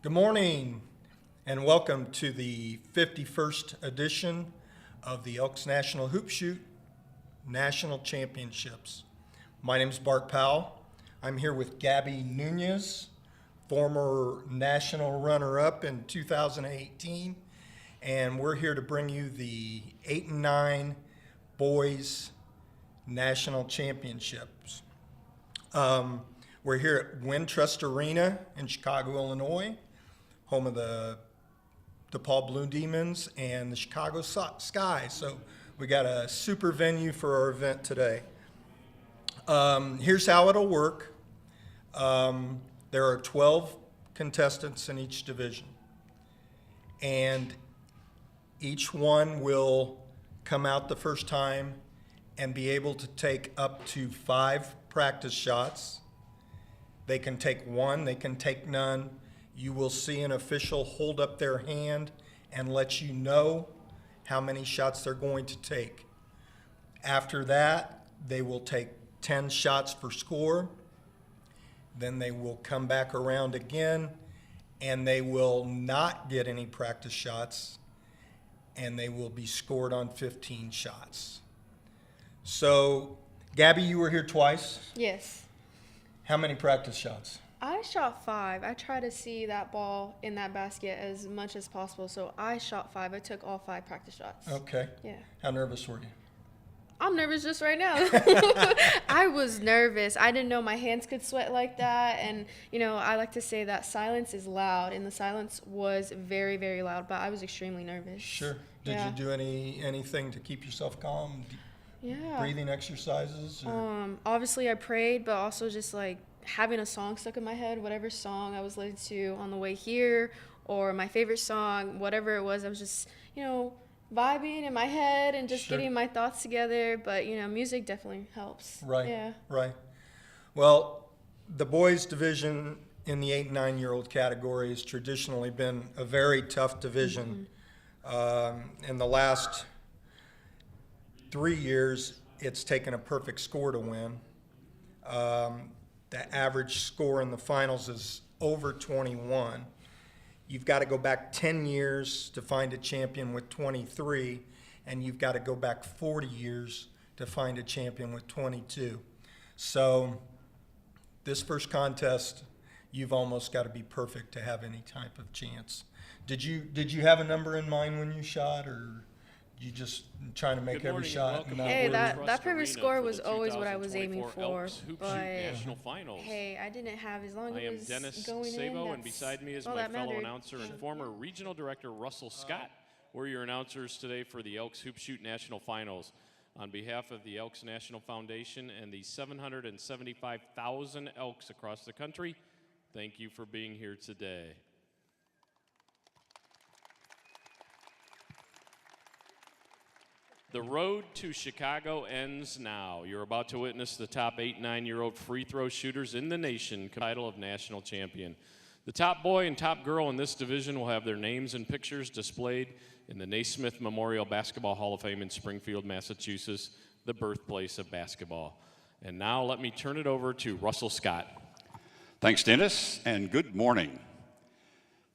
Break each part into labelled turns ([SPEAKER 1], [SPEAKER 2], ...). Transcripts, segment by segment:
[SPEAKER 1] Good morning and welcome to the 51st edition of the Elks National Hoop Shoot National Championships. My name is Bart Powell. I'm here with Gabby Nunez, former national runner-up in 2018, and we're here to bring you the 8 and 9 boys national championships. We're here at Wintrust Arena in Chicago, Illinois, home of the DePaul Blue Demons and the Chicago Sky. So we got a super venue for our event today. Here's how it'll work. There are 12 contestants in each division, and each one will come out the first time and be able to take up to 5 practice shots. They can take one, they can take none. You will see an official hold up their hand and let you know how many shots they're going to take. After that, they will take 10 shots for score. Then they will come back around again and they will not get any practice shots and they will be scored on 15 shots. So, Gabby, you were here twice.
[SPEAKER 2] Yes.
[SPEAKER 1] How many practice shots?
[SPEAKER 2] I shot 5. I try to see that ball in that basket as much as possible, so I shot 5. I took all 5 practice shots.
[SPEAKER 1] Okay.
[SPEAKER 2] Yeah.
[SPEAKER 1] How nervous were you?
[SPEAKER 2] I'm nervous just right now. I was nervous. I didn't know my hands could sweat like that, and, you know, I like to say that silence is loud, and the silence was very, very loud, but I was extremely nervous.
[SPEAKER 1] Sure. Did you do anything to keep yourself calm?
[SPEAKER 2] Yeah.
[SPEAKER 1] Breathing exercises?
[SPEAKER 2] Obviously I prayed, but also just like having a song stuck in my head, whatever song I was listening to on the way here or my favorite song, whatever it was, I was just, you know, vibing in my head and just getting my thoughts together. But, you know, music definitely helps.
[SPEAKER 1] Right.
[SPEAKER 2] Yeah.
[SPEAKER 1] Right. Well, the boys division in the 8 and 9-year-old category has traditionally been a very tough division. In the last 3 years, it's taken a perfect score to win. The average score in the finals is over 21. You've got to go back 10 years to find a champion with 23, and you've got to go back 40 years to find a champion with 22. So this first contest, you've almost got to be perfect to have any type of chance. Did you have a number in mind when you shot, or you just trying to make every shot?
[SPEAKER 2] Hey, that perfect score was always what I was aiming for.
[SPEAKER 3] Elks Hoop
[SPEAKER 2] But
[SPEAKER 3] Shoot National Finals.
[SPEAKER 2] hey, I didn't have as long as
[SPEAKER 3] I
[SPEAKER 2] it
[SPEAKER 3] am
[SPEAKER 2] was
[SPEAKER 3] Dennis
[SPEAKER 2] going
[SPEAKER 3] Sabo,
[SPEAKER 2] in.
[SPEAKER 3] and beside me is
[SPEAKER 2] all
[SPEAKER 3] my
[SPEAKER 2] that
[SPEAKER 3] fellow
[SPEAKER 2] mattered.
[SPEAKER 3] announcer and former regional director Russell Scott. We're your announcers today for the Elks Hoop Shoot National Finals. On behalf of the Elks National Foundation and the 775,000 Elks across the country, thank you for being here today. The road to Chicago ends now. You're about to witness the top 8 and 9-year-old free throw shooters in the nation, title of national champion. The top boy and top girl in this division will have their names and pictures displayed in the Naismith Memorial Basketball Hall of Fame in Springfield, Massachusetts, the birthplace of basketball. And now let me turn it over to Russell Scott.
[SPEAKER 4] Thanks, Dennis, and good morning.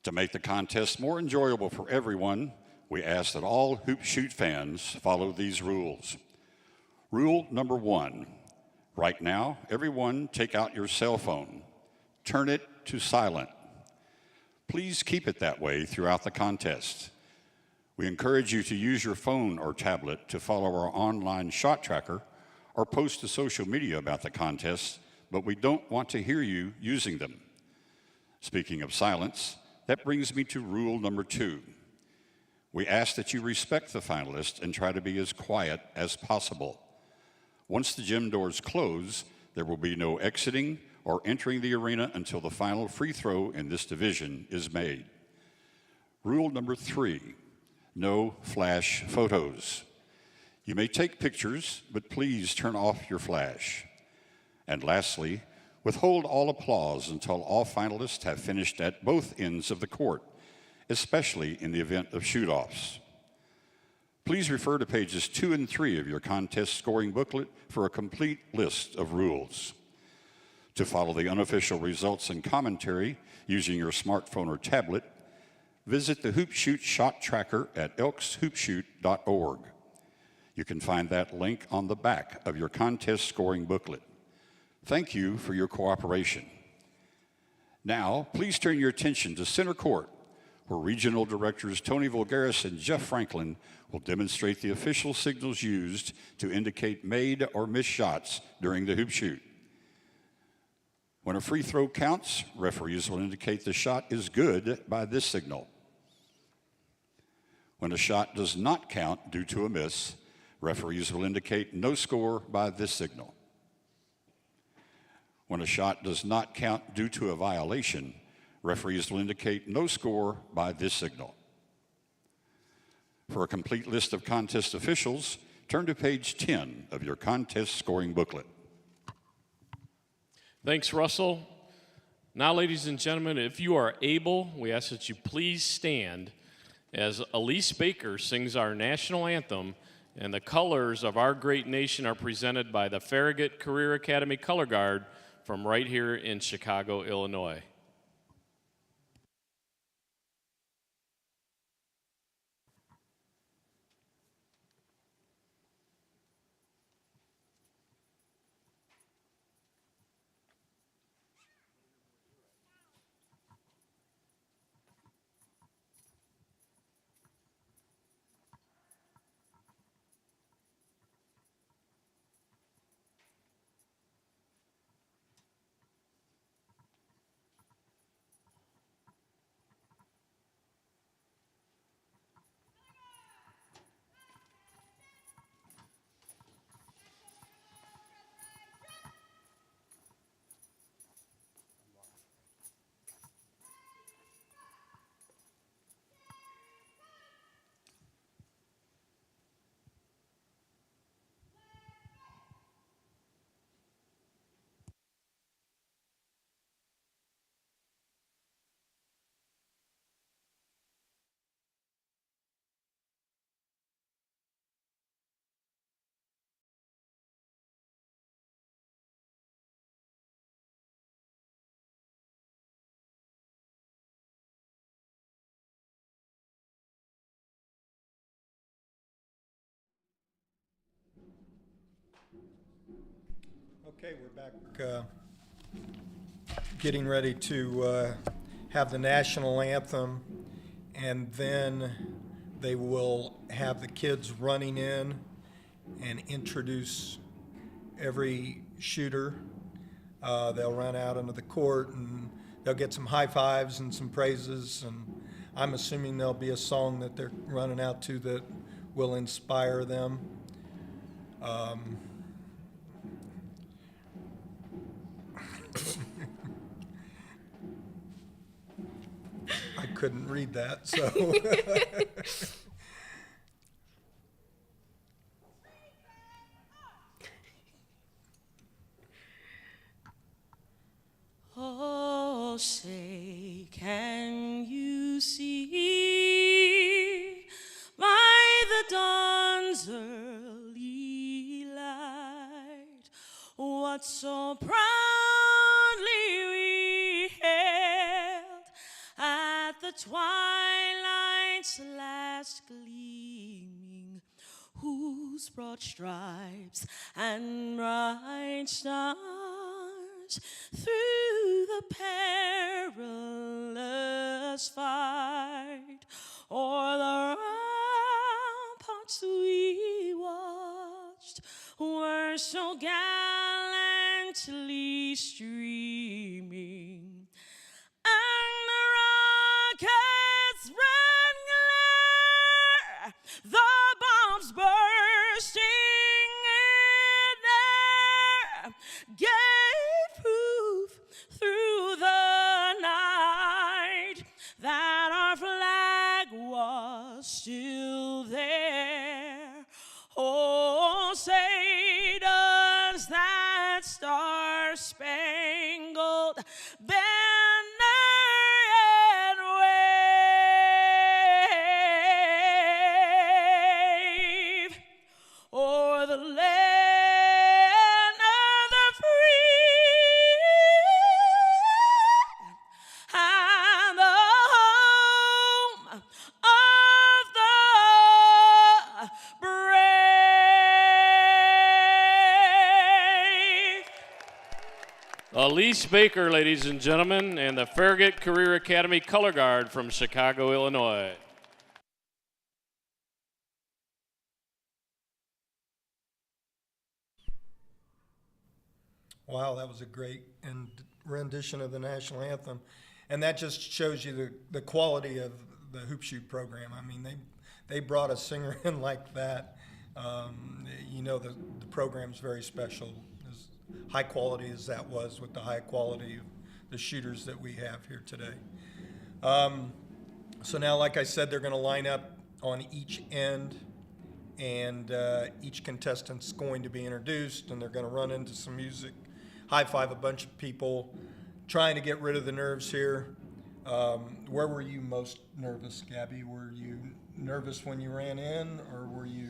[SPEAKER 4] To make the contest more enjoyable for everyone, we ask that all Hoop Shoot fans follow these rules. Rule number 1, right now, everyone take out your cell phone. Turn it to silent. Please keep it that way throughout the contest. We encourage you to use your phone or tablet to follow our online shot tracker or post to social media about the contest, but we don't want to hear you using them. Speaking of silence, that brings me to rule number 2. We ask that you respect the finalists and try to be as quiet as possible. Once the gym doors close, there will be no exiting or entering the arena until the final free throw in this division is made. Rule number 3, no flash photos. You may take pictures, but please turn off your flash. And lastly, withhold all applause until all finalists have finished at both ends of the court, especially in the event of shoot-offs. Please refer to pages 2 and 3 of your contest scoring booklet for a complete list of rules. To follow the unofficial results and commentary using your smartphone or tablet, visit the Hoop Shoot Shot Tracker at elkshoopshoot.org. You can find that link on the back of your contest scoring booklet. Thank you for your cooperation. Now, please turn your attention to center court, where Regional Directors Tony Vulgaris and Jeff Franklin will demonstrate the official signals used to indicate made or missed shots during the hoop shoot. When a free throw counts, referees will indicate the shot is good by this signal. When a shot does not count due to a miss, referees will indicate no score by this signal. When a shot does not count due to a violation, referees will indicate no score by this signal. For a complete list of contest officials, turn to page 10 of your contest scoring booklet.
[SPEAKER 3] Thanks, Russell. Now, ladies and gentlemen, if you are able, we ask that you please stand as Elise Baker sings our national anthem, and the colors of our great nation are presented by the Farragut Career Academy Color Guard from right here in Chicago, Illinois.
[SPEAKER 1] Okay, we're back getting ready to have the national anthem, and then they will have the kids running in and introduce every shooter. They'll run out onto the court and they'll get some high fives and some praises, and I'm assuming there'll be a song that they're running out to that will inspire them. I couldn't read that, so.
[SPEAKER 5] Oh, say, can you see by the dawn's early light what so proudly we hailed at the twilight's last gleaming, whose broad stripes and bright stars through the perilous fight o'er the ramparts we watched were so gallantly streaming, and the rockets' red glare, the bombs bursting in air, gave proof through the night that our flag was still there. Oh, say does that star-spangled banner yet wave o'er the land of the free
[SPEAKER 3] Elise Baker, ladies and gentlemen, and the Farragut Career Academy color guard from Chicago, Illinois.
[SPEAKER 1] Wow, that was a great rendition of the national anthem. And that just shows you the quality of the hoop shoot program. I mean, they brought a singer in like that. You know, the program's very special, as high quality as that was, with the high quality of the shooters that we have here today. So now, like I said, they're going to line up on each end, and each contestant's going to be introduced, and they're going to run into some music, high five a bunch of people, trying to get rid of the nerves here. Where were you most nervous, Gabby? Were you nervous when you ran in, or were you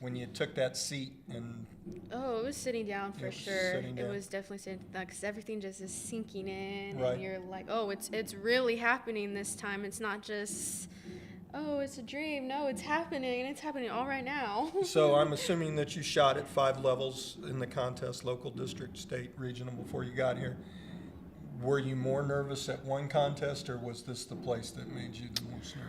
[SPEAKER 1] when you took that seat? And
[SPEAKER 2] Oh, it was sitting down for sure.
[SPEAKER 1] sitting
[SPEAKER 2] It
[SPEAKER 1] down.
[SPEAKER 2] was definitely sitting down because everything just is sinking in,
[SPEAKER 1] Right.
[SPEAKER 2] and you're like, oh, it's really happening this time. It's not just, oh, it's a dream. No, it's happening, and it's happening all right now.
[SPEAKER 1] So I'm assuming that you shot at 5 levels in the contest, local, district, state, regional, before you got here. Were you more nervous at one contest, or was this the place that made you the most nervous?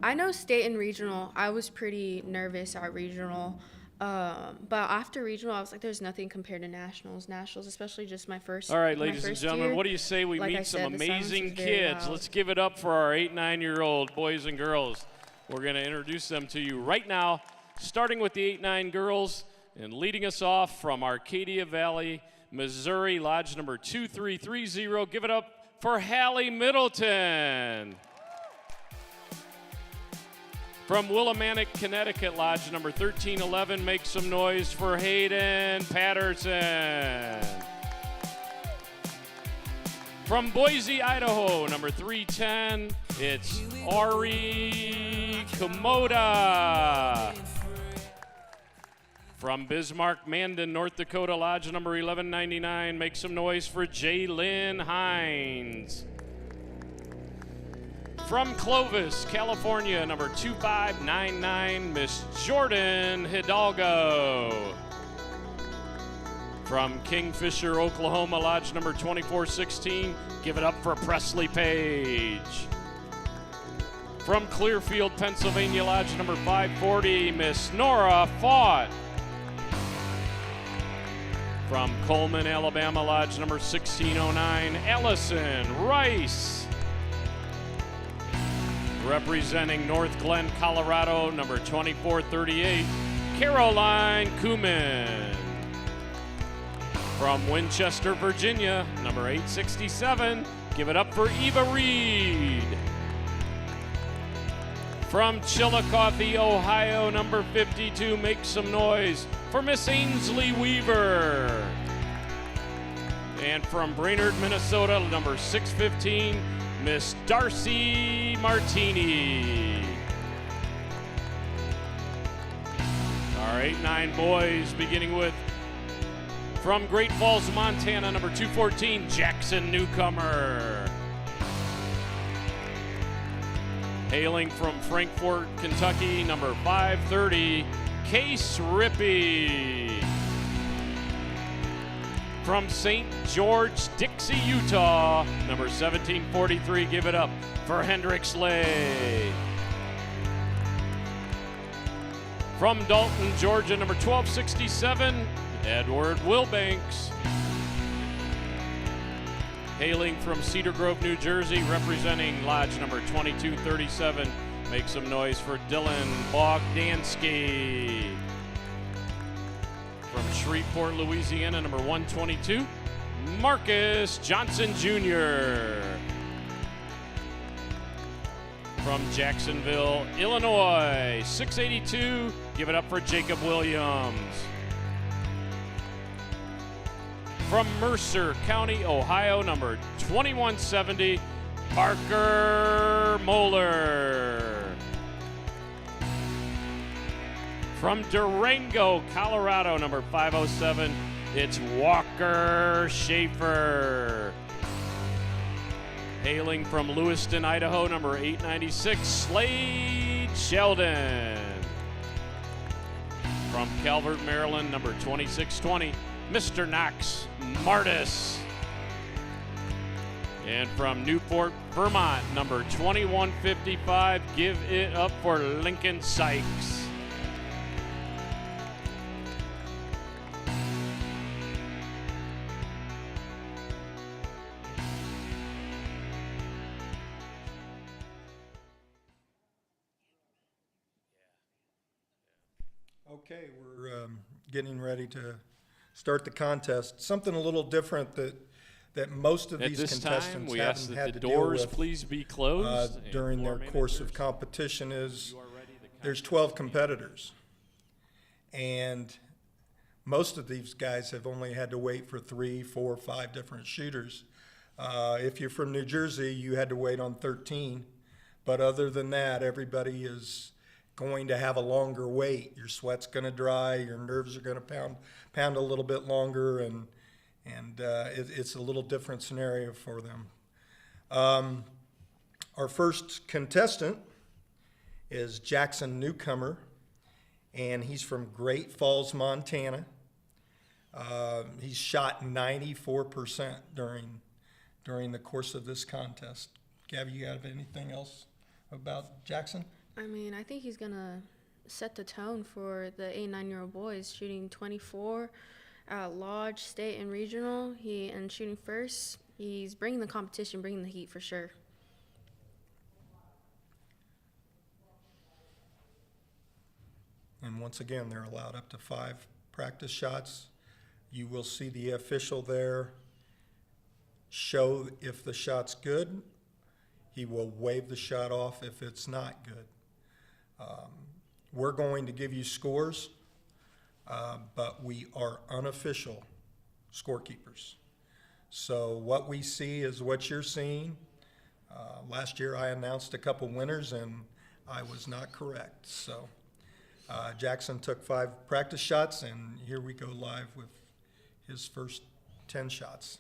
[SPEAKER 2] I know state and regional, I was pretty nervous at regional. But after regional, I was like, there's nothing compared to nationals. Nationals, especially just my first
[SPEAKER 3] All right,
[SPEAKER 2] my
[SPEAKER 3] ladies and
[SPEAKER 2] first
[SPEAKER 3] gentlemen,
[SPEAKER 2] year.
[SPEAKER 3] what do you say we
[SPEAKER 2] Like I
[SPEAKER 3] meet some
[SPEAKER 2] said, the silence
[SPEAKER 3] amazing
[SPEAKER 2] was very
[SPEAKER 3] kids?
[SPEAKER 2] loud.
[SPEAKER 3] Let's give it up for our 8, 9-year-old boys and girls. We're going to introduce them to you right now, starting with the 8, 9 girls, and leading us off from Arcadia Valley, Missouri, lodge number 2330. Give it up for Hallie Middleton. From Willimantic, Connecticut, lodge number 1311, make some noise for Hayden Patterson. From Boise, Idaho, number 310, it's Ari Komoda. From Bismarck, Mandan, North Dakota, lodge number 1199, make some noise for Jaylyn Hines. From Clovis, California, number 2599, Miss Jordan Hidalgo. From Kingfisher, Oklahoma, lodge number 2416, give it up for Presley Page. From Clearfield, Pennsylvania, lodge number 540, Miss Nora Fought. From Coleman, Alabama, lodge number 1609, Allison Rice. Representing North Glen, Colorado, number 2438, Caroline Kuman. From Winchester, Virginia, number 867, give it up for Eva Reed. From Chillicothe, Ohio, number 52, make some noise for Miss Ainsley Weaver. And from Brainerd, Minnesota, number 615, Miss Darcy Martini. Our 8, 9 boys, beginning with from Great Falls, Montana, number 214, Jackson Newcomer. Hailing from Frankfort, Kentucky, number 530, Case Rippey. From St. George, Dixie, Utah, number 1743, give it up for Hendrix Lay. From Dalton, Georgia, number 1267, Edward Wilbanks. Hailing from Cedar Grove, New Jersey, representing lodge number 2237, make some noise for Dylan Bogdansky. From Shreveport, Louisiana, number 122, Marcus Johnson Jr. From Jacksonville, Illinois, 682, give it up for Jacob Williams. From Mercer County, Ohio, number 2170, Parker Moeller. From Durango, Colorado, number 507, it's Walker Schaefer. Hailing from Lewiston, Idaho, number 896, Slade Sheldon. From Calvert, Maryland, number 2620, Mr. Knox Martis. And from Newport, Vermont, number 2155, give it up for Lincoln Sykes.
[SPEAKER 1] Okay, we're getting ready to start the contest. Something a little different that most of
[SPEAKER 3] At
[SPEAKER 1] these
[SPEAKER 3] this time,
[SPEAKER 1] contestants
[SPEAKER 3] we ask
[SPEAKER 1] haven't
[SPEAKER 3] that
[SPEAKER 1] had
[SPEAKER 3] the
[SPEAKER 1] to deal
[SPEAKER 3] doors
[SPEAKER 1] with
[SPEAKER 3] please be closed. and
[SPEAKER 1] during their
[SPEAKER 3] floor
[SPEAKER 1] course of
[SPEAKER 3] managers,
[SPEAKER 1] competition is
[SPEAKER 3] you are ready, the
[SPEAKER 1] there's
[SPEAKER 3] contest
[SPEAKER 1] 12
[SPEAKER 3] begins.
[SPEAKER 1] competitors. And most of these guys have only had to wait for 3, 4, 5 different shooters. If you're from New Jersey, you had to wait on 13. But other than that, everybody is going to have a longer wait. Your sweat's going to dry, your nerves are going to pound a little bit longer, and it's a little different scenario for them. Our first contestant is Jackson Newcomer, and he's from Great Falls, Montana. He's shot 94% during the course of this contest. Gabby, you have anything else about Jackson?
[SPEAKER 2] I mean, I think he's going to set the tone for the 8 and 9-year-old boys, shooting 24 at Lodge, State, and Regional. And shooting first. He's bringing the competition, bringing the heat for sure.
[SPEAKER 1] And once again, they're allowed up to 5 practice shots. You will see the official there show if the shot's good. He will wave the shot off if it's not good. We're going to give you scores, but we are unofficial scorekeepers. So what we see is what you're seeing. Last year I announced a couple winners and I was not correct. So Jackson took 5 practice shots, and here we go live with his first 10 shots.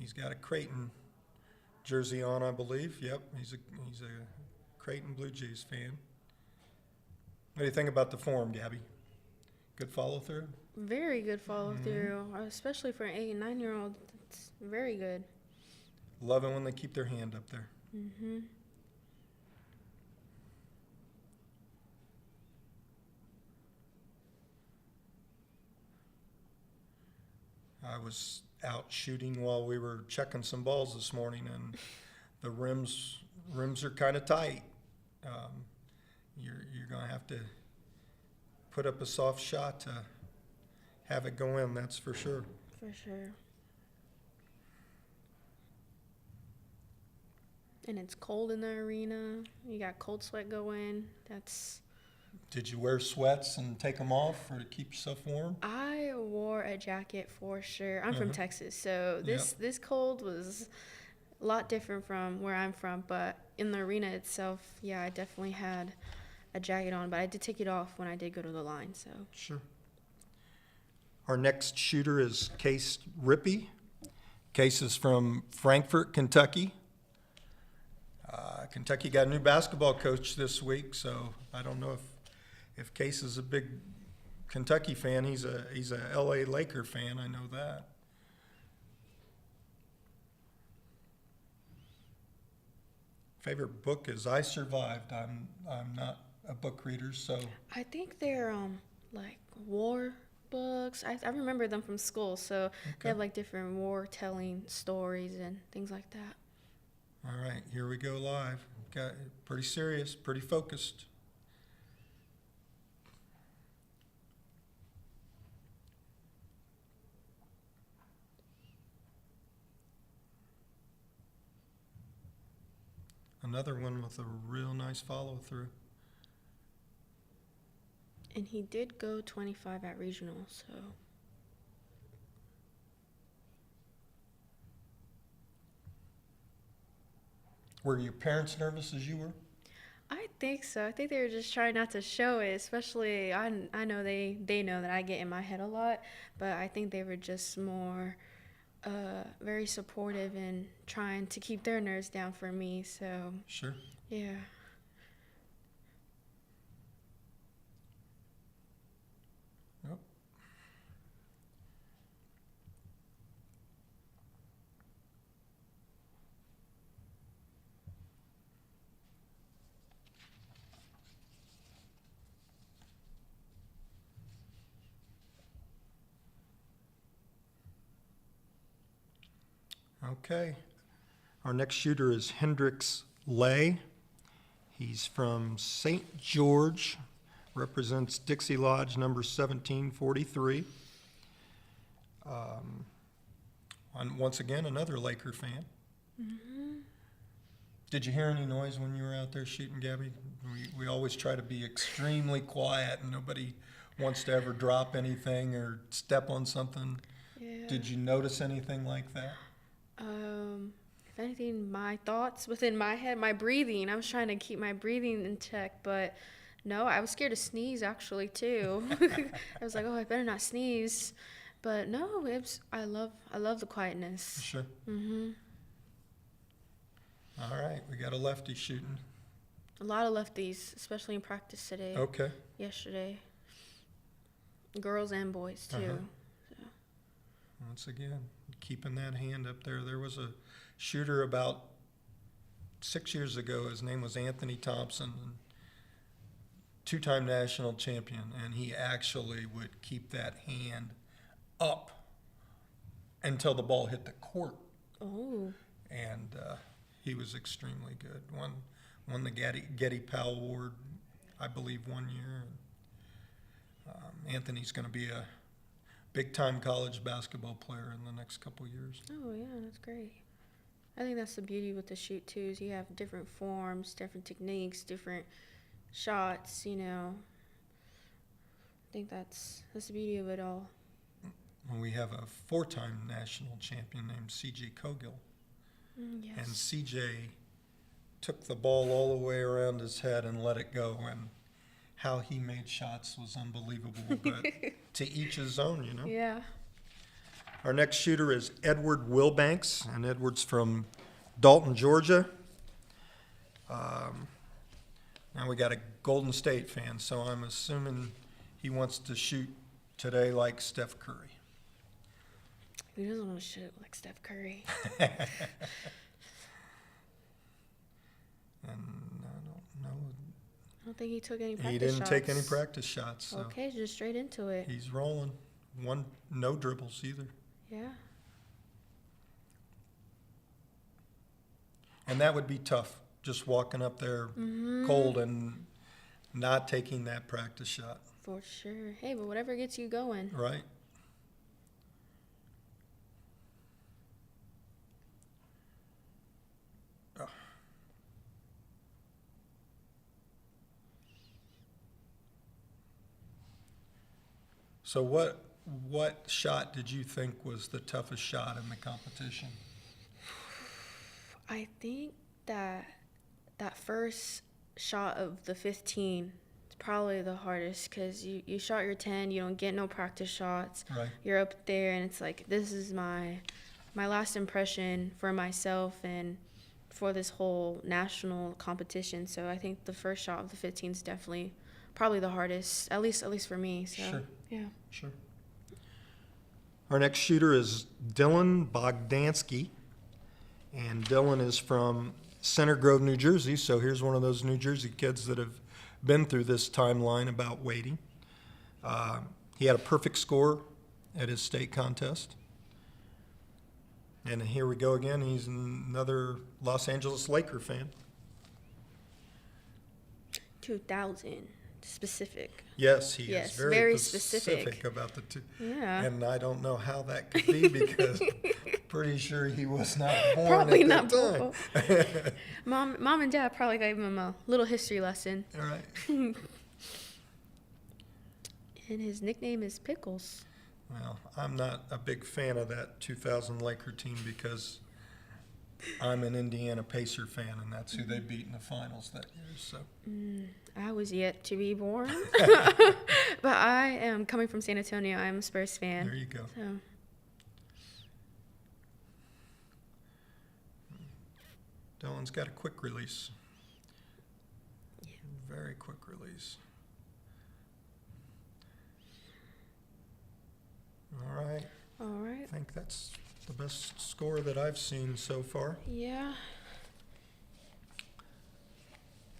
[SPEAKER 1] He's got a Creighton jersey on, I believe. Yep, he's a Creighton Blue Jays fan. What do you think about the form, Gabby? Good follow through?
[SPEAKER 2] Very good follow through, especially for an 8 and 9-year-old. It's very good.
[SPEAKER 1] Love it when they keep their hand up there.
[SPEAKER 2] Mm-hmm.
[SPEAKER 1] I was out shooting while we were checking some balls this morning, and the rims are kind of tight. You're going to have to put up a soft shot to have it go in, that's for sure.
[SPEAKER 2] For sure. And it's cold in the arena. You got cold sweat going.
[SPEAKER 1] Did you wear sweats and take them off or to keep yourself warm?
[SPEAKER 2] I wore a jacket for sure. I'm from Texas, so this cold was a lot different from where I'm from. But in the arena itself, yeah, I definitely had a jacket on, but I did take it off when I did go to the line. So
[SPEAKER 1] Sure. Our next shooter is Case Rippey. Case is from Frankfort, Kentucky. Kentucky got a new basketball coach this week, so I don't know if Case is a big Kentucky fan. He's a LA Laker fan, I know that. Favorite book is I Survived. I'm not a book reader, so
[SPEAKER 2] I think they're like war books. I remember them from school, so they have like different war telling stories and things like that.
[SPEAKER 1] all right, here we go live. Got pretty serious, pretty focused. Another one with a real nice follow through.
[SPEAKER 2] And he did go 25 at regional, so
[SPEAKER 1] Were your parents nervous as you were?
[SPEAKER 2] I think so. I think they were just trying not to show it, especially I know they know that I get in my head a lot, but I think they were just more very supportive and trying to keep their nerves down for me. So,
[SPEAKER 1] Sure.
[SPEAKER 2] yeah.
[SPEAKER 1] Yep. Okay. Our next shooter is Hendrix Lay. He's from St. George, represents Dixie Lodge number 1743. And once again, another Laker fan. Did you hear any noise when you were out there shooting, Gabby? We always try to be extremely quiet, and nobody wants to ever drop anything or step on something.
[SPEAKER 2] Yeah.
[SPEAKER 1] Did you notice anything like that?
[SPEAKER 2] If anything, my thoughts within my head, my breathing. I was trying to keep my breathing in check, but no, I was scared to sneeze actually too. I was like, oh, I better not sneeze. But no, I love the quietness.
[SPEAKER 1] Sure. All right, we got a lefty shooting.
[SPEAKER 2] A lot of lefties, especially in practice today.
[SPEAKER 1] Okay.
[SPEAKER 2] Yesterday. Girls and boys too.
[SPEAKER 1] Uh-huh. Once again, keeping that hand up there. There was a shooter about 6 years ago. His name was Anthony Thompson, two-time national champion, and he actually would keep that hand up until the ball hit the court.
[SPEAKER 2] Oh.
[SPEAKER 1] And he was extremely good. Won the Getty Powell Award, I believe, 1 year. Anthony's going to be a big-time college basketball player in the next couple years.
[SPEAKER 2] Oh, yeah, that's great. I think that's the beauty with the shoot, too, is you have different forms, different techniques, different shots, you know. I think that's the beauty of it all.
[SPEAKER 1] And we have a four-time national champion named C.J. Cogill.
[SPEAKER 2] Yes.
[SPEAKER 1] And C.J. took the ball all the way around his head and let it go. And how he made shots was unbelievable. But to each his own, you know.
[SPEAKER 2] Yeah.
[SPEAKER 1] Our next shooter is Edward Wilbanks, and Edward's from Dalton, Georgia. Now we got a Golden State fan, so I'm assuming he wants to shoot today like Steph Curry.
[SPEAKER 2] Who doesn't want to shoot like Steph Curry?
[SPEAKER 1] And I don't know.
[SPEAKER 2] I don't think he took any practice
[SPEAKER 1] He didn't
[SPEAKER 2] shots.
[SPEAKER 1] take any practice shots. So
[SPEAKER 2] Okay, just straight into it.
[SPEAKER 1] he's rolling. No dribbles either.
[SPEAKER 2] Yeah.
[SPEAKER 1] And that would be tough, just walking up there cold and not taking that practice shot.
[SPEAKER 2] For sure. Hey, but whatever gets you going.
[SPEAKER 1] Right? Oh. So what shot did you think was the toughest shot in the competition?
[SPEAKER 2] I think that first shot of the 15 is probably the hardest because you shot your 10, you don't get no practice shots.
[SPEAKER 1] Right.
[SPEAKER 2] You're up there and it's like, this is my last impression for myself and for this whole national competition. So I think the first shot of the 15 is definitely probably the hardest, at least for me. So
[SPEAKER 1] Sure.
[SPEAKER 2] yeah.
[SPEAKER 1] Sure. Our next shooter is Dylan Bogdansky, and Dylan is from Center Grove, New Jersey, so here's one of those New Jersey kids that have been through this timeline about waiting. He had a perfect score at his state contest. And here we go again. He's another Los Angeles Laker fan.
[SPEAKER 2] 2000 specific.
[SPEAKER 1] Yes, he
[SPEAKER 2] Yes,
[SPEAKER 1] is very,
[SPEAKER 2] very
[SPEAKER 1] specific
[SPEAKER 2] specific.
[SPEAKER 1] about the two.
[SPEAKER 2] Yeah.
[SPEAKER 1] And I don't know how that could be because pretty sure he was not born
[SPEAKER 2] Probably
[SPEAKER 1] at
[SPEAKER 2] not
[SPEAKER 1] that time.
[SPEAKER 2] Mom and Dad probably gave him a little history lesson.
[SPEAKER 1] All right.
[SPEAKER 2] And his nickname is Pickles.
[SPEAKER 1] Well, I'm not a big fan of that 2000 Laker team because I'm an Indiana Pacer fan, and that's who they beat in the finals that year. So
[SPEAKER 2] I was yet to be born. But I am coming from San Antonio. I'm a Spurs fan.
[SPEAKER 1] there you go.
[SPEAKER 2] So
[SPEAKER 1] Dylan's got a quick release. Very quick release. All right.
[SPEAKER 2] all right.
[SPEAKER 1] I think that's the best score that I've seen so far.
[SPEAKER 2] Yeah.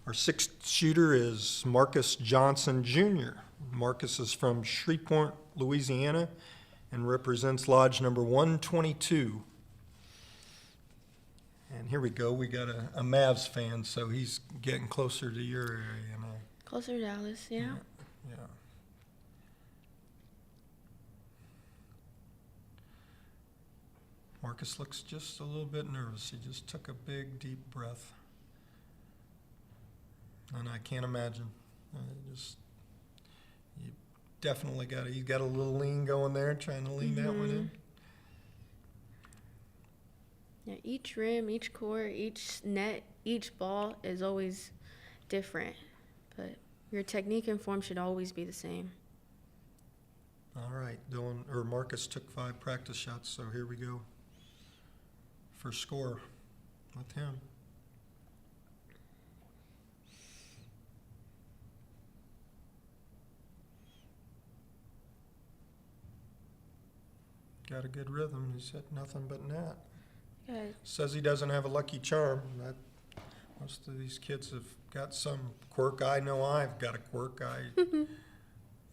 [SPEAKER 1] Our sixth shooter is Marcus Johnson Jr. Marcus is from Shreveport, Louisiana, and represents lodge number 122. And here we go. We got a Mavs fan, so he's getting closer to your area now.
[SPEAKER 2] Closer to Dallas, yeah.
[SPEAKER 1] Yeah. Marcus looks just a little bit nervous. He just took a big, deep breath. And I can't imagine. You definitely you got a little lean going there, trying to lean that one in.
[SPEAKER 2] Yeah, each rim, each court, each net, each ball is always different. But your technique and form should always be the same.
[SPEAKER 1] All right, Marcus took 5 practice shots, so here we go. First score with him. Got a good rhythm. He's hit nothing but net.
[SPEAKER 2] Good.
[SPEAKER 1] Says he doesn't have a lucky charm. Most of these kids have got some quirk. I know I've got a quirk. If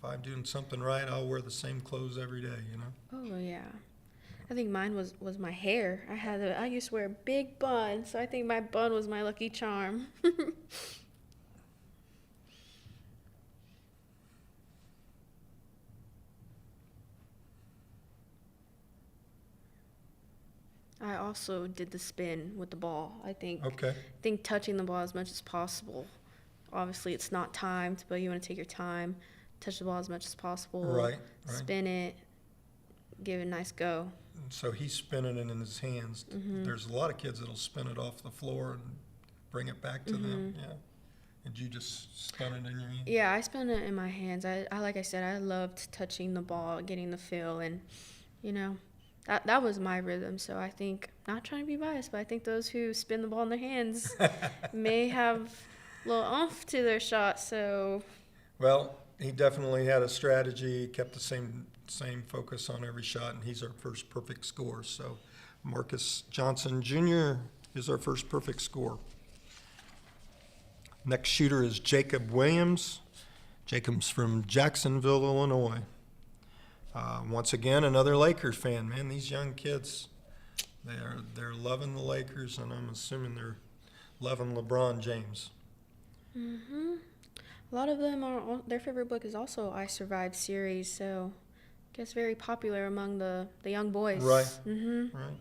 [SPEAKER 1] I'm doing something right, I'll wear the same clothes every day, you know?
[SPEAKER 2] Oh, yeah. I think mine was my hair. I used to wear a big bun, so I think my bun was my lucky charm. I also did the spin with the ball. I think touching the ball as much as possible. Obviously, it's not timed, but you want to take your time, touch the ball as much as possible,
[SPEAKER 1] right.
[SPEAKER 2] Spin it, give it a nice go.
[SPEAKER 1] So he's spinning it in his hands. There's a lot of kids that'll spin it off the floor and bring it back to them. Yeah. Did you just spin it in your hands?
[SPEAKER 2] Yeah, I spun it in my hands. I like I said, I loved touching the ball, getting the feel, and that was my rhythm. So I think, not trying to be biased, but I think those who spin the ball in their hands may have a little oomph to their shot. So,
[SPEAKER 1] well, he definitely had a strategy. Kept the same focus on every shot, and he's our first perfect score. So Marcus Johnson Jr. is our first perfect score. Next shooter is Jacob Williams. Jacob's from Jacksonville, Illinois. Once again, another Lakers fan. Man, these young kids, they're loving the Lakers, and I'm assuming they're loving LeBron James.
[SPEAKER 2] A lot of them their favorite book is also I Survived series, so I guess very popular among the young boys.
[SPEAKER 1] Right. Right.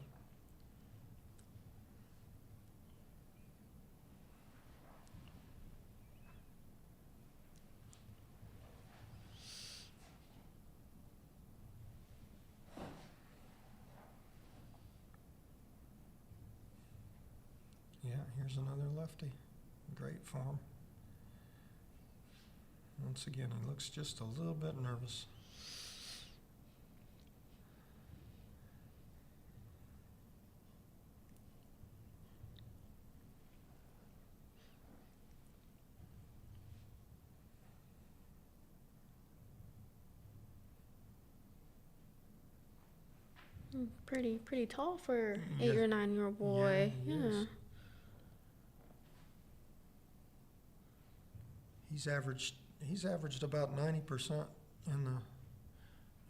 [SPEAKER 1] Yeah, here's another lefty. Great form. Once again, he looks just a little bit nervous.
[SPEAKER 2] Pretty tall for 8 or 9-year-old boy.
[SPEAKER 1] Yeah, he is. He's averaged about 90%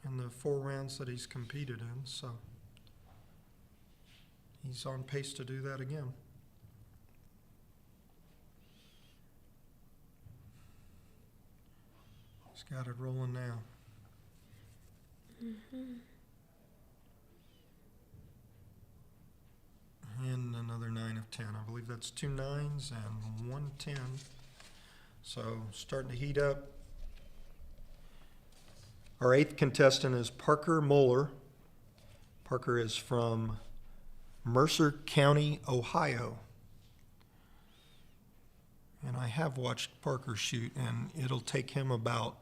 [SPEAKER 1] in the 4 rounds that he's competed in, so he's on pace to do that again. He's got it rolling now. And another 9 of 10. I believe that's 2 9s and 1 10. So starting to heat up. Our 8th contestant is Parker Moeller. Parker is from Mercer County, Ohio. And I have watched Parker shoot, and it'll take him about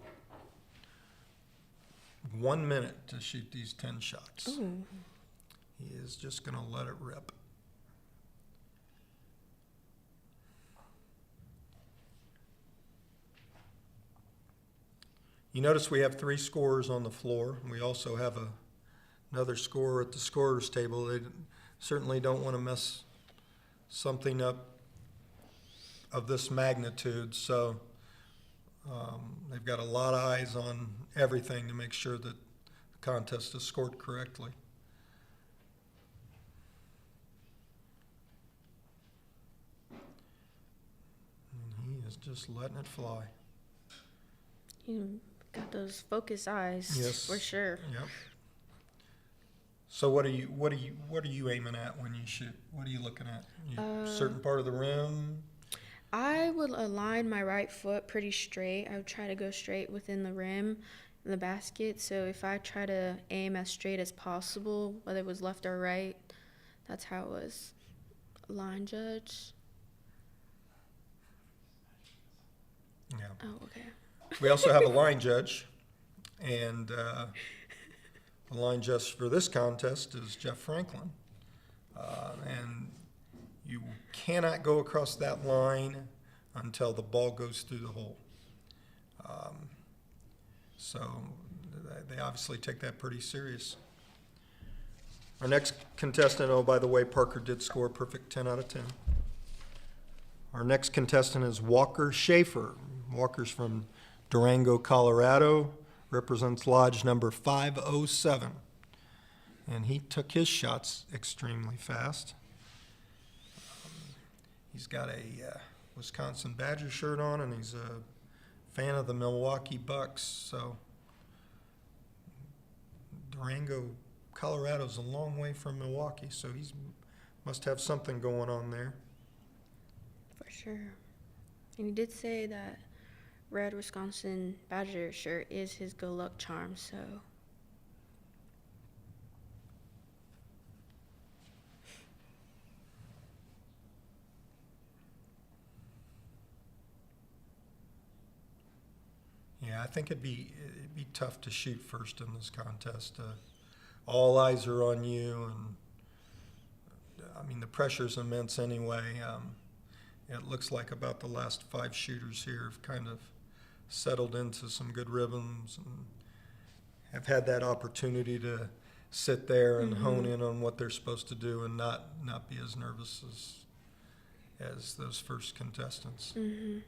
[SPEAKER 1] 1 minute to shoot these 10 shots.
[SPEAKER 2] Ooh.
[SPEAKER 1] He is just going to let it rip. You notice we have 3 scorers on the floor. We also have another scorer at the scorer's table. They certainly don't want to mess something up of this magnitude, so they've got a lot of eyes on everything to make sure that the contest is scored correctly. is just letting it fly.
[SPEAKER 2] You got those focus eyes.
[SPEAKER 1] Yes.
[SPEAKER 2] For sure.
[SPEAKER 1] Yep. So what are you aiming at when you shoot? What are you looking at? Certain part of the rim?
[SPEAKER 2] I would align my right foot pretty straight. I would try to go straight within the rim, the basket. So if I try to aim as straight as possible, whether it was left or right, that's how it was. Line judge.
[SPEAKER 1] Yeah.
[SPEAKER 2] Oh, okay.
[SPEAKER 1] We also have a line judge, and the line judge for this contest is Jeff Franklin. And you cannot go across that line until the ball goes through the hole. So they obviously take that pretty serious. Our next contestant, oh, by the way, Parker did score a perfect 10 out of 10. Our next contestant is Walker Schaefer. Walker's from Durango, Colorado, represents lodge number 507. And he took his shots extremely fast. He's got a Wisconsin Badger shirt on, and he's a fan of the Milwaukee Bucks. So Durango, Colorado's a long way from Milwaukee, so he must have something going on there.
[SPEAKER 2] For sure. And he did say that red Wisconsin Badger shirt is his good luck charm, so.
[SPEAKER 1] Yeah, I think it'd be tough to shoot first in this contest. All eyes are on you, and I mean the pressure's immense anyway. It looks like about the last 5 shooters here have kind of settled into some good rhythms and have had that opportunity to sit there and hone in on what they're supposed to do and not be as nervous as those first contestants.
[SPEAKER 2] Mm-hmm.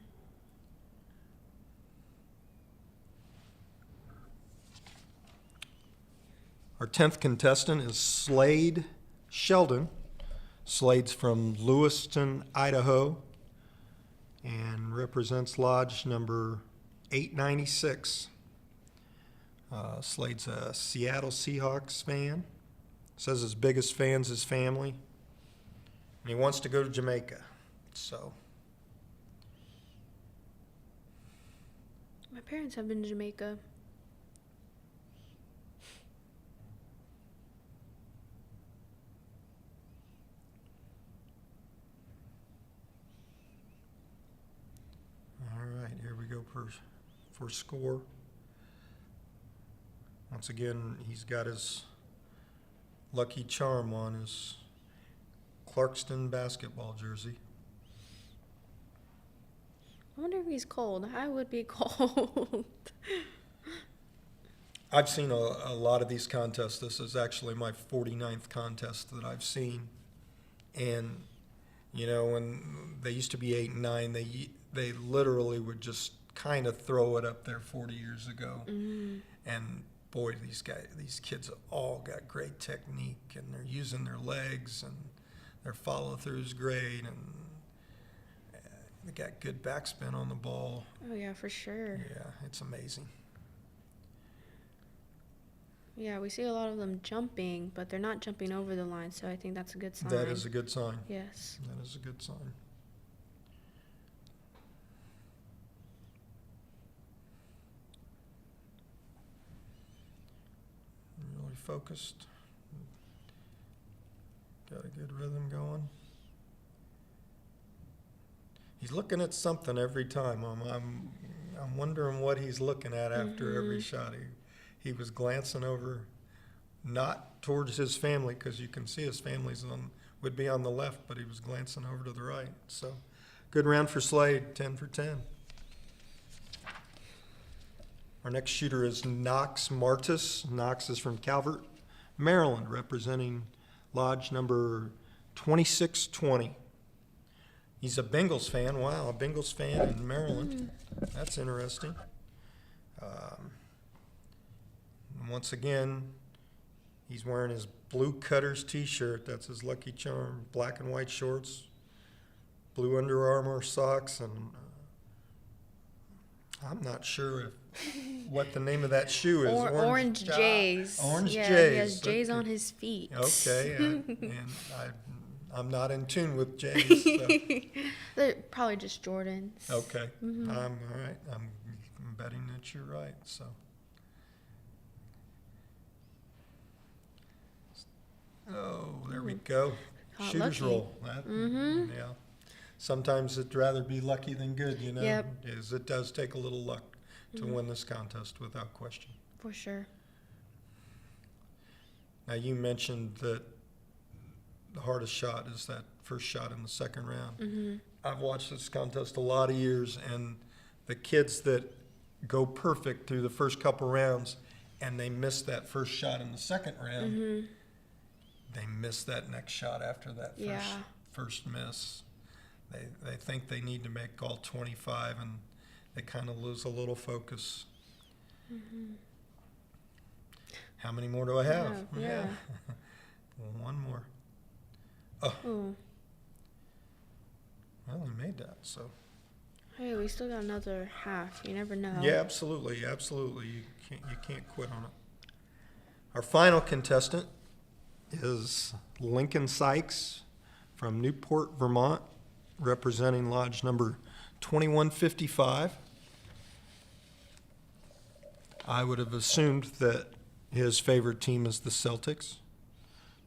[SPEAKER 1] Our 10th contestant is Slade Sheldon. Slade's from Lewiston, Idaho, and represents lodge number 896. Slade's a Seattle Seahawks fan. Says his biggest fan's his family. And he wants to go to Jamaica. So
[SPEAKER 2] My parents have been to Jamaica.
[SPEAKER 1] all right, here we go for score. Once again, he's got his lucky charm on his Clarkston basketball jersey.
[SPEAKER 2] I wonder if he's cold. I would be cold.
[SPEAKER 1] I've seen a lot of these contests. This is actually my 49th contest that I've seen. And, you know, when they used to be 8 and 9, they literally would just kind of throw it up there 40 years ago. And boy, these kids have all got great technique, and they're using their legs, and their follow through is great, and they got good backspin on the ball.
[SPEAKER 2] Oh, yeah, for sure.
[SPEAKER 1] Yeah, it's amazing.
[SPEAKER 2] Yeah, we see a lot of them jumping, but they're not jumping over the line, so I think that's a good sign.
[SPEAKER 1] That is a good sign.
[SPEAKER 2] Yes.
[SPEAKER 1] That is a good sign. Really focused. Got a good rhythm going. He's looking at something every time. I'm wondering what he's looking at after every shot. He was glancing over, not towards his family, because you can see his family's would be on the left, but he was glancing over to the right. So, good round for Slade, 10 for 10. Our next shooter is Knox Martis. Knox is from Calvert, Maryland, representing lodge number 2620. He's a Bengals fan. Wow, a Bengals fan in Maryland. That's interesting. And once again, he's wearing his Blue Cutters t-shirt. That's his lucky charm. Black and white shorts, blue Under Armour socks, and I'm not sure what the name of that shoe is.
[SPEAKER 2] Orange J's.
[SPEAKER 1] Orange
[SPEAKER 2] yeah,
[SPEAKER 1] J's.
[SPEAKER 2] he has J's
[SPEAKER 1] Okay.
[SPEAKER 2] on his feet.
[SPEAKER 1] Okay, and I'm not in tune with J's. So.
[SPEAKER 2] They're probably just Jordans.
[SPEAKER 1] Okay, all right. I'm betting that you're right. So. Oh, there we go.
[SPEAKER 2] Got
[SPEAKER 1] Shooter's
[SPEAKER 2] lucky.
[SPEAKER 1] roll. Yeah. Sometimes it'd rather be lucky than good, you know.
[SPEAKER 2] Yep.
[SPEAKER 1] Is it does take a little luck to win this contest without question.
[SPEAKER 2] For sure.
[SPEAKER 1] Now you mentioned that the hardest shot is that first shot in the second round. I've watched this contest a lot of years, and the kids that go perfect through the first couple rounds and they miss that first shot in the second round, they miss that next shot after that first miss. They think they need to make all 25, and they kind of lose a little focus. How many more do I have?
[SPEAKER 2] Yeah.
[SPEAKER 1] One more. Oh,
[SPEAKER 2] Ooh.
[SPEAKER 1] well, we made that, so.
[SPEAKER 2] Hey, we still got another half. You never know.
[SPEAKER 1] Yeah, absolutely. You can't quit on it. Our final contestant is Lincoln Sykes from Newport, Vermont, representing lodge number 2155. I would have assumed that his favorite team is the Celtics,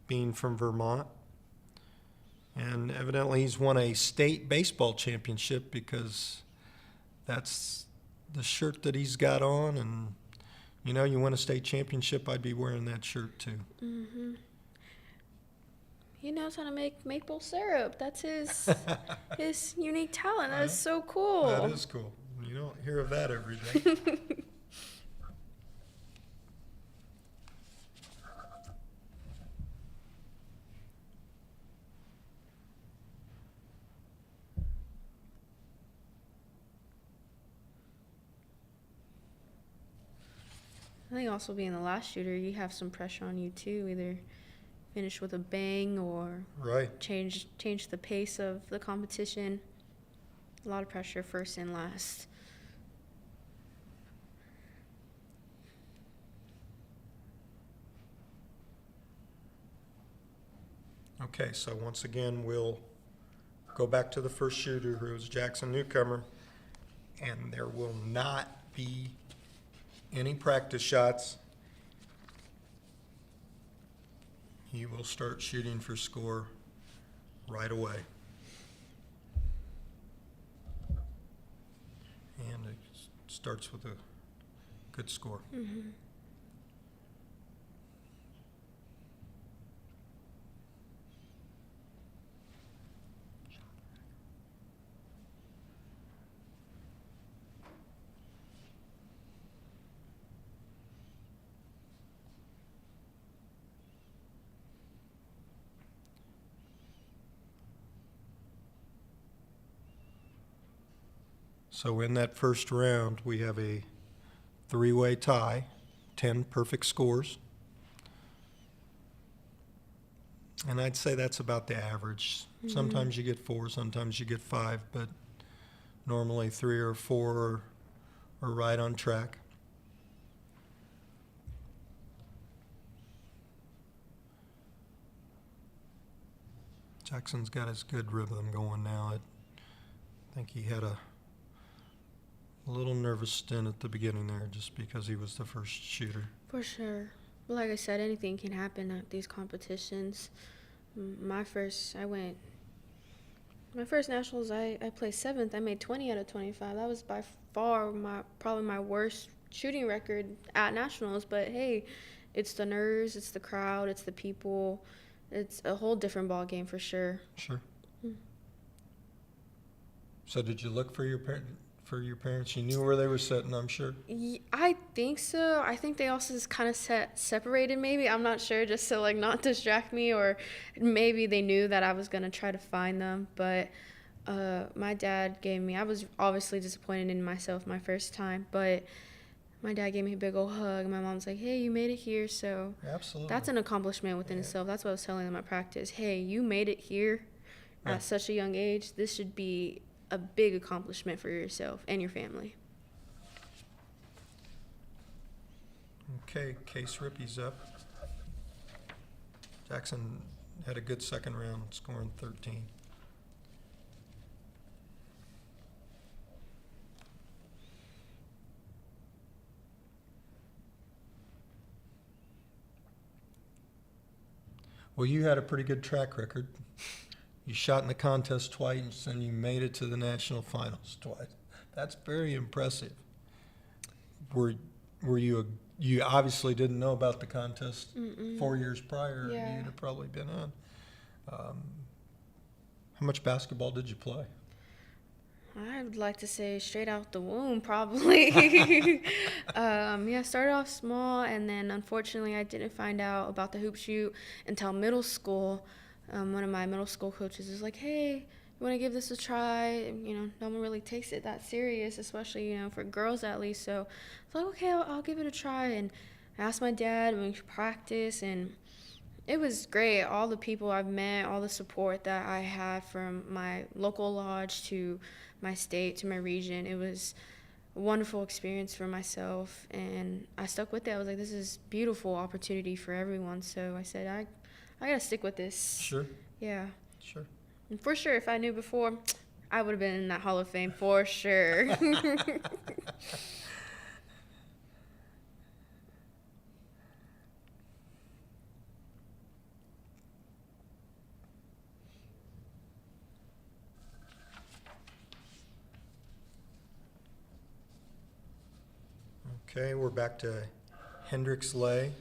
[SPEAKER 1] being from Vermont. And evidently he's won a state baseball championship because that's the shirt that he's got on. And, you know, you win a state championship, I'd be wearing that shirt too.
[SPEAKER 2] He knows how to make maple syrup. That's his his unique talent. That is so cool.
[SPEAKER 1] That is cool. You don't hear of that every day.
[SPEAKER 2] I think also being the last shooter, you have some pressure on you too. Either finish with a bang or
[SPEAKER 1] Right.
[SPEAKER 2] change the pace of the competition. A lot of pressure first and last.
[SPEAKER 1] Okay, so once again, we'll go back to the first shooter, who was Jackson Newcomer, and there will not be any practice shots. He will start shooting for score right away. And it starts with a good score. So in that first round, we have a three-way tie, 10 perfect scores. And I'd say that's about the average. Sometimes you get 4, sometimes you get 5, but normally 3 or 4 are right on track. Jackson's got his good rhythm going now. I think he had a little nervous stint at the beginning there just because he was the first shooter.
[SPEAKER 2] For sure. But like I said, anything can happen at these competitions. My first nationals, I placed 7th. I made 20 out of 25. That was by far probably my worst shooting record at nationals. But hey, it's the nerves, it's the crowd, it's the people. It's a whole different ball game for sure.
[SPEAKER 1] Sure. So did you look for your parents? You knew where they were sitting, I'm sure.
[SPEAKER 2] I think so. I think they also just kind of separated maybe. I'm not sure, just to like not distract me, or maybe they knew that I was going to try to find them. But my dad I was obviously disappointed in myself my first time, but my dad gave me a big old hug. My mom's like, hey, you made it here. So
[SPEAKER 1] Absolutely.
[SPEAKER 2] that's an accomplishment within itself. That's what I was telling them at practice. Hey, you made it here at such a young age. This should be a big accomplishment for yourself and your family.
[SPEAKER 1] Okay, Case Rippey's up. Jackson had a good second round, scoring 13. Well, you had a pretty good track record. You shot in the contest twice, and you made it to the national finals twice. That's very impressive. Were you you obviously didn't know about the contest 4 years prior?
[SPEAKER 2] Yeah.
[SPEAKER 1] You'd have probably been on. How much basketball did you play?
[SPEAKER 2] I would like to say straight out the womb, probably. Yeah, I started off small, and then unfortunately I didn't find out about the hoop shoot until middle school. One of my middle school coaches was like, hey, you want to give this a try? No one really takes it that serious, especially, for girls at least. So I was like, okay, I'll give it a try. And I asked my dad, and we practiced, and it was great. All the people I've met, all the support that I had from my local lodge to my state to my region, it was a wonderful experience for myself, and I stuck with it. I was like, this is a beautiful opportunity for everyone. So I said, I gotta stick with this.
[SPEAKER 1] Sure.
[SPEAKER 2] Yeah.
[SPEAKER 1] Sure.
[SPEAKER 2] And for sure, if I knew before, I would have been in that Hall of Fame for sure.
[SPEAKER 1] Okay, we're back to Hendricks Lay.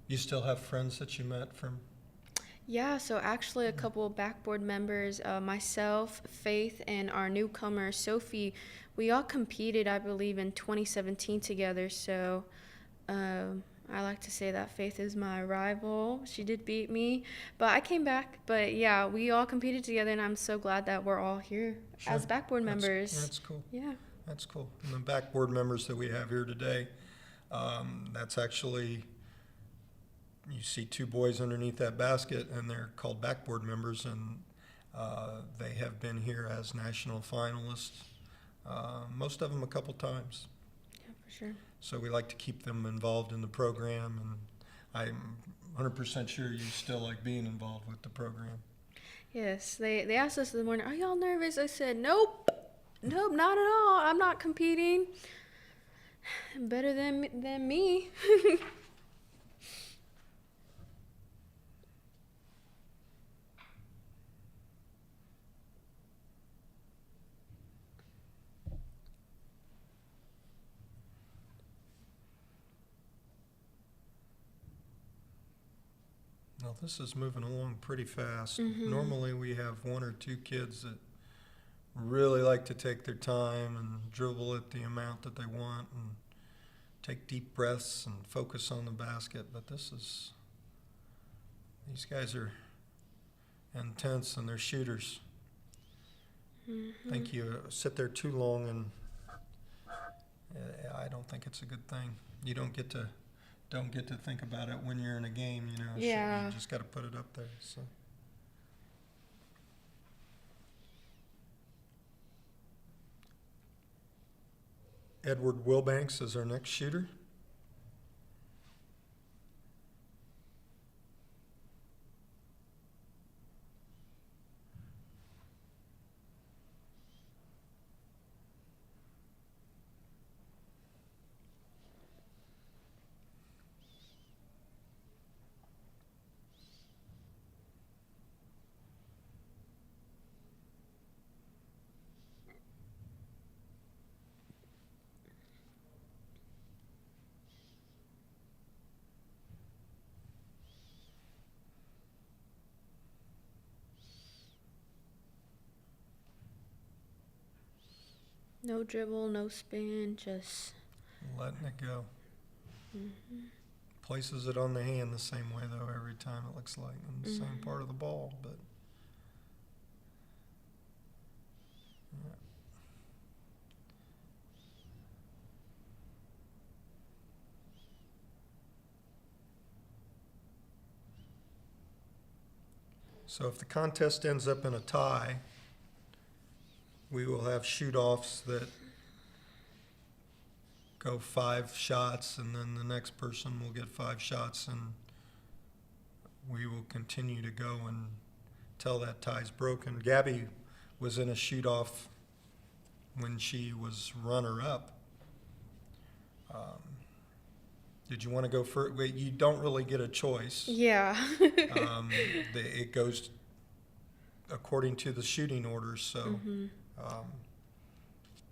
[SPEAKER 1] You still have friends that you met from?
[SPEAKER 2] Yeah, so actually a couple of backboard members, myself, Faith, and our newcomer, Sophie, we all competed, I believe, in 2017 together. So I like to say that Faith is my rival. She did beat me, but I came back. But yeah, we all competed together, and I'm so glad that we're all here as
[SPEAKER 1] Sure.
[SPEAKER 2] backboard members.
[SPEAKER 1] That's cool.
[SPEAKER 2] Yeah.
[SPEAKER 1] That's cool. And the backboard members that we have here today, that's actually, you see two boys underneath that basket, and they're called backboard members, and they have been here as national finalists, most of them a couple times.
[SPEAKER 2] Yeah, for sure.
[SPEAKER 1] So we like to keep them involved in the program, and I'm 100% sure you still like being involved with the program.
[SPEAKER 2] Yes, they asked us in the morning, are y'all nervous? I said, nope, not at all. I'm not competing. Better than me.
[SPEAKER 1] Well, this is moving along pretty fast. Normally we have one or two kids that really like to take their time and dribble at the amount that they want and take deep breaths and focus on the basket, but these guys are intense and they're shooters. I think you sit there too long, and I don't think it's a good thing. You don't get to think about it when you're in a game, so
[SPEAKER 2] Yeah.
[SPEAKER 1] you just got to put it up there. So Edward Wilbanks is our next shooter.
[SPEAKER 2] No dribble, no spin, just
[SPEAKER 1] Letting it go. Places it on the hand the same way, though, every time, it looks like, on the same part of the ball. But yeah. So if the contest ends up in a tie, we will have shoot-offs that go 5 shots, and then the next person will get 5 shots, and we will continue to go until that tie's broken. Gabby was in a shoot-off when she was runner-up. Did you want to go first? Wait, you don't really get a choice.
[SPEAKER 2] Yeah.
[SPEAKER 1] It goes according to the shooting orders. So,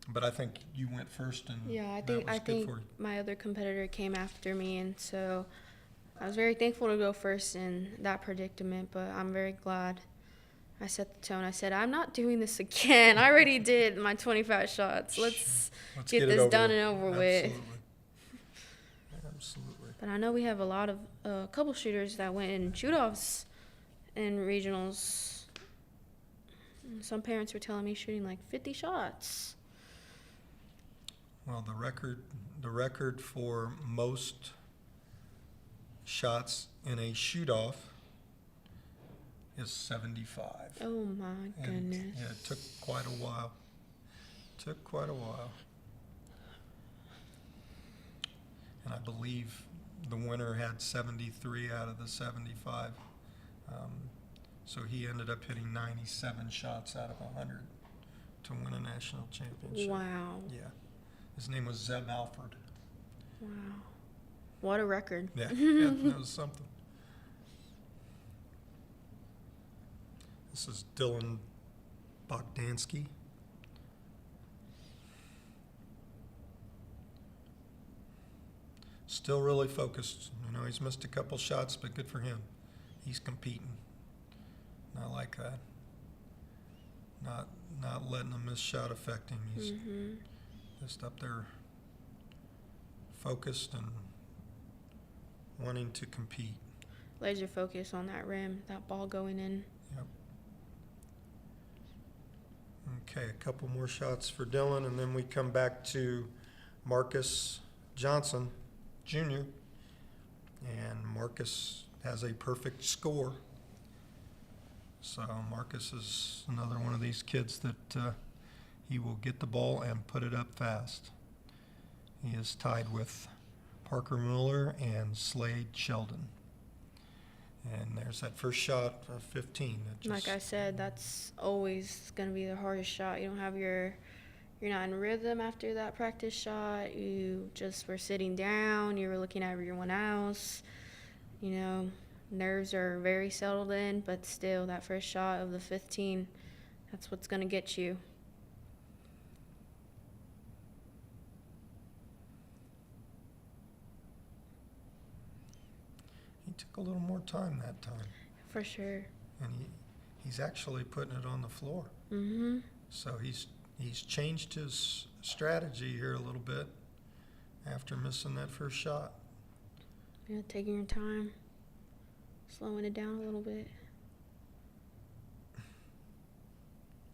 [SPEAKER 1] but I think you went first, and
[SPEAKER 2] Yeah, I
[SPEAKER 1] that
[SPEAKER 2] think
[SPEAKER 1] was
[SPEAKER 2] I
[SPEAKER 1] good
[SPEAKER 2] think
[SPEAKER 1] for you.
[SPEAKER 2] my other competitor came after me, and so I was very thankful to go first in that predicament. But I'm very glad I set the tone. I said, I'm not doing this again. I already did my 25 shots. Let's get
[SPEAKER 1] it
[SPEAKER 2] this
[SPEAKER 1] over
[SPEAKER 2] done
[SPEAKER 1] with.
[SPEAKER 2] and over with.
[SPEAKER 1] Absolutely. Absolutely.
[SPEAKER 2] But I know we have a couple shooters that went in shoot-offs in regionals. And some parents were telling me shooting like 50 shots.
[SPEAKER 1] Well, the record for most shots in a shoot-off is 75.
[SPEAKER 2] Oh my
[SPEAKER 1] And,
[SPEAKER 2] goodness.
[SPEAKER 1] yeah, it took quite a while. And I believe the winner had 73 out of the 75. So he ended up hitting 97 shots out of 100 to win a national championship.
[SPEAKER 2] Wow.
[SPEAKER 1] Yeah. His name was Zeb Alford.
[SPEAKER 2] Wow. What a record.
[SPEAKER 1] Yeah, that was something. This is Dylan Bogdansky. Still really focused. You know, he's missed a couple shots, but good for him. He's competing. I like that. Not letting a missed shot affect him. He's just up there focused and wanting to compete.
[SPEAKER 2] Laser focus on that rim, that ball going in.
[SPEAKER 1] Yep. Okay, a couple more shots for Dylan, and then we come back to Marcus Johnson, Jr., and Marcus has a perfect score. So Marcus is another one of these kids that he will get the ball and put it up fast. He is tied with Parker Mueller and Slade Sheldon. And there's that first shot of 15.
[SPEAKER 2] Like I said, that's always going to be the hardest shot. You don't have you're not in rhythm after that practice shot. You just were sitting down. You were looking at everyone else. You know, nerves are very settled in, but still that first shot of the 15, that's what's going to get you.
[SPEAKER 1] He took a little more time that time.
[SPEAKER 2] For sure.
[SPEAKER 1] And he's actually putting it on the floor.
[SPEAKER 2] Mm-hmm.
[SPEAKER 1] So he's changed his strategy here a little bit after missing that first shot.
[SPEAKER 2] Yeah, taking your time, slowing it down a little bit.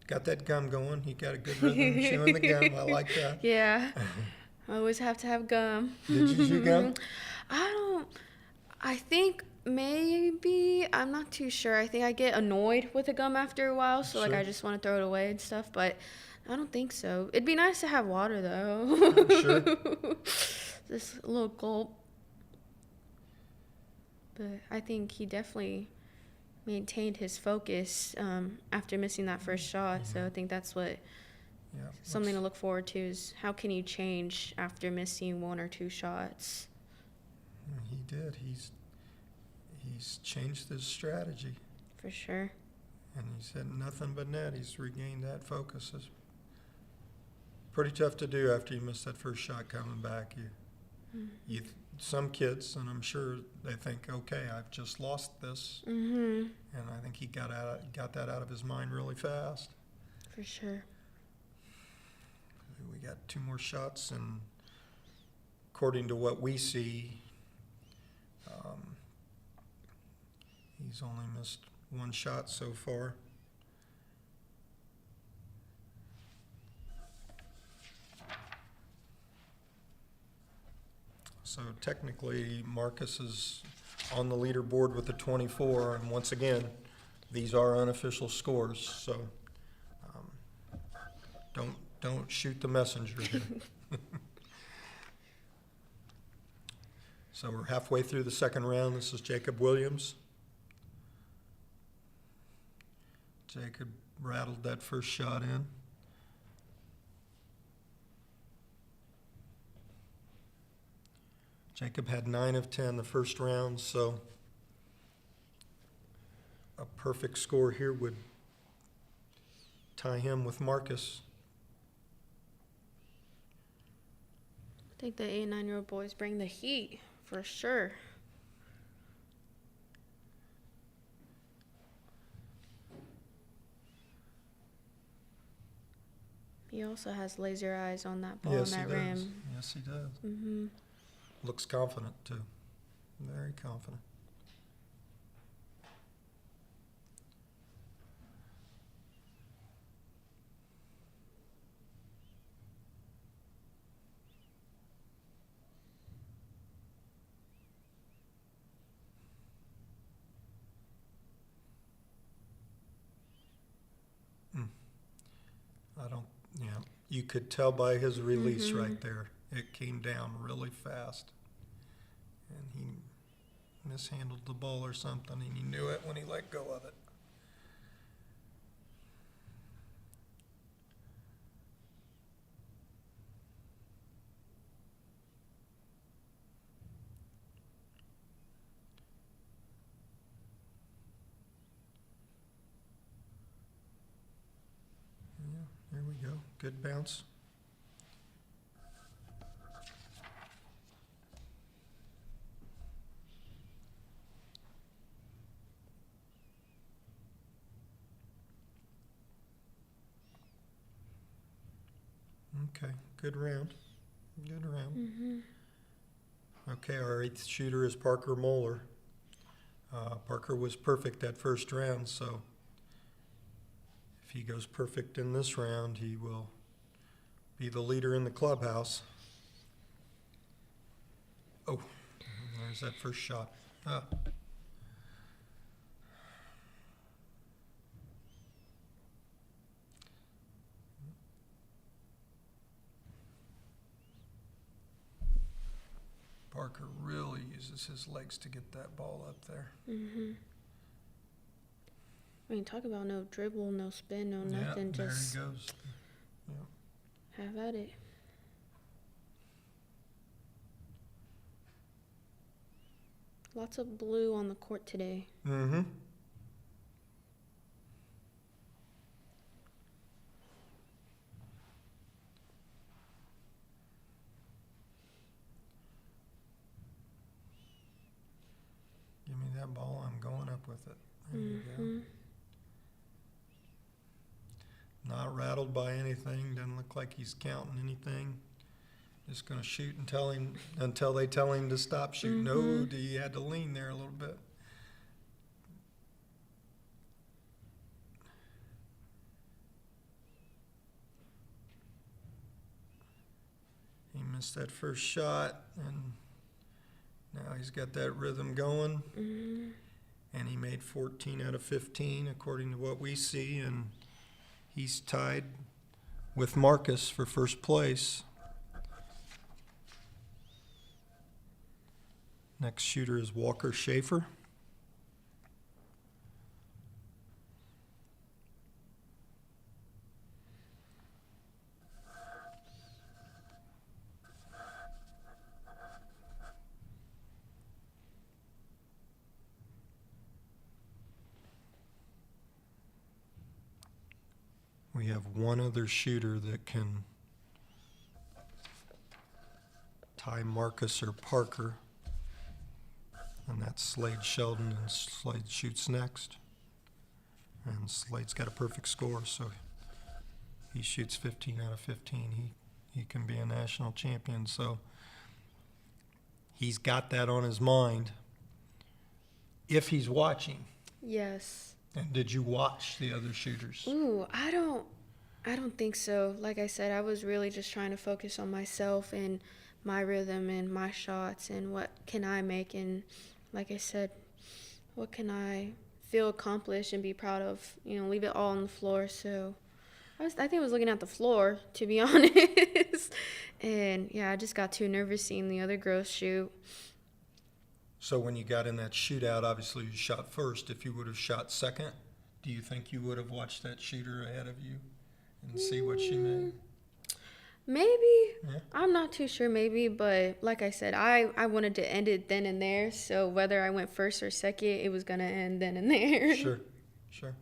[SPEAKER 1] Got that gum going. He got a good rhythm chewing the gum. I like that.
[SPEAKER 2] Yeah. I always have to have gum.
[SPEAKER 1] Did you chew gum?
[SPEAKER 2] I think maybe, I'm not too sure. I think I get annoyed with the gum after a while, so like
[SPEAKER 1] Sure.
[SPEAKER 2] I just want to throw it away and stuff, but I don't think so. It'd be nice to have water though.
[SPEAKER 1] Sure.
[SPEAKER 2] Just a little gulp. But I think he definitely maintained his focus after missing that first shot, so I think that's what
[SPEAKER 1] Yeah.
[SPEAKER 2] something to look forward to is how can you change after missing 1 or 2 shots.
[SPEAKER 1] He did. He's changed his strategy,
[SPEAKER 2] For sure.
[SPEAKER 1] and he's hit nothing but net. He's regained that focus. It's pretty tough to do after you miss that first shot coming back. Some kids, and I'm sure they think, okay, I've just lost this,
[SPEAKER 2] Mm-hmm.
[SPEAKER 1] and I think he got that out of his mind really fast.
[SPEAKER 2] For sure.
[SPEAKER 1] We got 2 more shots, and according to what we see, he's only missed 1 shot so far. So technically, Marcus is on the leaderboard with the 24, and once again, these are unofficial scores, so Don't shoot the messenger here. So we're halfway through the second round. This is Jacob Williams. Jacob rattled that first shot in. Jacob had 9 of 10 the first round, so a perfect score here would tie him with Marcus.
[SPEAKER 2] I think the 8 and 9-year-old boys bring the heat for sure. He also has laser eyes on that ball
[SPEAKER 1] Yes,
[SPEAKER 2] on
[SPEAKER 1] he
[SPEAKER 2] that
[SPEAKER 1] does.
[SPEAKER 2] rim.
[SPEAKER 1] Yes, he does.
[SPEAKER 2] Mm-hmm.
[SPEAKER 1] Looks confident, too. Very confident. You could tell by his release right there. It came down really fast. And he mishandled the ball or something, and he knew it when he let go of it. Yeah, there we go. Good bounce. Okay, good round. Good round. Okay, our 8th shooter is Parker Moeller. Parker was perfect that first round, so if he goes perfect in this round, he will be the leader in the clubhouse. Oh, there's that first shot. Parker really uses his legs to get that ball up there.
[SPEAKER 2] I mean, talk about no dribble, no spin, no nothing.
[SPEAKER 1] Yeah,
[SPEAKER 2] Just
[SPEAKER 1] there he goes. Yeah.
[SPEAKER 2] have at it. Lots of blue on the court today.
[SPEAKER 1] Mm-hmm. Give me that ball, I'm going up with it. There you go. Not rattled by anything, doesn't look like he's counting anything. Just gonna shoot until they tell him to stop shooting. No, he had to lean there a little bit. He missed that first shot, and now he's got that rhythm going. And he made 14 out of 15 according to what we see, and he's tied with Marcus for first place. Next shooter is Walker Schaefer. We have one other shooter that can tie Marcus or Parker, and that's Slade Sheldon, and Slade shoots next. And Slade's got a perfect score, so he shoots 15 out of 15. He can be a national champion, so he's got that on his mind if he's watching.
[SPEAKER 2] Yes.
[SPEAKER 1] And did you watch the other shooters?
[SPEAKER 2] Ooh, I don't think so. Like I said, I was really just trying to focus on myself and my rhythm and my shots and what can I make, and like I said, what can I feel accomplished and be proud of, leave it all on the floor. So I think I was looking at the floor, to be honest. And yeah, I just got too nervous seeing the other girls shoot.
[SPEAKER 1] So when you got in that shootout, obviously you shot first. If you would have shot second, do you think you would have watched that shooter ahead of you and see what she made?
[SPEAKER 2] Maybe.
[SPEAKER 1] Yeah.
[SPEAKER 2] I'm not too sure, maybe. But like I said, I wanted to end it then and there. So whether I went first or second, it was going to end then and there.
[SPEAKER 1] Sure, sure.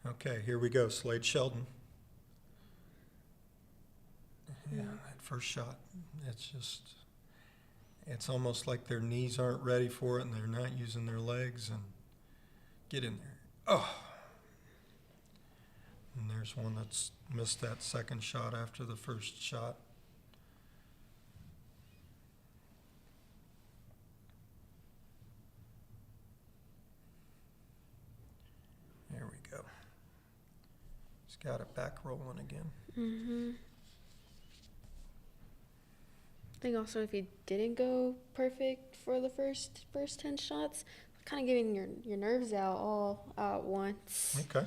[SPEAKER 1] Okay, here we go. Slade Sheldon. Yeah, that first shot. It's almost like their knees aren't ready for it and they're not using their legs. And get in there. Oh. And there's one that's missed that second shot after the first shot. There we go. He's got it back rolling again.
[SPEAKER 2] Mm-hmm. I think also if you didn't go perfect for the first 10 shots, kind of getting your nerves out all at once.
[SPEAKER 1] Okay.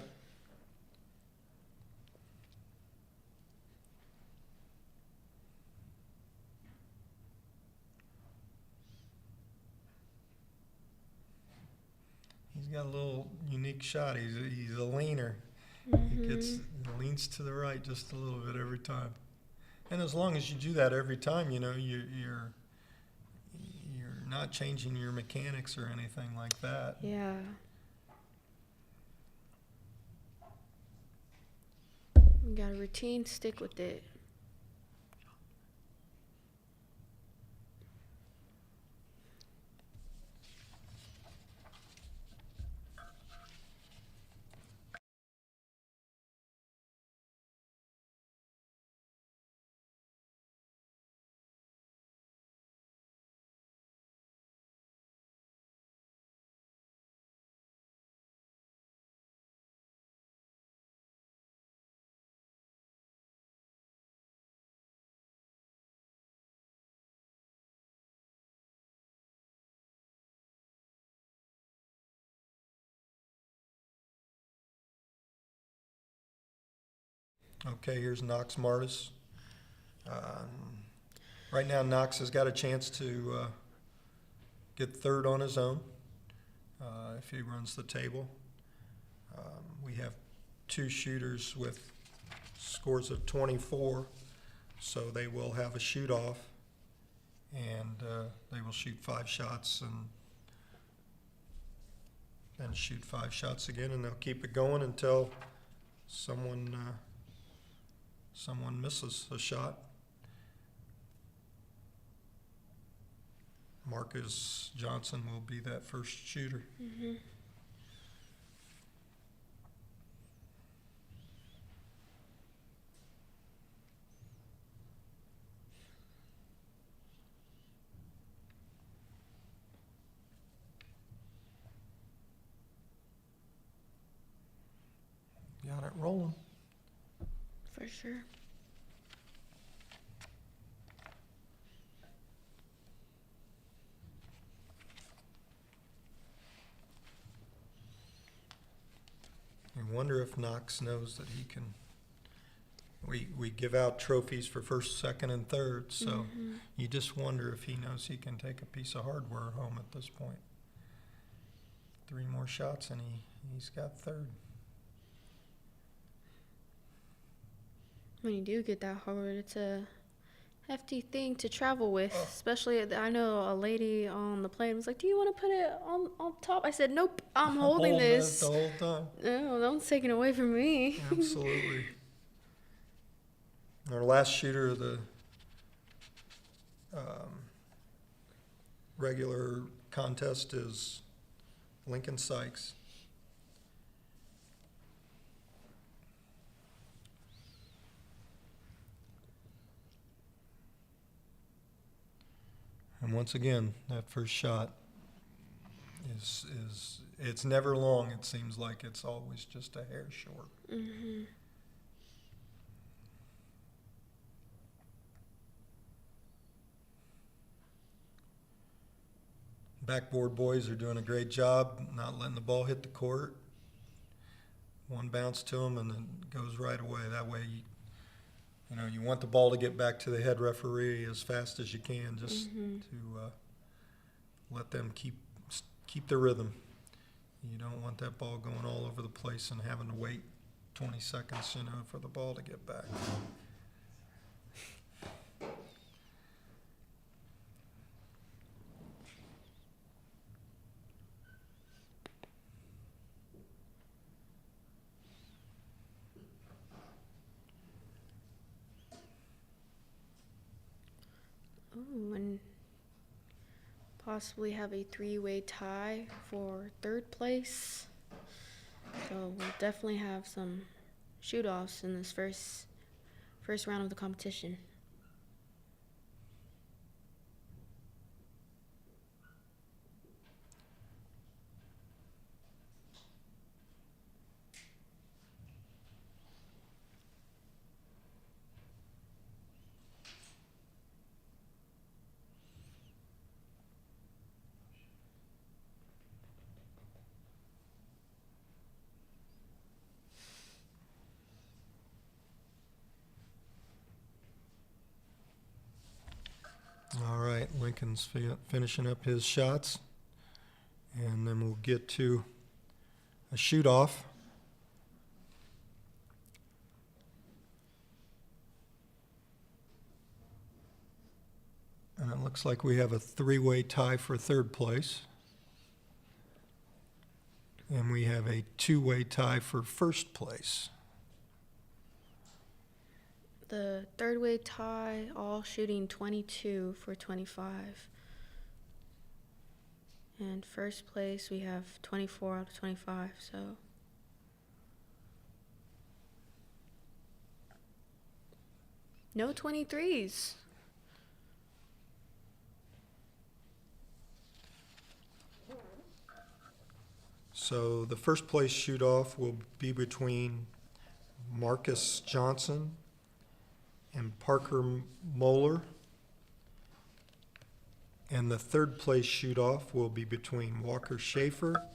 [SPEAKER 1] He's got a little unique shot. He's a leaner.
[SPEAKER 2] Mm-hmm.
[SPEAKER 1] He leans to the right just a little bit every time. And as long as you do that every time, you know, you're not changing your mechanics or anything like that.
[SPEAKER 2] Yeah. You got a routine, stick with it.
[SPEAKER 1] Okay, here's Knox Martis. Right now, Knox has got a chance to get third on his own if he runs the table. We have two shooters with scores of 24, so they will have a shoot-off, and they will shoot 5 shots and then shoot 5 shots again, and they'll keep it going until someone misses a shot. Marcus Johnson will be that first shooter.
[SPEAKER 2] Mm-hmm.
[SPEAKER 1] Got it rolling.
[SPEAKER 2] For sure.
[SPEAKER 1] I wonder if Knox knows that he can. We give out trophies for first, second, and third, so you just wonder if he knows he can take a piece of hardware home at this point. 3 more shots and he's got third.
[SPEAKER 2] When you do get that hard, it's a hefty thing to travel with. Especially, I know a lady on the plane was like, "Do you want to put it on top?" I said, "Nope, I'm holding this
[SPEAKER 1] the whole time.
[SPEAKER 2] No, don't take it away from me."
[SPEAKER 1] Absolutely. Our last shooter of the regular contest is Lincoln Sykes. And once again, that first shot is it's never long. It seems like it's always just a hair short.
[SPEAKER 2] Mm-hmm.
[SPEAKER 1] Backboard boys are doing a great job not letting the ball hit the court. One bounce to them and then goes right away. That way, you want the ball to get back to the head referee as fast as you can, just to let them keep the rhythm. You don't want that ball going all over the place and having to wait 20 seconds, for the ball to get back.
[SPEAKER 2] Ooh, and possibly have a three-way tie for third place. So we'll definitely have some shoot-offs in this first round of the competition.
[SPEAKER 1] All right, Lincoln's finishing up his shots, and then we'll get to a shoot-off. And it looks like we have a three-way tie for third place. And we have a two-way tie for first place.
[SPEAKER 2] The third-way tie, all shooting 22 for 25. And first place, we have 24 out of 25, so. No 23s.
[SPEAKER 1] So the first place shoot-off will be between Marcus Johnson and Parker Moeller. And the third place shoot-off will be between Walker Schaefer,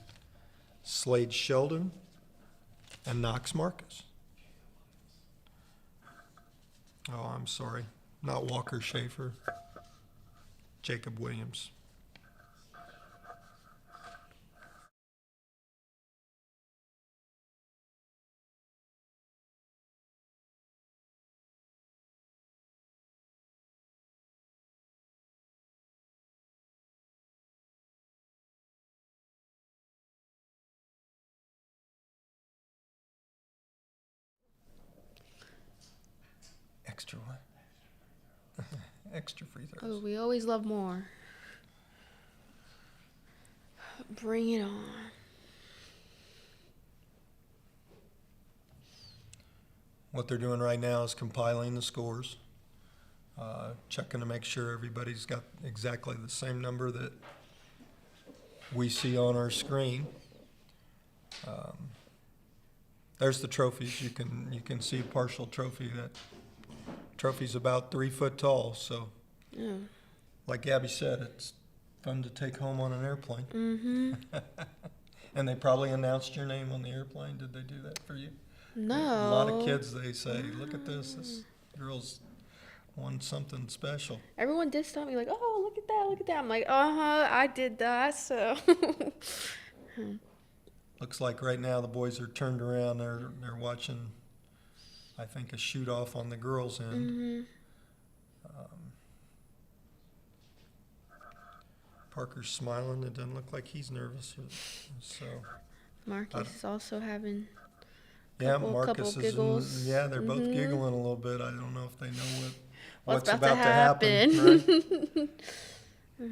[SPEAKER 1] Slade Sheldon, and Knox Marcus. Oh, I'm sorry. Not Walker Schaefer. Jacob Williams. Extra what? Extra free throws.
[SPEAKER 2] Oh, we always love more. Bring it on.
[SPEAKER 1] What they're doing right now is compiling the scores, checking to make sure everybody's got exactly the same number that we see on our screen. There's the trophies. You can see a partial trophy. That trophy's about 3 foot tall. So,
[SPEAKER 2] Yeah.
[SPEAKER 1] like Gabby said, it's fun to take home on an airplane.
[SPEAKER 2] Mm-hmm.
[SPEAKER 1] And they probably announced your name on the airplane. Did they do that for you?
[SPEAKER 2] No.
[SPEAKER 1] A lot of kids, they say, look at this. This girl's won something special.
[SPEAKER 2] Everyone did stop me like, oh, look at that, look at that. I'm like, I did that, so.
[SPEAKER 1] Looks like right now the boys are turned around. They're watching, I think, a shoot-off on the girls' end.
[SPEAKER 2] Mm-hmm.
[SPEAKER 1] Parker's smiling. It doesn't look like he's nervous. So
[SPEAKER 2] Marcus is also having
[SPEAKER 1] yeah,
[SPEAKER 2] couple
[SPEAKER 1] Marcus is.
[SPEAKER 2] giggles.
[SPEAKER 1] Yeah, they're both giggling a little bit. I don't know if they know
[SPEAKER 2] what's
[SPEAKER 1] about
[SPEAKER 2] to happen.
[SPEAKER 1] Right?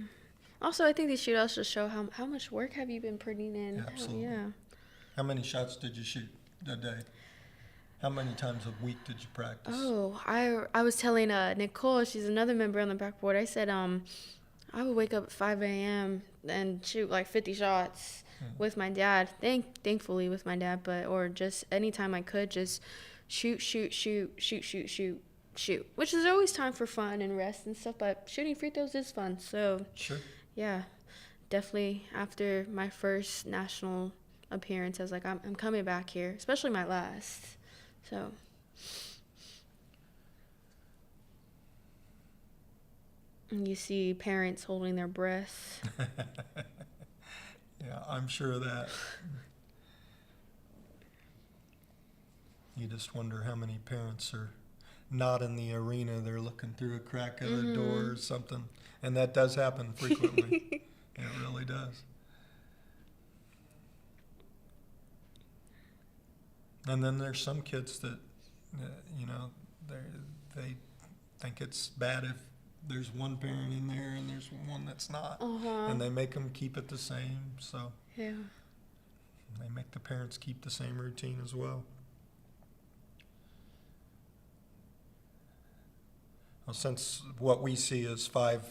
[SPEAKER 2] Also, I think these shootouts just show how much work have you been putting in.
[SPEAKER 1] Absolutely.
[SPEAKER 2] Yeah.
[SPEAKER 1] How many shots did you shoot a day? How many times a week did you practice?
[SPEAKER 2] Oh, I was telling Nicole, she's another member on the backboard. I said I would wake up at 5 a.m. and shoot like 50 shots with my dad. Thankfully with my dad, or just anytime I could, just shoot, which is always time for fun and rest and stuff, but shooting free throws is fun. So
[SPEAKER 1] Sure.
[SPEAKER 2] yeah, definitely after my first national appearance, I was like, I'm coming back here, especially my last. So and you see parents holding their breath.
[SPEAKER 1] Yeah, I'm sure of that. You just wonder how many parents are not in the arena. They're looking through a crack of the door or something. And that does happen frequently. It really does. And then there's some kids that, they think it's bad if there's one parent in there and there's one that's not. And they make them keep it the same. So
[SPEAKER 2] Yeah.
[SPEAKER 1] they make the parents keep the same routine as well. Well, since what we see is five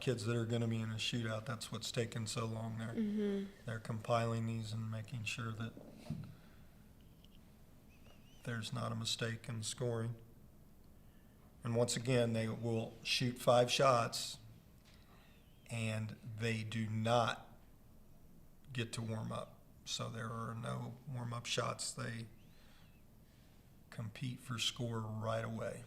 [SPEAKER 1] kids that are going to be in a shootout, that's what's taken so long. They're compiling these and making sure that there's not a mistake in scoring. And once again, they will shoot 5 shots, and they do not get to warm up. So there are no warm-up shots. They compete for score right away.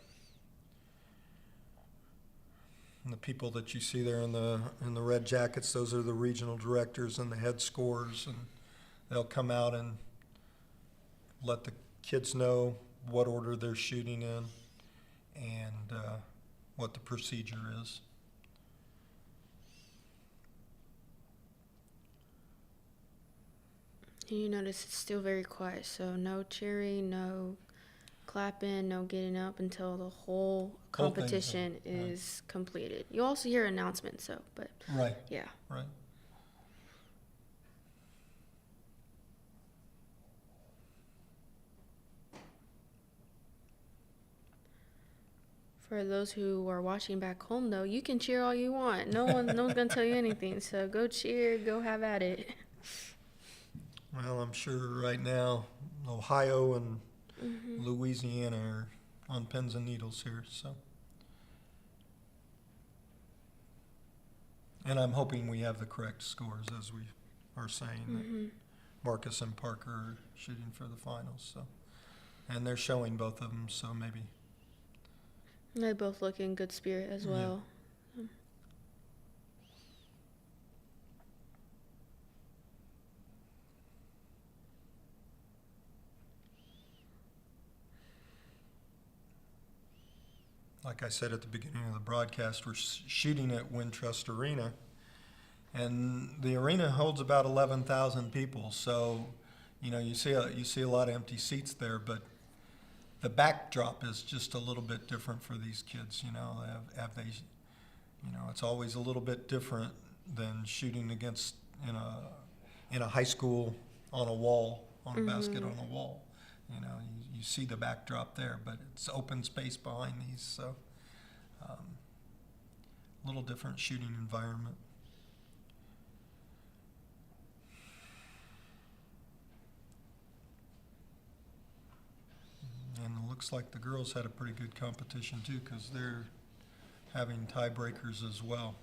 [SPEAKER 1] And the people that you see there in the red jackets, those are the regional directors and the head scorers, and they'll come out and let the kids know what order they're shooting in and what the procedure is.
[SPEAKER 2] You notice it's still very quiet, so no cheering, no clapping, no getting up until the whole
[SPEAKER 1] Whole thing's
[SPEAKER 2] competition
[SPEAKER 1] done, right.
[SPEAKER 2] is completed. You also hear announcements, but
[SPEAKER 1] Right,
[SPEAKER 2] yeah.
[SPEAKER 1] right.
[SPEAKER 2] For those who are watching back home, though, you can cheer all you want. No one's gonna tell you anything. So go cheer, go have at it.
[SPEAKER 1] Well, I'm sure right now Ohio and Louisiana are on pins and needles here, so. And I'm hoping we have the correct scores, as we are saying, that Marcus and Parker are shooting for the finals, so. And they're showing both of them, so maybe.
[SPEAKER 2] They both look in good spirit as well.
[SPEAKER 1] Like I said at the beginning of the broadcast, we're shooting at Wintrust Arena, and the arena holds about 11,000 people. So, you see a lot of empty seats there, but the backdrop is just a little bit different for these kids. It's always a little bit different than shooting against in a high school on a wall, on a basket on a wall. You see the backdrop there, but it's open space behind these, so a little different shooting environment. And it looks like the girls had a pretty good competition too, because they're having tiebreakers as well.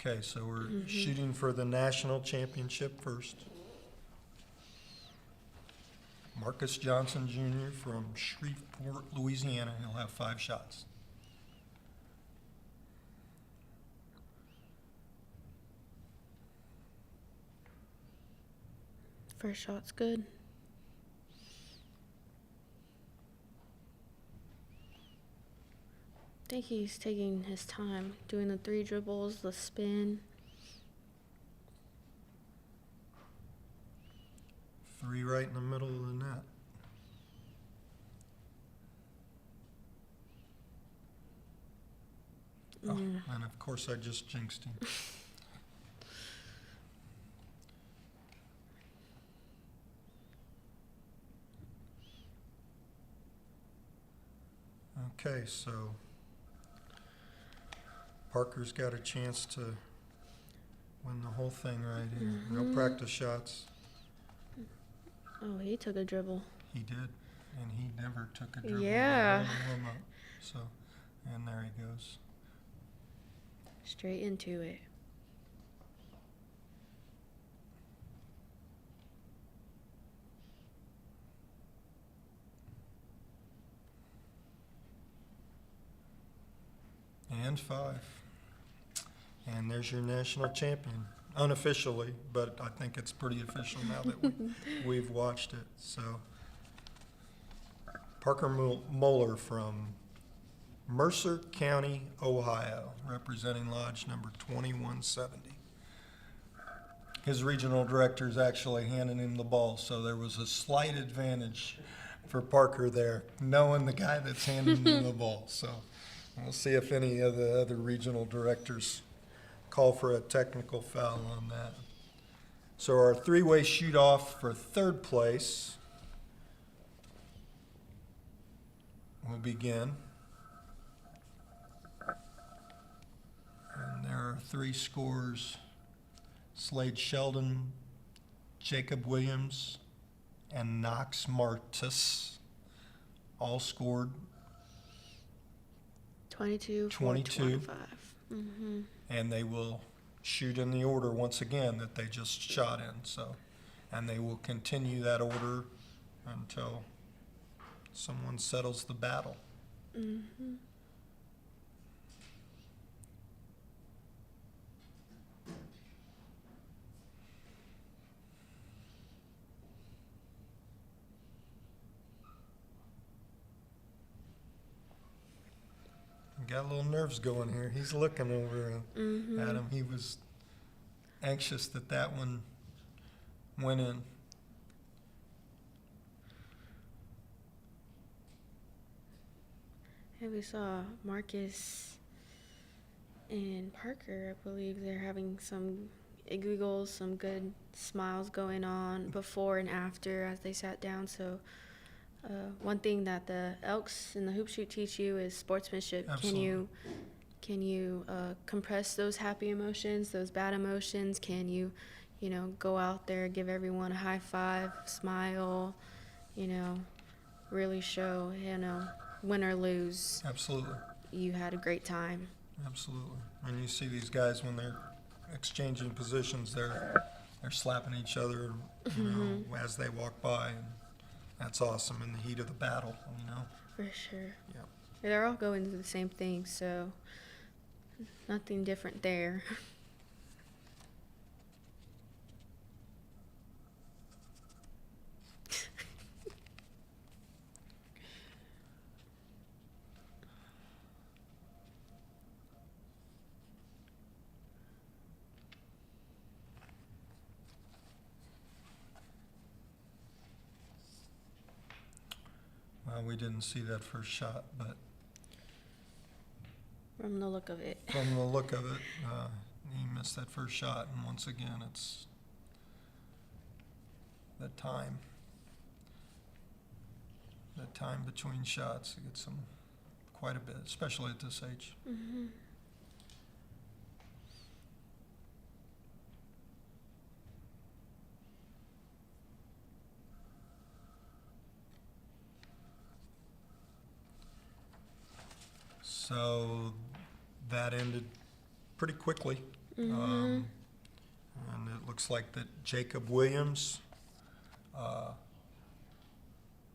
[SPEAKER 1] Okay, so we're shooting for the national championship first. Marcus Johnson Jr. from Shreveport, Louisiana. He'll have 5 shots.
[SPEAKER 2] First shot's good. I think he's taking his time doing the 3 dribbles, the spin.
[SPEAKER 1] 3 right in the middle of the net. Oh, and of course I just jinxed him. Okay, so Parker's got a chance to win the whole thing right here. No practice shots.
[SPEAKER 2] Oh, he took a dribble.
[SPEAKER 1] He did, and he never took a dribble.
[SPEAKER 2] Yeah.
[SPEAKER 1] in the warm-up. So, and there he goes.
[SPEAKER 2] Straight into it.
[SPEAKER 1] And 5. And there's your national champion, unofficially, but I think it's pretty official now that we've watched it. So, Parker Moeller from Mercer County, Ohio, representing lodge number 2170. His regional director is actually handing him the ball, so there was a slight advantage for Parker there, knowing the guy that's handing him the ball. So we'll see if any of the other regional directors call for a technical foul on that. So our three-way shoot-off for third place will begin. And there are 3 scores: Slade Sheldon, Jacob Williams, and Knox Martis, all scored
[SPEAKER 2] 22,
[SPEAKER 1] 22.
[SPEAKER 2] 25. Mm-hmm.
[SPEAKER 1] And they will shoot in the order once again that they just shot in. So, and they will continue that order until someone settles the battle.
[SPEAKER 2] Mm-hmm.
[SPEAKER 1] Got a little nerves going here. He's looking over at him. He was anxious that that one went in.
[SPEAKER 2] And we saw Marcus and Parker, I believe they're having some giggles, some good smiles going on before and after as they sat down. So one thing that the Elks and the hoop shoot teach you is sportsmanship.
[SPEAKER 1] Absolutely.
[SPEAKER 2] Can you compress those happy emotions, those bad emotions? Can you go out there, give everyone a high five, smile, really show, win or lose,
[SPEAKER 1] Absolutely.
[SPEAKER 2] you had a great time.
[SPEAKER 1] Absolutely. And you see these guys when they're exchanging positions, they're slapping each other, as they walk by, and that's awesome in the heat of the battle,
[SPEAKER 2] For sure.
[SPEAKER 1] Yeah.
[SPEAKER 2] They're all going to the same thing, so nothing different there.
[SPEAKER 1] Well, we didn't see that first shot, but
[SPEAKER 2] From the look of it.
[SPEAKER 1] from the look of it, he missed that first shot, and once again, it's the time between shots. It gets them quite a bit, especially at this age.
[SPEAKER 2] Mm-hmm.
[SPEAKER 1] So that ended pretty quickly. And it looks like that Jacob Williams,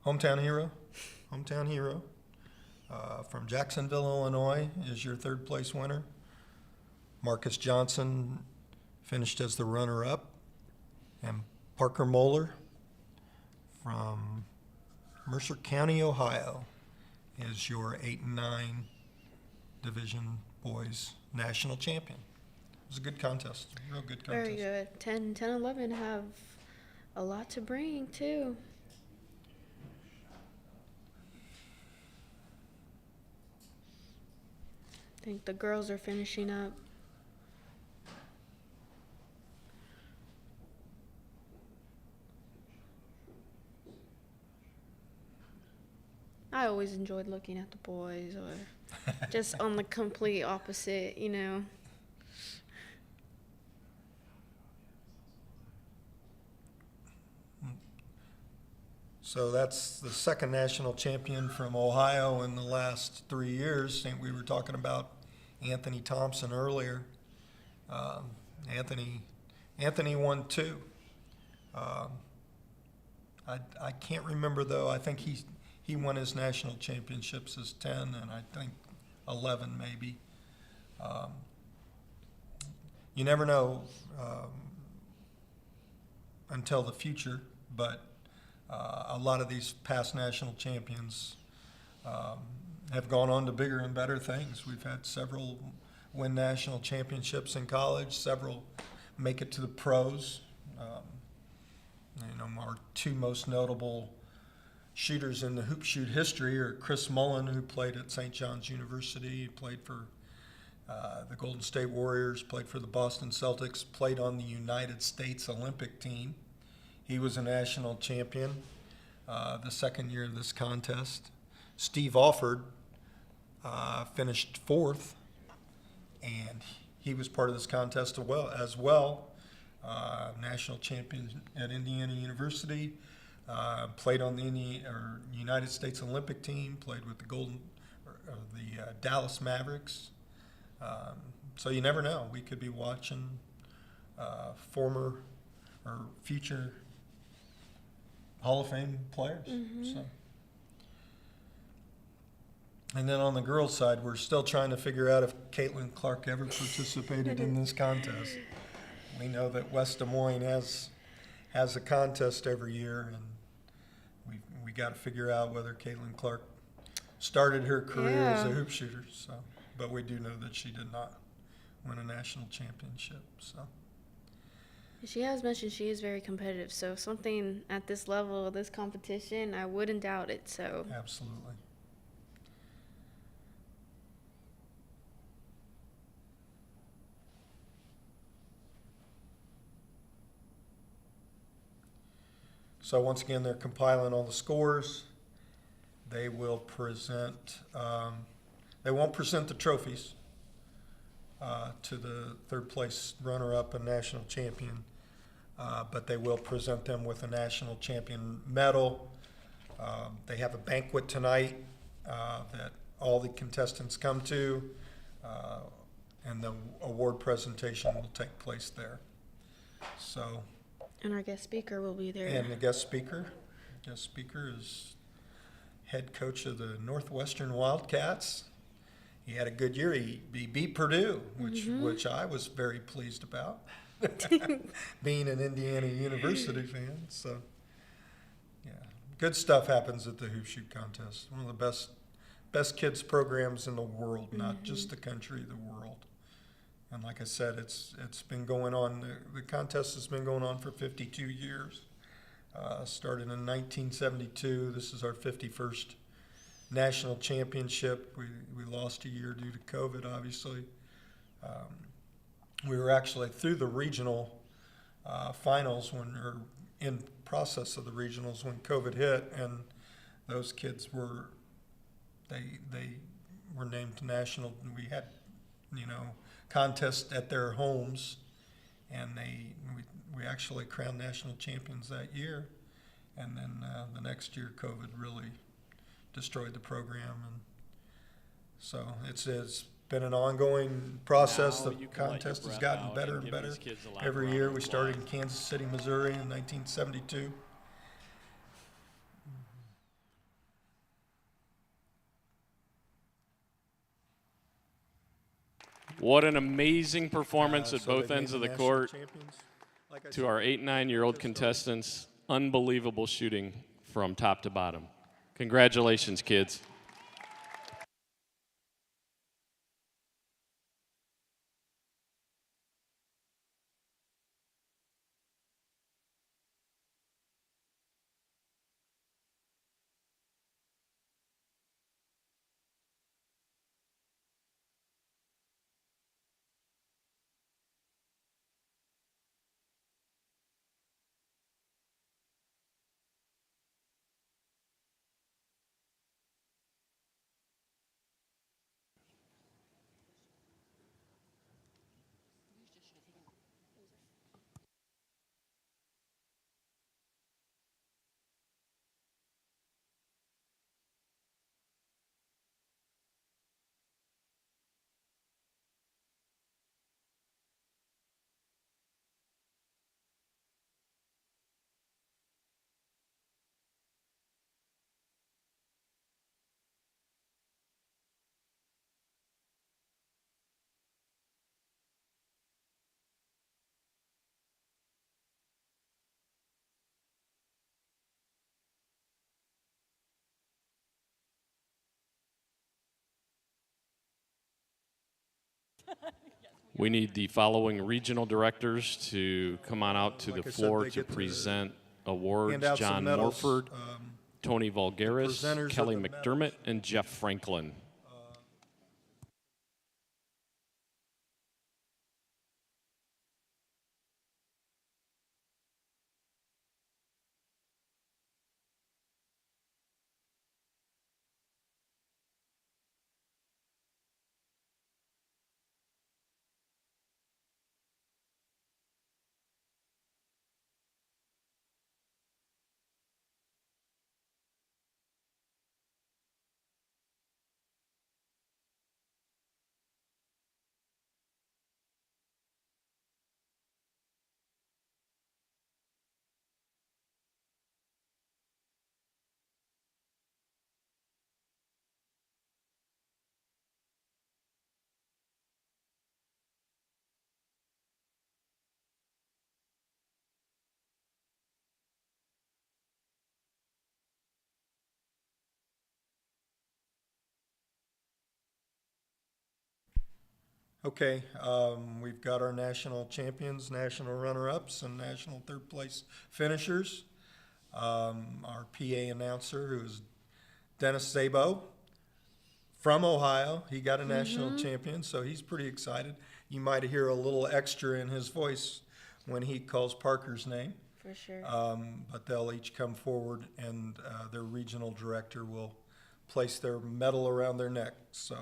[SPEAKER 1] hometown hero, from Jacksonville, Illinois, is your third place winner. Marcus Johnson finished as the runner-up. And Parker Moeller from Mercer County, Ohio, is your 8 and 9 Division Boys National Champion. It was a good contest, real good contest.
[SPEAKER 2] Very good. 10, 11 have a lot to bring, too. think the girls are finishing up. I always enjoyed looking at the boys, or just on the complete opposite, you know.
[SPEAKER 1] So that's the second national champion from Ohio in the last 3 years. And we were talking about Anthony Thompson earlier. Anthony won 2. I can't remember though. I think he won his national championships as 10, and I think 11 maybe. You never know until the future, but a lot of these past national champions have gone on to bigger and better things. We've had several win national championships in college, several make it to the pros. Our 2 most notable shooters in the hoop shoot history are Chris Mullen, who played at St. John's University, played for the Golden State Warriors, played for the Boston Celtics, played on the United States Olympic team. He was a national champion the second year of this contest. Steve Alford finished 4th, and he was part of this contest as well. National champion at Indiana University, played on the United States Olympic team, played with the Dallas Mavericks. So you never know. We could be watching former or future Hall of Fame players. So. And then on the girls' side, we're still trying to figure out if Caitlin Clark ever participated in this contest. We know that West Des Moines has a contest every year, and we got to figure out whether Caitlin Clark started her career as a hoop shooter. So, but we do know that she did not win a national championship. So.
[SPEAKER 2] She has mentioned she is very competitive, so something at this level, this competition, I wouldn't doubt it. So
[SPEAKER 1] Absolutely. So once again, they're compiling all the scores. They will present, they won't present the trophies to the third place runner-up and national champion, but they will present them with a national champion medal. They have a banquet tonight that all the contestants come to, and the award presentation will take place there. So.
[SPEAKER 2] And our guest speaker will be there.
[SPEAKER 1] And the guest speaker is head coach of the Northwestern Wildcats. He had a good year. He beat Purdue, which I was very pleased about, being an Indiana University fan. So, yeah, good stuff happens at the Hoop Shoot Contest. One of the best kids programs in the world, not just the country, the world. And like I said, it's been going on. The contest has been going on for 52 years. Started in 1972. This is our 51st national championship. We lost a year due to COVID, obviously. We were actually through the regional finals or in process of the regionals when COVID hit, and those kids they were named national. We had, contest at their homes, and we actually crowned national champions that year. And then the next year, COVID really destroyed the program, and so it's been an ongoing process.
[SPEAKER 3] Now
[SPEAKER 1] The
[SPEAKER 3] you can let your
[SPEAKER 1] contest has
[SPEAKER 3] breath
[SPEAKER 1] gotten
[SPEAKER 3] out
[SPEAKER 1] better
[SPEAKER 3] and
[SPEAKER 1] and
[SPEAKER 3] give
[SPEAKER 1] better
[SPEAKER 3] these kids a loud
[SPEAKER 1] every
[SPEAKER 3] round
[SPEAKER 1] year.
[SPEAKER 3] of
[SPEAKER 1] We started in
[SPEAKER 3] applause.
[SPEAKER 1] Kansas City, Missouri in 1972.
[SPEAKER 3] What an amazing performance at
[SPEAKER 1] So they
[SPEAKER 3] both
[SPEAKER 1] made
[SPEAKER 3] ends of the
[SPEAKER 1] national
[SPEAKER 3] court
[SPEAKER 1] champions. Like I
[SPEAKER 3] to
[SPEAKER 1] said,
[SPEAKER 3] our 8 and 9-year-old contestants. Unbelievable shooting from top to bottom. Congratulations, kids. We need the following regional directors to come on out to
[SPEAKER 1] Like
[SPEAKER 3] the
[SPEAKER 1] I said,
[SPEAKER 3] floor
[SPEAKER 1] they
[SPEAKER 3] to
[SPEAKER 1] get to
[SPEAKER 3] present
[SPEAKER 1] hand
[SPEAKER 3] awards.
[SPEAKER 1] out some
[SPEAKER 3] John
[SPEAKER 1] medals.
[SPEAKER 3] Morford, Tony Vulgaris,
[SPEAKER 1] presenters of
[SPEAKER 3] Kelly
[SPEAKER 1] the
[SPEAKER 3] McDermott,
[SPEAKER 1] medals.
[SPEAKER 3] and Jeff Franklin.
[SPEAKER 1] Okay, we've got our national champions, national runner-ups, and national third-place finishers. Our PA announcer, who's Dennis Szabo from Ohio, he got a national champion, so he's pretty excited. You might hear a little extra in his voice when he calls Parker's name.
[SPEAKER 2] For sure.
[SPEAKER 1] But they'll each come forward, and their regional director will place their medal around their neck. So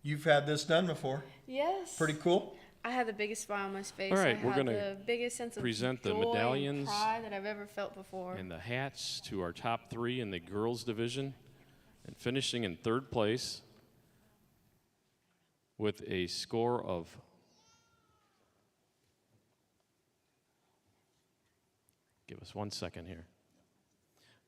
[SPEAKER 1] you've had this done before.
[SPEAKER 2] Yes.
[SPEAKER 1] Pretty cool.
[SPEAKER 2] I had the biggest smile on my face.
[SPEAKER 3] All right,
[SPEAKER 2] I
[SPEAKER 3] we're
[SPEAKER 2] had
[SPEAKER 3] gonna
[SPEAKER 2] the biggest sense of
[SPEAKER 3] present the
[SPEAKER 2] joy
[SPEAKER 3] medallions
[SPEAKER 2] and pride that I've ever felt before.
[SPEAKER 3] And the hats to our top three in the girls division, and finishing in third place with a score of give us 1 second here.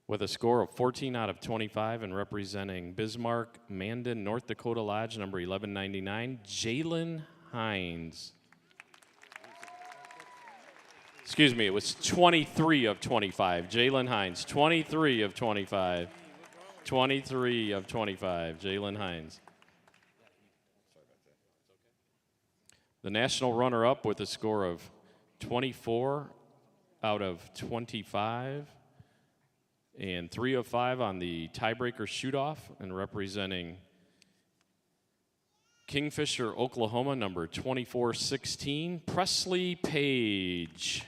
[SPEAKER 3] With a score of 14 out of 25 and representing Bismarck, Mandan, North Dakota Lodge, number 1199, Jalen Hines. Excuse me, it was 23 of 25. Jalen Hines, 23 of 25. 23 of 25, Jalen Hines. The national runner-up with a score of 24 out of 25 and 3 of 5 on the tiebreaker shoot-off, and representing Kingfisher, Oklahoma, number 2416, Presley Page.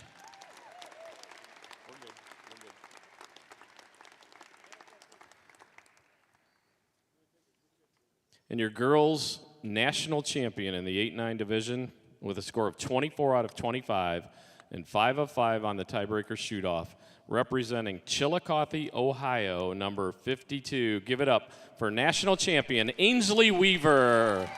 [SPEAKER 3] And your girls' national champion in the 8-9 division with a score of 24 out of 25 and 5 of 5 on the tiebreaker shoot-off, representing Chillicothe, Ohio, number 52. Give it up for national champion Ainsley Weaver.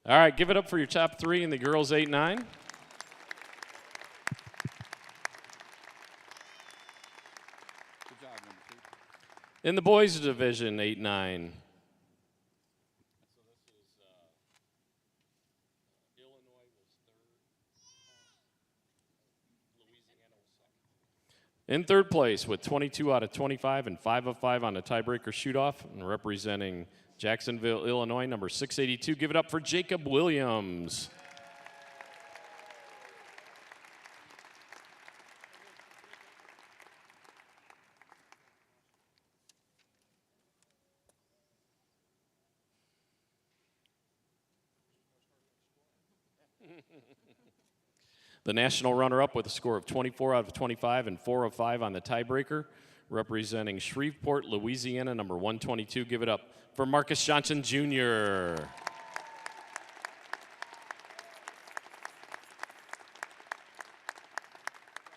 [SPEAKER 3] All right, give it up for your top three in the girls 8-9. In the boys division 8-9. In third place with 22 out of 25 and 5 of 5 on the tiebreaker shoot-off, and representing Jacksonville, Illinois, number 682. Give it up for Jacob Williams. The national runner-up with a score of 24 out of 25 and 4 of 5 on the tiebreaker, representing Shreveport, Louisiana, number 122. Give it up for Marcus Johnson, Jr.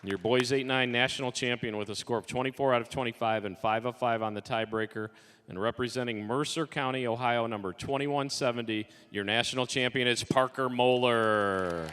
[SPEAKER 3] Your boys 8-9 national champion with a score of 24 out of 25 and 5 of 5 on the tiebreaker. And representing Mercer County, Ohio, number 2170, your national champion is Parker Moeller.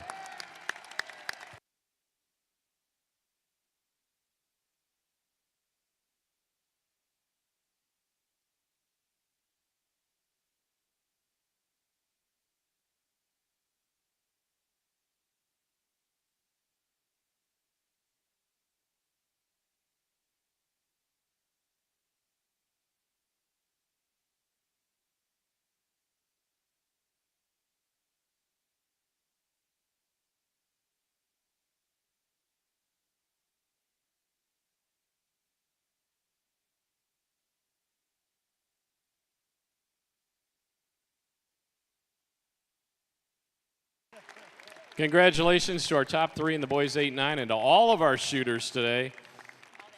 [SPEAKER 3] Congratulations to our top 3 in the boys 8-9 and to all of our shooters today.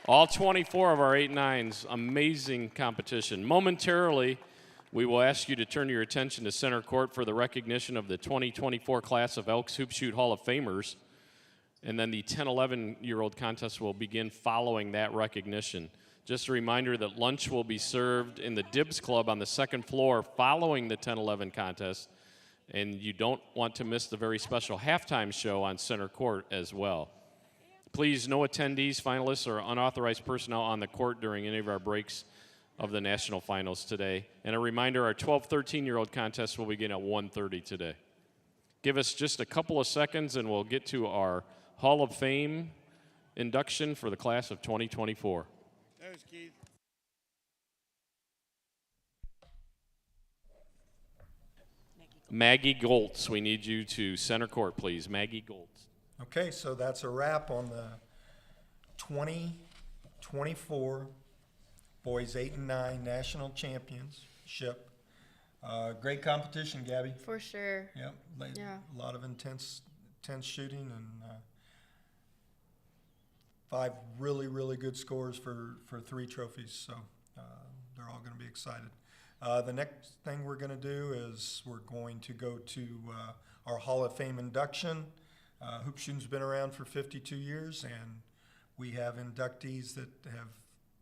[SPEAKER 3] All 24 of our 8-9s. Amazing competition. Momentarily, we will ask you to turn your attention to center court for the recognition of the 2024 class of Elks Hoop Shoot Hall of Famers. And then the 10-11-year-old contest will begin following that recognition. Just a reminder that lunch will be served in the Dibs Club on the 2nd floor following the 10-11 contest. And you don't want to miss the very special halftime show on center court as well. Please, no attendees, finalists, or unauthorized personnel on the court during any of our breaks of the national finals today. And a reminder, our 12-13-year-old contest will begin at 1:30 today. Give us just a couple of seconds and we'll get to our Hall of Fame induction for the class of 2024.
[SPEAKER 6] There's Keith.
[SPEAKER 3] Maggie Goltz, we need you to center court, please. Maggie Goltz.
[SPEAKER 1] Okay, so that's a wrap on the 2024 Boys 8-9 National Championship. Great competition, Gabby.
[SPEAKER 2] For sure.
[SPEAKER 1] Yep.
[SPEAKER 2] Yeah.
[SPEAKER 1] A lot of intense shooting and 5 really, really good scores for 3 trophies. So they're all going to be excited. The next thing we're going to do is we're going to go to our Hall of Fame induction. Hoop shooting's been around for 52 years, and we have inductees that have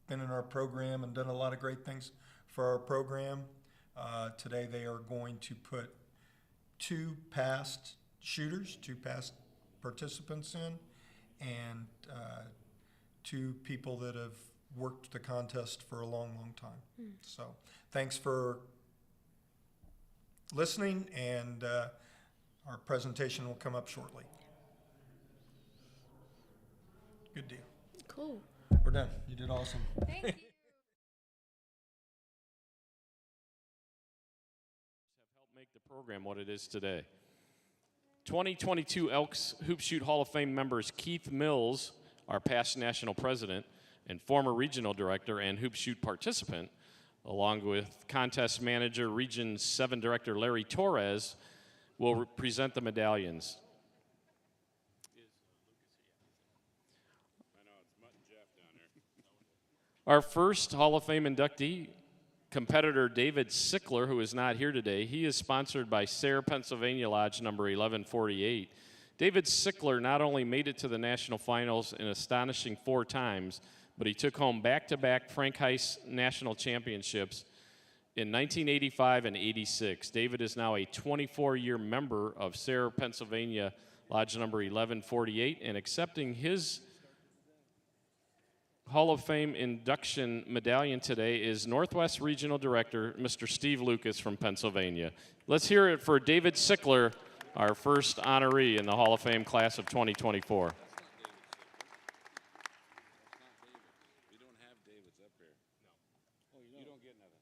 [SPEAKER 1] been in our program and done a lot of great things for our program. Today they are going to put 2 past shooters, 2 past participants in, and 2 people that have worked the contest for a long, long time. So thanks for listening, and our presentation will come up shortly. Good deal.
[SPEAKER 2] Cool.
[SPEAKER 1] We're done. You did awesome.
[SPEAKER 2] Thank you.
[SPEAKER 3] Help make the program what it is today. 2022 Elks Hoop Shoot Hall of Fame members Keith Mills, our past national president and former regional director and Hoop Shoot participant, along with contest manager, Region 7 director Larry Torres, will present the medallions. Our first Hall of Fame inductee, competitor David Sickler, who is not here today, he is sponsored by Sayre, Pennsylvania Lodge number 1148. David Sickler not only made it to the national finals an astonishing 4 times, but he took home back-to-back Frank Heiss national championships in 1985 and 86. David is now a 24-year member of Sayre, Pennsylvania Lodge number 1148, and accepting his Hall of Fame induction medallion today is Northwest Regional Director, Mr. Steve Lucas from Pennsylvania. Let's hear it for David Sickler, our first honoree in the Hall of Fame class of 2024.
[SPEAKER 6] We don't have David's up here. No. Oh, you don't get nothing.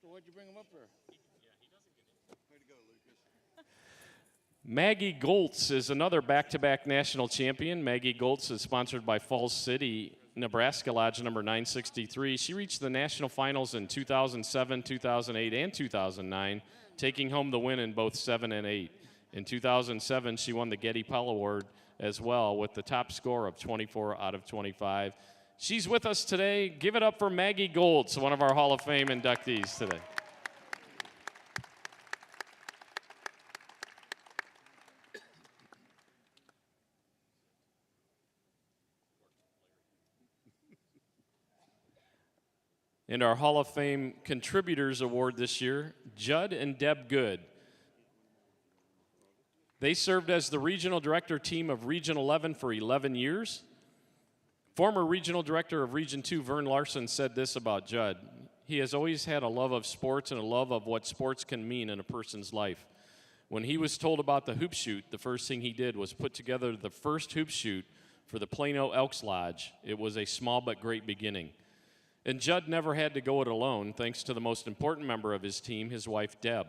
[SPEAKER 6] So why'd you bring him up here? Yeah, he doesn't get it. Way to go, Lucas.
[SPEAKER 3] Maggie Goltz is another back-to-back national champion. Maggie Goltz is sponsored by Falls City, Nebraska Lodge number 963. She reached the national finals in 2007, 2008, and 2009, taking home the win in both 7 and 8. In 2007, she won the Getty Powell Award as well with the top score of 24 out of 25. She's with us today. Give it up for Maggie Goltz, one of our Hall of Fame inductees today. And our Hall of Fame Contributors Award this year, Judd and Deb Good. They served as the regional director team of Region 11 for 11 years. Former regional director of Region 2, Vern Larson, said this about Judd. He has always had a love of sports and a love of what sports can mean in a person's life. When he was told about the hoop shoot, the first thing he did was put together the first hoop shoot for the Plano Elks Lodge. It was a small but great beginning. And Judd never had to go it alone, thanks to the most important member of his team, his wife, Deb.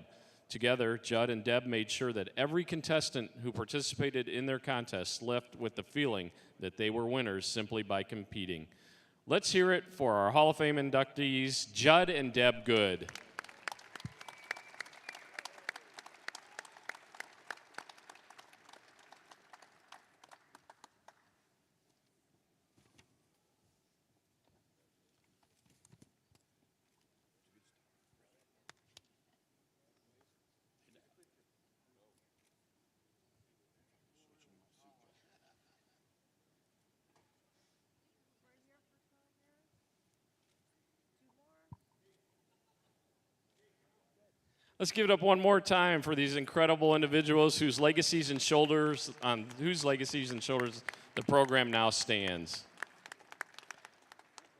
[SPEAKER 3] Together, Judd and Deb made sure that every contestant who participated in their contests left with the feeling that they were winners simply by competing. Let's hear it for our Hall of Fame inductees, Judd and Deb Good. Let's give it up one more time for these incredible individuals whose legacies and shoulders, the program now stands.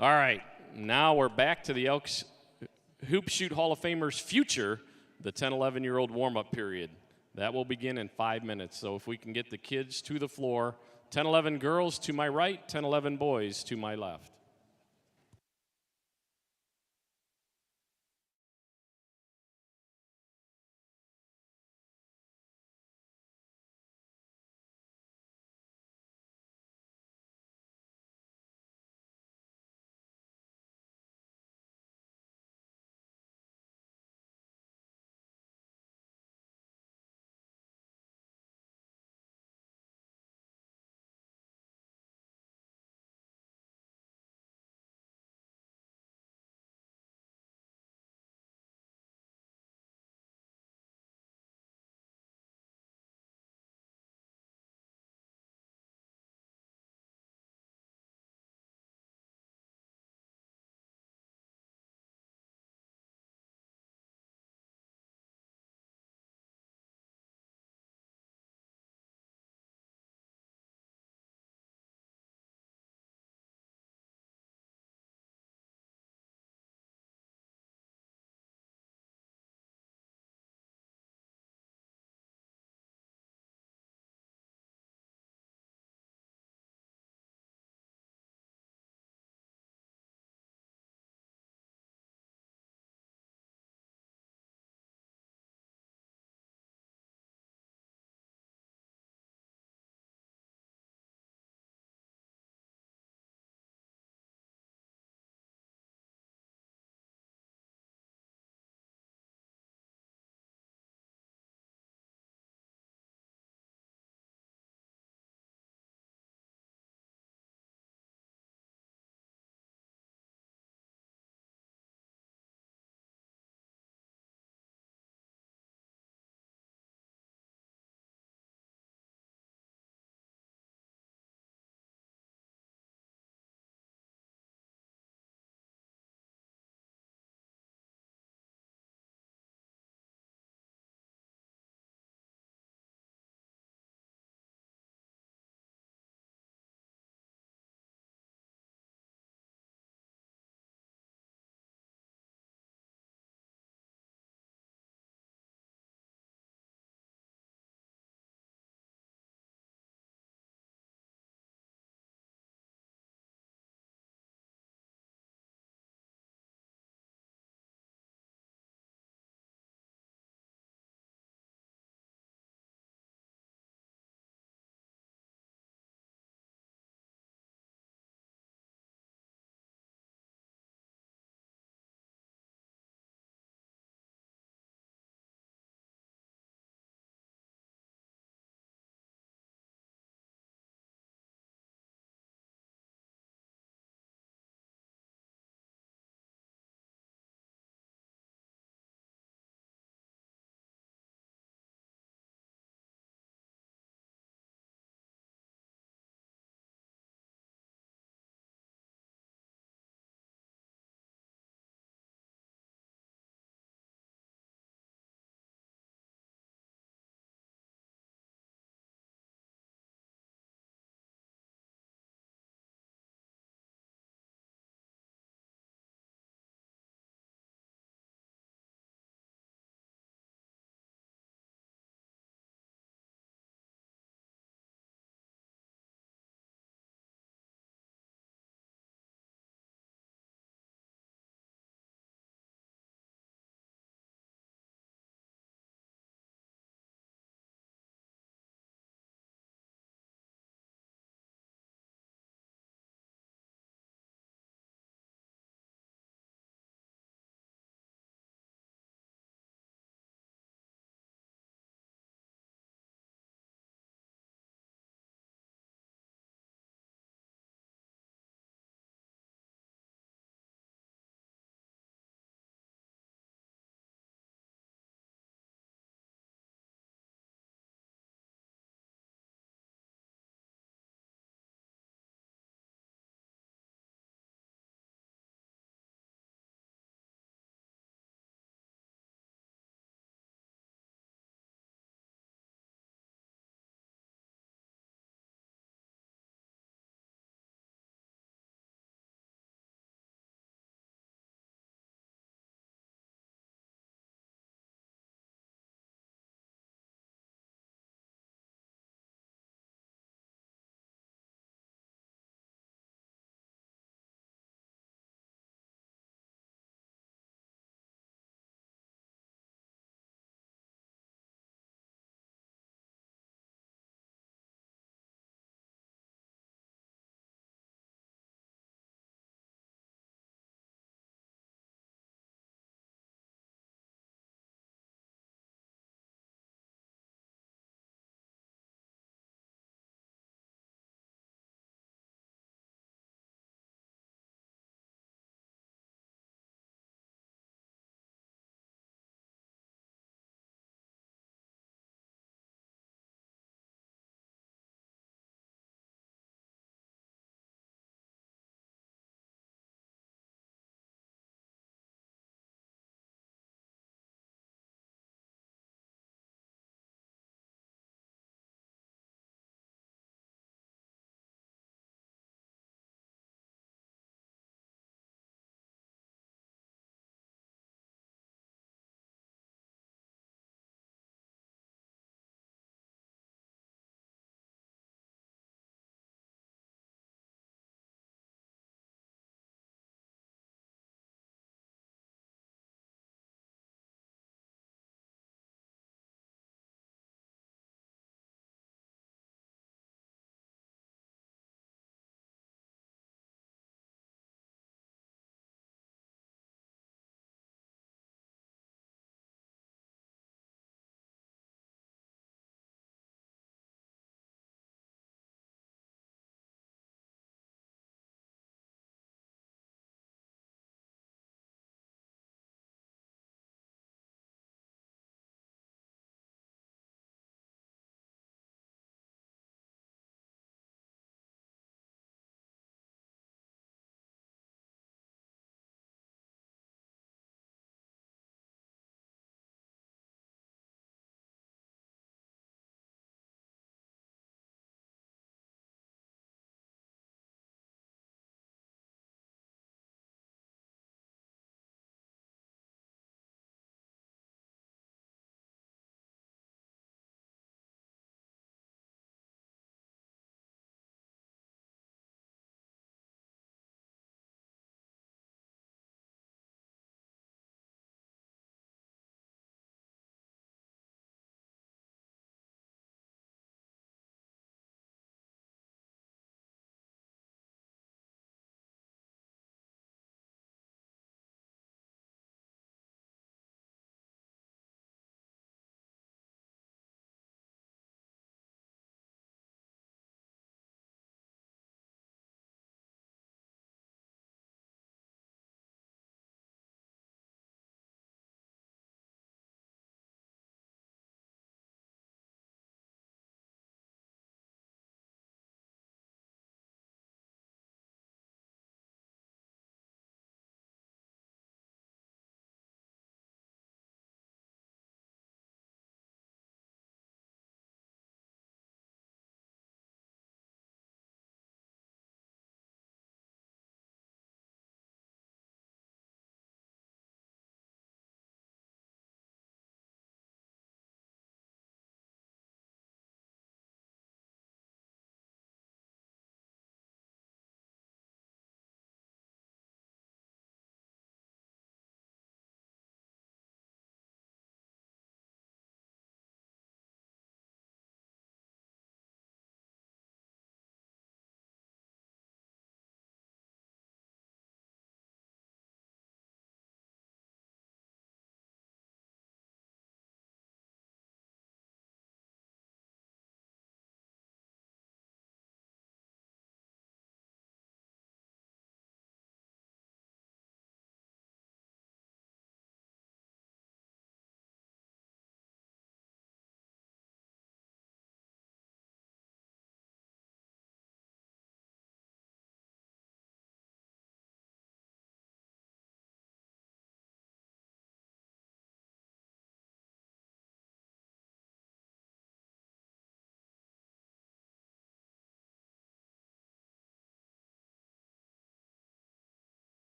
[SPEAKER 3] All right, now we're back to the Elks Hoop Shoot Hall of Famers future, the 10, 11-year-old warm-up period. That will begin in 5 minutes. So if we can get the kids to the floor, 10, 11 girls to my right, 10, 11 boys to my left.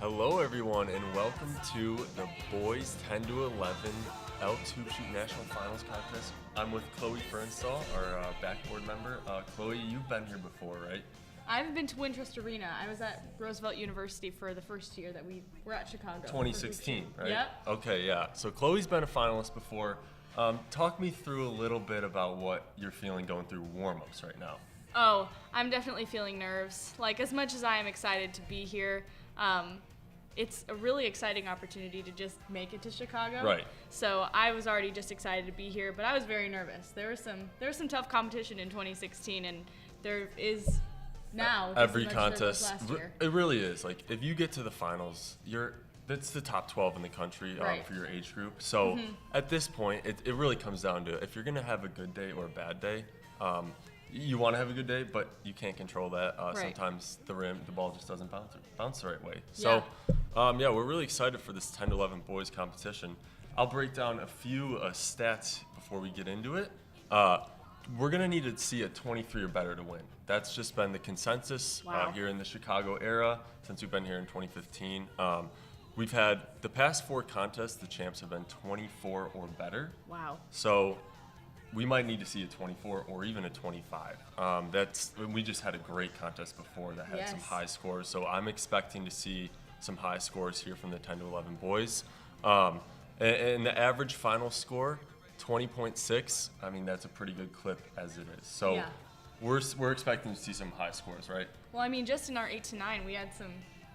[SPEAKER 7] Hello, everyone, and welcome to the boys 10 to 11 Elks Hoop Shoot National Finals Contest. I'm with Chloe Fernstall, our backboard member. Chloe, you've been here before, right?
[SPEAKER 8] I haven't been to Wintrust Arena. I was at Roosevelt University for the first year that we were at Chicago.
[SPEAKER 7] 2016, right?
[SPEAKER 8] Yep.
[SPEAKER 7] Okay, yeah. So Chloe's been a finalist before. Talk me through a little bit about what you're feeling going through warm-ups right now.
[SPEAKER 8] Oh, I'm definitely feeling nerves. Like, as much as I am excited to be here, it's a really exciting opportunity to just make it to Chicago.
[SPEAKER 7] Right.
[SPEAKER 8] So I was already just excited to be here, but I was very nervous. There was some tough competition in 2016, and there is now. just
[SPEAKER 7] Every
[SPEAKER 8] as much as there was
[SPEAKER 7] contest,
[SPEAKER 8] last year.
[SPEAKER 7] it really is. Like, if you get to the finals, that's the top 12 in the country
[SPEAKER 8] Right.
[SPEAKER 7] for your age group. So at this point, it really comes down to if you're going to have a good day or a bad day. You want to have a good day, but you can't control that.
[SPEAKER 8] Right.
[SPEAKER 7] Sometimes the ball just doesn't bounce the right way. So, we're really excited for this 10 to 11 boys competition. I'll break down a few stats before we get into it. We're going to need to see a 23 or better to win. That's just been the consensus
[SPEAKER 8] Wow.
[SPEAKER 7] here in the Chicago era since we've been here in 2015. We've had the past 4 contests, the champs have been 24 or better.
[SPEAKER 8] Wow.
[SPEAKER 7] So we might need to see a 24 or even a 25. We just had a great contest before that had some
[SPEAKER 8] Yes.
[SPEAKER 7] high scores. So I'm expecting to see some high scores here from the 10 to 11 boys. And the average final score, 20.6. I mean, that's a pretty good clip as it is. So
[SPEAKER 8] Yeah.
[SPEAKER 7] we're expecting to see some high scores, right?
[SPEAKER 8] Well, I mean, just in our 8 to 9, we had some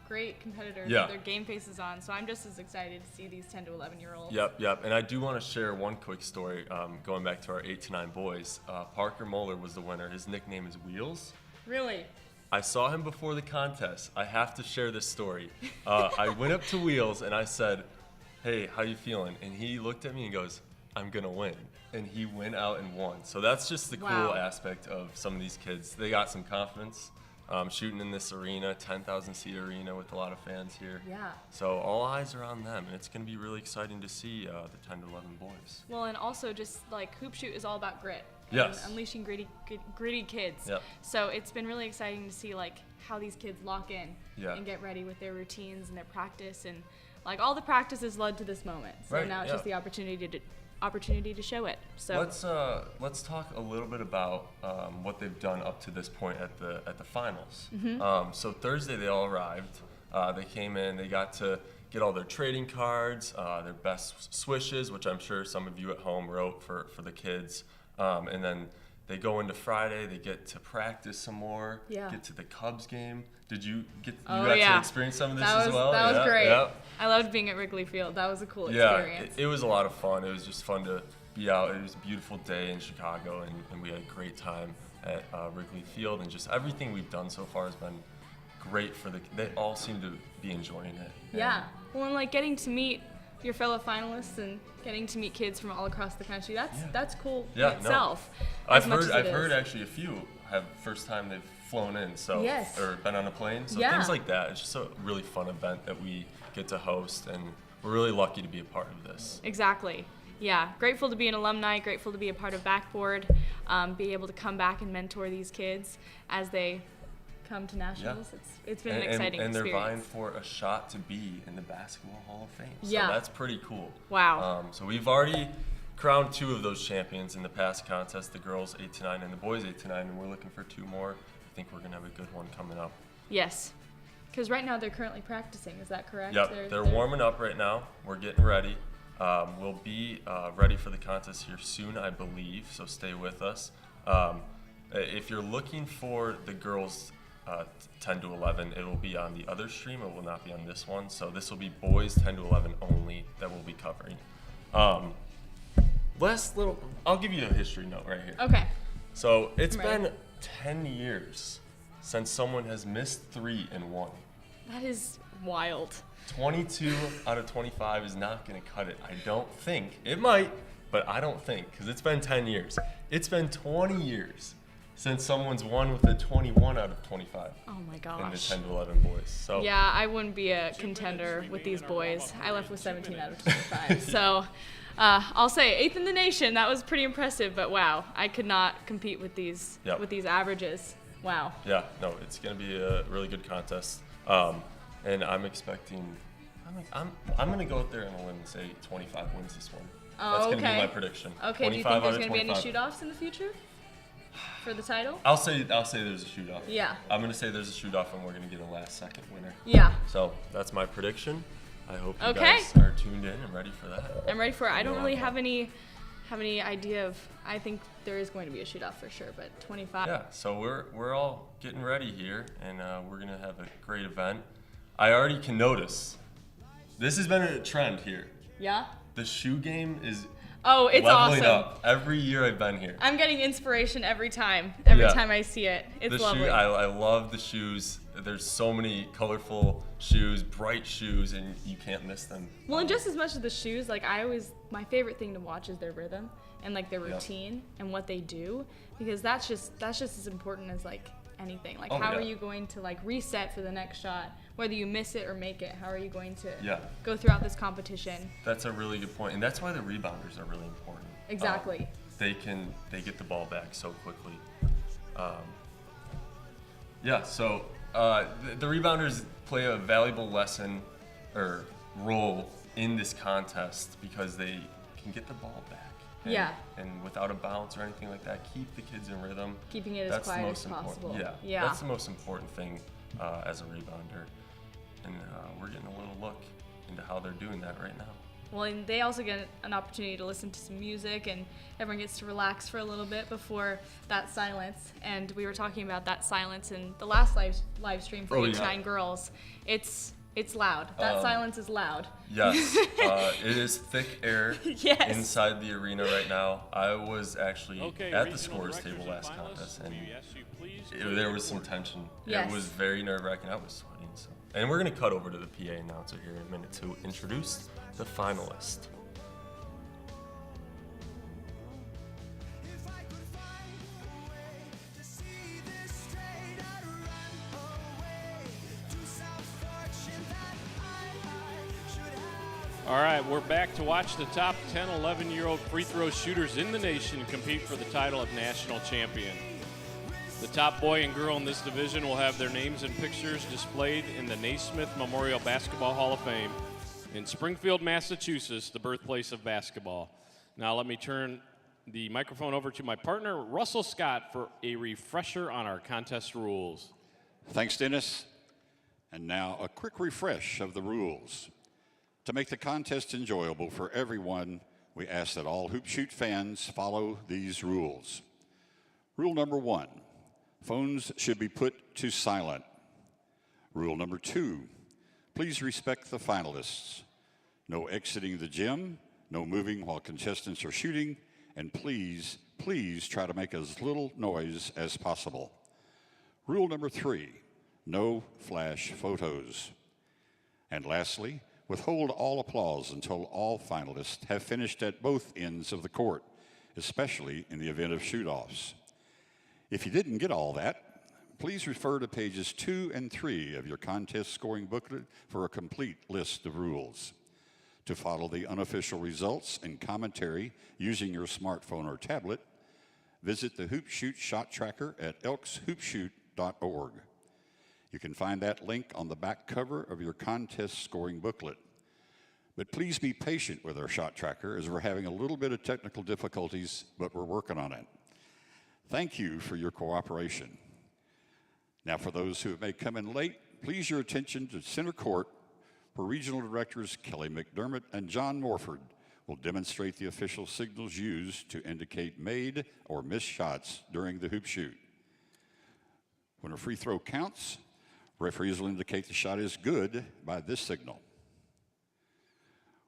[SPEAKER 8] great competitors
[SPEAKER 7] Yeah.
[SPEAKER 8] with their game faces on, so I'm just as excited to see these 10 to 11-year-olds.
[SPEAKER 7] Yep. And I do want to share one quick story going back to our 8 to 9 boys. Parker Moeller was the winner. His nickname is Wheels.
[SPEAKER 8] Really?
[SPEAKER 7] I saw him before the contest. I have to share this story. I went up to Wheels and I said, "Hey, how you feeling?" And he looked at me and goes, "I'm gonna win." And he went out and won. So that's just the
[SPEAKER 8] Wow.
[SPEAKER 7] cool aspect of some of these kids. They got some confidence shooting in this arena, 10,000 seat arena with a lot of fans here.
[SPEAKER 8] Yeah.
[SPEAKER 7] So all eyes are on them, and it's gonna be really exciting to see the 10 to 11 boys.
[SPEAKER 8] Well, and also just like hoop shoot is all about grit.
[SPEAKER 7] Yes.
[SPEAKER 8] And unleashing gritty kids.
[SPEAKER 7] Yep.
[SPEAKER 8] So it's been really exciting to see like how these kids lock in
[SPEAKER 7] Yeah.
[SPEAKER 8] and get ready with their routines and their practice, and like all the practices led to this moment. So
[SPEAKER 7] Right,
[SPEAKER 8] now it's
[SPEAKER 7] yeah.
[SPEAKER 8] just the opportunity to show it. So
[SPEAKER 7] Let's talk a little bit about what they've done up to this point at the finals. So Thursday they all arrived. They came in. They got to get all their trading cards, their best swishes, which I'm sure some of you at home wrote for the kids. And then they go into Friday. They get to practice some more.
[SPEAKER 8] Yeah.
[SPEAKER 7] Get to the Cubs game. Did you get? You
[SPEAKER 8] Oh,
[SPEAKER 7] got
[SPEAKER 8] yeah.
[SPEAKER 7] to experience some of this
[SPEAKER 8] that
[SPEAKER 7] as
[SPEAKER 8] was
[SPEAKER 7] well.
[SPEAKER 8] that was
[SPEAKER 7] Yeah,
[SPEAKER 8] great.
[SPEAKER 7] yeah.
[SPEAKER 8] I loved being at Wrigley Field. That was a cool
[SPEAKER 7] Yeah,
[SPEAKER 8] experience.
[SPEAKER 7] it was a lot of fun. It was just fun to be out. It was a beautiful day in Chicago, and we had a great time at Wrigley Field. And just everything we've done so far has been great they all seem to be enjoying it.
[SPEAKER 8] Yeah. Well, and like getting to meet your fellow finalists and getting to meet kids from all across the country, that's cool
[SPEAKER 7] Yeah,
[SPEAKER 8] in itself.
[SPEAKER 7] I've
[SPEAKER 8] as much as
[SPEAKER 7] heard
[SPEAKER 8] it is.
[SPEAKER 7] actually a few have first time they've flown in, so
[SPEAKER 8] Yes.
[SPEAKER 7] or been on a plane. So
[SPEAKER 8] Yeah.
[SPEAKER 7] things like that. It's just a really fun event that we get to host, and we're really lucky to be a part of this.
[SPEAKER 8] Exactly. Yeah. Grateful to be an alumni, grateful to be a part of Backboard, be able to come back and mentor these kids as they come to nationals. It's been an exciting
[SPEAKER 7] and they're
[SPEAKER 8] experience.
[SPEAKER 7] vying for a shot to be in the Basketball Hall of Fame.
[SPEAKER 8] Yeah.
[SPEAKER 7] So that's pretty cool.
[SPEAKER 8] Wow.
[SPEAKER 7] So we've already crowned 2 of those champions in the past contest, the girls 8 to 9 and the boys 8 to 9, and we're looking for 2 more. I think we're going to have a good one coming up.
[SPEAKER 8] Yes. Because right now they're currently practicing. Is that correct?
[SPEAKER 7] Yep, they're warming up right now. We're getting ready. We'll be ready for the contest here soon, I believe, so stay with us. If you're looking for the girls 10 to 11, it will be on the other stream. It will not be on this one. So this will be boys 10 to 11 only that we'll be covering. I'll give you a history note right here.
[SPEAKER 8] Okay.
[SPEAKER 7] So it's
[SPEAKER 8] I'm ready.
[SPEAKER 7] been 10 years since someone has missed 3 and 1.
[SPEAKER 8] That is wild.
[SPEAKER 7] 22 out of 25 is not going to cut it. I don't think. It might, but I don't think, because it's been 10 years. It's been 20 years since someone's won with a 21 out of 25
[SPEAKER 8] Oh my
[SPEAKER 7] in the
[SPEAKER 8] gosh.
[SPEAKER 7] 10 to 11 boys. So
[SPEAKER 8] Yeah, I wouldn't be a contender with these boys. I left with 17 out of 25. So I'll say 8th in the nation. That was pretty impressive, but wow, I could not compete with these
[SPEAKER 7] Yep.
[SPEAKER 8] with these averages. Wow.
[SPEAKER 7] yeah, no, it's going to be a really good contest. and I'm expecting. I'm gonna go out there on a limb and say 25 wins this one.
[SPEAKER 8] Oh,
[SPEAKER 7] That's gonna
[SPEAKER 8] okay.
[SPEAKER 7] be my prediction.
[SPEAKER 8] Okay, do you
[SPEAKER 7] 25
[SPEAKER 8] think there's
[SPEAKER 7] out of
[SPEAKER 8] going to be any
[SPEAKER 7] 25.
[SPEAKER 8] shoot-offs in the future for the title?
[SPEAKER 7] I'll say there's a shoot-off.
[SPEAKER 8] Yeah.
[SPEAKER 7] I'm gonna say there's a shoot-off, and we're gonna get a last-second winner.
[SPEAKER 8] Yeah.
[SPEAKER 7] So that's my prediction. I hope you
[SPEAKER 8] Okay.
[SPEAKER 7] guys are tuned in and ready for that.
[SPEAKER 8] I'm ready for it. I don't
[SPEAKER 7] Yeah.
[SPEAKER 8] really have any idea of. I think there is going to be a shoot-off for sure, but 25.
[SPEAKER 7] Yeah. So we're all getting ready here, and we're gonna have a great event. I already can notice. This has been a trend here.
[SPEAKER 8] Yeah?
[SPEAKER 7] The shoe game is
[SPEAKER 8] Oh, it's
[SPEAKER 7] leveling
[SPEAKER 8] awesome.
[SPEAKER 7] up every year I've been here.
[SPEAKER 8] I'm getting inspiration every time. Every
[SPEAKER 7] Yeah.
[SPEAKER 8] time I see it. It's
[SPEAKER 7] The
[SPEAKER 8] lovely.
[SPEAKER 7] shoe, I love the shoes. There's so many colorful shoes, bright shoes, and you can't miss them.
[SPEAKER 8] Well, and just as much as the shoes, like my favorite thing to watch is their rhythm and like their
[SPEAKER 7] Yeah.
[SPEAKER 8] routine and what they do, because that's just as important as like anything. Like,
[SPEAKER 7] Oh,
[SPEAKER 8] how
[SPEAKER 7] yeah.
[SPEAKER 8] are you going to like reset for the next shot, whether you miss it or make it? How are you going to
[SPEAKER 7] Yeah.
[SPEAKER 8] go throughout this competition?
[SPEAKER 7] That's a really good point, and that's why the rebounders are really important.
[SPEAKER 8] Exactly.
[SPEAKER 7] They get the ball back so quickly. Yeah, so the rebounders play a valuable lesson or role in this contest because they can get the ball back. And,
[SPEAKER 8] Yeah.
[SPEAKER 7] And without a bounce or anything like that, keep the kids in rhythm.
[SPEAKER 8] Keeping it as
[SPEAKER 7] That's the
[SPEAKER 8] quiet
[SPEAKER 7] most
[SPEAKER 8] as possible.
[SPEAKER 7] important.
[SPEAKER 8] Yeah.
[SPEAKER 7] That's the most important thing as a rebounder. And we're getting a little look into how they're doing that right now.
[SPEAKER 8] Well, and they also get an opportunity to listen to some music, and everyone gets to relax for a little bit before that silence. And we were talking about that silence in the last live stream for
[SPEAKER 7] Oh,
[SPEAKER 8] 8-9
[SPEAKER 7] yeah.
[SPEAKER 8] girls. It's loud. That silence is loud.
[SPEAKER 7] Yes, it is thick air
[SPEAKER 8] Yes.
[SPEAKER 7] inside the arena right now. I was actually
[SPEAKER 3] Okay,
[SPEAKER 7] at the
[SPEAKER 3] regional
[SPEAKER 7] scores
[SPEAKER 3] directors
[SPEAKER 7] table
[SPEAKER 3] and
[SPEAKER 7] last
[SPEAKER 3] finalists,
[SPEAKER 7] contest, and
[SPEAKER 3] we ask you please
[SPEAKER 7] there was some tension.
[SPEAKER 8] Yes.
[SPEAKER 7] It was very nerve-wracking. I was sweating. So. And we're going to cut over to the PA announcer here in a minute to introduce the finalist.
[SPEAKER 3] All right, we're back to watch the top 10, 11-year-old free throw shooters in the nation compete for the title of national champion. The top boy and girl in this division will have their names and pictures displayed in the Naismith Memorial Basketball Hall of Fame in Springfield, Massachusetts, the birthplace of basketball. Now let me turn the microphone over to my partner, Russell Scott, for a refresher on our contest rules.
[SPEAKER 4] Thanks, Dennis. And now a quick refresh of the rules. To make the contest enjoyable for everyone, we ask that all Hoop Shoot fans follow these rules. Rule number 1, phones should be put to silent. Rule number 2, please respect the finalists. No exiting the gym, no moving while contestants are shooting, and please try to make as little noise as possible. Rule number 3, no flash photos. And lastly, withhold all applause until all finalists have finished at both ends of the court, especially in the event of shoot-offs. If you didn't get all that, please refer to pages 2 and 3 of your contest scoring booklet for a complete list of rules. To follow the unofficial results and commentary using your smartphone or tablet, visit the Hoop Shoot shot tracker at elkshoopshoot.org. You can find that link on the back cover of your contest scoring booklet. But please be patient with our shot tracker as we're having a little bit of technical difficulties, but we're working on it. Thank you for your cooperation. Now for those who may come in late, please your attention to center court where Regional Directors Kelly McDermott and John Morford will demonstrate the official signals used to indicate made or missed shots during the hoop shoot. When a free throw counts, referees will indicate the shot is good by this signal.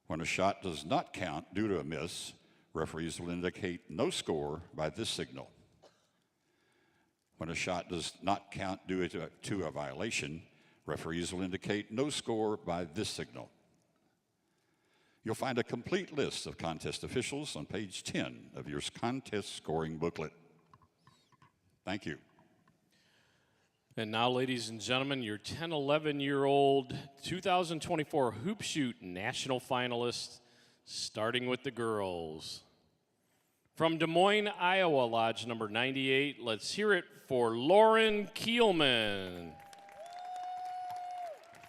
[SPEAKER 4] When a shot does not count due to a miss, referees will indicate no score by this signal. When a shot does not count due to a violation, referees will indicate no score by this signal. You'll find a complete list of contest officials on page 10 of your contest scoring booklet. Thank you.
[SPEAKER 3] And now, ladies and gentlemen, your 10, 11-year-old 2024 Hoop Shoot national finalists, starting with the girls. From Des Moines, Iowa, Lodge number 98, let's hear it for Lauren Kielman.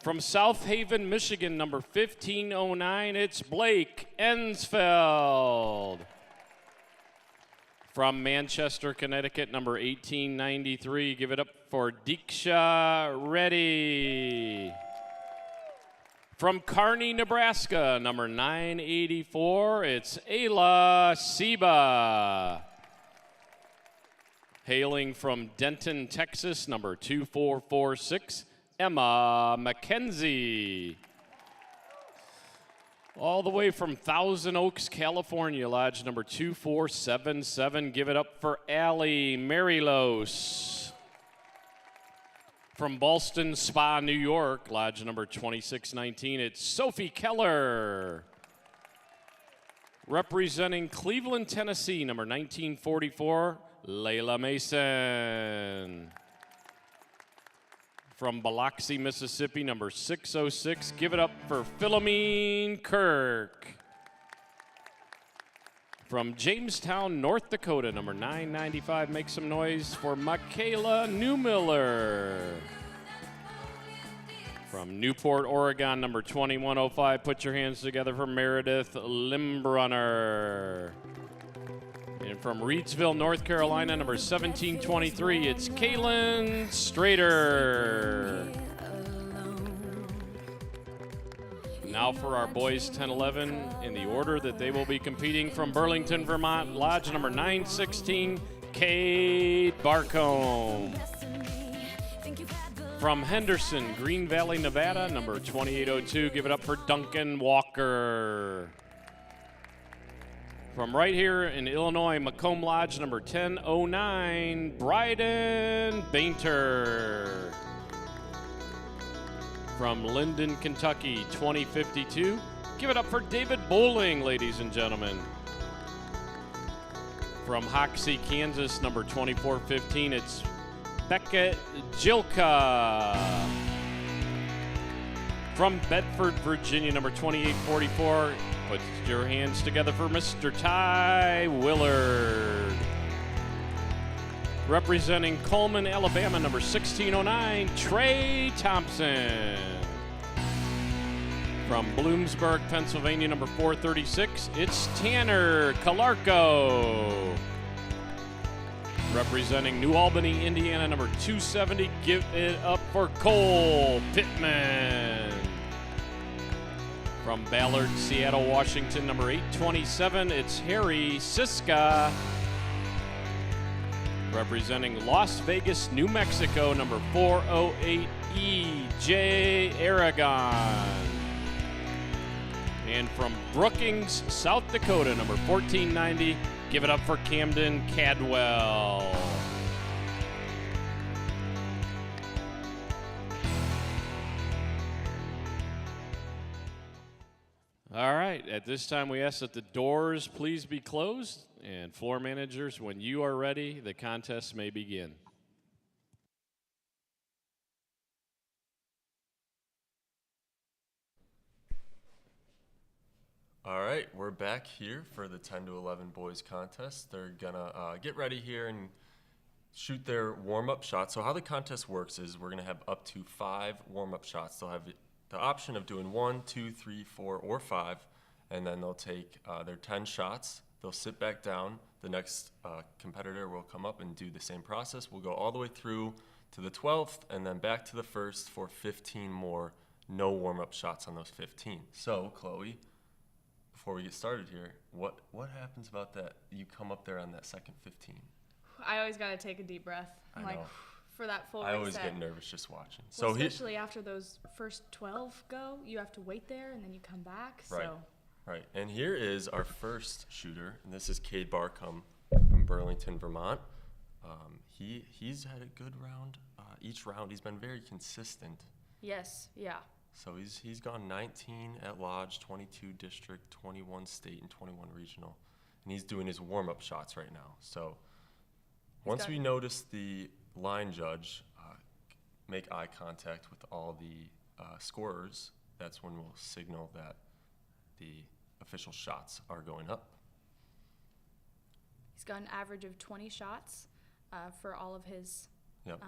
[SPEAKER 3] From South Haven, Michigan, number 1509, it's Blake Ensfeld. From Manchester, Connecticut, number 1893, give it up for Diksha Reddy. From Kearney, Nebraska, number 984, it's Ayla Seba. Hailing from Denton, Texas, number 2446, Emma McKenzie. All the way from Thousand Oaks, California, lodge number 2477. Give it up for Allie Marilos. From Ballston Spa, New York, lodge number 2619. It's Sophie Keller. Representing Cleveland, Tennessee, number 1944, Layla Mason. From Biloxi, Mississippi, number 606. Give it up for Philomene Kirk. From Jamestown, North Dakota, number 995. Make some noise for Michaela Newmiller. From Newport, Oregon, number 2105. Put your hands together for Meredith Limbrunner. And from Reidsville, North Carolina, number 1723, it's Kaylin Strader. Now for our boys 10-11 in the order that they will be competing. From Burlington, Vermont, lodge number 916, Cade Barcombe. From Henderson, Green Valley, Nevada, number 2802, give it up for Duncan Walker. From right here in Illinois, Macomb Lodge, number 1009, Bryden Bainter. From Linden, Kentucky, 2052, give it up for David Bowling, ladies and gentlemen. From Hoxie, Kansas, number 2415, it's Becca Jilka. From Bedford, Virginia, number 2844, put your hands together for Mr. Ty Willard. Representing Coleman, Alabama, number 1609, Trey Thompson. From Bloomsburg, Pennsylvania, number 436, it's Tanner Calarco. Representing New Albany, Indiana, number 270, give it up for Cole Pittman. From Ballard, Seattle, Washington, number 827, it's Harry Siska. Representing Las Vegas, New Mexico, number 408, E.J. Aragon. And from Brookings, South Dakota, number 1490, give it up for Camden Cadwell. All right, at this time we ask that the doors please be closed, and floor managers, when you are ready, the contest may begin.
[SPEAKER 7] All right, we're back here for the 10 to 11 boys contest. They're gonna get ready here and shoot their warm-up shots. So how the contest works is we're gonna have up to 5 warm-up shots. They'll have the option of doing 1, 2, 3, 4, or 5, and then they'll take their 10 shots. They'll sit back down. The next competitor will come up and do the same process. We'll go all the way through to the 12th and then back to the first for 15 more. No warm-up shots on those 15. So, Chloe, before we get started here, what happens about that? You come up there on that second 15.
[SPEAKER 8] I always got to take a deep breath. I'm like,
[SPEAKER 7] know.
[SPEAKER 8] for that full
[SPEAKER 7] I always
[SPEAKER 8] reset.
[SPEAKER 7] get nervous just watching.
[SPEAKER 8] Well,
[SPEAKER 7] So
[SPEAKER 8] especially after those first 12 go, you have to wait there and then you come back.
[SPEAKER 7] Right.
[SPEAKER 8] So
[SPEAKER 7] Right, and here is our first shooter, and this is Cade Barcombe from Burlington, Vermont. He's had a good round. Each round, he's been very consistent.
[SPEAKER 8] yes, yeah.
[SPEAKER 7] So he's gone 19 at Lodge, 22 district, 21 state, and 21 regional. And he's doing his warm-up shots right now. So once we notice the line judge make eye contact with all the scorers, that's when we'll signal that the official shots are going up.
[SPEAKER 8] He's got an average of 20 shots for all of his,
[SPEAKER 7] Yep.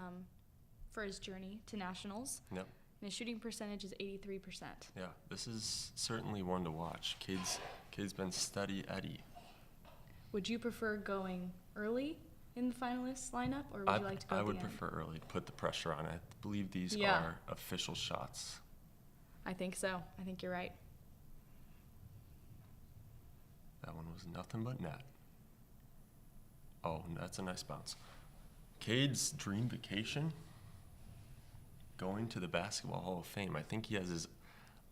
[SPEAKER 8] for his journey to nationals.
[SPEAKER 7] Yep.
[SPEAKER 8] and his shooting percentage is 83%.
[SPEAKER 7] Yeah, this is certainly one to watch. Cade's been steady Eddie.
[SPEAKER 8] Would you prefer going early in the finalists lineup, or would you like to go
[SPEAKER 7] I
[SPEAKER 8] at
[SPEAKER 7] would
[SPEAKER 8] the end?
[SPEAKER 7] prefer early to put the pressure on. I believe these
[SPEAKER 8] Yeah.
[SPEAKER 7] are official shots.
[SPEAKER 8] I think so. I think you're right.
[SPEAKER 7] That one was nothing but net. Oh, that's a nice bounce. Cade's dream vacation, going to the Basketball Hall of Fame. I think he has his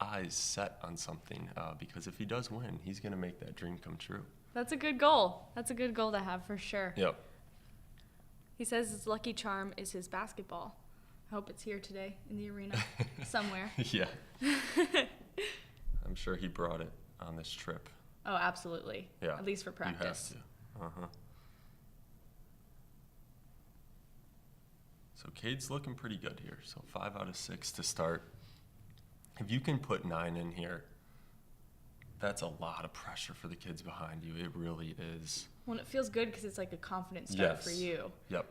[SPEAKER 7] eyes set on something because if he does win, he's going to make that dream come true.
[SPEAKER 8] That's a good goal. That's a good goal to have for sure.
[SPEAKER 7] Yep.
[SPEAKER 8] He says his lucky charm is his basketball. I hope it's here today in the arena somewhere.
[SPEAKER 7] Yeah. I'm sure he brought it on this trip.
[SPEAKER 8] Oh, absolutely.
[SPEAKER 7] Yeah.
[SPEAKER 8] At least for practice.
[SPEAKER 7] You have to. So Cade's looking pretty good here. So 5 out of 6 to start. If you can put 9 in here, that's a lot of pressure for the kids behind you. It really is.
[SPEAKER 8] Well, it feels good because it's like a confident start for you.
[SPEAKER 7] Yep.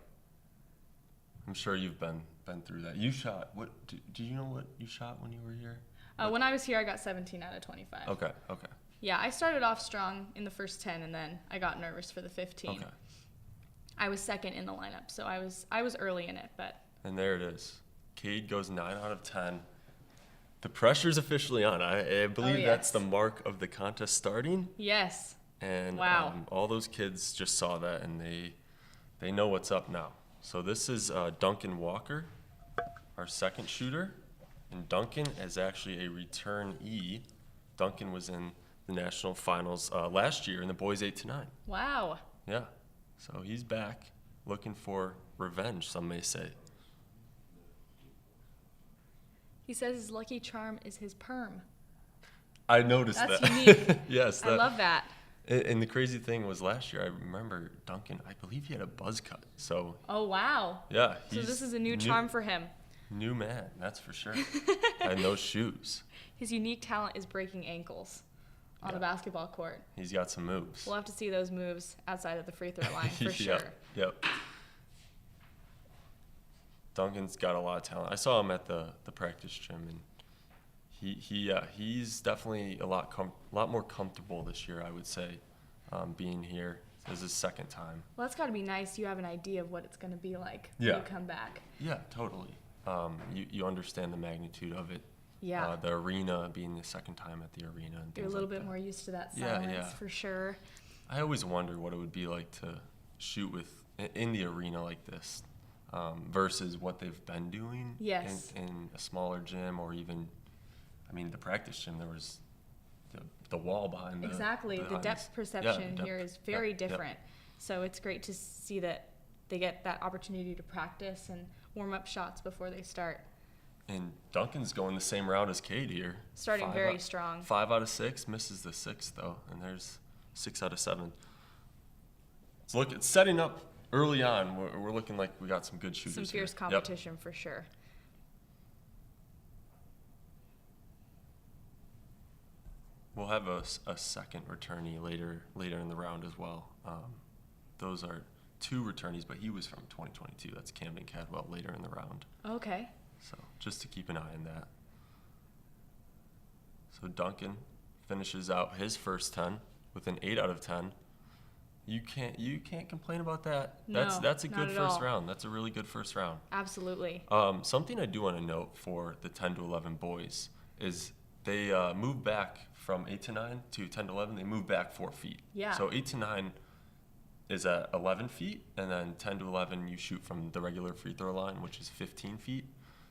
[SPEAKER 7] I'm sure you've been through that. You shot, what, do you know what you shot when you were here?
[SPEAKER 8] When I was here, I got 17 out of 25.
[SPEAKER 7] Okay.
[SPEAKER 8] Yeah, I started off strong in the first 10, and then I got nervous for the 15.
[SPEAKER 7] Okay.
[SPEAKER 8] I was second in the lineup, so I was early in it, but.
[SPEAKER 7] And there it is. Cade goes 9 out of 10. The pressure's officially on. I believe that's the mark of the contest starting.
[SPEAKER 8] Yes.
[SPEAKER 7] And
[SPEAKER 8] wow.
[SPEAKER 7] All those kids just saw that, and they know what's up now. So this is Duncan Walker, our second shooter. And Duncan is actually a returnee. Duncan was in the national finals last year in the boys 8 to 9.
[SPEAKER 8] Wow.
[SPEAKER 7] Yeah. So he's back looking for revenge, some may say.
[SPEAKER 8] He says his lucky charm is his perm.
[SPEAKER 7] I noticed
[SPEAKER 8] That's
[SPEAKER 7] that.
[SPEAKER 8] unique.
[SPEAKER 7] Yes.
[SPEAKER 8] I love that.
[SPEAKER 7] And the crazy thing was last year, I remember Duncan, I believe he had a buzz cut. So,
[SPEAKER 8] Oh, wow.
[SPEAKER 7] yeah.
[SPEAKER 8] So this is a new charm for him.
[SPEAKER 7] New man, that's for sure. And those shoes.
[SPEAKER 8] His unique talent is breaking ankles on a basketball court.
[SPEAKER 7] He's got some moves.
[SPEAKER 8] We'll have to see those moves outside of the free throw line for sure.
[SPEAKER 7] Yep. Duncan's got a lot of talent. I saw him at the practice gym, and he's definitely a lot more comfortable this year, I would say, being here. This is his second time.
[SPEAKER 8] Well, that's got to be nice. You have an idea of what it's going to be like when you come back.
[SPEAKER 7] Yeah, totally. You understand the magnitude of it.
[SPEAKER 8] Yeah.
[SPEAKER 7] The arena, being the second time at the arena. And
[SPEAKER 8] You're a
[SPEAKER 7] things
[SPEAKER 8] little
[SPEAKER 7] like
[SPEAKER 8] bit
[SPEAKER 7] that.
[SPEAKER 8] more used to that
[SPEAKER 7] Yeah,
[SPEAKER 8] silence
[SPEAKER 7] yeah.
[SPEAKER 8] for sure.
[SPEAKER 7] I always wonder what it would be like to shoot in the arena like this versus what they've been doing
[SPEAKER 8] Yes.
[SPEAKER 7] in a smaller gym, or even, I mean, the practice gym, there was the wall behind
[SPEAKER 8] Exactly. The
[SPEAKER 7] behind
[SPEAKER 8] depth
[SPEAKER 7] us.
[SPEAKER 8] perception
[SPEAKER 7] Yeah,
[SPEAKER 8] here is very
[SPEAKER 7] Yep.
[SPEAKER 8] different. So it's great to see that they get that opportunity to practice and warm up shots before they start.
[SPEAKER 7] And Duncan's going the same route as Cade here.
[SPEAKER 8] Starting very strong.
[SPEAKER 7] 5 out of 6, misses the 6th though, and there's 6 out of 7. So it's setting up early on. We're looking like we got some good shooters.
[SPEAKER 8] Some fierce
[SPEAKER 7] here.
[SPEAKER 8] competition for sure.
[SPEAKER 7] We'll have a second returnee later in the round as well. Those are 2 returnees, but he was from 2022. That's Camden Cadwell later in the round.
[SPEAKER 8] Okay.
[SPEAKER 7] So just to keep an eye on that. So Duncan finishes out his first 10 with an 8 out of 10. You can't complain about that.
[SPEAKER 8] No,
[SPEAKER 7] That's a
[SPEAKER 8] not
[SPEAKER 7] good
[SPEAKER 8] at
[SPEAKER 7] first
[SPEAKER 8] all.
[SPEAKER 7] round. That's a really good first round.
[SPEAKER 8] Absolutely.
[SPEAKER 7] Something I do want to note for the 10 to 11 boys is they moved back from 8 to 9 to 10 to 11. They moved back 4 feet.
[SPEAKER 8] Yeah.
[SPEAKER 7] So 8 to 9 is at 11 feet, and then 10 to 11 you shoot from the regular free throw line, which is 15 feet.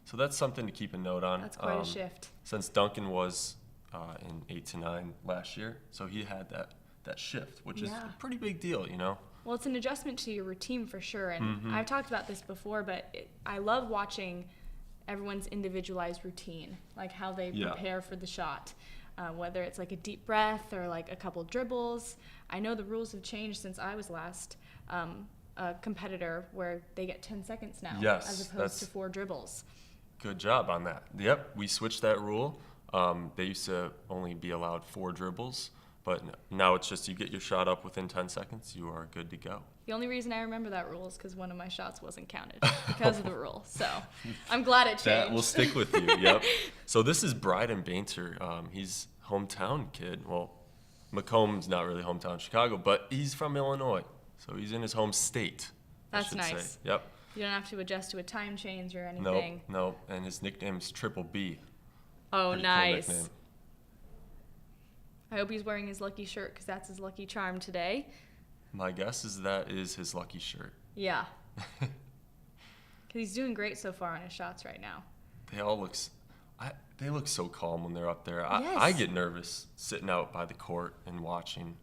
[SPEAKER 7] So that's something to keep a note on.
[SPEAKER 8] That's quite a shift.
[SPEAKER 7] Since Duncan was in 8 to 9 last year, so he had that shift, which is a pretty big deal, you know?
[SPEAKER 8] Well, it's an adjustment to your routine for sure. And
[SPEAKER 7] Mm-hmm.
[SPEAKER 8] I've talked about this before, but I love watching everyone's individualized routine, like how they prepare for the shot. Whether it's like a deep breath or like a couple dribbles. I know the rules have changed since I was last a competitor, where they get 10 seconds now as opposed to 4 dribbles.
[SPEAKER 7] Good job on that. Yep, we switched that rule. They used to only be allowed 4 dribbles. But now it's just you get your shot up within 10 seconds, you are good to go.
[SPEAKER 8] The only reason I remember that rule is because one of my shots wasn't counted because of the rule. So I'm glad it changed.
[SPEAKER 7] That will stick with you, yep. So this is Bryden Bainter. He's hometown kid. Well, Macomb's not really hometown Chicago, but he's from Illinois. So he's in his home state.
[SPEAKER 8] That's
[SPEAKER 7] I
[SPEAKER 8] nice.
[SPEAKER 7] Say. Yep.
[SPEAKER 8] You don't have to adjust to a time change or anything.
[SPEAKER 7] Nope. And his nickname's Triple B.
[SPEAKER 8] Oh,
[SPEAKER 7] Pretty
[SPEAKER 8] nice.
[SPEAKER 7] Cool nickname.
[SPEAKER 8] I hope he's wearing his lucky shirt because that's his lucky charm today.
[SPEAKER 7] My guess is that is his lucky shirt.
[SPEAKER 8] Yeah. Because he's doing great so far on his shots right now.
[SPEAKER 7] They all they look so calm when they're up there.
[SPEAKER 8] Yes.
[SPEAKER 7] I get nervous sitting out by the court and watching,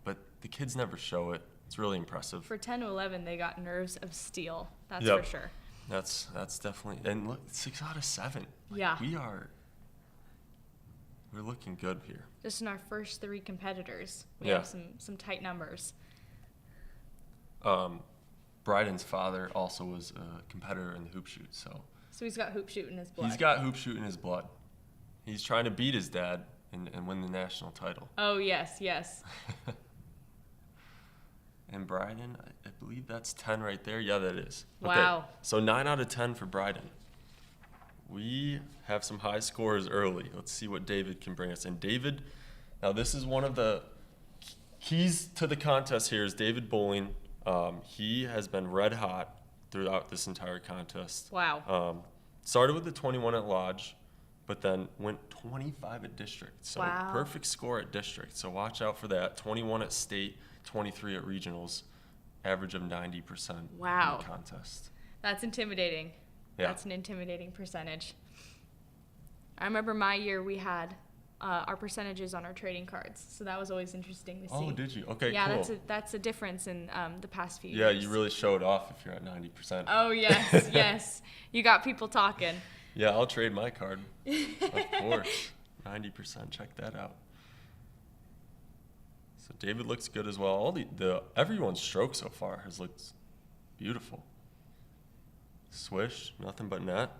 [SPEAKER 7] but the kids never show it. It's really impressive.
[SPEAKER 8] For 10 to 11, they got nerves of steel. That's
[SPEAKER 7] Yep.
[SPEAKER 8] for sure.
[SPEAKER 7] That's definitely, and look, 6 out of 7. Like,
[SPEAKER 8] Yeah.
[SPEAKER 7] We're looking good here.
[SPEAKER 8] Just in our first 3 competitors, we
[SPEAKER 7] Yeah.
[SPEAKER 8] have some tight numbers.
[SPEAKER 7] Bryden's father also was a competitor in the hoop shoot, so
[SPEAKER 8] He's got hoop shoot in his blood.
[SPEAKER 7] he's got hoop shoot in his blood. He's trying to beat his dad and win the national title.
[SPEAKER 8] Oh, yes.
[SPEAKER 7] And Bryden, I believe that's 10 right there. Yeah, that is.
[SPEAKER 8] Wow.
[SPEAKER 7] Okay, so 9 out of 10 for Bryden. We have some high scores early. Let's see what David can bring us. And David, now this is one of the keys to the contest here is David Bowling. He has been red hot throughout this entire contest.
[SPEAKER 8] Wow.
[SPEAKER 7] Started with the 21 at Lodge, but then went 25 at district. So
[SPEAKER 8] Wow.
[SPEAKER 7] perfect score at district. So watch out for that. 21 at state, 23 at regionals, average of 90%
[SPEAKER 8] Wow.
[SPEAKER 7] in the contest.
[SPEAKER 8] That's intimidating.
[SPEAKER 7] Yeah.
[SPEAKER 8] That's an intimidating percentage. I remember my year we had our percentages on our trading cards, so that was always interesting to see.
[SPEAKER 7] Oh, did you? Okay,
[SPEAKER 8] yeah,
[SPEAKER 7] cool.
[SPEAKER 8] that's a difference in the past few
[SPEAKER 7] Yeah,
[SPEAKER 8] years.
[SPEAKER 7] you really showed off if you're at 90%.
[SPEAKER 8] Oh, yes, yes. You got people talking.
[SPEAKER 7] Yeah, I'll trade my card. Of course. 90%, check that out. So David looks good as well. All everyone's stroke so far has looked beautiful. Swish, nothing but net.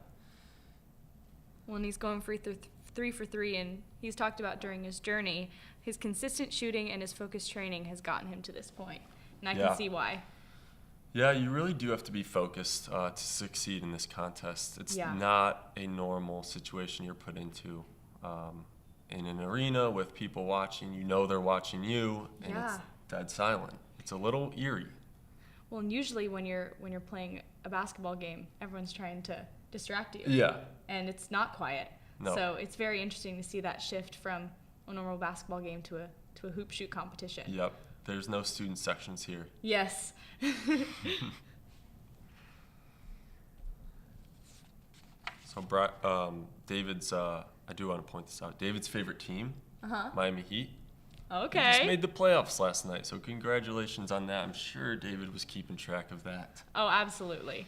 [SPEAKER 8] Well, and he's going for 3 for 3, and he's talked about during his journey, his consistent shooting and his focused training has gotten him to this point. And I
[SPEAKER 7] Yeah.
[SPEAKER 8] can see why.
[SPEAKER 7] Yeah, you really do have to be focused to succeed in this contest. It's
[SPEAKER 8] Yeah.
[SPEAKER 7] not a normal situation you're put into. In an arena with people watching, you know they're watching you, and
[SPEAKER 8] Yeah.
[SPEAKER 7] it's dead silent. It's a little eerie.
[SPEAKER 8] Well, and usually when you're playing a basketball game, everyone's trying to distract you.
[SPEAKER 7] Yeah.
[SPEAKER 8] And it's not quiet.
[SPEAKER 7] No.
[SPEAKER 8] So it's very interesting to see that shift from a normal basketball game to a hoop shoot competition.
[SPEAKER 7] Yep. There's no student sections here.
[SPEAKER 8] Yes.
[SPEAKER 7] So David's, I do want to point this out. David's favorite team, Miami Heat. They just
[SPEAKER 8] Okay.
[SPEAKER 7] made the playoffs last night, so congratulations on that. I'm sure David was keeping track of that.
[SPEAKER 8] Oh, absolutely.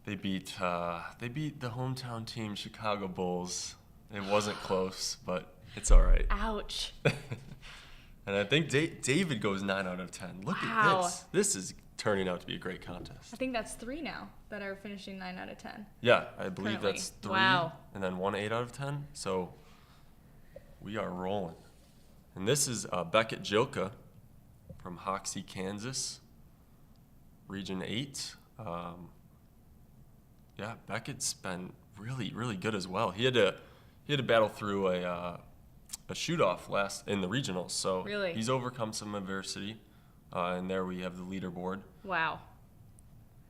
[SPEAKER 7] They beat the hometown team, Chicago Bulls. It wasn't close, but it's all right.
[SPEAKER 8] Ouch.
[SPEAKER 7] And I think David goes 9 out of 10. Look
[SPEAKER 8] Wow.
[SPEAKER 7] at this. This is turning out to be a great contest.
[SPEAKER 8] I think that's 3 now that are finishing 9 out of 10.
[SPEAKER 7] Yeah, I believe
[SPEAKER 8] Currently.
[SPEAKER 7] that's 3.
[SPEAKER 8] Wow.
[SPEAKER 7] And then 1 8 out of 10. So we are rolling. And this is Beckett Jilka from Hoxie, Kansas, Region 8. Yeah, Beckett's been really, really good as well. He had to battle through a shoot-off in the regionals. So
[SPEAKER 8] Really?
[SPEAKER 7] he's overcome some adversity. And there we have the leaderboard.
[SPEAKER 8] Wow.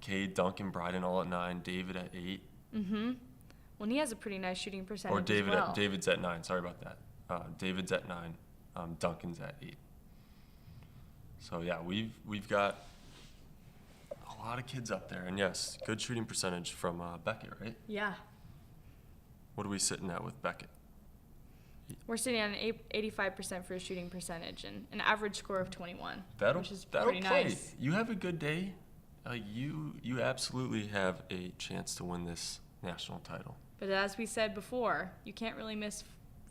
[SPEAKER 7] Cade, Duncan, Bryden all at 9, David at 8.
[SPEAKER 8] Well, and he has a pretty nice shooting percentage
[SPEAKER 7] Or
[SPEAKER 8] as well.
[SPEAKER 7] David's at 9. Sorry about that. David's at 9. Duncan's at 8. So yeah, we've got a lot of kids up there, and yes, good shooting percentage from Beckett, right?
[SPEAKER 8] Yeah.
[SPEAKER 7] What are we sitting at with Beckett?
[SPEAKER 8] We're sitting at an 85% for a shooting percentage and an average score of 21,
[SPEAKER 7] That'll
[SPEAKER 8] which is
[SPEAKER 7] play.
[SPEAKER 8] pretty nice.
[SPEAKER 7] You have a good day. You absolutely have a chance to win this national title.
[SPEAKER 8] But as we said before, you can't really miss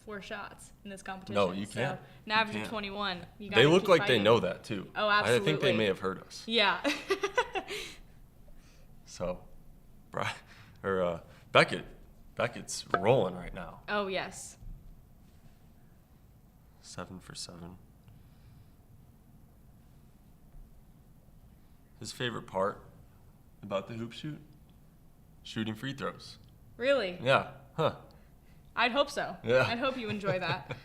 [SPEAKER 8] 4 shots in this competition.
[SPEAKER 7] No, you
[SPEAKER 8] So
[SPEAKER 7] can't.
[SPEAKER 8] an average
[SPEAKER 7] You
[SPEAKER 8] of
[SPEAKER 7] can't.
[SPEAKER 8] 21. You
[SPEAKER 7] They
[SPEAKER 8] gotta
[SPEAKER 7] look
[SPEAKER 8] keep
[SPEAKER 7] like they
[SPEAKER 8] fighting.
[SPEAKER 7] know that too.
[SPEAKER 8] Oh,
[SPEAKER 7] I think they
[SPEAKER 8] absolutely.
[SPEAKER 7] may have heard us.
[SPEAKER 8] Yeah.
[SPEAKER 7] So, Beckett's rolling right now.
[SPEAKER 8] Oh, yes.
[SPEAKER 7] 7 for 7. His favorite part about the hoop shoot? Shooting free throws.
[SPEAKER 8] Really?
[SPEAKER 7] Yeah. Huh.
[SPEAKER 8] I'd hope so.
[SPEAKER 7] Yeah.
[SPEAKER 8] I'd hope you enjoy that.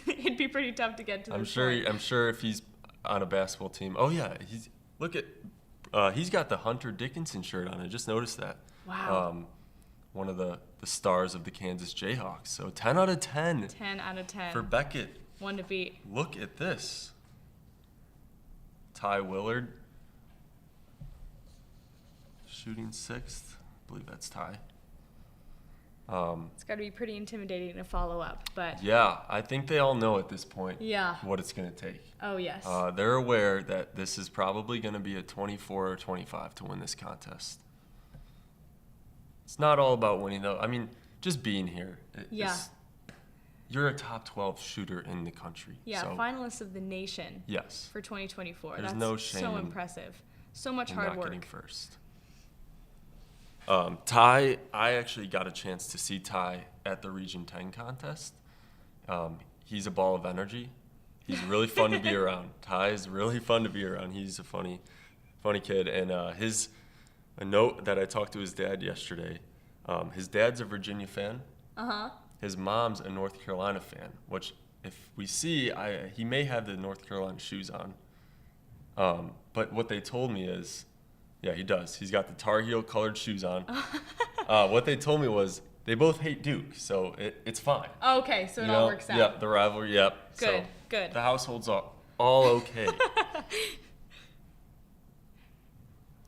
[SPEAKER 8] It'd be pretty tough to get to.
[SPEAKER 7] I'm
[SPEAKER 8] this
[SPEAKER 7] sure.
[SPEAKER 8] point.
[SPEAKER 7] I'm sure if he's on a basketball team. Oh yeah. He's got the Hunter Dickinson shirt on. I just noticed that.
[SPEAKER 8] Wow.
[SPEAKER 7] One of the stars of the Kansas Jayhawks. So 10 out of 10.
[SPEAKER 8] 10 out of 10.
[SPEAKER 7] For Beckett.
[SPEAKER 8] One to beat.
[SPEAKER 7] Look at this. Ty Willard. Shooting 6th. I believe that's Ty.
[SPEAKER 8] It's got to be pretty intimidating to follow up, but
[SPEAKER 7] Yeah, I think they all know at this point
[SPEAKER 8] yeah.
[SPEAKER 7] what it's going to take.
[SPEAKER 8] Oh, yes.
[SPEAKER 7] They're aware that this is probably going to be a 24 or 25 to win this contest. It's not all about winning, though. I mean, just being here.
[SPEAKER 8] Yeah.
[SPEAKER 7] You're a top 12 shooter in the country.
[SPEAKER 8] Yeah,
[SPEAKER 7] so,
[SPEAKER 8] finalists of the nation
[SPEAKER 7] yes.
[SPEAKER 8] for 2024.
[SPEAKER 7] There's
[SPEAKER 8] That's
[SPEAKER 7] no shame
[SPEAKER 8] so
[SPEAKER 7] in-
[SPEAKER 8] impressive. So much
[SPEAKER 7] And
[SPEAKER 8] hard
[SPEAKER 7] not
[SPEAKER 8] work.
[SPEAKER 7] getting first. Ty, I actually got a chance to see Ty at the Region 10 contest. He's a ball of energy. He's really fun to be around. Ty is really fun to be around. He's a funny kid. And a note that I talked to his dad yesterday. His dad's a Virginia fan.
[SPEAKER 8] Uh-huh.
[SPEAKER 7] His mom's a North Carolina fan, which if we see, he may have the North Carolina shoes on. But what they told me is, yeah, he does. He's got the Tar Heel colored shoes on. What they told me was they both hate Duke, so it's fine.
[SPEAKER 8] Oh, okay, so it
[SPEAKER 7] You
[SPEAKER 8] all
[SPEAKER 7] know?
[SPEAKER 8] works out.
[SPEAKER 7] Yep, the rivalry, yep.
[SPEAKER 8] Good,
[SPEAKER 7] So
[SPEAKER 8] good.
[SPEAKER 7] The household's all okay.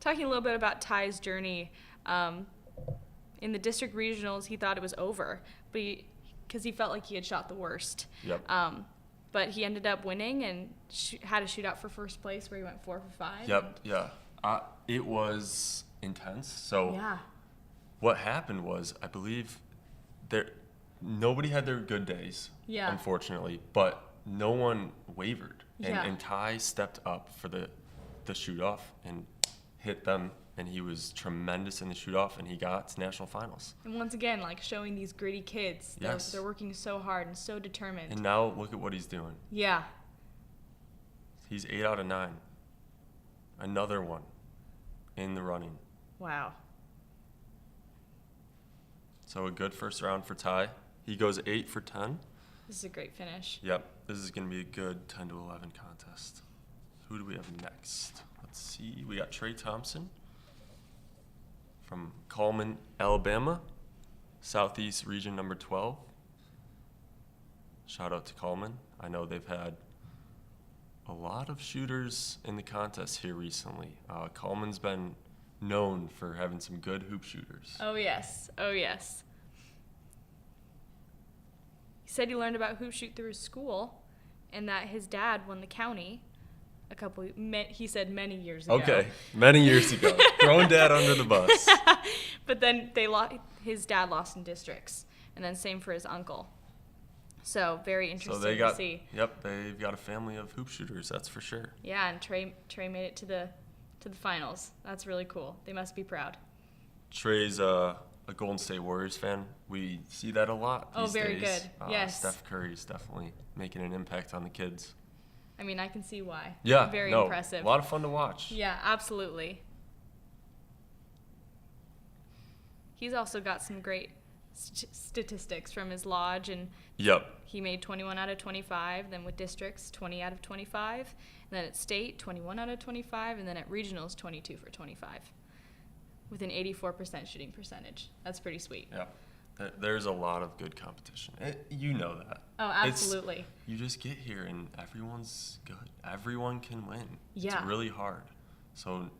[SPEAKER 8] Talking a little bit about Ty's journey, in the district regionals, he thought it was over, but because he felt like he had shot the worst.
[SPEAKER 7] Yep.
[SPEAKER 8] But he ended up winning and had a shootout for first place where he went 4 for 5.
[SPEAKER 7] Yep, yeah. It was intense. So
[SPEAKER 8] Yeah.
[SPEAKER 7] what happened was, I believe, nobody had their good days,
[SPEAKER 8] Yeah.
[SPEAKER 7] unfortunately, but no one wavered.
[SPEAKER 8] Yeah.
[SPEAKER 7] And Ty stepped up for the shoot-off and hit them, and he was tremendous in the shoot-off, and he got to national finals.
[SPEAKER 8] And once again, like showing these gritty kids,
[SPEAKER 7] Yes.
[SPEAKER 8] they're working so hard and so determined.
[SPEAKER 7] And now look at what he's doing.
[SPEAKER 8] Yeah.
[SPEAKER 7] He's 8 out of 9. Another one in the running.
[SPEAKER 8] Wow.
[SPEAKER 7] So a good first round for Ty. He goes 8 for 10.
[SPEAKER 8] This is a great finish.
[SPEAKER 7] Yep, this is going to be a good 10 to 11 contest. Who do we have next? Let's see. We got Trey Thompson from Cullman, Alabama, Southeast Region number 12. Shout out to Cullman. I know they've had a lot of shooters in the contest here recently. Cullman's been known for having some good hoop shooters.
[SPEAKER 8] Oh, yes. Oh, yes. He said he learned about hoop shoot through his school and that his dad won the county he said many years ago.
[SPEAKER 7] Okay, many years ago. Throwing dad under the bus.
[SPEAKER 8] But then his dad lost in districts, and then same for his uncle. So very interesting to see.
[SPEAKER 7] Yep, they've got a family of hoop shooters, that's for sure.
[SPEAKER 8] Yeah, and Trey made it to the finals. That's really cool. They must be proud.
[SPEAKER 7] Trey's a Golden State Warriors fan. We see that a lot these
[SPEAKER 8] very
[SPEAKER 7] days.
[SPEAKER 8] good. Yes.
[SPEAKER 7] Steph Curry's definitely making an impact on the kids.
[SPEAKER 8] I mean, I can see why.
[SPEAKER 7] Yeah,
[SPEAKER 8] Very
[SPEAKER 7] no,
[SPEAKER 8] impressive.
[SPEAKER 7] A lot of fun to watch.
[SPEAKER 8] Yeah, absolutely. He's also got some great statistics from his lodge, and
[SPEAKER 7] Yep.
[SPEAKER 8] he made 21 out of 25, then with districts, 20 out of 25, and then at state, 21 out of 25, and then at regionals, 22 for 25, with an 84% shooting percentage. That's pretty sweet.
[SPEAKER 7] Yeah. There's a lot of good competition. You know that.
[SPEAKER 8] Oh, absolutely.
[SPEAKER 7] You just get here and everyone's good. Everyone can win.
[SPEAKER 8] Yeah.
[SPEAKER 7] It's really hard. So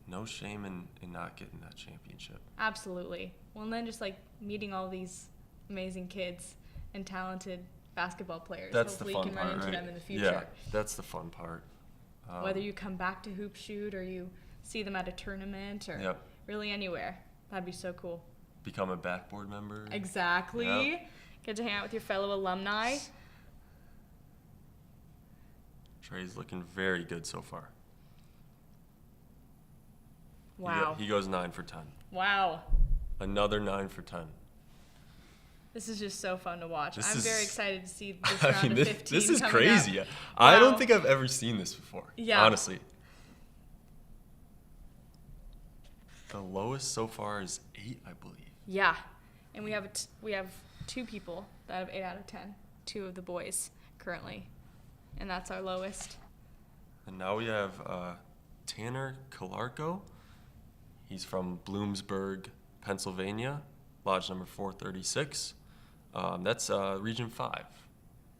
[SPEAKER 7] no shame in not getting that championship.
[SPEAKER 8] Absolutely. Well, and then just like meeting all these amazing kids and talented basketball players.
[SPEAKER 7] That's
[SPEAKER 8] Hopefully
[SPEAKER 7] the fun
[SPEAKER 8] you can
[SPEAKER 7] part,
[SPEAKER 8] run into
[SPEAKER 7] right?
[SPEAKER 8] them in the future.
[SPEAKER 7] Yeah, that's the fun part.
[SPEAKER 8] Whether you come back to hoop shoot or you see them at a tournament or
[SPEAKER 7] Yep.
[SPEAKER 8] really anywhere. That'd be so cool.
[SPEAKER 7] Become a backboard member.
[SPEAKER 8] Exactly.
[SPEAKER 7] Yep.
[SPEAKER 8] Get to hang out with your fellow alumni.
[SPEAKER 7] Trey's looking very good so far.
[SPEAKER 8] Wow.
[SPEAKER 7] He goes 9 for 10.
[SPEAKER 8] Wow.
[SPEAKER 7] Another 9 for 10.
[SPEAKER 8] This is just so fun to watch.
[SPEAKER 7] This
[SPEAKER 8] I'm
[SPEAKER 7] is-
[SPEAKER 8] very excited to see this
[SPEAKER 7] I
[SPEAKER 8] round
[SPEAKER 7] mean,
[SPEAKER 8] of
[SPEAKER 7] this,
[SPEAKER 8] 15
[SPEAKER 7] this is
[SPEAKER 8] coming
[SPEAKER 7] crazy.
[SPEAKER 8] up.
[SPEAKER 7] I
[SPEAKER 8] Wow.
[SPEAKER 7] don't think I've ever seen this before.
[SPEAKER 8] Yeah.
[SPEAKER 7] Honestly. The lowest so far is 8, I believe.
[SPEAKER 8] Yeah, and we have we have 2 people that have 8 out of 10. 2 of the boys currently, and that's our lowest.
[SPEAKER 7] And now we have Tanner Calarco. He's from Bloomsburg, Pennsylvania, lodge number 436. That's Region 5.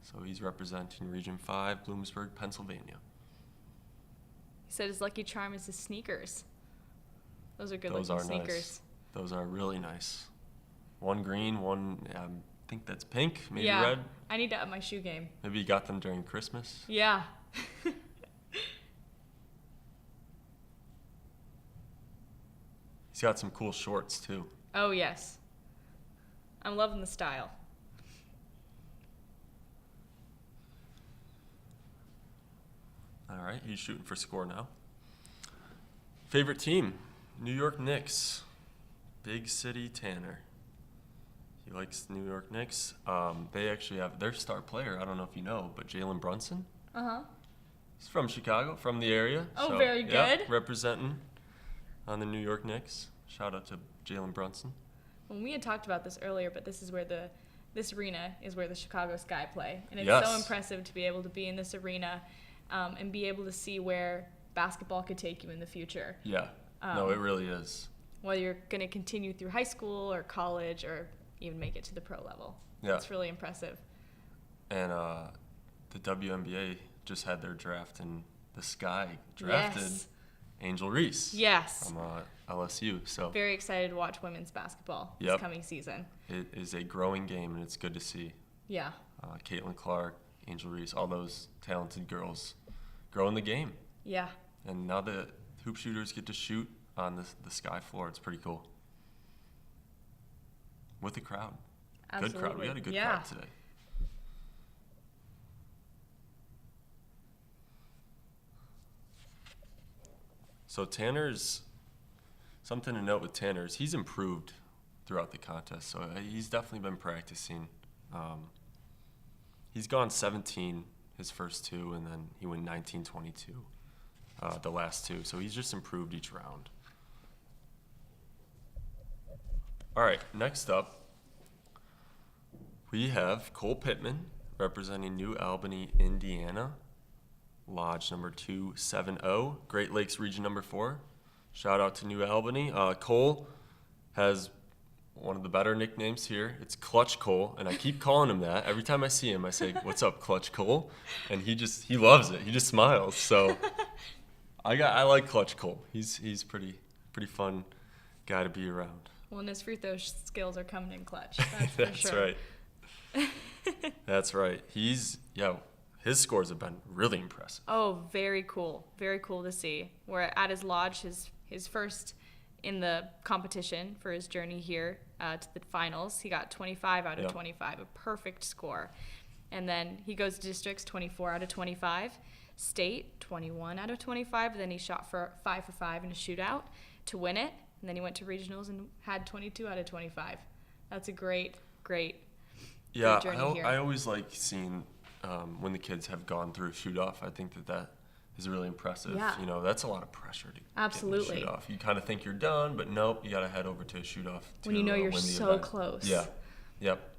[SPEAKER 7] So he's representing Region 5, Bloomsburg, Pennsylvania.
[SPEAKER 8] He said his lucky charm is his sneakers. Those are good
[SPEAKER 7] Those
[SPEAKER 8] looking
[SPEAKER 7] are
[SPEAKER 8] sneakers.
[SPEAKER 7] nice. Those are really nice. One green, one, I think that's pink, maybe
[SPEAKER 8] yeah,
[SPEAKER 7] red.
[SPEAKER 8] I need to up my shoe game.
[SPEAKER 7] Maybe you got them during Christmas.
[SPEAKER 8] Yeah.
[SPEAKER 7] He's got some cool shorts too.
[SPEAKER 8] Oh yes. I'm loving the style.
[SPEAKER 7] All right, he's shooting for score now. Favorite team, New York Knicks. Big City Tanner. He likes New York Knicks. They actually have their star player, I don't know if you know, but Jalen Brunson.
[SPEAKER 8] Uh-huh.
[SPEAKER 7] He's from Chicago, from the area.
[SPEAKER 8] Oh, very
[SPEAKER 7] yeah,
[SPEAKER 8] good.
[SPEAKER 7] representing on the New York Knicks. Shout out to Jalen Brunson.
[SPEAKER 8] Well, we had talked about this earlier, but this arena is where the Chicago Sky play. And it's
[SPEAKER 7] Yes.
[SPEAKER 8] so impressive to be able to be in this arena and be able to see where basketball could take you in the future.
[SPEAKER 7] Yeah, no, it really is.
[SPEAKER 8] Whether you're going to continue through high school or college or even make it to the pro level.
[SPEAKER 7] Yeah.
[SPEAKER 8] It's really impressive.
[SPEAKER 7] And the WNBA just had their draft, and the Sky drafted
[SPEAKER 8] Yes.
[SPEAKER 7] Angel Reese
[SPEAKER 8] Yes.
[SPEAKER 7] from LSU. So
[SPEAKER 8] Very excited to watch women's basketball this
[SPEAKER 7] Yep.
[SPEAKER 8] coming season.
[SPEAKER 7] it is a growing game, and it's good to see.
[SPEAKER 8] Yeah.
[SPEAKER 7] Caitlin Clark, Angel Reese, all those talented girls growing the game.
[SPEAKER 8] Yeah.
[SPEAKER 7] And now the hoop shooters get to shoot on the Sky floor. It's pretty cool. With the crowd.
[SPEAKER 8] Absolutely.
[SPEAKER 7] Good crowd. We had a good
[SPEAKER 8] Yeah.
[SPEAKER 7] crowd today. So Tanner's, something to note with Tanner's, he's improved throughout the contest. So he's definitely been practicing. He's gone 17 his first 2, and then he went 19-22 the last 2. So he's just improved each round. All right, next up, we have Cole Pittman representing New Albany, Indiana. Lodge number 270, Great Lakes Region number 4. Shout out to New Albany. Cole has one of the better nicknames here. It's Clutch Cole, and I keep calling him that. Every time I see him, I say, "What's up, Clutch Cole?" And he loves it. He just smiles. So I like Clutch Cole. He's pretty fun guy to be around.
[SPEAKER 8] Well, and his free throw skills are coming in clutch. That's for
[SPEAKER 7] That's
[SPEAKER 8] sure.
[SPEAKER 7] right. That's right. His scores have been really impressive.
[SPEAKER 8] Oh, very cool. Very cool to see. We're at his lodge, his first in the competition for his journey here to the finals. He got 25 out of
[SPEAKER 7] Yeah.
[SPEAKER 8] 25, a perfect score. And then he goes to districts, 24 out of 25. State, 21 out of 25. And then he shot for 5 for 5 in a shootout to win it. And then he went to regionals and had 22 out of 25. That's a great
[SPEAKER 7] Yeah,
[SPEAKER 8] journey here.
[SPEAKER 7] I always like seeing when the kids have gone through a shoot-off. I think that is really impressive.
[SPEAKER 8] Yeah.
[SPEAKER 7] You know, that's a lot of pressure to
[SPEAKER 8] Absolutely.
[SPEAKER 7] get in a shoot-off. You kind of think you're done, but nope, you got to head over to a shoot-off to
[SPEAKER 8] When you know you're
[SPEAKER 7] win the
[SPEAKER 8] so
[SPEAKER 7] event.
[SPEAKER 8] close.
[SPEAKER 7] Yeah. Yep.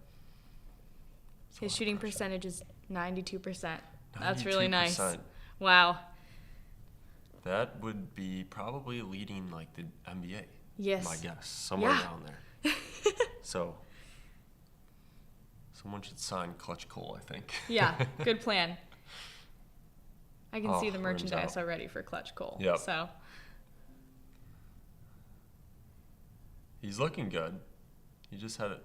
[SPEAKER 7] It's a
[SPEAKER 8] His
[SPEAKER 7] lot of
[SPEAKER 8] shooting
[SPEAKER 7] pressure.
[SPEAKER 8] percentage is 92%. That's really nice.
[SPEAKER 7] 92%.
[SPEAKER 8] Wow.
[SPEAKER 7] That would be probably leading like the NBA.
[SPEAKER 8] Yes.
[SPEAKER 7] My guess, somewhere
[SPEAKER 8] Yeah.
[SPEAKER 7] down there. So, someone should sign Clutch Cole, I think.
[SPEAKER 8] Yeah, good plan. I can
[SPEAKER 7] Oh,
[SPEAKER 8] see the
[SPEAKER 7] rims
[SPEAKER 8] merchandise
[SPEAKER 7] out.
[SPEAKER 8] already for Clutch Cole.
[SPEAKER 7] Yep.
[SPEAKER 8] So,
[SPEAKER 7] He's looking good. He just had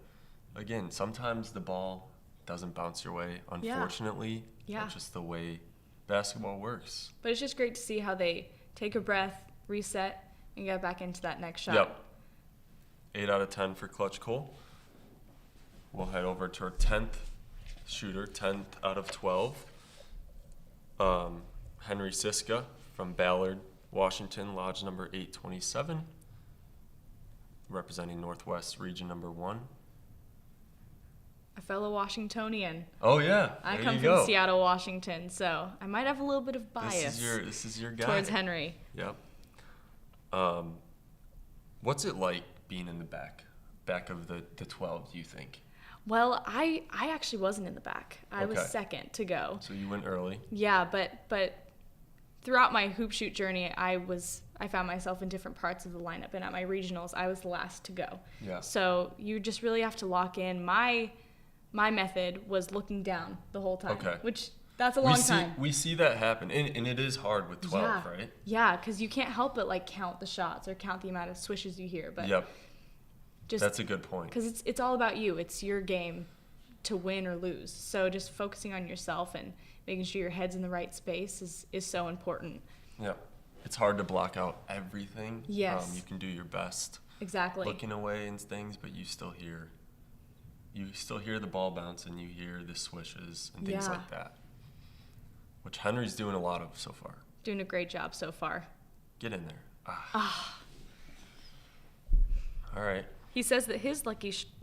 [SPEAKER 7] again, sometimes the ball doesn't bounce your way,
[SPEAKER 8] Yeah.
[SPEAKER 7] unfortunately.
[SPEAKER 8] Yeah.
[SPEAKER 7] That's just the way basketball works.
[SPEAKER 8] but it's just great to see how they take a breath, reset, and get back into that next shot.
[SPEAKER 7] Yep. 8 out of 10 for Clutch Cole. We'll head over to our 10th shooter, 10th out of 12. Henry Siska from Ballard, Washington, lodge number 827, representing Northwest Region number 1.
[SPEAKER 8] a fellow Washingtonian.
[SPEAKER 7] Oh yeah,
[SPEAKER 8] I
[SPEAKER 7] there
[SPEAKER 8] come
[SPEAKER 7] you
[SPEAKER 8] from
[SPEAKER 7] go.
[SPEAKER 8] Seattle, Washington, so I might have a little bit of bias
[SPEAKER 7] This is your guy.
[SPEAKER 8] towards Henry.
[SPEAKER 7] Yep. What's it like being in the back of the 12? Do you think?
[SPEAKER 8] Well, I actually wasn't in the back. I was
[SPEAKER 7] Okay.
[SPEAKER 8] second to go.
[SPEAKER 7] So you went early.
[SPEAKER 8] Yeah, but throughout my hoop shoot journey, I found myself in different parts of the lineup, and at my regionals, I was the last to go.
[SPEAKER 7] Yeah.
[SPEAKER 8] So you just really have to lock in. My method was looking down the whole time,
[SPEAKER 7] Okay.
[SPEAKER 8] which that's a long time.
[SPEAKER 7] We see that happen, and it is hard with 12,
[SPEAKER 8] Yeah.
[SPEAKER 7] right?
[SPEAKER 8] Yeah, because you can't help but like count the shots or count the amount of swishes you hear. But
[SPEAKER 7] Yep.
[SPEAKER 8] just
[SPEAKER 7] That's a good point.
[SPEAKER 8] because it's all about you. It's your game to win or lose. So just focusing on yourself and making sure your head's in the right space is so important.
[SPEAKER 7] Yep. It's hard to block out everything.
[SPEAKER 8] Yes.
[SPEAKER 7] You can do your best
[SPEAKER 8] Exactly.
[SPEAKER 7] looking away and things, but you still hear the ball bounce and you hear the swishes and things
[SPEAKER 8] Yeah.
[SPEAKER 7] like that. Which Henry's doing a lot of so far.
[SPEAKER 8] Doing a great job so far.
[SPEAKER 7] Get in there. All right.
[SPEAKER 8] He says that his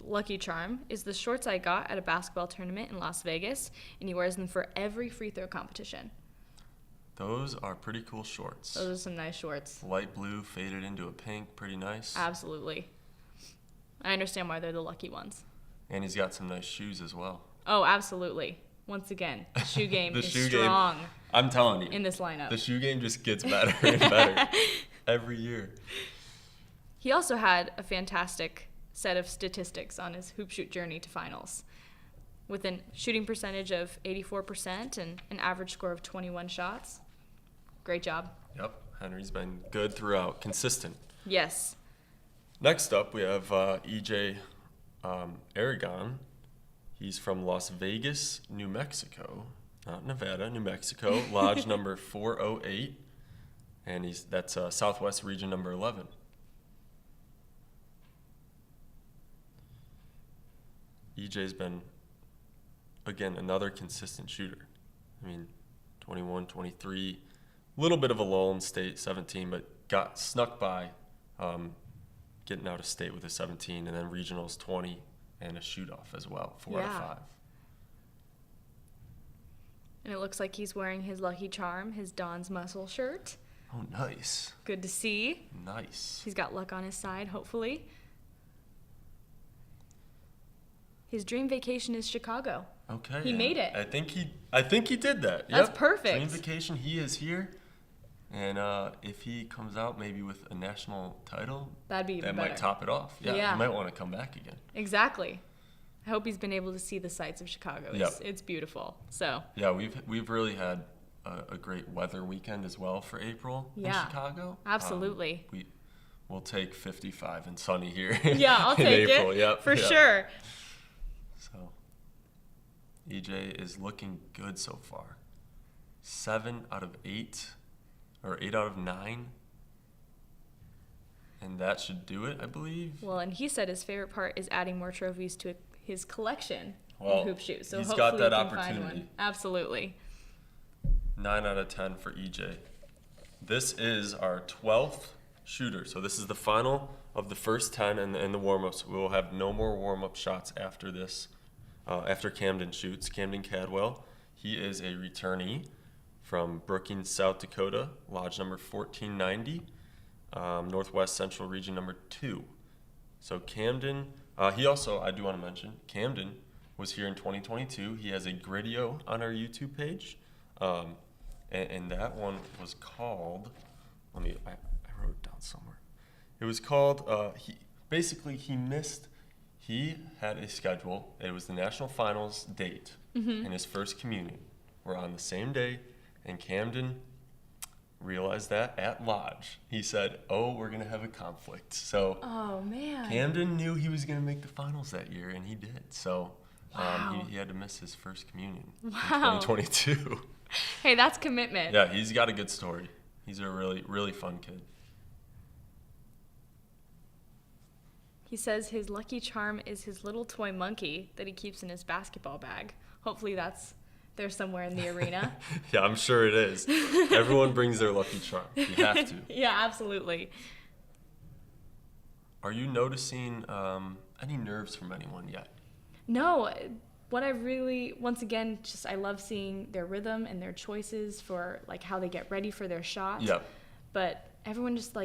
[SPEAKER 8] lucky charm is the shorts I got at a basketball tournament in Las Vegas, and he wears them for every free throw competition.
[SPEAKER 7] Those are pretty cool shorts.
[SPEAKER 8] Those are some nice shorts.
[SPEAKER 7] Light blue faded into a pink, pretty nice.
[SPEAKER 8] Absolutely. I understand why they're the lucky ones.
[SPEAKER 7] And he's got some nice shoes as well.
[SPEAKER 8] Oh, absolutely. Once again, the shoe game
[SPEAKER 7] The
[SPEAKER 8] is
[SPEAKER 7] shoe game,
[SPEAKER 8] strong
[SPEAKER 7] I'm telling you.
[SPEAKER 8] in this lineup.
[SPEAKER 7] The shoe game just gets better and better every year.
[SPEAKER 8] He also had a fantastic set of statistics on his hoop shoot journey to finals, with a shooting percentage of 84% and an average score of 21 shots. Great job.
[SPEAKER 7] Yep, Henry's been good throughout, consistent.
[SPEAKER 8] Yes.
[SPEAKER 7] Next up, we have EJ Aragon. He's from Las Vegas, New Mexico, not Nevada, New Mexico, lodge number 408, and that's Southwest region number 11. EJ's been, again, another consistent shooter. I mean, 21, 23, little bit of a lull in state, 17, but got snuck by getting out of state with a 17, and then regionals 20 and a shoot off as well, 4 out of
[SPEAKER 8] Yeah.
[SPEAKER 7] 5.
[SPEAKER 8] And it looks like he's wearing his lucky charm, his Don's Muscle shirt.
[SPEAKER 7] Oh, nice.
[SPEAKER 8] Good to see.
[SPEAKER 7] Nice.
[SPEAKER 8] He's got luck on his side, hopefully. His dream vacation is Chicago.
[SPEAKER 7] Okay.
[SPEAKER 8] He made it.
[SPEAKER 7] I think he did that.
[SPEAKER 8] That's
[SPEAKER 7] Yep.
[SPEAKER 8] perfect.
[SPEAKER 7] Dream vacation, he is here. And if he comes out maybe with a national title,
[SPEAKER 8] That'd be even
[SPEAKER 7] that
[SPEAKER 8] better.
[SPEAKER 7] might top it off. Yeah,
[SPEAKER 8] Yeah.
[SPEAKER 7] he might want to come back again.
[SPEAKER 8] Exactly. I hope he's been able to see the sights of Chicago.
[SPEAKER 7] Yep.
[SPEAKER 8] It's beautiful. So
[SPEAKER 7] Yeah, we've really had a great weather weekend as well for April in
[SPEAKER 8] Yeah.
[SPEAKER 7] Chicago.
[SPEAKER 8] Absolutely.
[SPEAKER 7] We'll take 55 and sunny here.
[SPEAKER 8] yeah, I'll
[SPEAKER 7] in
[SPEAKER 8] take
[SPEAKER 7] April.
[SPEAKER 8] it
[SPEAKER 7] Yep,
[SPEAKER 8] for
[SPEAKER 7] yep.
[SPEAKER 8] sure.
[SPEAKER 7] So EJ is looking good so far. 7 out of 8, or 8 out of 9. And that should do it, I believe.
[SPEAKER 8] Well, and he said his favorite part is adding more trophies to his collection
[SPEAKER 7] Well,
[SPEAKER 8] of hoop shoes. So
[SPEAKER 7] he's
[SPEAKER 8] hopefully
[SPEAKER 7] got that
[SPEAKER 8] he can find
[SPEAKER 7] opportunity.
[SPEAKER 8] one. Absolutely.
[SPEAKER 7] 9 out of 10 for EJ. This is our 12th shooter. So this is the final of the first 10 and the warm-ups. We will have no more warm-up shots after this, after Camden shoots. Camden Cadwell, he is a returnee from Brookings, South Dakota, lodge number 1490, Northwest Central Region number 2. So Camden, he also, I do want to mention, Camden was here in 2022. He has a Gridio on our YouTube page. And that one was called, I wrote it down somewhere. It was called, he had a schedule. It was the national finals date and his first communion were on the same day, and Camden realized that at Lodge. He said, oh, we're going to have a conflict. So
[SPEAKER 8] Oh, man.
[SPEAKER 7] Camden knew he was going to make the finals that year, and he did. So
[SPEAKER 8] Wow.
[SPEAKER 7] he had to miss his first communion in
[SPEAKER 8] Wow.
[SPEAKER 7] 2022.
[SPEAKER 8] Hey, that's commitment.
[SPEAKER 7] Yeah, he's got a good story. He's a really, really fun kid.
[SPEAKER 8] He says his lucky charm is his little toy monkey that he keeps in his basketball bag. Hopefully that's there somewhere in the arena.
[SPEAKER 7] Yeah, I'm sure it is. Everyone brings their lucky charm. You have to.
[SPEAKER 8] Yeah, absolutely.
[SPEAKER 7] Are you noticing any nerves from anyone yet?
[SPEAKER 8] No, what I really, once again, just I love seeing their rhythm and their choices for like how they get ready for their shot.
[SPEAKER 7] Yep.
[SPEAKER 8] But everyone just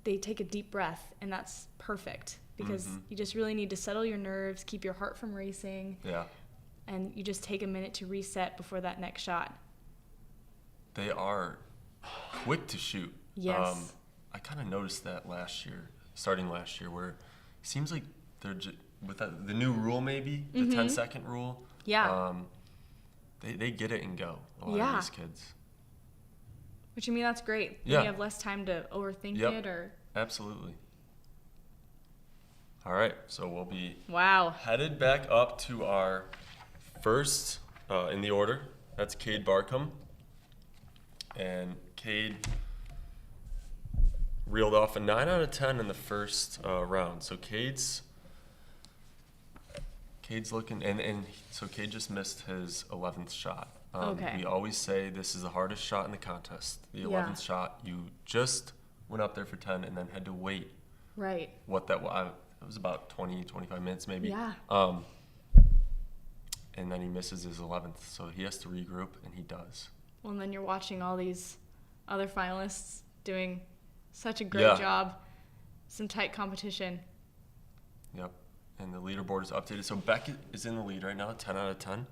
[SPEAKER 8] they take a deep breath, and that's perfect because you just really need to settle your nerves, keep your heart from racing.
[SPEAKER 7] Yeah.
[SPEAKER 8] And you just take a minute to reset before that next shot.
[SPEAKER 7] They are quick to shoot.
[SPEAKER 8] Yes.
[SPEAKER 7] I kind of noticed that starting last year, where it seems like they're with the new rule, maybe the 10-second rule.
[SPEAKER 8] Yeah.
[SPEAKER 7] They get it and go. A lot of these kids.
[SPEAKER 8] Which, I mean, that's great.
[SPEAKER 7] Yeah.
[SPEAKER 8] You have less time to overthink it or.
[SPEAKER 7] Absolutely. All right, so we'll be
[SPEAKER 8] Wow.
[SPEAKER 7] headed back up to our first in the order. That's Cade Barkham. And Cade reeled off a 9 out of 10 in the first round. So Cade's looking, and so Cade just missed his 11th shot.
[SPEAKER 8] Okay.
[SPEAKER 7] We always say this is the hardest shot in the contest. The 11th shot, you just went up there for 10 and then had to wait.
[SPEAKER 8] Right.
[SPEAKER 7] What that was, it was about 20, 25 minutes maybe.
[SPEAKER 8] Yeah.
[SPEAKER 7] And then he misses his 11th, so he has to regroup, and he does.
[SPEAKER 8] Well, and then you're watching all these other finalists doing such a great job. Some tight competition.
[SPEAKER 7] Yep. And the leaderboard is updated. So Beck is in the lead right now, 10 out of 10.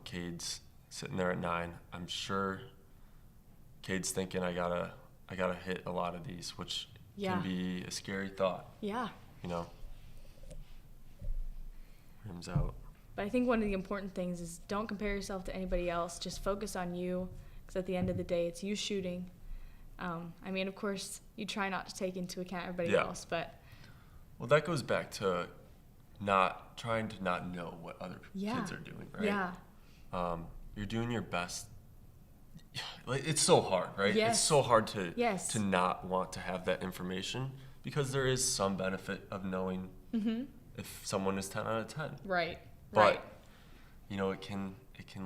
[SPEAKER 7] Cade's sitting there at 9. I'm sure Cade's thinking, I gotta hit a lot of these, which can be a scary thought.
[SPEAKER 8] Yeah.
[SPEAKER 7] You know. Rims out.
[SPEAKER 8] But I think one of the important things is don't compare yourself to anybody else. Just focus on you, because at the end of the day, it's you shooting. I mean, of course, you try not to take into account everybody else, but.
[SPEAKER 7] Well, that goes back to trying to not know what other kids are doing, right?
[SPEAKER 8] Yeah.
[SPEAKER 7] You're doing your best. Like, it's so hard, right?
[SPEAKER 8] Yes.
[SPEAKER 7] It's so hard to
[SPEAKER 8] Yes.
[SPEAKER 7] not want to have that information, because there is some benefit of knowing if someone is 10 out of 10.
[SPEAKER 8] Right.
[SPEAKER 7] But
[SPEAKER 8] Right.
[SPEAKER 7] you know, it can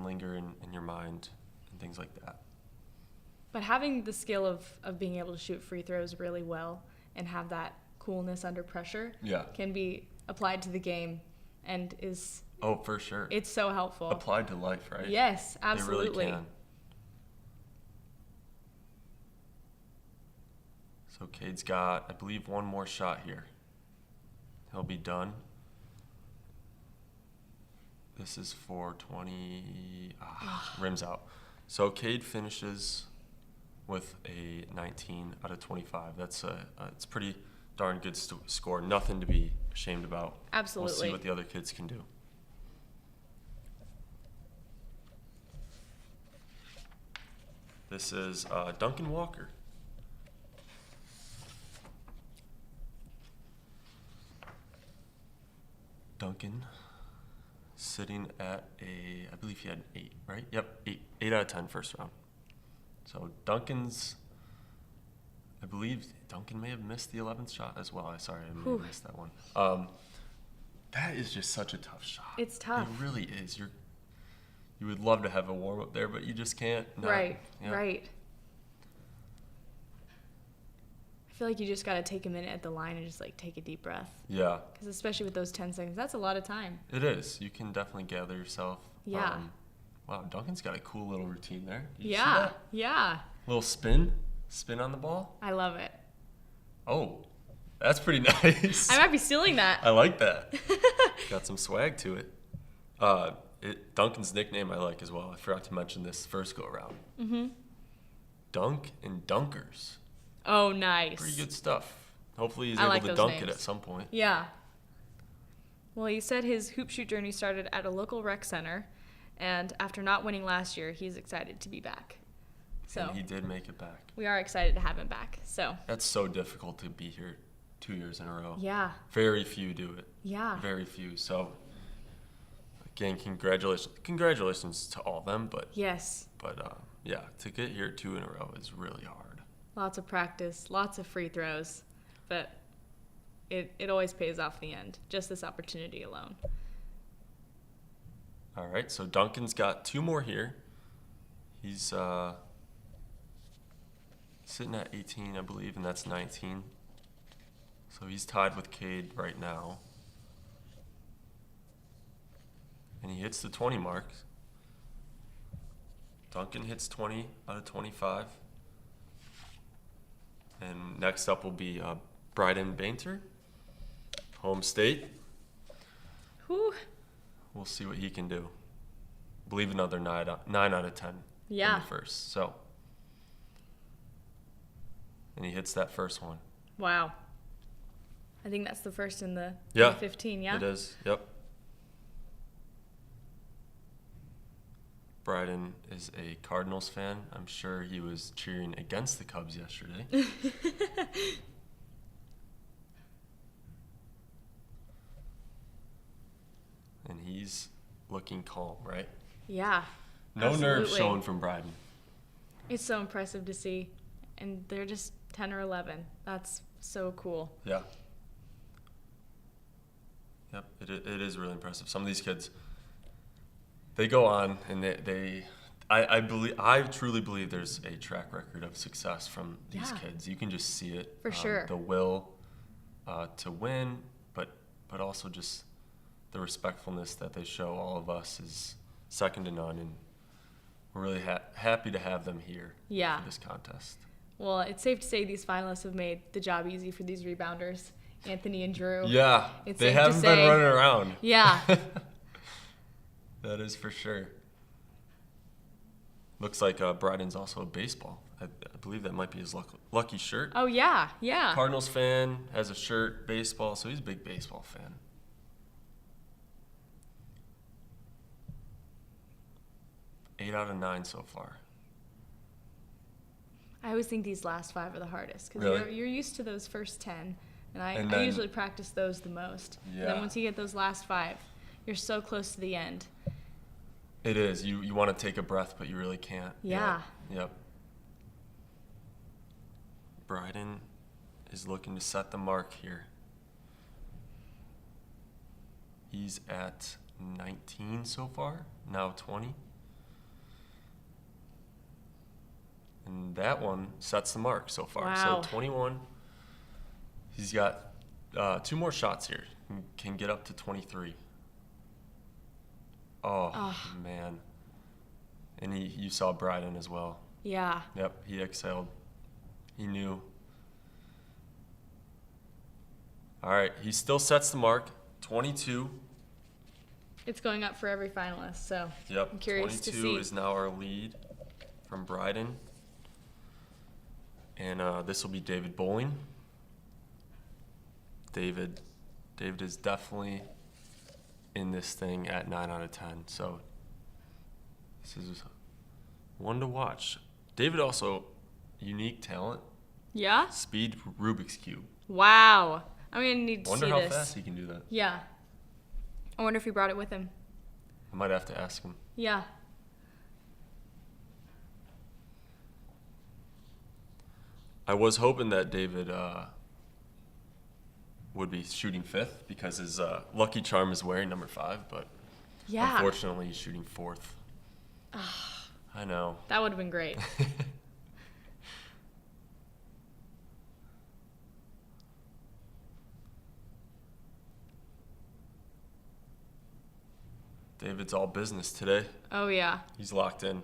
[SPEAKER 7] linger in your mind and things like that.
[SPEAKER 8] But having the skill of being able to shoot free throws really well and have that coolness under pressure can be applied to the game and is
[SPEAKER 7] For sure.
[SPEAKER 8] it's so helpful.
[SPEAKER 7] Applied to life, right?
[SPEAKER 8] Yes, absolutely.
[SPEAKER 7] They really can. So Cade's got, I believe, one more shot here. He'll be done. This is for 20. Rims out. So Cade finishes with a 19 out of 25. That's it's pretty darn good score. Nothing to be ashamed about.
[SPEAKER 8] Absolutely.
[SPEAKER 7] We'll see what the other kids can do. This is Duncan Walker. Duncan sitting at I believe he had 8, right? Yep, 8 out of 10 first round. So I believe Duncan may have missed the 11th shot as well. Sorry, I may have missed that one. That is just such a tough shot.
[SPEAKER 8] It's tough.
[SPEAKER 7] It really is. You would love to have a warm up there, but you just can't.
[SPEAKER 8] Right. I feel like you just got to take a minute at the line and just like take a deep breath.
[SPEAKER 7] Yeah.
[SPEAKER 8] Because especially with those 10 seconds, that's a lot of time.
[SPEAKER 7] It is. You can definitely gather yourself.
[SPEAKER 8] Yeah.
[SPEAKER 7] Wow, Duncan's got a cool little routine there. Did you see
[SPEAKER 8] Yeah.
[SPEAKER 7] that?
[SPEAKER 8] Yeah.
[SPEAKER 7] Little spin on the ball.
[SPEAKER 8] I love it.
[SPEAKER 7] Oh, that's pretty nice.
[SPEAKER 8] I might be stealing that.
[SPEAKER 7] I like that. Got some swag to it. Duncan's nickname I like as well. I forgot to mention this first go around. Dunk and Dunkers.
[SPEAKER 8] Oh, nice.
[SPEAKER 7] Pretty good stuff. Hopefully he's
[SPEAKER 8] I
[SPEAKER 7] able
[SPEAKER 8] like
[SPEAKER 7] to
[SPEAKER 8] those
[SPEAKER 7] dunk
[SPEAKER 8] names.
[SPEAKER 7] it at some point.
[SPEAKER 8] Yeah. Well, he said his hoop shoot journey started at a local rec center, and after not winning last year, he's excited to be back. So
[SPEAKER 7] And he did make it back.
[SPEAKER 8] we are excited to have him back. So
[SPEAKER 7] That's so difficult to be here 2 years in a row.
[SPEAKER 8] yeah,
[SPEAKER 7] Very few do it.
[SPEAKER 8] yeah,
[SPEAKER 7] Very few. So again, congratulations to all of them. But
[SPEAKER 8] yes.
[SPEAKER 7] yeah, to get here 2 in a row is really hard.
[SPEAKER 8] Lots of practice, lots of free throws, but it always pays off in the end. Just this opportunity alone.
[SPEAKER 7] All right, so Duncan's got 2 more here. He's sitting at 18, I believe, and that's 19. So he's tied with Cade right now. and he hits the 20 mark. Duncan hits 20 out of 25. And next up will be Bryden Bainter, home state.
[SPEAKER 8] Whew.
[SPEAKER 7] We'll see what he can do. I believe another 9 out of 10
[SPEAKER 8] Yeah.
[SPEAKER 7] in the first. So, and he hits that first one.
[SPEAKER 8] Wow. I think that's the first in the
[SPEAKER 7] Yeah,
[SPEAKER 8] 15, yeah?
[SPEAKER 7] It is, yep. Bryden is a Cardinals fan. I'm sure he was cheering against the Cubs yesterday. And he's looking calm, right?
[SPEAKER 8] Yeah.
[SPEAKER 7] No nerves
[SPEAKER 8] absolutely.
[SPEAKER 7] showing from Bryden.
[SPEAKER 8] It's so impressive to see. And they're just 10 or 11. That's so cool.
[SPEAKER 7] Yeah. Yep, it is really impressive. Some of these kids, they go on and I truly believe there's a track record of success from these
[SPEAKER 8] Yeah.
[SPEAKER 7] kids. You can just see it.
[SPEAKER 8] For sure.
[SPEAKER 7] The will to win, but also just the respectfulness that they show all of us is second to none, and we're really happy to have them here
[SPEAKER 8] Yeah.
[SPEAKER 7] for this contest.
[SPEAKER 8] Well, it's safe to say these finalists have made the job easy for these rebounders, Anthony and Drew.
[SPEAKER 7] Yeah,
[SPEAKER 8] It's
[SPEAKER 7] they
[SPEAKER 8] safe to
[SPEAKER 7] haven't been
[SPEAKER 8] say-
[SPEAKER 7] running around.
[SPEAKER 8] Yeah.
[SPEAKER 7] That is for sure. Looks like Bryden's also a baseball. I believe that might be his lucky shirt.
[SPEAKER 8] Oh, yeah. Yeah.
[SPEAKER 7] Cardinals fan, has a shirt, baseball, so he's a big baseball fan. Eight out of 9 so far.
[SPEAKER 8] I always think these last 5 are the hardest because
[SPEAKER 7] Really?
[SPEAKER 8] you're used to those first 10, and I
[SPEAKER 7] And then-
[SPEAKER 8] usually practice those the most. And
[SPEAKER 7] Yeah.
[SPEAKER 8] then once you get those last 5, you're so close to the end.
[SPEAKER 7] It is. You want to take a breath, but you really can't.
[SPEAKER 8] Yeah.
[SPEAKER 7] Yep. Bryden is looking to set the mark here. He's at 19 so far, now 20. And that one sets the mark so far.
[SPEAKER 8] Wow.
[SPEAKER 7] So 21. He's got 2 more shots here. Can get up to 23. Oh, man. And you saw Bryden as well.
[SPEAKER 8] Yeah.
[SPEAKER 7] Yep, he exhaled. He knew. All right, he still sets the mark, 22.
[SPEAKER 8] It's going up for every finalist, so
[SPEAKER 7] Yep,
[SPEAKER 8] I'm curious
[SPEAKER 7] 22
[SPEAKER 8] to see.
[SPEAKER 7] is now our lead from Bryden. And this will be David Bowling. David is definitely in this thing at 9 out of 10. So this is one to watch. David also, unique talent,
[SPEAKER 8] Yeah?
[SPEAKER 7] speed Rubik's Cube.
[SPEAKER 8] Wow. I'm going to need to
[SPEAKER 7] Wonder
[SPEAKER 8] see
[SPEAKER 7] how
[SPEAKER 8] this.
[SPEAKER 7] fast he can do that.
[SPEAKER 8] Yeah. I wonder if he brought it with him.
[SPEAKER 7] I might have to ask him.
[SPEAKER 8] Yeah.
[SPEAKER 7] I was hoping that David would be shooting 5th because his lucky charm is wearing number 5, but
[SPEAKER 8] Yeah.
[SPEAKER 7] unfortunately he's shooting 4th. I know.
[SPEAKER 8] That would have been great.
[SPEAKER 7] David's all business today.
[SPEAKER 8] Oh, yeah.
[SPEAKER 7] He's locked in.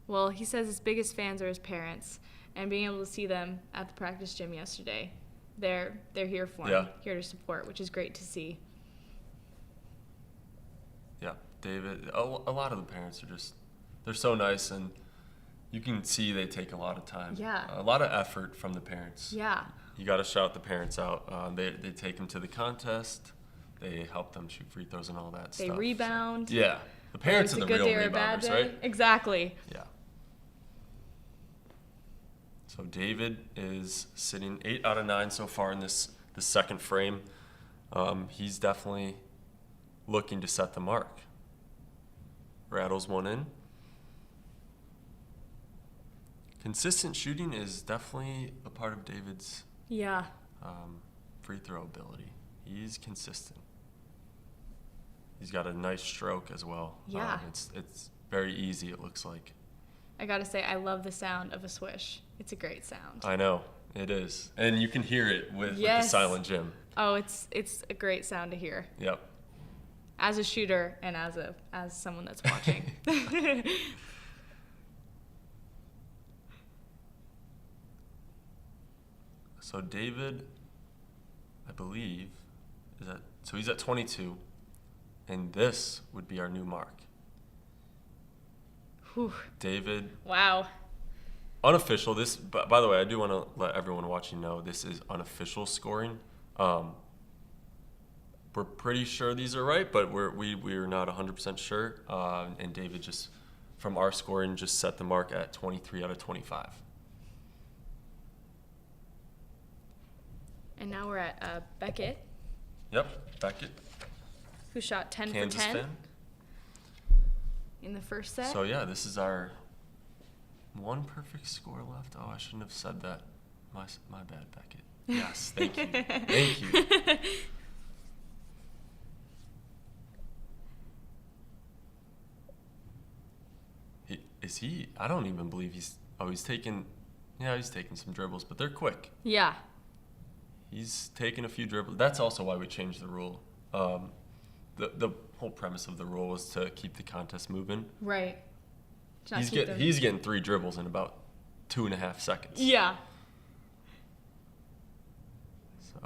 [SPEAKER 8] Well, he says his biggest fans are his parents, and being able to see them at the practice gym yesterday, they're here for him,
[SPEAKER 7] Yeah.
[SPEAKER 8] here to support, which is great to see.
[SPEAKER 7] Yeah, David, a lot of the parents are they're so nice, and you can see they take a lot of time.
[SPEAKER 8] Yeah.
[SPEAKER 7] A lot of effort from the parents.
[SPEAKER 8] Yeah.
[SPEAKER 7] You got to shout the parents out. They take them to the contest. They help them shoot free throws and all that
[SPEAKER 8] They
[SPEAKER 7] stuff. So-
[SPEAKER 8] rebound.
[SPEAKER 7] Yeah. The parents are
[SPEAKER 8] Whether
[SPEAKER 7] the
[SPEAKER 8] it's a good
[SPEAKER 7] real
[SPEAKER 8] day or a bad
[SPEAKER 7] rebounders,
[SPEAKER 8] day.
[SPEAKER 7] right?
[SPEAKER 8] Exactly.
[SPEAKER 7] Yeah. So David is sitting 8 out of 9 so far in this second frame. He's definitely looking to set the mark. Rattles one in. Consistent shooting is definitely a part of David's
[SPEAKER 8] Yeah.
[SPEAKER 7] free throw ability. He's consistent. He's got a nice stroke as well.
[SPEAKER 8] Yeah.
[SPEAKER 7] It's very easy, it looks like.
[SPEAKER 8] I gotta say, I love the sound of a swish. It's a great sound.
[SPEAKER 7] I know, it is. And you can hear it with the
[SPEAKER 8] Yes.
[SPEAKER 7] silent gym.
[SPEAKER 8] Oh, it's a great sound to hear.
[SPEAKER 7] Yep.
[SPEAKER 8] as a shooter and as someone that's watching.
[SPEAKER 7] So David, I believe, so he's at 22, and this would be our new mark.
[SPEAKER 8] Whew.
[SPEAKER 7] David,
[SPEAKER 8] Wow.
[SPEAKER 7] unofficial. This, by the way, I do want to let everyone watching know this is unofficial scoring. We're pretty sure these are right, but we're not 100% sure. And David just, from our scoring, just set the mark at 23 out of 25.
[SPEAKER 8] And now we're at Beckett,
[SPEAKER 7] Yep, Beckett,
[SPEAKER 8] who shot 10
[SPEAKER 7] Kansas
[SPEAKER 8] for 10
[SPEAKER 7] fan.
[SPEAKER 8] in the first set.
[SPEAKER 7] So yeah, this is our one perfect score left. Oh, I shouldn't have said that. My bad, Beckett. Yes, thank you. Thank you. I don't even believe he's taking some dribbles, but they're quick.
[SPEAKER 8] Yeah.
[SPEAKER 7] He's taken a few dribbles. That's also why we changed the rule. The whole premise of the rule was to keep the contest moving.
[SPEAKER 8] Right.
[SPEAKER 7] He's getting 3 dribbles in about 2.5 seconds.
[SPEAKER 8] Yeah.
[SPEAKER 7] So.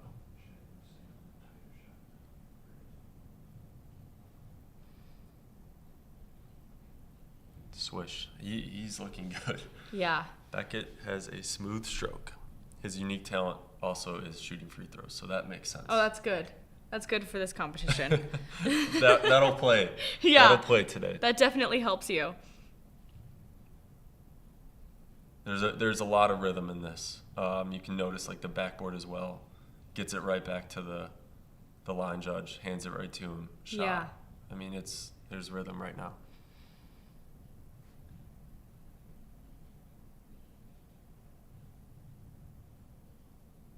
[SPEAKER 7] Swish. He's looking good.
[SPEAKER 8] Yeah.
[SPEAKER 7] Beckett has a smooth stroke. His unique talent also is shooting free throws, so that makes sense.
[SPEAKER 8] Oh, that's good. That's good for this competition.
[SPEAKER 7] That'll play.
[SPEAKER 8] Yeah.
[SPEAKER 7] That'll play today.
[SPEAKER 8] That definitely helps you.
[SPEAKER 7] There's a lot of rhythm in this. You can notice like the backboard as well. Gets it right back to the line judge, hands it right to him. Shot.
[SPEAKER 8] Yeah.
[SPEAKER 7] I mean, there's rhythm right now.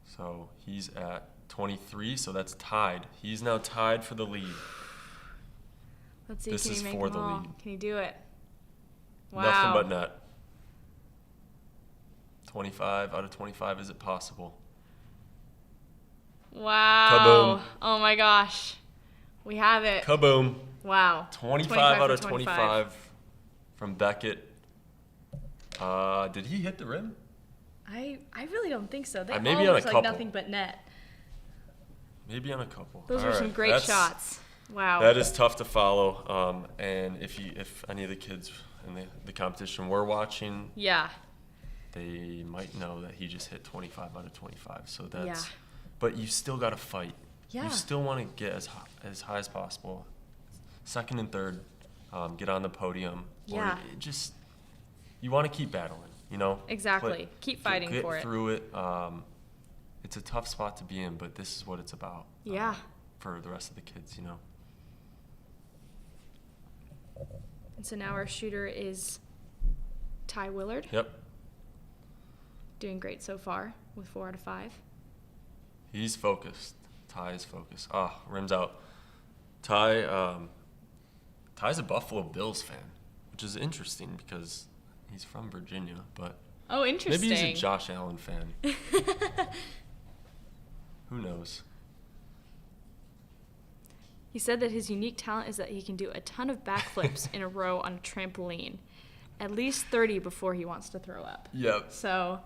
[SPEAKER 7] So he's at 23, so that's tied. He's now tied for the lead.
[SPEAKER 8] Let's see.
[SPEAKER 7] This
[SPEAKER 8] can
[SPEAKER 7] is
[SPEAKER 8] he make
[SPEAKER 7] for
[SPEAKER 8] them
[SPEAKER 7] the
[SPEAKER 8] all?
[SPEAKER 7] lead.
[SPEAKER 8] Can he do it? Wow.
[SPEAKER 7] Nothing but net. 25 out of 25. Is it possible?
[SPEAKER 8] Wow.
[SPEAKER 7] Kaboom.
[SPEAKER 8] Oh my gosh. We have it.
[SPEAKER 7] Kaboom.
[SPEAKER 8] Wow.
[SPEAKER 7] 25 out
[SPEAKER 8] for
[SPEAKER 7] of 25 from Beckett. Did he hit the rim?
[SPEAKER 8] I really don't think so. They
[SPEAKER 7] Maybe
[SPEAKER 8] all
[SPEAKER 7] on a
[SPEAKER 8] look like
[SPEAKER 7] couple.
[SPEAKER 8] nothing but net.
[SPEAKER 7] Maybe on a couple.
[SPEAKER 8] Those
[SPEAKER 7] All
[SPEAKER 8] were some
[SPEAKER 7] right.
[SPEAKER 8] great shots. Wow.
[SPEAKER 7] That is tough to follow. And if any of the kids in the competition were watching,
[SPEAKER 8] Yeah.
[SPEAKER 7] they might know that he just hit 25 out of 25. So that's.
[SPEAKER 8] Yeah.
[SPEAKER 7] But you still got to fight.
[SPEAKER 8] Yeah.
[SPEAKER 7] You still want to get as high as possible. Second and third, get on the podium.
[SPEAKER 8] Yeah.
[SPEAKER 7] Or you want to keep battling. You know.
[SPEAKER 8] Exactly. Keep fighting
[SPEAKER 7] get
[SPEAKER 8] for it.
[SPEAKER 7] through it. It's a tough spot to be in, but this is what it's about.
[SPEAKER 8] Yeah.
[SPEAKER 7] For the rest of the kids, you know.
[SPEAKER 8] And so now our shooter is Ty Willard.
[SPEAKER 7] Yep.
[SPEAKER 8] Doing great so far with 4 out of 5.
[SPEAKER 7] He's focused. Ty is focused. Rims out. Ty's a Buffalo Bills fan, which is interesting because he's from Virginia, but
[SPEAKER 8] Oh, interesting.
[SPEAKER 7] maybe he's a Josh Allen fan. Who knows?
[SPEAKER 8] He said that his unique talent is that he can do a ton of backflips in a row on a trampoline, at least 30 before he wants to throw up.
[SPEAKER 7] Yep.
[SPEAKER 8] So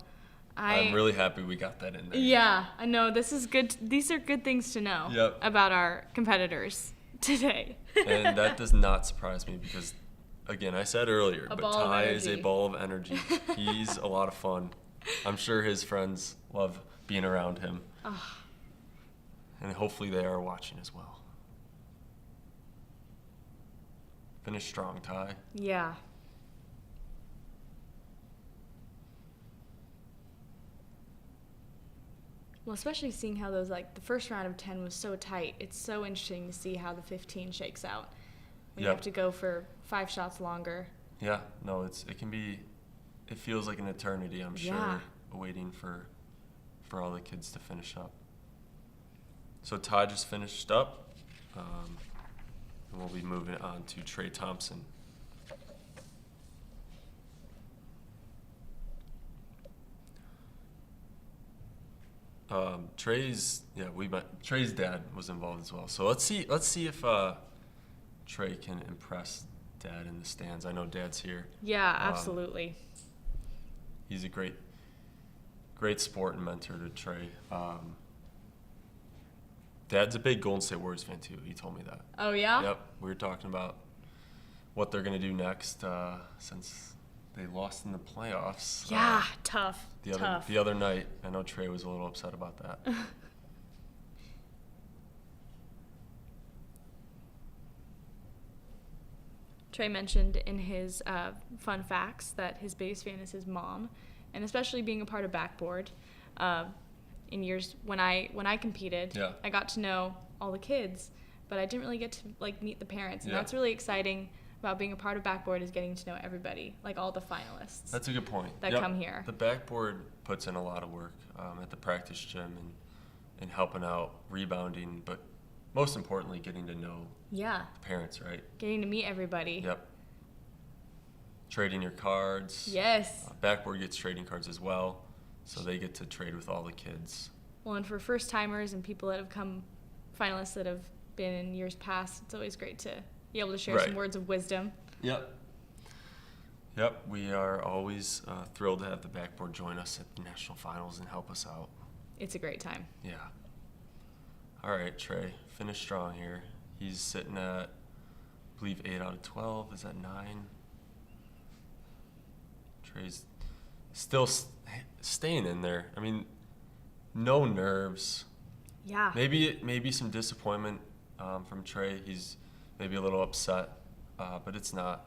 [SPEAKER 7] I'm really happy we got that in there.
[SPEAKER 8] Yeah, I know. This is good. These are good things to know
[SPEAKER 7] Yep.
[SPEAKER 8] about our competitors today.
[SPEAKER 7] And that does not surprise me because, again, I said earlier,
[SPEAKER 8] A
[SPEAKER 7] but
[SPEAKER 8] ball of
[SPEAKER 7] Ty is a
[SPEAKER 8] energy.
[SPEAKER 7] ball of energy. He's a lot of fun. I'm sure his friends love being around him. And hopefully they are watching as well. Finish strong, Ty.
[SPEAKER 8] Yeah. Well, especially seeing how those, like, the first round of 10 was so tight. It's so interesting to see how the 15 shakes out. When you
[SPEAKER 7] Yep.
[SPEAKER 8] have to go for 5 shots longer.
[SPEAKER 7] Yeah, no, it feels like an eternity, I'm sure,
[SPEAKER 8] Yeah.
[SPEAKER 7] waiting for all the kids to finish up. So Ty just finished up, and we'll be moving on to Trey Thompson. Trey's dad was involved as well. So let's see if Trey can impress Dad in the stands. I know Dad's here.
[SPEAKER 8] Yeah, absolutely.
[SPEAKER 7] He's a great sport and mentor to Trey. Dad's a big Golden State Warriors fan too. He told me that.
[SPEAKER 8] Oh yeah?
[SPEAKER 7] Yep. We were talking about what they're going to do next since they lost in the playoffs.
[SPEAKER 8] Yeah, tough.
[SPEAKER 7] The other night, I know Trey was a little upset about that.
[SPEAKER 8] Trey mentioned in his fun facts that his biggest fan is his mom, and especially being a part of backboard. In years when I competed,
[SPEAKER 7] Yeah.
[SPEAKER 8] I got to know all the kids, but I didn't really get to like meet the parents, and
[SPEAKER 7] Yeah.
[SPEAKER 8] that's really exciting about being a part of backboard is getting to know everybody, like all the finalists.
[SPEAKER 7] That's a good point.
[SPEAKER 8] That come here.
[SPEAKER 7] The backboard puts in a lot of work at the practice gym and helping out rebounding, but most importantly, getting to know
[SPEAKER 8] Yeah,
[SPEAKER 7] the parents, right?
[SPEAKER 8] getting to meet everybody.
[SPEAKER 7] Yep. Trading your cards.
[SPEAKER 8] Yes.
[SPEAKER 7] Backboard gets trading cards as well, so they get to trade with all the kids.
[SPEAKER 8] Well, and for first timers and people that have come finalists that have been in years past, it's always great to be able to share some
[SPEAKER 7] Right.
[SPEAKER 8] words of wisdom.
[SPEAKER 7] Yep. Yep, we are always thrilled to have the backboard join us at the national finals and help us out.
[SPEAKER 8] It's a great time.
[SPEAKER 7] Yeah. All right, Trey, finish strong here. He's sitting at, I believe, 8 out of 12. Is that 9? Trey's still staying in there. I mean, no nerves.
[SPEAKER 8] Yeah.
[SPEAKER 7] Maybe some disappointment from Trey. He's maybe a little upset, but it's not.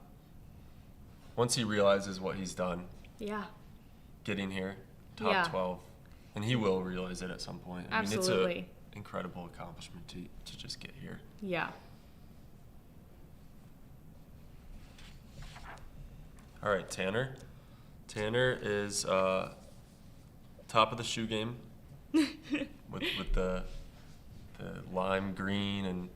[SPEAKER 7] Once he realizes what he's done,
[SPEAKER 8] Yeah.
[SPEAKER 7] getting here, top
[SPEAKER 8] Yeah.
[SPEAKER 7] 12, and he will realize it at some point. I mean,
[SPEAKER 8] Absolutely.
[SPEAKER 7] it's an incredible accomplishment to just get here.
[SPEAKER 8] Yeah.
[SPEAKER 7] All right, Tanner. Tanner is top of the shoe game with the lime green and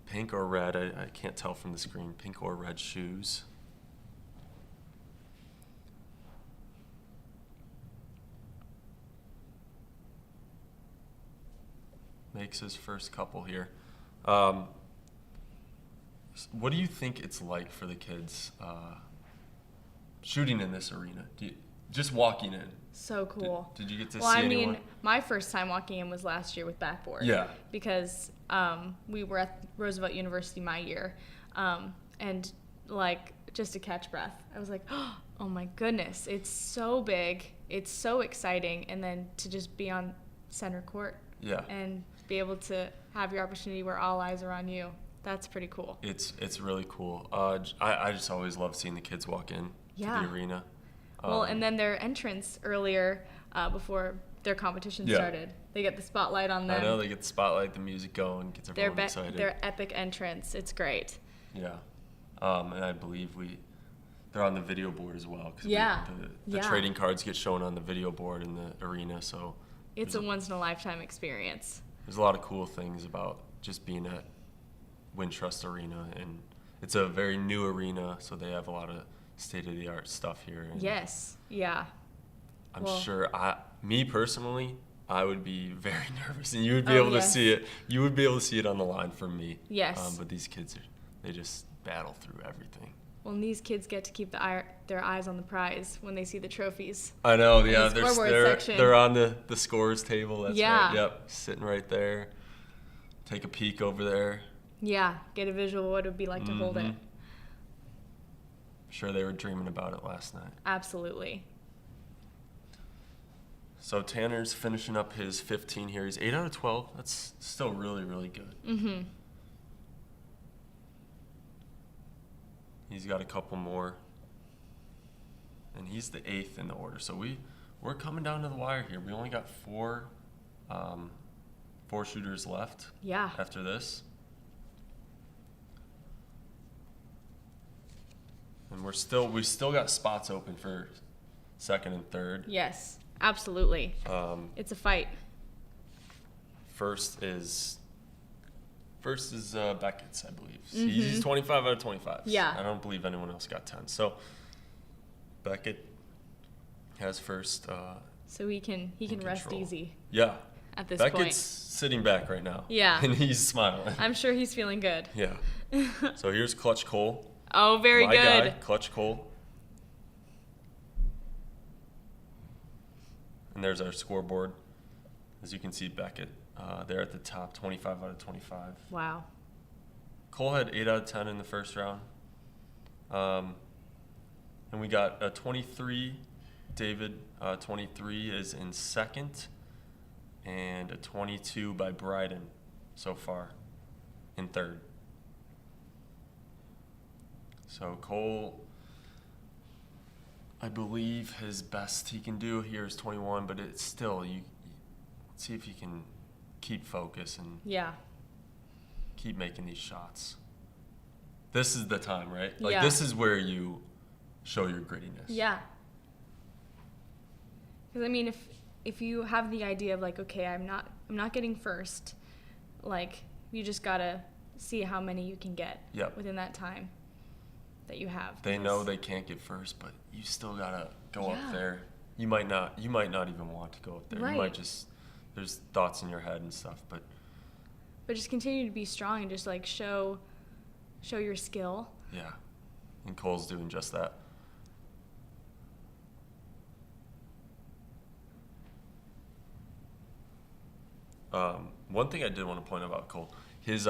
[SPEAKER 7] pink or red. I can't tell from the screen. Pink or red shoes. Makes his first couple here. What do you think it's like for the kids shooting in this arena? Just walking in.
[SPEAKER 8] So cool.
[SPEAKER 7] Did you get to
[SPEAKER 8] Well,
[SPEAKER 7] see
[SPEAKER 8] I mean,
[SPEAKER 7] anyone?
[SPEAKER 8] my first time walking in was last year with backboard.
[SPEAKER 7] Yeah.
[SPEAKER 8] Because we were at Roosevelt University my year, and like just to catch breath, I was like, oh my goodness, it's so big, it's so exciting, and then to just be on center court.
[SPEAKER 7] Yeah.
[SPEAKER 8] And be able to have your opportunity where all eyes are on you. That's pretty cool.
[SPEAKER 7] It's really cool. I just always love seeing the kids walk in to
[SPEAKER 8] Yeah.
[SPEAKER 7] the arena.
[SPEAKER 8] Well, and then their entrance earlier before their competition
[SPEAKER 7] Yeah.
[SPEAKER 8] started, they get the spotlight on them.
[SPEAKER 7] I know they get the spotlight, the music going, gets everyone excited.
[SPEAKER 8] Their epic entrance. It's great.
[SPEAKER 7] Yeah, and I believe they're on the video board as well. 'Cause
[SPEAKER 8] Yeah.
[SPEAKER 7] the
[SPEAKER 8] Yeah.
[SPEAKER 7] trading cards get shown on the video board in the arena, so
[SPEAKER 8] It's a once in a lifetime experience.
[SPEAKER 7] there's a lot of cool things about just being at Wintrust Arena, and it's a very new arena, so they have a lot of state-of-the-art stuff here. And
[SPEAKER 8] Yes. Yeah.
[SPEAKER 7] I'm
[SPEAKER 8] Well-
[SPEAKER 7] sure me personally, I would be very nervous, and you would be
[SPEAKER 8] Oh,
[SPEAKER 7] able
[SPEAKER 8] yes.
[SPEAKER 7] to see it. You would be able to see it on the line from me.
[SPEAKER 8] Yes.
[SPEAKER 7] But these kids, they just battle through everything.
[SPEAKER 8] Well, and these kids get to keep their eyes on the prize when they see the trophies.
[SPEAKER 7] I know, yeah.
[SPEAKER 8] the scoreboard section.
[SPEAKER 7] They're on the scores table. That's
[SPEAKER 8] Yeah.
[SPEAKER 7] right. Yep, sitting right there. Take a peek over there.
[SPEAKER 8] Yeah. Get a visual of what it would be like to hold it.
[SPEAKER 7] I'm sure they were dreaming about it last night.
[SPEAKER 8] Absolutely.
[SPEAKER 7] So Tanner's finishing up his 15 here. He's 8 out of 12. That's still really, really good.
[SPEAKER 8] Mm-hmm.
[SPEAKER 7] He's got a couple more. And he's the 8th in the order. So we're coming down to the wire here. We only got four shooters left
[SPEAKER 8] Yeah.
[SPEAKER 7] after this. And we still got spots open for second and third.
[SPEAKER 8] Yes. Absolutely. It's a fight.
[SPEAKER 7] First is Beckett's, I believe. He's 25 out of 25.
[SPEAKER 8] Yeah.
[SPEAKER 7] I don't believe anyone else got 10. So Beckett has first.
[SPEAKER 8] So he can rest
[SPEAKER 7] control.
[SPEAKER 8] easy
[SPEAKER 7] Yeah.
[SPEAKER 8] at this
[SPEAKER 7] Beckett's
[SPEAKER 8] point.
[SPEAKER 7] sitting back right now.
[SPEAKER 8] Yeah.
[SPEAKER 7] And he's smiling.
[SPEAKER 8] I'm sure he's feeling good.
[SPEAKER 7] Yeah. So here's Clutch Cole.
[SPEAKER 8] Oh, very
[SPEAKER 7] My
[SPEAKER 8] good.
[SPEAKER 7] guy, Clutch Cole. And there's our scoreboard. As you can see, Beckett there at the top, 25 out of 25.
[SPEAKER 8] Wow.
[SPEAKER 7] Cole had 8 out of 10 in the first round. And we got a 23. David, 23 is in second. And a 22 by Bryden so far in third. So Cole, I believe his best he can do here is 21, but it's still, you see if he can keep focus and
[SPEAKER 8] Yeah.
[SPEAKER 7] keep making these shots. This is the time, right? Like
[SPEAKER 8] Yeah.
[SPEAKER 7] this is where you show your grittiness.
[SPEAKER 8] Yeah. Because I mean, if you have the idea of like, okay, I'm not getting first, like you just gotta see how many you can get
[SPEAKER 7] Yep.
[SPEAKER 8] within that time that you have.
[SPEAKER 7] They
[SPEAKER 8] because-
[SPEAKER 7] know they can't get first, but you still gotta go
[SPEAKER 8] Yeah.
[SPEAKER 7] up there. You might not even want to go up there. You
[SPEAKER 8] Right.
[SPEAKER 7] might just, there's thoughts in your head and stuff, but
[SPEAKER 8] But just continue to be strong and just like show your skill.
[SPEAKER 7] yeah. And Cole's doing just that. One thing I did want to point out about Cole, his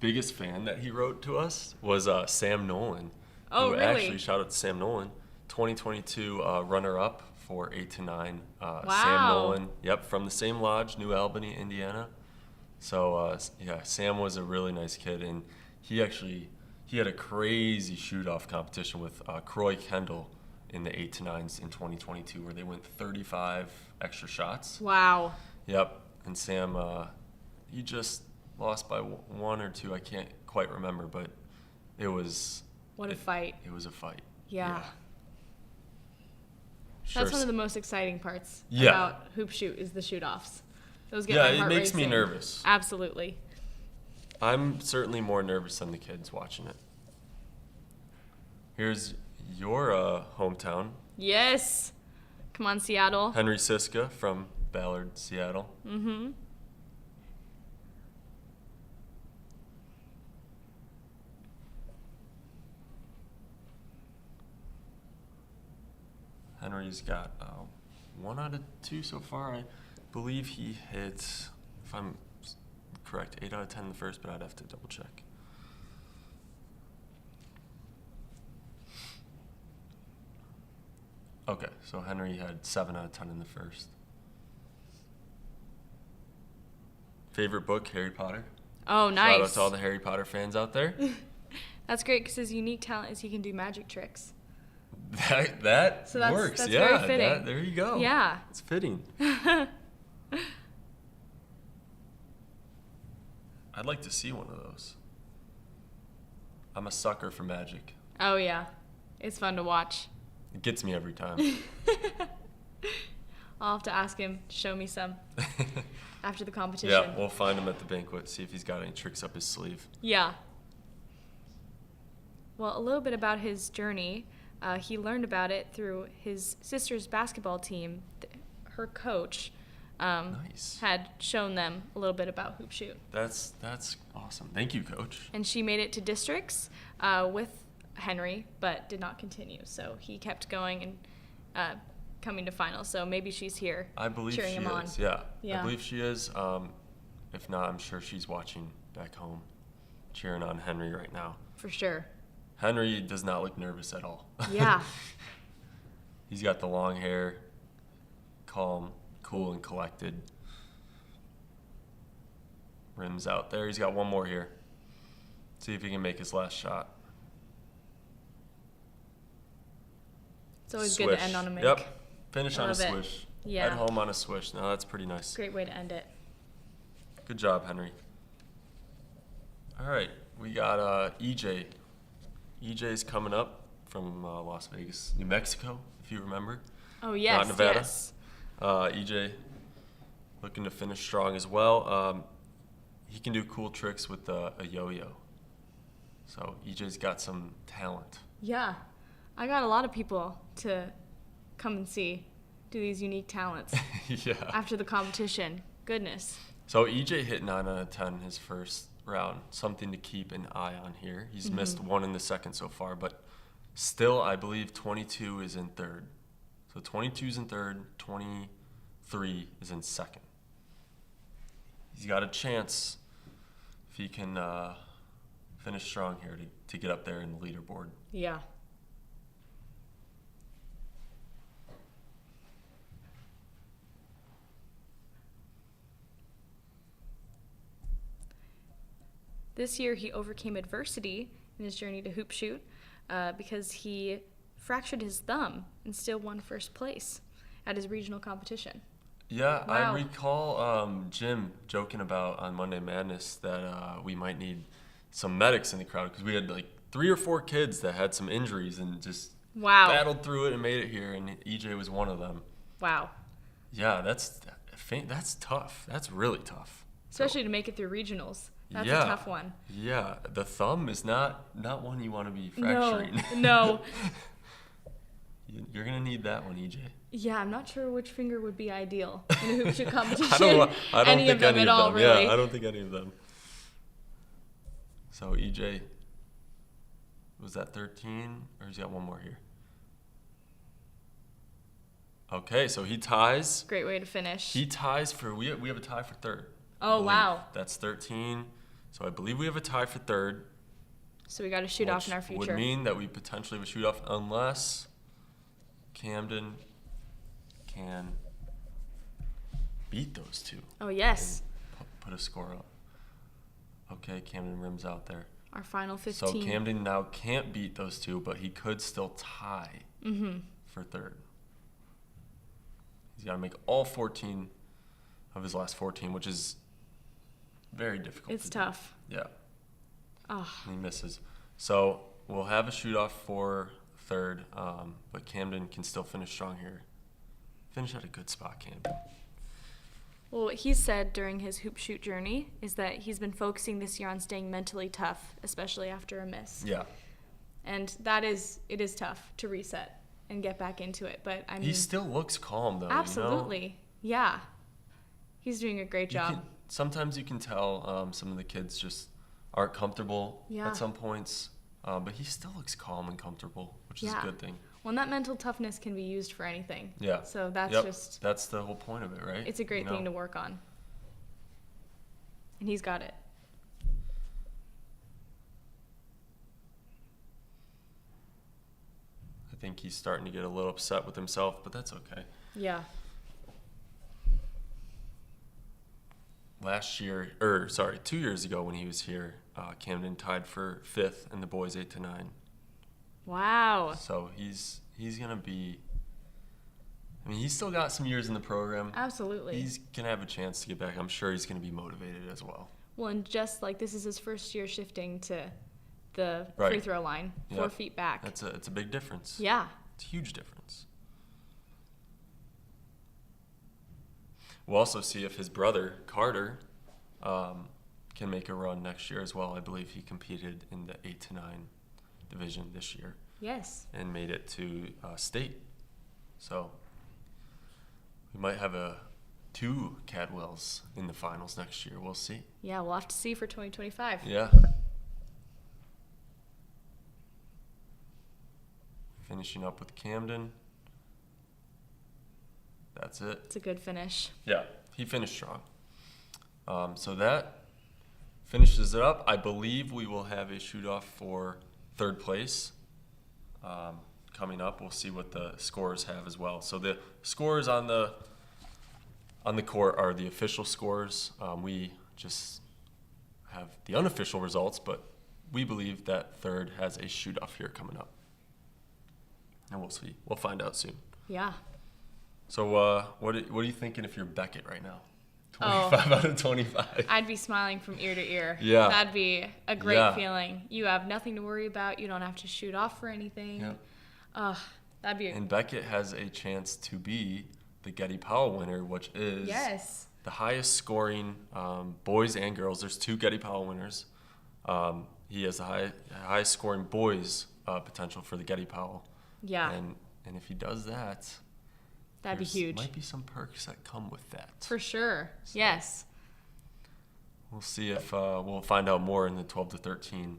[SPEAKER 7] biggest fan that he wrote to us was Sam Nolan.
[SPEAKER 8] Oh,
[SPEAKER 7] who
[SPEAKER 8] really?
[SPEAKER 7] Actually, shout out to Sam Nolan, 2022 runner-up for 8 to 9. Sam
[SPEAKER 8] Wow.
[SPEAKER 7] Nolan, yep, from the same lodge, New Albany, Indiana. So yeah, Sam was a really nice kid, and he had a crazy shoot-off competition with Croy Kendall in the 8 to 9s in 2022, where they went 35 extra shots.
[SPEAKER 8] Wow.
[SPEAKER 7] Yep, and Sam, he just lost by 1 or 2. I can't quite remember, but it was.
[SPEAKER 8] What a fight.
[SPEAKER 7] It was a fight.
[SPEAKER 8] Yeah.
[SPEAKER 7] Sure.
[SPEAKER 8] That's one of the most exciting parts
[SPEAKER 7] Yeah.
[SPEAKER 8] about hoop shoot is the shoot-offs. Those get
[SPEAKER 7] Yeah,
[SPEAKER 8] my
[SPEAKER 7] it
[SPEAKER 8] heart
[SPEAKER 7] makes me
[SPEAKER 8] racing.
[SPEAKER 7] nervous.
[SPEAKER 8] Absolutely.
[SPEAKER 7] I'm certainly more nervous than the kids watching it. Here's your hometown,
[SPEAKER 8] Yes. Come on, Seattle.
[SPEAKER 7] Henry Siska from Ballard, Seattle.
[SPEAKER 8] Mm-hmm.
[SPEAKER 7] Henry's got 1 out of 2 so far. I believe he hit, if I'm correct, 8 out of 10 in the first, but I'd have to double check. Okay, so Henry had 7 out of 10 in the first. Favorite book, Harry Potter.
[SPEAKER 8] Oh, nice.
[SPEAKER 7] Shout out to all the Harry Potter fans out there.
[SPEAKER 8] That's great because his unique talent is he can do magic tricks.
[SPEAKER 7] That
[SPEAKER 8] So that's-
[SPEAKER 7] works.
[SPEAKER 8] that's
[SPEAKER 7] yeah,
[SPEAKER 8] very fitting.
[SPEAKER 7] there you go.
[SPEAKER 8] Yeah.
[SPEAKER 7] It's fitting. I'd like to see one of those. I'm a sucker for magic.
[SPEAKER 8] Oh, yeah. It's fun to watch.
[SPEAKER 7] It gets me every time.
[SPEAKER 8] I'll have to ask him to show me some after the competition.
[SPEAKER 7] Yeah, we'll find him at the banquet, see if he's got any tricks up his sleeve.
[SPEAKER 8] Yeah. Well, a little bit about his journey. He learned about it through his sister's basketball team. Her coach
[SPEAKER 7] Nice.
[SPEAKER 8] had shown them a little bit about hoop shoot.
[SPEAKER 7] That's awesome. Thank you, Coach.
[SPEAKER 8] And she made it to districts with Henry, but did not continue. So he kept going and coming to finals. So maybe she's here
[SPEAKER 7] I believe
[SPEAKER 8] cheering
[SPEAKER 7] she
[SPEAKER 8] him on.
[SPEAKER 7] is. Yeah.
[SPEAKER 8] Yeah.
[SPEAKER 7] I believe she is. If not, I'm sure she's watching back home, cheering on Henry right now.
[SPEAKER 8] For sure.
[SPEAKER 7] Henry does not look nervous at all.
[SPEAKER 8] Yeah.
[SPEAKER 7] He's got the long hair, calm, cool, and collected. Rims out there. He's got one more here. See if he can make his last shot.
[SPEAKER 8] It's always
[SPEAKER 7] Swish.
[SPEAKER 8] good to end on a make.
[SPEAKER 7] Yep. Finish
[SPEAKER 8] I
[SPEAKER 7] on a
[SPEAKER 8] love it.
[SPEAKER 7] swish.
[SPEAKER 8] Yeah.
[SPEAKER 7] At home on a swish. No, that's pretty nice.
[SPEAKER 8] Great way to end it.
[SPEAKER 7] Good job, Henry. All right. We got EJ. EJ's coming up from Las Vegas, New Mexico, if you remember.
[SPEAKER 8] Oh, yes.
[SPEAKER 7] Nevada.
[SPEAKER 8] Yes.
[SPEAKER 7] EJ looking to finish strong as well. He can do cool tricks with a yo-yo. So EJ's got some talent.
[SPEAKER 8] Yeah. I got a lot of people to come and see do these unique talents
[SPEAKER 7] Yeah.
[SPEAKER 8] after the competition. Goodness.
[SPEAKER 7] So EJ hit 9 out of 10 his first round, something to keep an eye on here. He's missed one in the second so far, but still, I believe 22 is in third. So 22 is in third, 23 is in second. He's got a chance if he can finish strong here to get up there in the leaderboard.
[SPEAKER 8] Yeah. This year, he overcame adversity in his journey to hoop shoot because he fractured his thumb and still won first place at his regional competition.
[SPEAKER 7] Yeah,
[SPEAKER 8] Wow.
[SPEAKER 7] I recall Jim joking about on Monday Madness that we might need some medics in the crowd because we had like 3 or 4 kids that had some injuries and just
[SPEAKER 8] Wow.
[SPEAKER 7] battled through it and made it here, and EJ was one of them.
[SPEAKER 8] Wow.
[SPEAKER 7] Yeah, that's tough. That's really tough.
[SPEAKER 8] Especially to make it through regionals. That's
[SPEAKER 7] Yeah.
[SPEAKER 8] a tough one.
[SPEAKER 7] Yeah, the thumb is not one you want to be
[SPEAKER 8] No.
[SPEAKER 7] fracturing.
[SPEAKER 8] No.
[SPEAKER 7] You're gonna need that one, EJ.
[SPEAKER 8] Yeah, I'm not sure which finger would be ideal in a hoop shoot competition.
[SPEAKER 7] I don't
[SPEAKER 8] any
[SPEAKER 7] think
[SPEAKER 8] of them
[SPEAKER 7] any
[SPEAKER 8] at
[SPEAKER 7] of
[SPEAKER 8] all,
[SPEAKER 7] them.
[SPEAKER 8] really.
[SPEAKER 7] Yeah, I don't think any of them. So EJ, was that 13, or has he got one more here? Okay, so he ties.
[SPEAKER 8] Great way to finish.
[SPEAKER 7] He ties for we have a tie for third. I
[SPEAKER 8] Oh,
[SPEAKER 7] believe.
[SPEAKER 8] wow.
[SPEAKER 7] That's 13. So I believe we have a tie for third.
[SPEAKER 8] So we got to shoot off in our
[SPEAKER 7] which would
[SPEAKER 8] future.
[SPEAKER 7] mean that we potentially have a shoot off unless Camden can beat those two.
[SPEAKER 8] Oh, yes.
[SPEAKER 7] Put a score up. Okay, Camden rims out there.
[SPEAKER 8] Our final 15.
[SPEAKER 7] So Camden now can't beat those two, but he could still tie for third. He's got to make all 14 of his last 14, which is very difficult.
[SPEAKER 8] It's
[SPEAKER 7] to do.
[SPEAKER 8] tough.
[SPEAKER 7] Yeah.
[SPEAKER 8] Oh,
[SPEAKER 7] And he misses. So we'll have a shoot off for third, but Camden can still finish strong here. Finish at a good spot, Camden.
[SPEAKER 8] well, what he said during his hoop shoot journey is that he's been focusing this year on staying mentally tough, especially after a miss.
[SPEAKER 7] Yeah.
[SPEAKER 8] And it is tough to reset and get back into it. But I mean,
[SPEAKER 7] He still looks calm, though.
[SPEAKER 8] absolutely. Yeah. He's doing a great
[SPEAKER 7] You know?
[SPEAKER 8] job.
[SPEAKER 7] Sometimes you can tell some of the kids just aren't comfortable
[SPEAKER 8] Yeah.
[SPEAKER 7] at some points, but he still looks calm and comfortable, which is a
[SPEAKER 8] Yeah.
[SPEAKER 7] good thing.
[SPEAKER 8] Well, and that mental toughness can be used for anything.
[SPEAKER 7] Yeah.
[SPEAKER 8] So that's
[SPEAKER 7] Yep.
[SPEAKER 8] just,
[SPEAKER 7] That's the whole point of it, right?
[SPEAKER 8] it's a great thing to work on. And he's got it.
[SPEAKER 7] I think he's starting to get a little upset with himself, but that's okay.
[SPEAKER 8] Yeah.
[SPEAKER 7] 2 years ago when he was here, Camden tied for 5th in the boys 8 to 9.
[SPEAKER 8] Wow.
[SPEAKER 7] So he's gonna be. I mean, he's still got some years in the program.
[SPEAKER 8] Absolutely.
[SPEAKER 7] He's gonna have a chance to get back. I'm sure he's gonna be motivated as well.
[SPEAKER 8] Well, and just like this is his first year shifting to the
[SPEAKER 7] Right.
[SPEAKER 8] free throw line, 4
[SPEAKER 7] Yep.
[SPEAKER 8] feet back.
[SPEAKER 7] It's a big difference.
[SPEAKER 8] Yeah.
[SPEAKER 7] It's a huge difference. We'll also see if his brother Carter can make a run next year as well. I believe he competed in the 8 to 9 division this year
[SPEAKER 8] Yes.
[SPEAKER 7] and made it to state. So we might have 2 Cadwells in the finals next year. We'll see.
[SPEAKER 8] Yeah, we'll have to see for 2025.
[SPEAKER 7] Yeah. Finishing up with Camden. That's it.
[SPEAKER 8] It's a good finish.
[SPEAKER 7] Yeah, he finished strong. So that finishes it up. I believe we will have a shoot-off for third place coming up. We'll see what the scores have as well. So the scores on the court are the official scores. We just have the unofficial results, but we believe that third has a shoot-off here coming up. And we'll see. We'll find out soon.
[SPEAKER 8] Yeah.
[SPEAKER 7] So what are you thinking if you're Beckett right now?
[SPEAKER 8] Oh.
[SPEAKER 7] 25 out of 25.
[SPEAKER 8] I'd be smiling from ear to ear.
[SPEAKER 7] Yeah.
[SPEAKER 8] That'd be a great
[SPEAKER 7] Yeah.
[SPEAKER 8] feeling. You have nothing to worry about. You don't have to shoot off for anything.
[SPEAKER 7] Yep.
[SPEAKER 8] That'd be
[SPEAKER 7] And Beckett has a chance to be the Getty Powell winner, which is
[SPEAKER 8] yes.
[SPEAKER 7] the highest scoring boys and girls. There's 2 Getty Powell winners. He has the highest scoring boys potential for the Getty Powell.
[SPEAKER 8] Yeah.
[SPEAKER 7] And if he does that,
[SPEAKER 8] That'd be
[SPEAKER 7] there's
[SPEAKER 8] huge.
[SPEAKER 7] might be some perks that come with that.
[SPEAKER 8] For sure. Yes.
[SPEAKER 7] We'll see if we'll find out more in the 12 to 13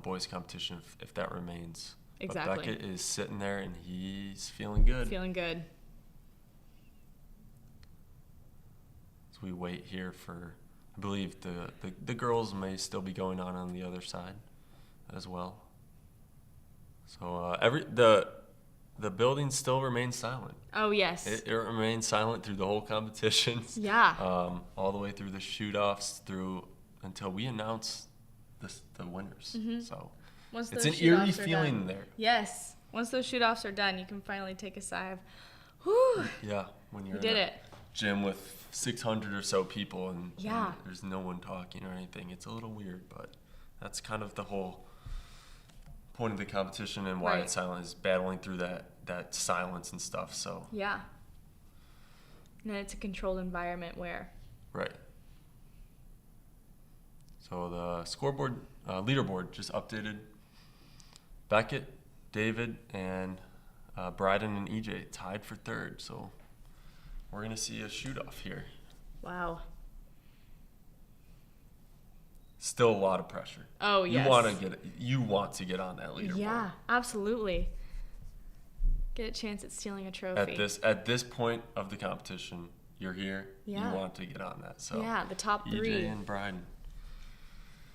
[SPEAKER 7] boys competition if that remains.
[SPEAKER 8] Exactly.
[SPEAKER 7] But Beckett is sitting there and he's feeling good.
[SPEAKER 8] Feeling good.
[SPEAKER 7] As we wait here for, I believe the girls may still be going on the other side as well. So the building still remains silent.
[SPEAKER 8] Oh, yes.
[SPEAKER 7] It remains silent through the whole competition.
[SPEAKER 8] Yeah.
[SPEAKER 7] All the way through the shoot-offs until we announce the winners. So
[SPEAKER 8] Once
[SPEAKER 7] it's
[SPEAKER 8] those
[SPEAKER 7] an eerie
[SPEAKER 8] shoot-offs are
[SPEAKER 7] feeling
[SPEAKER 8] done.
[SPEAKER 7] there.
[SPEAKER 8] Yes. Once those shoot-offs are done, you can finally take a sigh of, whew.
[SPEAKER 7] Yeah, when you're
[SPEAKER 8] You did
[SPEAKER 7] in a
[SPEAKER 8] it.
[SPEAKER 7] gym with 600 or so people and
[SPEAKER 8] Yeah.
[SPEAKER 7] there's no one talking or anything. It's a little weird, but that's kind of the whole point of the competition and why
[SPEAKER 8] Right.
[SPEAKER 7] it's silent, is battling through that silence and stuff. So
[SPEAKER 8] Yeah. And then it's a controlled environment where,
[SPEAKER 7] right. So the scoreboard, leaderboard just updated. Beckett, David, and Bryden and EJ tied for third. So we're going to see a shoot-off here.
[SPEAKER 8] wow.
[SPEAKER 7] Still a lot of pressure.
[SPEAKER 8] Oh, yes.
[SPEAKER 7] You want to get on that leaderboard.
[SPEAKER 8] Yeah, absolutely. Get a chance at stealing a trophy.
[SPEAKER 7] At this point of the competition, you're here.
[SPEAKER 8] Yeah.
[SPEAKER 7] You want to get on that. So
[SPEAKER 8] Yeah, the top three.
[SPEAKER 7] EJ and Bryden.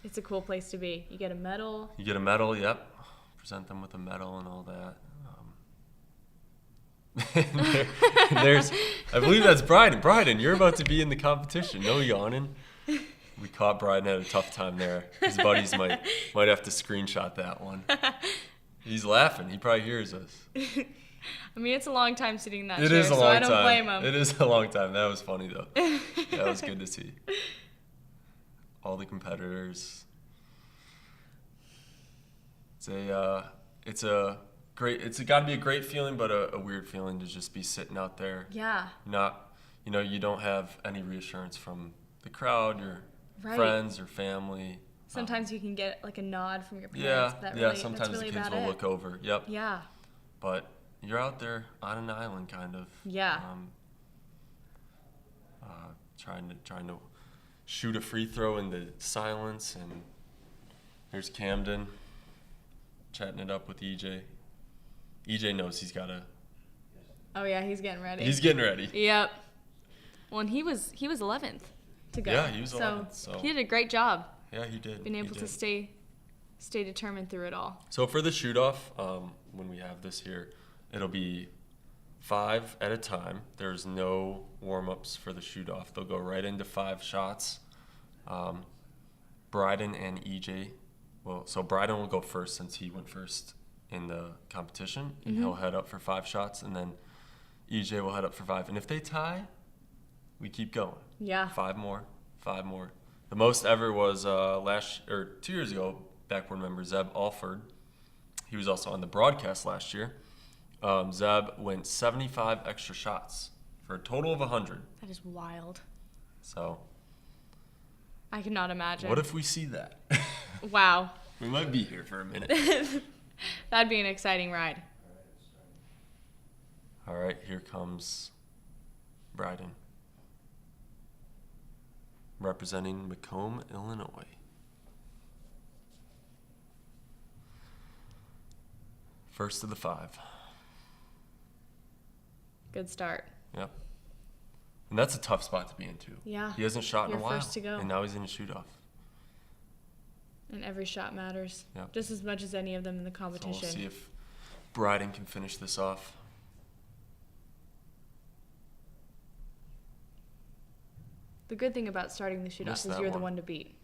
[SPEAKER 8] It's a cool place to be. You get a medal.
[SPEAKER 7] You get a medal. Yep. Present them with a medal and all that. I believe that's Bryden. Bryden, you're about to be in the competition. No yawning. We caught Bryden at a tough time there. His buddies might have to screenshot that one. He's laughing. He probably hears us.
[SPEAKER 8] I mean, it's a long time sitting in that
[SPEAKER 7] It
[SPEAKER 8] chair,
[SPEAKER 7] is a
[SPEAKER 8] so
[SPEAKER 7] long
[SPEAKER 8] I don't
[SPEAKER 7] time.
[SPEAKER 8] blame him.
[SPEAKER 7] It is a long time. That was funny though. That was good to see. All the competitors. It's got to be a great feeling, but a weird feeling to just be sitting out there.
[SPEAKER 8] Yeah.
[SPEAKER 7] You don't have any reassurance from the crowd, your
[SPEAKER 8] Right.
[SPEAKER 7] friends or family.
[SPEAKER 8] Sometimes you can get like a nod from your parents.
[SPEAKER 7] Yeah. Sometimes
[SPEAKER 8] that's really
[SPEAKER 7] the kids
[SPEAKER 8] about
[SPEAKER 7] will
[SPEAKER 8] it.
[SPEAKER 7] look over. Yep.
[SPEAKER 8] Yeah.
[SPEAKER 7] But you're out there on an island, kind of.
[SPEAKER 8] Yeah.
[SPEAKER 7] Trying to shoot a free throw in the silence, and there's Camden chatting it up with EJ. EJ knows he's got to.
[SPEAKER 8] Oh yeah, he's getting ready.
[SPEAKER 7] He's getting ready.
[SPEAKER 8] Yep. Well, and he was 11th to go.
[SPEAKER 7] Yeah, he was 11th, so-
[SPEAKER 8] he did a great job
[SPEAKER 7] Yeah, he did.
[SPEAKER 8] being
[SPEAKER 7] He
[SPEAKER 8] able to
[SPEAKER 7] did.
[SPEAKER 8] stay determined through it all.
[SPEAKER 7] So for the shoot-off, when we have this here, it'll be 5 at a time. There's no warm-ups for the shoot-off. They'll go right into 5 shots. Bryden and EJ. So Bryden will go first since he went first in the competition, and he'll head up for 5 shots, and then EJ will head up for 5. And if they tie, we keep going.
[SPEAKER 8] Yeah.
[SPEAKER 7] 5 more. The most ever was 2 years ago. Backboard member Zeb Alford. He was also on the broadcast last year. Zeb went 75 extra shots for a total of 100.
[SPEAKER 8] That is wild.
[SPEAKER 7] So
[SPEAKER 8] I cannot imagine.
[SPEAKER 7] what if we see that?
[SPEAKER 8] Wow.
[SPEAKER 7] We might be here for a minute.
[SPEAKER 8] That'd be an exciting ride.
[SPEAKER 7] All right, here comes Bryden, representing Macomb, Illinois. First of the 5.
[SPEAKER 8] Good start.
[SPEAKER 7] Yep. And that's a tough spot to be in, too.
[SPEAKER 8] Yeah.
[SPEAKER 7] He hasn't shot in
[SPEAKER 8] You're
[SPEAKER 7] a while.
[SPEAKER 8] first to go.
[SPEAKER 7] And now he's in a shoot-off.
[SPEAKER 8] And every shot matters.
[SPEAKER 7] Yep.
[SPEAKER 8] Just as much as any of them in the
[SPEAKER 7] So
[SPEAKER 8] competition.
[SPEAKER 7] we'll see if Bryden can finish this off.
[SPEAKER 8] The good thing about starting the shoot-off
[SPEAKER 7] Missed
[SPEAKER 8] is
[SPEAKER 7] that
[SPEAKER 8] you're the
[SPEAKER 7] one.
[SPEAKER 8] one to beat.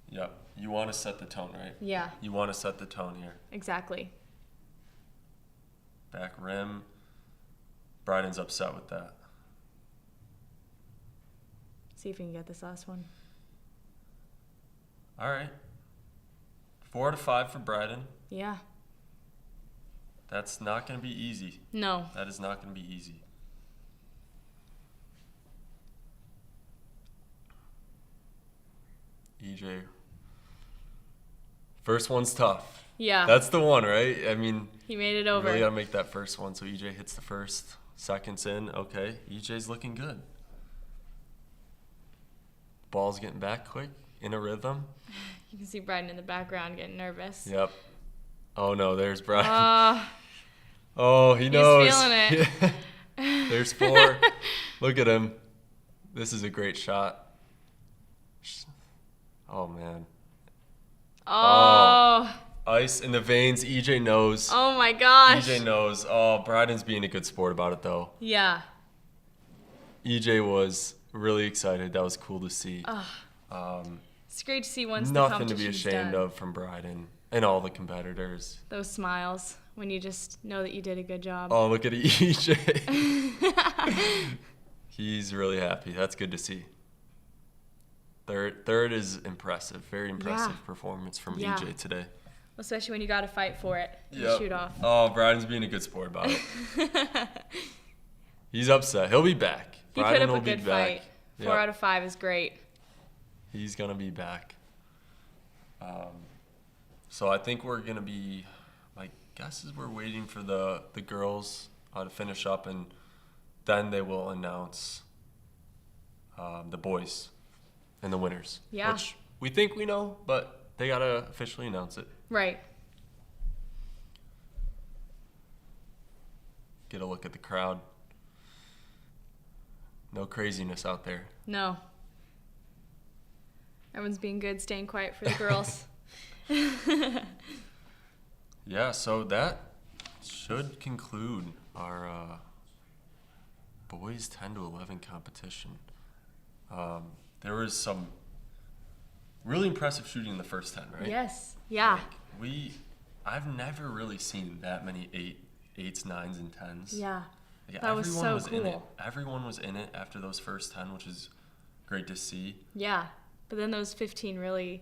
[SPEAKER 7] Yep. You want to set the tone, right?
[SPEAKER 8] Yeah,
[SPEAKER 7] You want to set the tone here.
[SPEAKER 8] exactly.
[SPEAKER 7] Back rim. Bryden's upset with that.
[SPEAKER 8] See if we can get this last one.
[SPEAKER 7] All right. 4 out of 5 for Bryden.
[SPEAKER 8] Yeah.
[SPEAKER 7] That's not going to be easy.
[SPEAKER 8] No.
[SPEAKER 7] That is not going to be easy. EJ. First one's tough.
[SPEAKER 8] Yeah.
[SPEAKER 7] That's the one, right? I mean,
[SPEAKER 8] He made it
[SPEAKER 7] you
[SPEAKER 8] over.
[SPEAKER 7] really got to make that first one. So EJ hits the first. Second's in. Okay. EJ's looking good. Ball's getting back quick, in a rhythm.
[SPEAKER 8] You can see Bryden in the background getting nervous.
[SPEAKER 7] Yep. Oh no, there's Bryden. Oh, he knows.
[SPEAKER 8] He's feeling it.
[SPEAKER 7] There's 4. Look at him. This is a great shot. Oh man.
[SPEAKER 8] Oh.
[SPEAKER 7] Ice in the veins. EJ knows.
[SPEAKER 8] Oh my gosh.
[SPEAKER 7] EJ knows. Oh, Bryden's being a good sport about it though.
[SPEAKER 8] Yeah.
[SPEAKER 7] EJ was really excited. That was cool to see.
[SPEAKER 8] It's great to see once the
[SPEAKER 7] Nothing to be
[SPEAKER 8] competition's
[SPEAKER 7] ashamed
[SPEAKER 8] done.
[SPEAKER 7] of from Bryden and all the competitors.
[SPEAKER 8] Those smiles when you just know that you did a good job.
[SPEAKER 7] Oh, look at EJ. He's really happy. That's good to see. Third is impressive. Very impressive performance from
[SPEAKER 8] Yeah.
[SPEAKER 7] EJ today.
[SPEAKER 8] Especially when you got to fight for it and
[SPEAKER 7] Yep.
[SPEAKER 8] shoot off.
[SPEAKER 7] Oh, Bryden's being a good sport about it. He's upset. He'll be back.
[SPEAKER 8] He
[SPEAKER 7] Bryden
[SPEAKER 8] put up
[SPEAKER 7] will
[SPEAKER 8] a
[SPEAKER 7] be
[SPEAKER 8] good
[SPEAKER 7] back.
[SPEAKER 8] fight. 4
[SPEAKER 7] Yep.
[SPEAKER 8] out of 5 is great.
[SPEAKER 7] He's going to be back. So I think we're going to be, my guess is we're waiting for the girls to finish up, and then they will announce the boys and the winners.
[SPEAKER 8] Yeah.
[SPEAKER 7] Which we think we know, but they got to officially announce it.
[SPEAKER 8] Right.
[SPEAKER 7] Get a look at the crowd. No craziness out there.
[SPEAKER 8] No. Everyone's being good, staying quiet for the girls.
[SPEAKER 7] Yeah, so that should conclude our boys 10 to 11 competition. There was some really impressive shooting in the first 10, right?
[SPEAKER 8] Yes. Yeah.
[SPEAKER 7] I've never really seen that many 8s, 9s, and 10s.
[SPEAKER 8] Yeah.
[SPEAKER 7] Like,
[SPEAKER 8] That was so
[SPEAKER 7] in it.
[SPEAKER 8] cool.
[SPEAKER 7] Everyone was in it after those first 10, which is great to see.
[SPEAKER 8] Yeah. But then those 15 really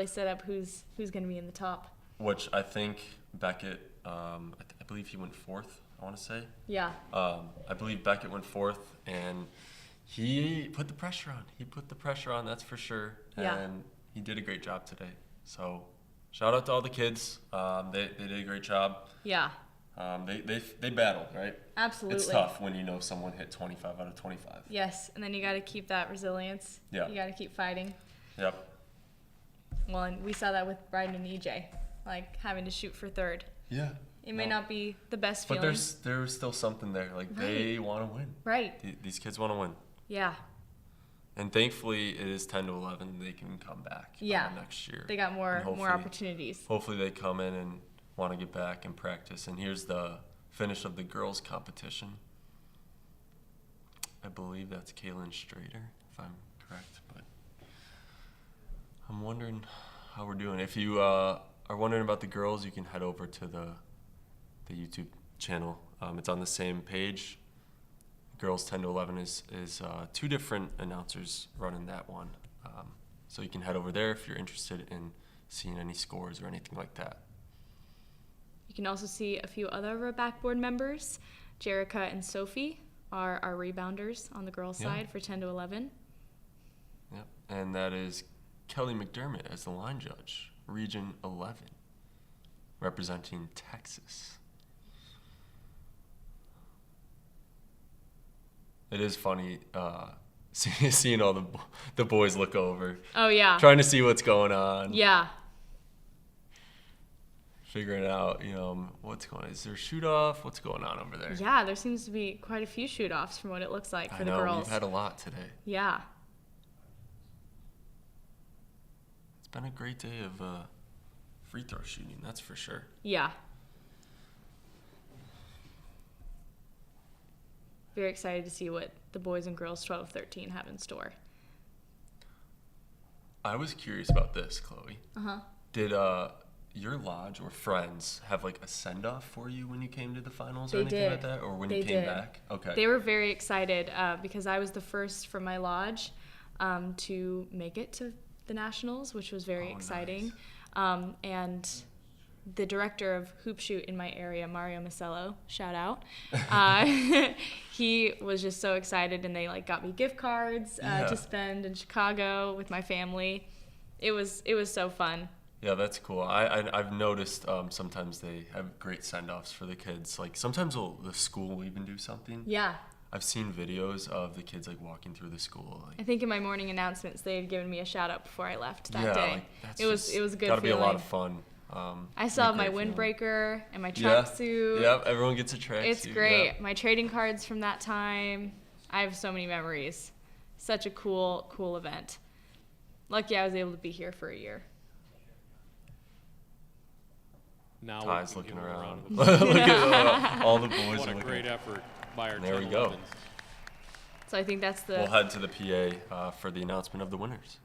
[SPEAKER 8] set up who's going to be in the top.
[SPEAKER 7] Which I think Beckett, I believe he went 4th, I want to say.
[SPEAKER 8] Yeah.
[SPEAKER 7] I believe Beckett went 4th, and he put the pressure on. He put the pressure on, that's for sure.
[SPEAKER 8] Yeah.
[SPEAKER 7] And he did a great job today. So shout out to all the kids. They did a great job.
[SPEAKER 8] Yeah.
[SPEAKER 7] They battled, right?
[SPEAKER 8] Absolutely.
[SPEAKER 7] It's tough when you know someone hit 25 out of 25.
[SPEAKER 8] Yes. And then you got to keep that resilience.
[SPEAKER 7] Yeah.
[SPEAKER 8] You got to keep fighting.
[SPEAKER 7] Yep.
[SPEAKER 8] Well, and we saw that with Bryden and EJ, like having to shoot for 3rd.
[SPEAKER 7] Yeah.
[SPEAKER 8] It may not be the best
[SPEAKER 7] But
[SPEAKER 8] feeling.
[SPEAKER 7] there's still something there. Like, they want to win.
[SPEAKER 8] Right.
[SPEAKER 7] These kids want to win.
[SPEAKER 8] Yeah.
[SPEAKER 7] And thankfully, it is 10 to 11. They can come back next year.
[SPEAKER 8] They got
[SPEAKER 7] And
[SPEAKER 8] more
[SPEAKER 7] hopefully-
[SPEAKER 8] opportunities.
[SPEAKER 7] Hopefully they come in and want to get back and practice. And here's the finish of the girls' competition. I believe that's Kaylin Strader, if I'm correct. But I'm wondering how we're doing. If you are wondering about the girls, you can head over to the YouTube channel. It's on the same page. Girls 10 to 11 is 2 different announcers running that one. So you can head over there if you're interested in seeing any scores or anything like that.
[SPEAKER 8] You can also see a few other of our backboard members. Jerica and Sophie are our rebounders on the girls'
[SPEAKER 7] Yeah.
[SPEAKER 8] side for 10 to 11.
[SPEAKER 7] Yep. And that is Kelly McDermott as the line judge, Region 11, representing Texas. It is funny seeing all the boys look over,
[SPEAKER 8] Oh, yeah.
[SPEAKER 7] trying to see what's going on,
[SPEAKER 8] Yeah.
[SPEAKER 7] figuring out, what's going on. Is there a shoot-off? What's going on over there?
[SPEAKER 8] Yeah, there seems to be quite a few shoot-offs from what it looks like for
[SPEAKER 7] I
[SPEAKER 8] the
[SPEAKER 7] know,
[SPEAKER 8] girls.
[SPEAKER 7] we've had a lot today.
[SPEAKER 8] Yeah.
[SPEAKER 7] It's been a great day of free throw shooting, that's for sure.
[SPEAKER 8] Yeah. Very excited to see what the boys and girls 12-13 have in store.
[SPEAKER 7] I was curious about this, Chloe.
[SPEAKER 8] Uh-huh.
[SPEAKER 7] Did your lodge or friends have like a send-off for you when you came to the finals or
[SPEAKER 8] They
[SPEAKER 7] anything
[SPEAKER 8] did.
[SPEAKER 7] like that? Or when
[SPEAKER 8] They
[SPEAKER 7] you came
[SPEAKER 8] did.
[SPEAKER 7] back? Okay.
[SPEAKER 8] They were very excited because I was the first from my lodge to make it to the Nationals, which was very exciting. And the director of Hoop Shoot in my area, Mario Masello, shout out, he was just so excited, and they like got me gift cards to spend in Chicago with my family. It was so fun.
[SPEAKER 7] Yeah, that's cool. I've noticed sometimes they have great send-offs for the kids. Like sometimes the school will even do something.
[SPEAKER 8] Yeah.
[SPEAKER 7] I've seen videos of the kids like walking through the school.
[SPEAKER 8] I think in my morning announcements they had given me a shout out before I left that
[SPEAKER 7] yeah,
[SPEAKER 8] day.
[SPEAKER 7] like, that's
[SPEAKER 8] it was a good
[SPEAKER 7] gotta
[SPEAKER 8] feeling.
[SPEAKER 7] Be a lot of fun.
[SPEAKER 8] I still have my windbreaker and my tracksuit.
[SPEAKER 7] Yep, everyone gets a tracksuit.
[SPEAKER 8] It's great.
[SPEAKER 7] Yep.
[SPEAKER 8] My trading cards from that time. I have so many memories. Such a cool event. Lucky I was able to be here for a year.
[SPEAKER 3] Now
[SPEAKER 7] Ty's
[SPEAKER 3] we can
[SPEAKER 7] looking
[SPEAKER 3] give him a
[SPEAKER 7] around.
[SPEAKER 3] round of applause.
[SPEAKER 7] Look at all the boys
[SPEAKER 3] What
[SPEAKER 7] are
[SPEAKER 3] a
[SPEAKER 7] looking.
[SPEAKER 3] great effort by our
[SPEAKER 7] There we
[SPEAKER 3] 10-11s.
[SPEAKER 7] go.
[SPEAKER 8] So I think that's the.
[SPEAKER 7] We'll head to the PA for the announcement of the winners.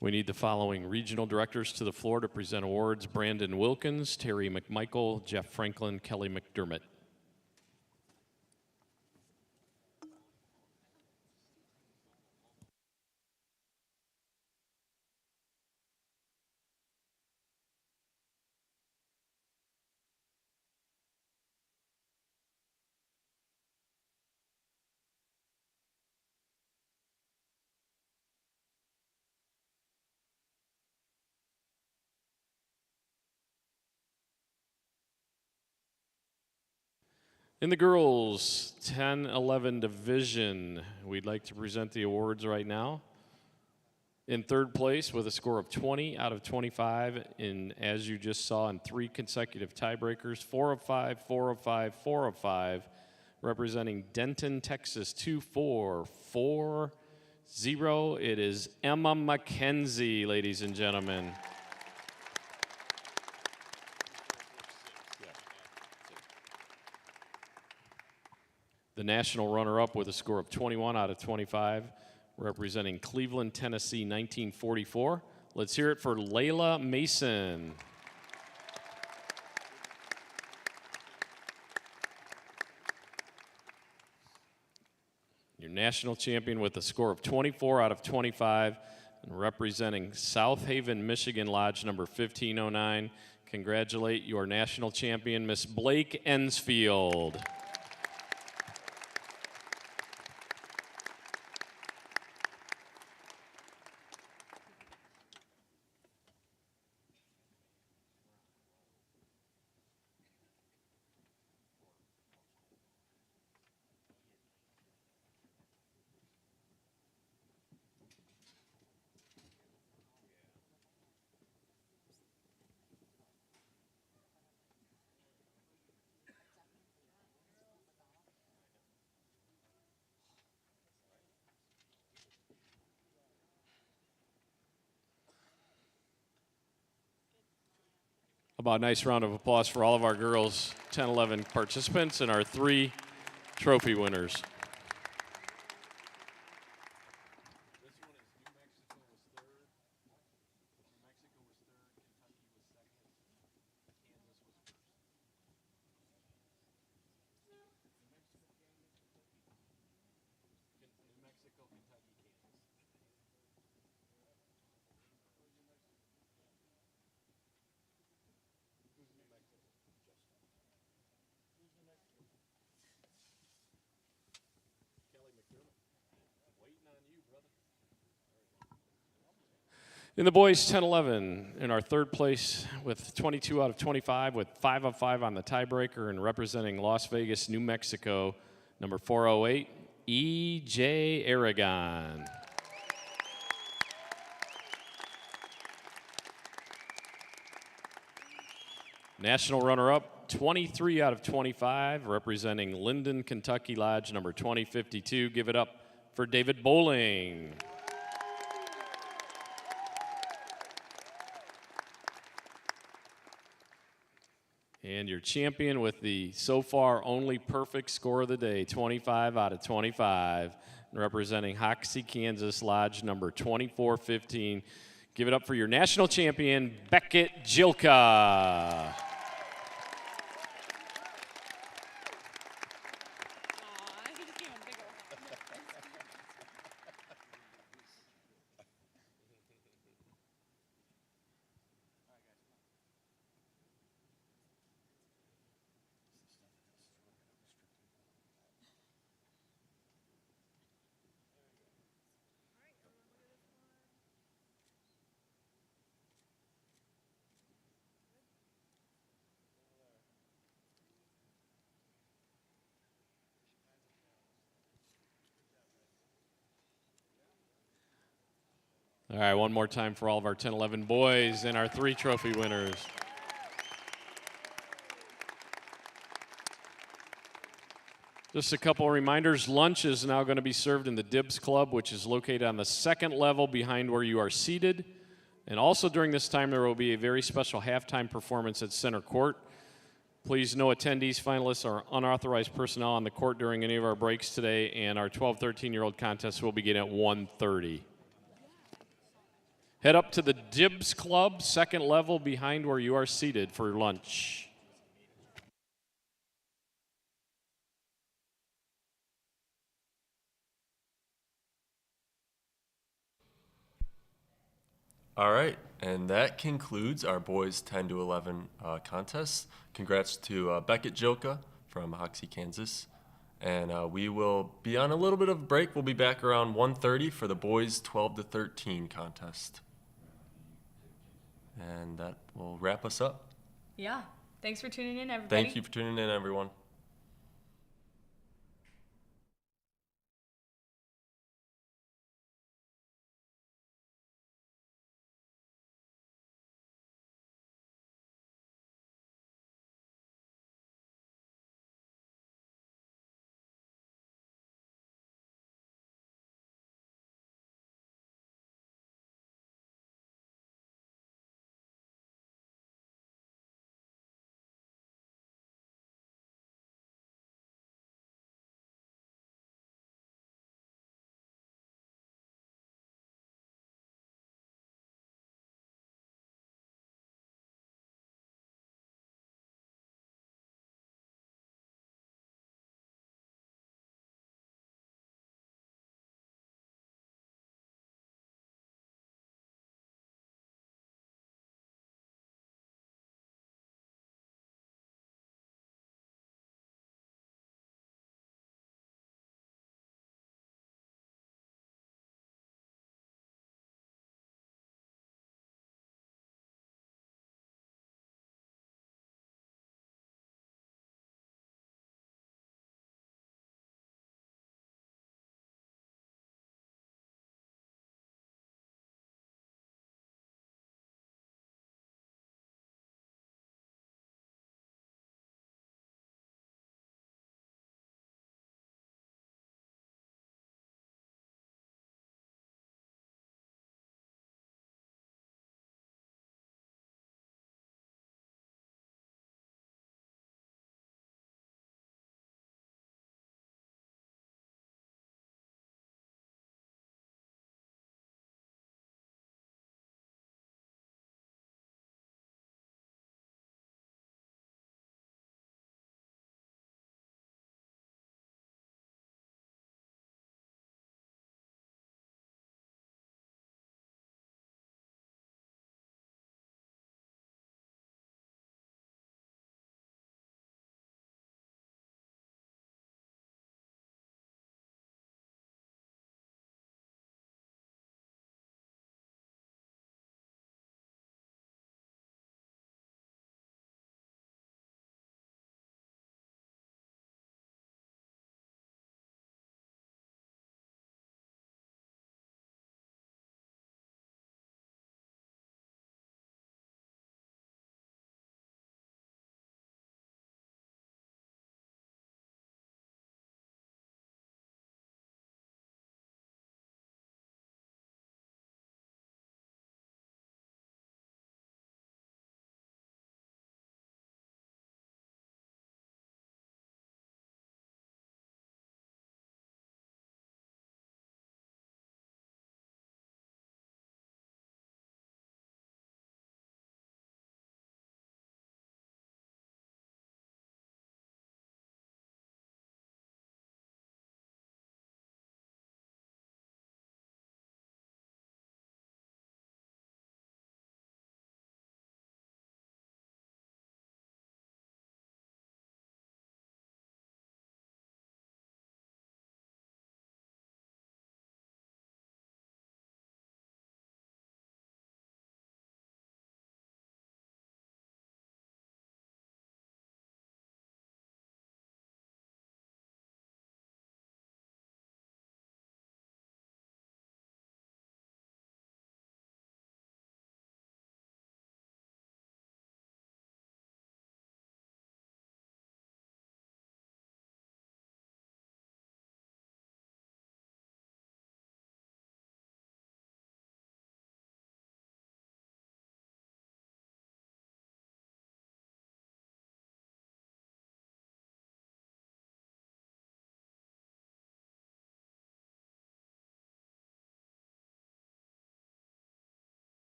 [SPEAKER 3] We need the following regional directors to the floor to present awards: Brandon Wilkins, Terry McMichael, Jeff Franklin, Kelly McDermott. In the girls 10-11 division, we'd like to present the awards right now. In third place with a score of 20 out of 25, as you just saw, in 3 consecutive tiebreakers, 4 of 5, 4 of 5, 4 of 5, representing Denton, Texas, 2-4-4-0. It is Emma McKenzie, ladies and gentlemen. The national runner-up with a score of 21 out of 25, representing Cleveland, Tennessee, 1944. Let's hear it for Layla Mason. Your national champion with a score of 24 out of 25, and representing South Haven, Michigan, Lodge number 1509. Congratulate your national champion, Miss Blake Ensfield. About a nice round of applause for all of our girls 10-11 participants and our 3 trophy winners. In the boys 10-11, in our third place with 22 out of 25, with 5 of 5 on the tiebreaker, and representing Las Vegas, New Mexico, number 408, E.J. Aragon. National runner-up, 23 out of 25, representing Linden, Kentucky Lodge, number 2052. Give it up for David Bowling. And your champion with the so far only perfect score of the day, 25 out of 25, representing Hoxie, Kansas Lodge, number 2415. Give it up for your national champion, Beckett Jilka. All right, one more time for all of our 10-11 boys and our 3 trophy winners. Just a couple of reminders. Lunch is now going to be served in the Dibs Club, which is located on the second level behind where you are seated. And also during this time, there will be a very special halftime performance at center court. Please, no attendees, finalists, or unauthorized personnel on the court during any of our breaks today, and our 12, 13-year-old contest will begin at 1:30. Head up to the Dibs Club, second level behind where you are seated for lunch.
[SPEAKER 7] All right, and that concludes our boys 10 to 11 contest. Congrats to Beckett Jilka from Hoxie, Kansas. And we will be on a little bit of a break. We'll be back around 1:30 for the boys 12 to 13 contest. And that will wrap us up.
[SPEAKER 8] Yeah. Thanks for tuning in, everybody.
[SPEAKER 7] Thank you for tuning in, everyone.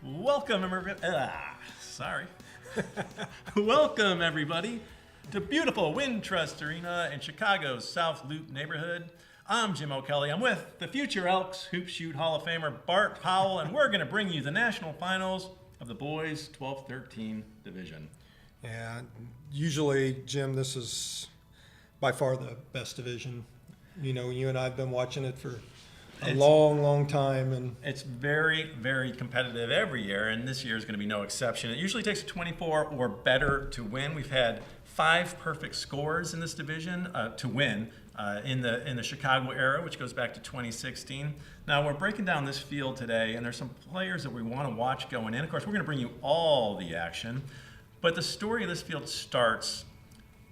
[SPEAKER 9] Welcome, Welcome, everybody, to beautiful Wintrust Arena in Chicago's South Loop neighborhood. I'm Jim O'Kelly. I'm with the future Elks Hoop Shoot Hall of Famer Bart Powell, and we're going to bring you the national finals of the boys 12-13 division.
[SPEAKER 1] Yeah, usually, Jim, this is by far the best division. You know, you and I have been watching it for a long time, and
[SPEAKER 9] it's very, very competitive every year, and this year is going to be no exception. It usually takes a 24 or better to win. We've had 5 perfect scores in this division to win in the Chicago era, which goes back to 2016. Now we're breaking down this field today, and there's some players that we want to watch going in. Of course, we're going to bring you all the action, but the story of this field starts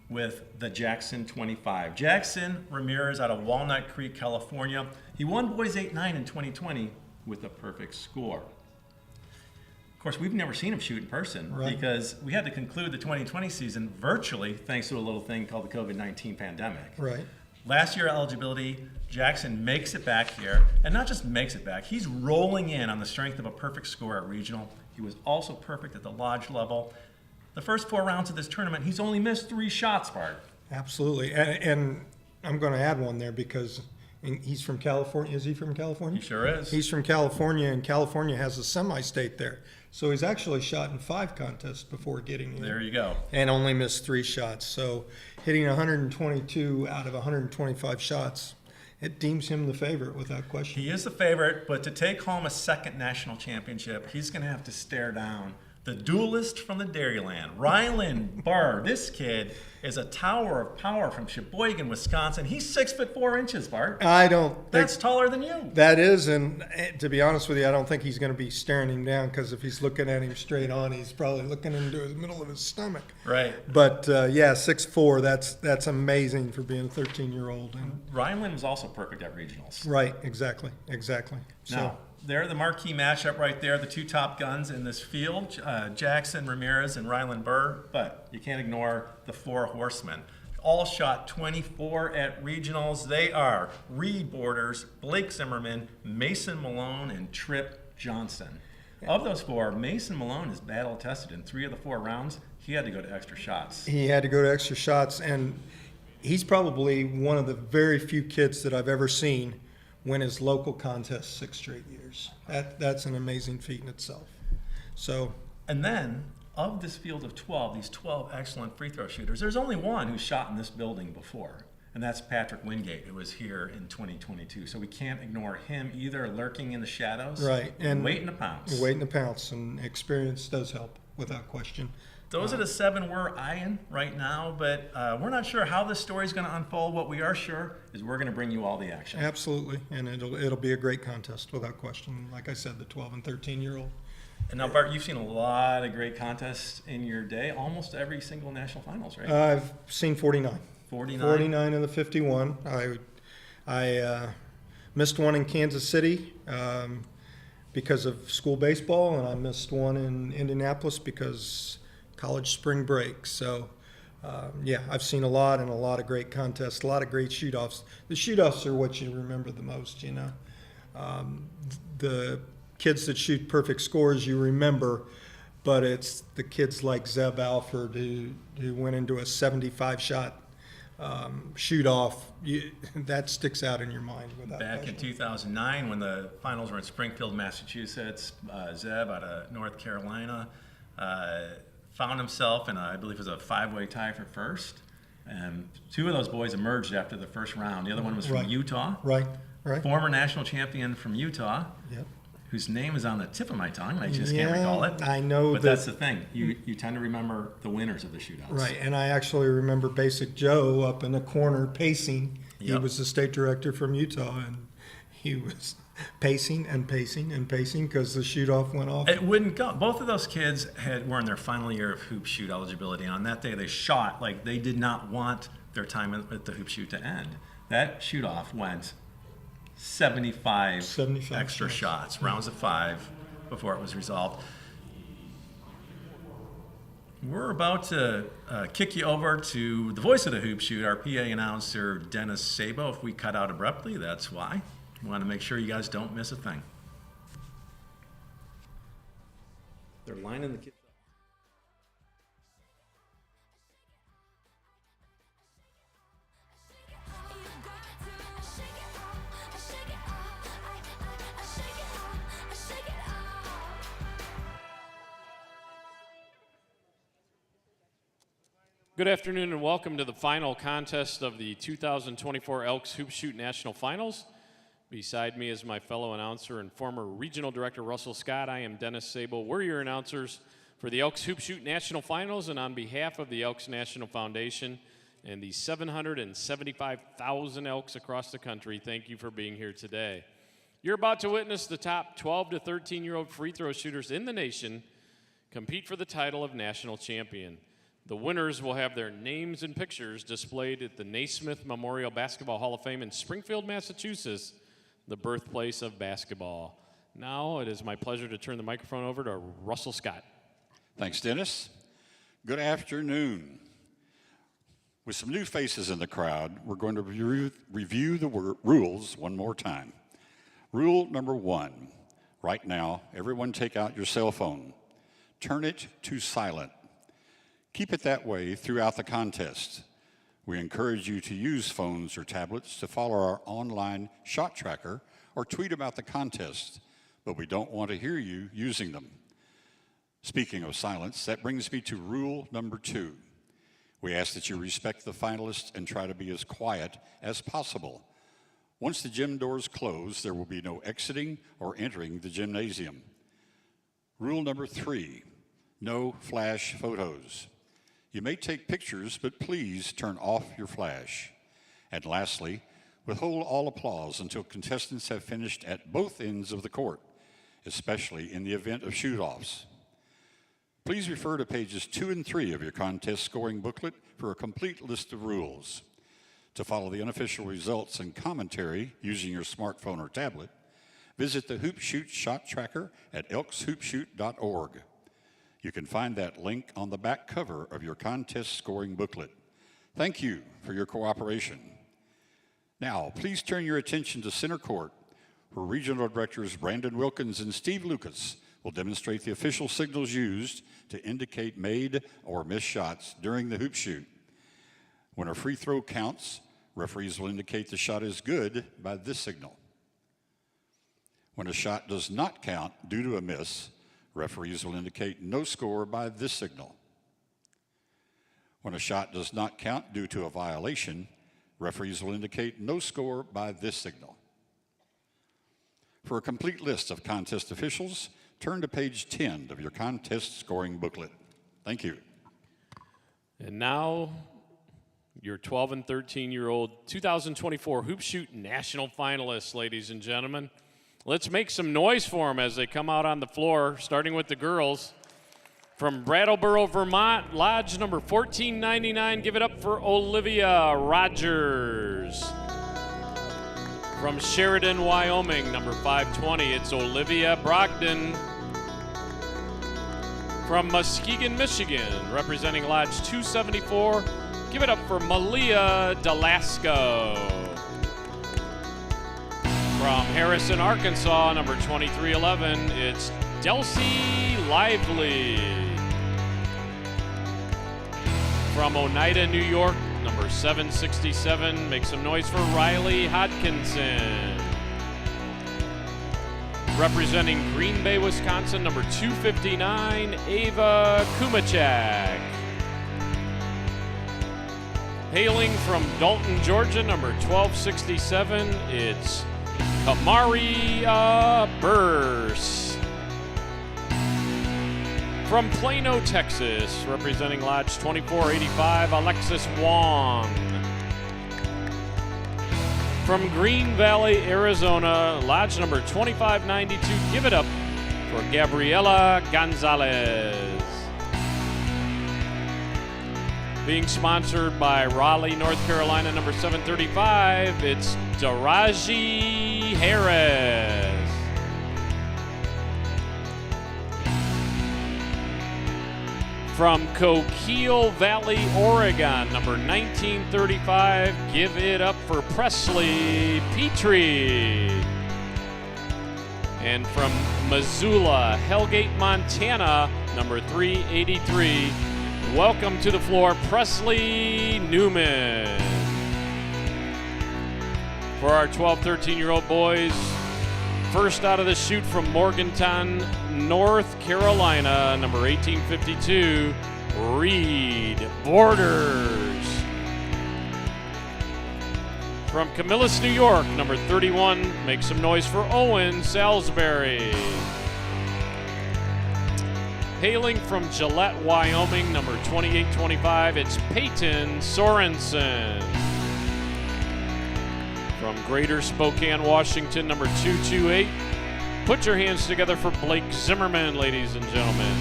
[SPEAKER 9] with the Jackson 25. Jackson Ramirez out of Walnut Creek, California. He won boys 8-9 in 2020 with a perfect score. Of course, we've never seen him shoot in person because we had to conclude the 2020 season virtually thanks to a little thing called the COVID-19 pandemic.
[SPEAKER 1] Right.
[SPEAKER 9] Last year eligibility, Jackson makes it back here, and not just makes it back, he's rolling in on the strength of a perfect score at regional. He was also perfect at the lodge level. The first 4 rounds of this tournament, he's only missed 3 shots, Bart.
[SPEAKER 1] Absolutely, and I'm going to add one there because he's from California. Is he from California?
[SPEAKER 9] He sure is.
[SPEAKER 1] He's from California, and California has a semi-state there. So he's actually shot in 5 contests before getting here.
[SPEAKER 9] There you go.
[SPEAKER 1] And only missed 3 shots. So hitting 122 out of 125 shots, it deems him the favorite without question.
[SPEAKER 9] He is the favorite, but to take home a second national championship, he's going to have to stare down the duelist from the Dairyland, Rylan Burr. This kid is a tower of power from Sheboygan, Wisconsin. He's 6'4", Bart. That's taller than you.
[SPEAKER 1] That is, and to be honest with you, I don't think he's going to be staring him down because if he's looking at him straight on, he's probably looking into the middle of his stomach.
[SPEAKER 9] Right.
[SPEAKER 1] But yeah, 6'4", that's amazing for being a 13-year-old. And
[SPEAKER 9] Rylan was also perfect at regionals.
[SPEAKER 1] Right, exactly.
[SPEAKER 9] Now, they're the marquee matchup right there, the 2 top guns in this field, Jackson Ramirez and Rylan Burr, but you can't ignore the 4 horsemen. All shot 24 at regionals. They are Reed Borders, Blake Zimmerman, Mason Malone, and Trip Johnson. Of those 4, Mason Malone is battle tested in 3 of the 4 rounds. He had to go to extra shots.
[SPEAKER 1] He had to go to extra shots, and he's probably one of the very few kids that I've ever seen win his local contest 6 straight years. That's an amazing feat in itself. So,
[SPEAKER 9] and then of this field of 12, these 12 excellent free throw shooters, there's only one who's shot in this building before, and that's Patrick Wingate, who was here in 2022. So we can't ignore him either, lurking in the shadows,
[SPEAKER 1] right, and
[SPEAKER 9] waiting to pounce.
[SPEAKER 1] Waiting to pounce, and experience does help without question.
[SPEAKER 9] Those are the 7 we're eyeing right now, but we're not sure how this story is going to unfold. What we are sure is we're going to bring you all the action.
[SPEAKER 1] Absolutely, and it'll be a great contest without question. Like I said, the 12 and 13-year-old.
[SPEAKER 9] And now, Bart, you've seen a lot of great contests in your day, almost every single national finals, right?
[SPEAKER 1] I've seen 49. 49 in the 51. I missed one in Kansas City because of school baseball, and I missed one in Indianapolis because college spring break. So, yeah, I've seen a lot and a lot of great contests, a lot of great shoot-offs. The shoot-offs are what you remember the most, you know. The kids that shoot perfect scores you remember, but it's the kids like Zeb Alford who went into a 75-shot shoot-off. That sticks out in your mind without
[SPEAKER 9] Back in 2009 when the finals were in Springfield, Massachusetts, Zeb out of North Carolina found himself in, I believe it was a 5-way tie for first. And 2 of those boys emerged after the first round. The other one was from Utah.
[SPEAKER 1] Right.
[SPEAKER 9] Former national champion from Utah.
[SPEAKER 1] Yep.
[SPEAKER 9] Whose name is on the tip of my tongue, and I just can't recall it.
[SPEAKER 1] I know.
[SPEAKER 9] But that's the thing. You tend to remember the winners of the shootouts.
[SPEAKER 1] Right, and I actually remember Basic Joe up in the corner pacing. Yep. He was the state director from Utah, and he was pacing and pacing and pacing because the shoot-off went off.
[SPEAKER 9] It wouldn't go. Both of those kids were in their final year of hoop shoot eligibility, and on that day they shot like they did not want their time at the hoop shoot to end. That shoot-off went 75 extra shots, rounds of 5 before it was resolved. We're about to kick you over to the voice of the hoop shoot, our PA announcer, Dennis Sabo. If we cut out abruptly, that's why. We want to make sure you guys don't miss a thing. They're lining the kids up.
[SPEAKER 3] Good afternoon and welcome to the final contest of the 2024 Elks Hoop Shoot National Finals. Beside me is my fellow announcer and former regional director Russell Scott. I am Dennis Sable. We're your announcers for the Elks Hoop Shoot National Finals, and on behalf of the Elks National Foundation and the 775,000 Elks across the country, thank you for being here today. You're about to witness the top 12 to 13-year-old free throw shooters in the nation compete for the title of national champion. The winners will have their names and pictures displayed at the Naismith Memorial Basketball Hall of Fame in Springfield, Massachusetts, the birthplace of basketball. Now it is my pleasure to turn the microphone over to Russell Scott.
[SPEAKER 4] Thanks, Dennis. Good afternoon. With some new faces in the crowd, we're going to review the rules one more time. Rule number 1. Right now, everyone take out your cell phone. Turn it to silent. Keep it that way throughout the contest. We encourage you to use phones or tablets to follow our online shot tracker or tweet about the contest, but we don't want to hear you using them. Speaking of silence, that brings me to rule number 2. We ask that you respect the finalists and try to be as quiet as possible. Once the gym doors close, there will be no exiting or entering the gymnasium. Rule number 3, no flash photos. You may take pictures, but please turn off your flash. And lastly, withhold all applause until contestants have finished at both ends of the court, especially in the event of shoot-offs. Please refer to pages 2 and 3 of your contest scoring booklet for a complete list of rules. To follow the unofficial results and commentary using your smartphone or tablet, visit the Hoop Shoot Shot Tracker at elkshoopshoot.org. You can find that link on the back cover of your contest scoring booklet. Thank you for your cooperation. Now, please turn your attention to center court, where Regional Directors Brandon Wilkins and Steve Lucas will demonstrate the official signals used to indicate made or missed shots during the hoop shoot. When a free throw counts, referees will indicate the shot is good by this signal. When a shot does not count due to a miss, referees will indicate no score by this signal. When a shot does not count due to a violation, referees will indicate no score by this signal. For a complete list of contest officials, turn to page 10 of your contest scoring booklet. Thank you.
[SPEAKER 3] And now, your 12 and 13-year-old 2024 Hoop Shoot National finalists, ladies and gentlemen. Let's make some noise for them as they come out on the floor, starting with the girls. From Brattleboro, Vermont, Lodge number 1499, give it up for Olivia Rogers. From Sheridan, Wyoming, number 520, it's Olivia Brogdon. From Muskegon, Michigan, representing Lodge 274, give it up for Malia Delasco. From Harrison, Arkansas, number 2311, it's Delcy Lively. From Oneida, New York, number 767, make some noise for Riley Hodkinson. Representing Green Bay, Wisconsin, number 259, Ava Kumachak. Hailing from Dalton, Georgia, number 1267, it's Kamaria Burse. From Plano, Texas, representing Lodge 2485, Alexis Wong. From Green Valley, Arizona, Lodge number 2592, give it up for Gabriela Gonzalez. Being sponsored by Raleigh, North Carolina, number 735, it's Daraji Harris. From Coquille Valley, Oregon, number 1935, give it up for Presley Petrie. And from Missoula, Hellgate, Montana, number 383, welcome to the floor, Presley Newman. For our 12, 13-year-old boys, first out of the chute from Morgantown, North Carolina, number 1852, Reed Borders. From Camillus, New York, number 31, make some noise for Owen Salisbury. Hailing from Gillette, Wyoming, number 2825, it's Peyton Sorensen. From Greater Spokane, Washington, number 228, put your hands together for Blake Zimmerman, ladies and gentlemen.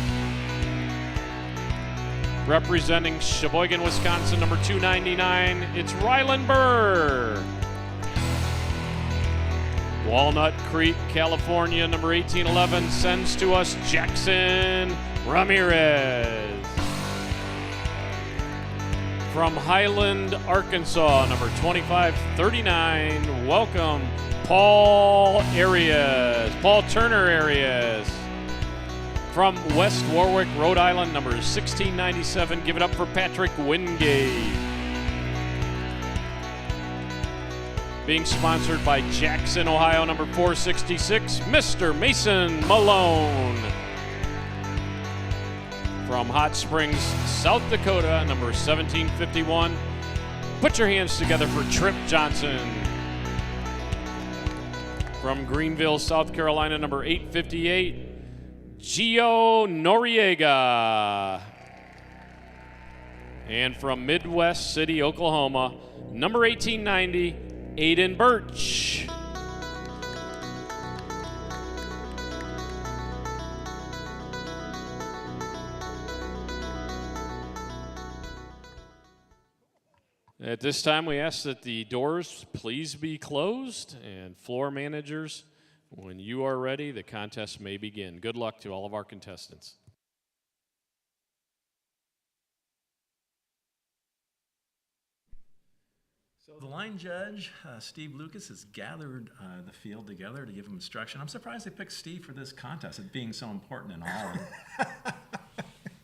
[SPEAKER 3] Representing Sheboygan, Wisconsin, number 299, it's Rylan Burr. Walnut Creek, California, number 1811, sends to us Jackson Ramirez. From Highland, Arkansas, number 2539, welcome Paul Turner Arias. From West Warwick, Rhode Island, number 1697, give it up for Patrick Wingate. Being sponsored by Jackson, Ohio, number 466, Mr. Mason Malone. From Hot Springs, South Dakota, number 1751, put your hands together for Trip Johnson. From Greenville, South Carolina, number 858, Gio Noriega. And from Midwest City, Oklahoma, number 1890, Aiden Birch. At this time, we ask that the doors please be closed, and floor managers, when you are ready, the contest may begin. Good luck to all of our contestants.
[SPEAKER 9] So the line judge, Steve Lucas, has gathered the field together to give him instruction. I'm surprised they picked Steve for this contest, it being so important in all.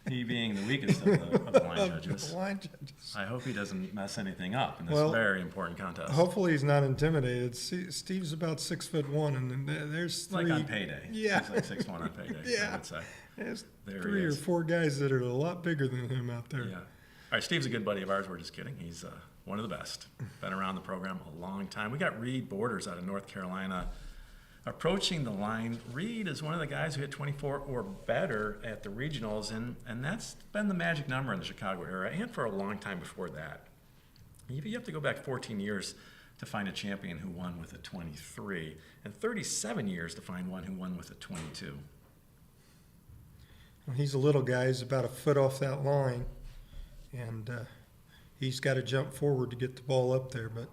[SPEAKER 9] He being the weakest of the line judges.
[SPEAKER 1] The line judges.
[SPEAKER 9] I hope he doesn't mess anything up in this very important contest.
[SPEAKER 1] Hopefully he's not intimidated. Steve's about 6'1", and there's three.
[SPEAKER 9] Like on payday.
[SPEAKER 1] Yeah.
[SPEAKER 9] He's like 6'1" on payday,
[SPEAKER 1] Yeah.
[SPEAKER 9] I would say.
[SPEAKER 1] There's
[SPEAKER 9] There he
[SPEAKER 1] three or
[SPEAKER 9] is.
[SPEAKER 1] four guys that are a lot bigger than him out there.
[SPEAKER 9] Yeah. All right, Steve's a good buddy of ours. We're just kidding. He's one of the best. Been around the program a long time. We got Reed Borders out of North Carolina approaching the line. Reed is one of the guys who hit 24 or better at the regionals, and that's been the magic number in the Chicago era and for a long time before that. You have to go back 14 years to find a champion who won with a 23, and 37 years to find one who won with a 22.
[SPEAKER 1] Well, he's a little guy. He's about a foot off that line, and he's got to jump forward to get the ball up there, but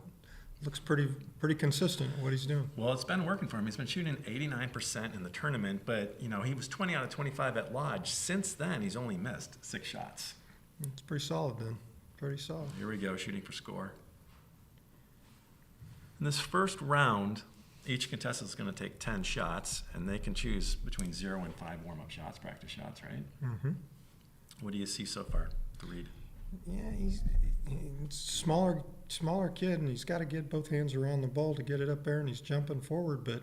[SPEAKER 1] looks pretty consistent at what he's doing.
[SPEAKER 9] Well, it's been working for him. He's been shooting 89% in the tournament, but he was 20 out of 25 at Lodge. Since then, he's only missed 6 shots.
[SPEAKER 1] It's pretty solid then. Pretty solid.
[SPEAKER 9] Here we go, shooting for score. In this first round, each contestant is going to take 10 shots, and they can choose between 0 and 5 warm-up shots, practice shots, right?
[SPEAKER 1] Mm-hmm.
[SPEAKER 9] What do you see so far, to read?
[SPEAKER 1] Yeah, he's smaller kid, and he's got to get both hands around the ball to get it up there, and he's jumping forward. But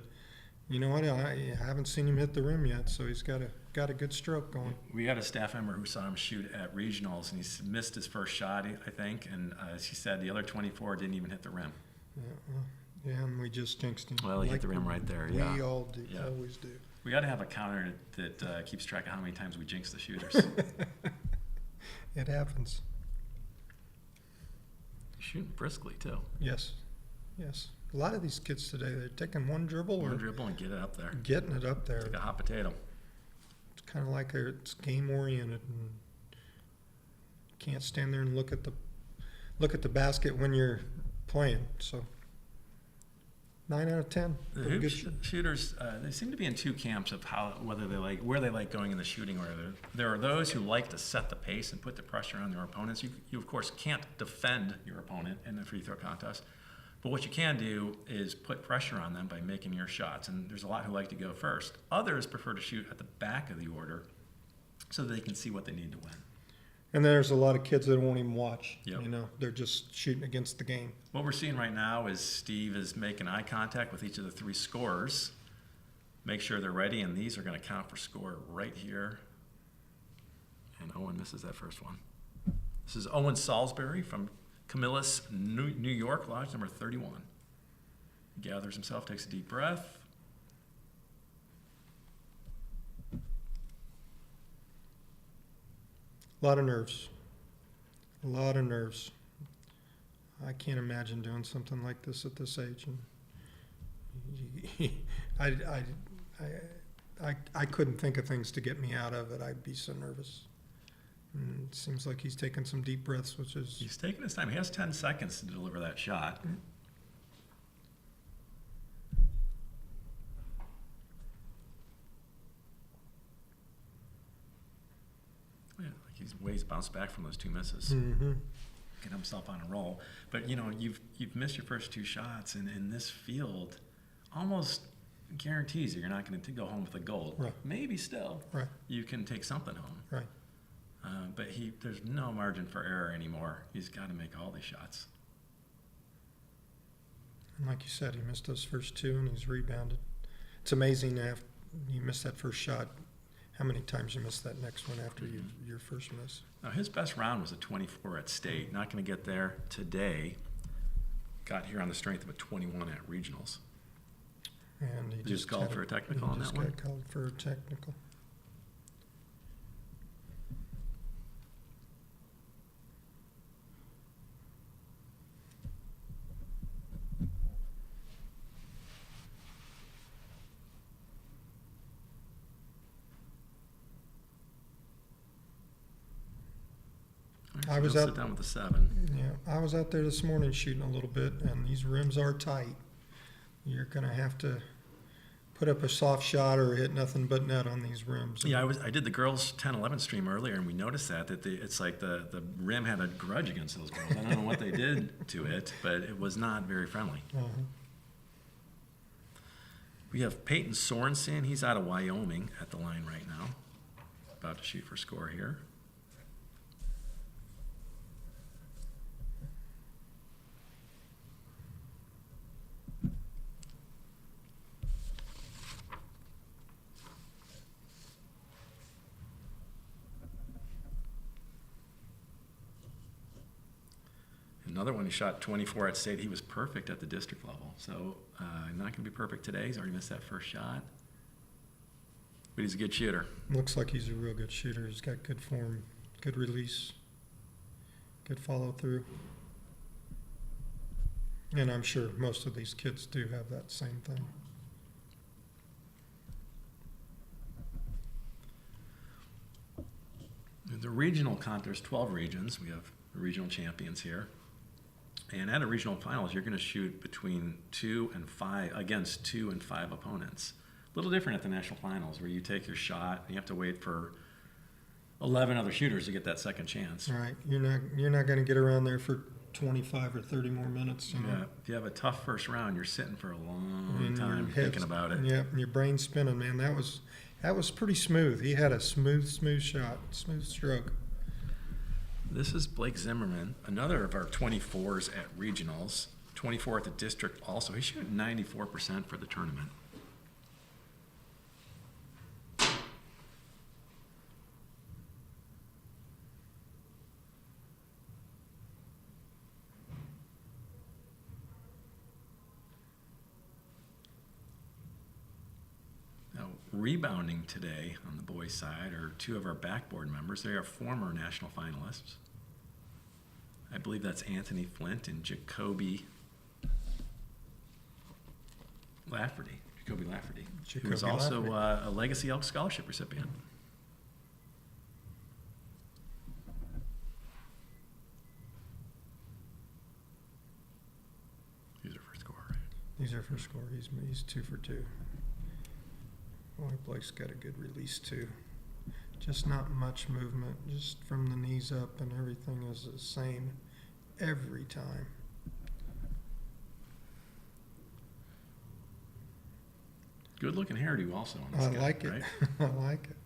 [SPEAKER 1] you know what? I haven't seen him hit the rim yet, so he's got a good stroke going.
[SPEAKER 9] We had a staff member who saw him shoot at regionals, and he's missed his first shot, I think. And as he said, the other 24 didn't even hit the rim.
[SPEAKER 1] Yeah, and we just jinxed him.
[SPEAKER 9] Well, he hit the rim right there. Yeah,
[SPEAKER 1] we all do.
[SPEAKER 9] Yeah.
[SPEAKER 1] Always do.
[SPEAKER 9] We got to have a counter that keeps track of how many times we jinx the shooters.
[SPEAKER 1] It happens.
[SPEAKER 9] Shooting briskly too.
[SPEAKER 1] Yes. A lot of these kids today, they're taking one dribble
[SPEAKER 9] and get it up there.
[SPEAKER 1] Getting it up there.
[SPEAKER 9] It's like a hot potato.
[SPEAKER 1] It's kind of like it's game oriented, and can't stand there and look at the basket when you're playing. So 9 out of 10.
[SPEAKER 9] The hoop shooters, they seem to be in two camps of where they like going in the shooting order. There are those who like to set the pace and put the pressure on their opponents. You of course can't defend your opponent in the free throw contest, But what you can do is put pressure on them by making your shots. And there's a lot who like to go first. Others prefer to shoot at the back of the order so that they can see what they need to win.
[SPEAKER 1] And there's a lot of kids that won't even watch.
[SPEAKER 9] Yep.
[SPEAKER 1] You know, they're just shooting against the game.
[SPEAKER 9] What we're seeing right now is Steve is making eye contact with each of the three scorers. Make sure they're ready, and these are going to count for score right here. And Owen misses that first one. This is Owen Salisbury from Camillus, New York, lodge number 31. He gathers himself, takes a deep breath.
[SPEAKER 1] A lot of nerves. A lot of nerves. I can't imagine doing something like this at this age. And I couldn't think of things to get me out of it. I'd be so nervous. And it seems like he's taking some deep breaths, which is...
[SPEAKER 9] He's taking his time. He has 10 seconds to deliver that shot. Yeah, like he's ways bounced back from those two misses.
[SPEAKER 1] Mm-hmm.
[SPEAKER 9] Get himself on a roll. But you know, you've missed your first two shots, and in this field, almost guarantees you're not going to go home with a gold.
[SPEAKER 1] Right.
[SPEAKER 9] Maybe still,
[SPEAKER 1] Right.
[SPEAKER 9] you can take something home.
[SPEAKER 1] Right.
[SPEAKER 9] But there's no margin for error anymore. He's got to make all these shots.
[SPEAKER 1] And like you said, he missed those first two, and he's rebounded. It's amazing after you miss that first shot, how many times you miss that next one after your first miss.
[SPEAKER 9] Now, his best round was a 24 at state. Not going to get there today. Got here on the strength of a 21 at regionals.
[SPEAKER 1] And he
[SPEAKER 9] just called for a technical on that one?
[SPEAKER 1] He just got called for a technical.
[SPEAKER 9] So
[SPEAKER 1] I was
[SPEAKER 9] he'll
[SPEAKER 1] out-
[SPEAKER 9] sit down with a 7.
[SPEAKER 1] Yeah, I was out there this morning shooting a little bit, and these rims are tight. You're going to have to put up a soft shot or hit nothing but net on these rims.
[SPEAKER 9] Yeah, I did the girls 10-11 stream earlier, and we noticed that it's like the rim had a grudge against those girls. I don't know what they did to it, but it was not very friendly.
[SPEAKER 1] Uh-huh.
[SPEAKER 9] We have Peyton Sorensen. He's out of Wyoming at the line right now. About to shoot for score here. Another one, he shot 24 at state. He was perfect at the district level. So not going to be perfect today. He's already missed that first shot. But he's a good shooter.
[SPEAKER 1] Looks like he's a real good shooter. He's got good form, good release, good follow through. And I'm sure most of these kids do have that same thing.
[SPEAKER 9] The regional there's 12 regions. We have regional champions here. And at a regional finals, you're going to shoot between 2 and 5 against 2 and 5 opponents. A little different at the national finals, where you take your shot and you have to wait for 11 other shooters to get that second chance.
[SPEAKER 1] All right, you're not going to get around there for 25 or 30 more minutes. You know?
[SPEAKER 9] Yeah, if you have a tough first round, you're sitting for a long time
[SPEAKER 1] your
[SPEAKER 9] thinking
[SPEAKER 1] head's-
[SPEAKER 9] about it.
[SPEAKER 1] Yeah, and your brain's spinning, man. That was pretty smooth. He had a smooth shot, smooth stroke.
[SPEAKER 9] This is Blake Zimmerman, another of our 24s at regionals, 24 at the district also. He's shooting 94% for the tournament. Now, rebounding today on the boys' side are 2 of our backboard members. They are former national finalists. I believe that's Anthony Flint and Jacoby Lafferty. Jacoby Lafferty, who is
[SPEAKER 1] Jacoby
[SPEAKER 9] also
[SPEAKER 1] Lafferty.
[SPEAKER 9] a Legacy Elks Scholarship recipient. Here's our first score, right?
[SPEAKER 1] He's our first score. He's 2 for 2. Boy, Blake's got a good release too. Just not much movement, just from the knees up, and everything is the same every time.
[SPEAKER 9] Good looking hairdo also on this
[SPEAKER 1] I
[SPEAKER 9] guy,
[SPEAKER 1] like it.
[SPEAKER 9] right?
[SPEAKER 1] I like it.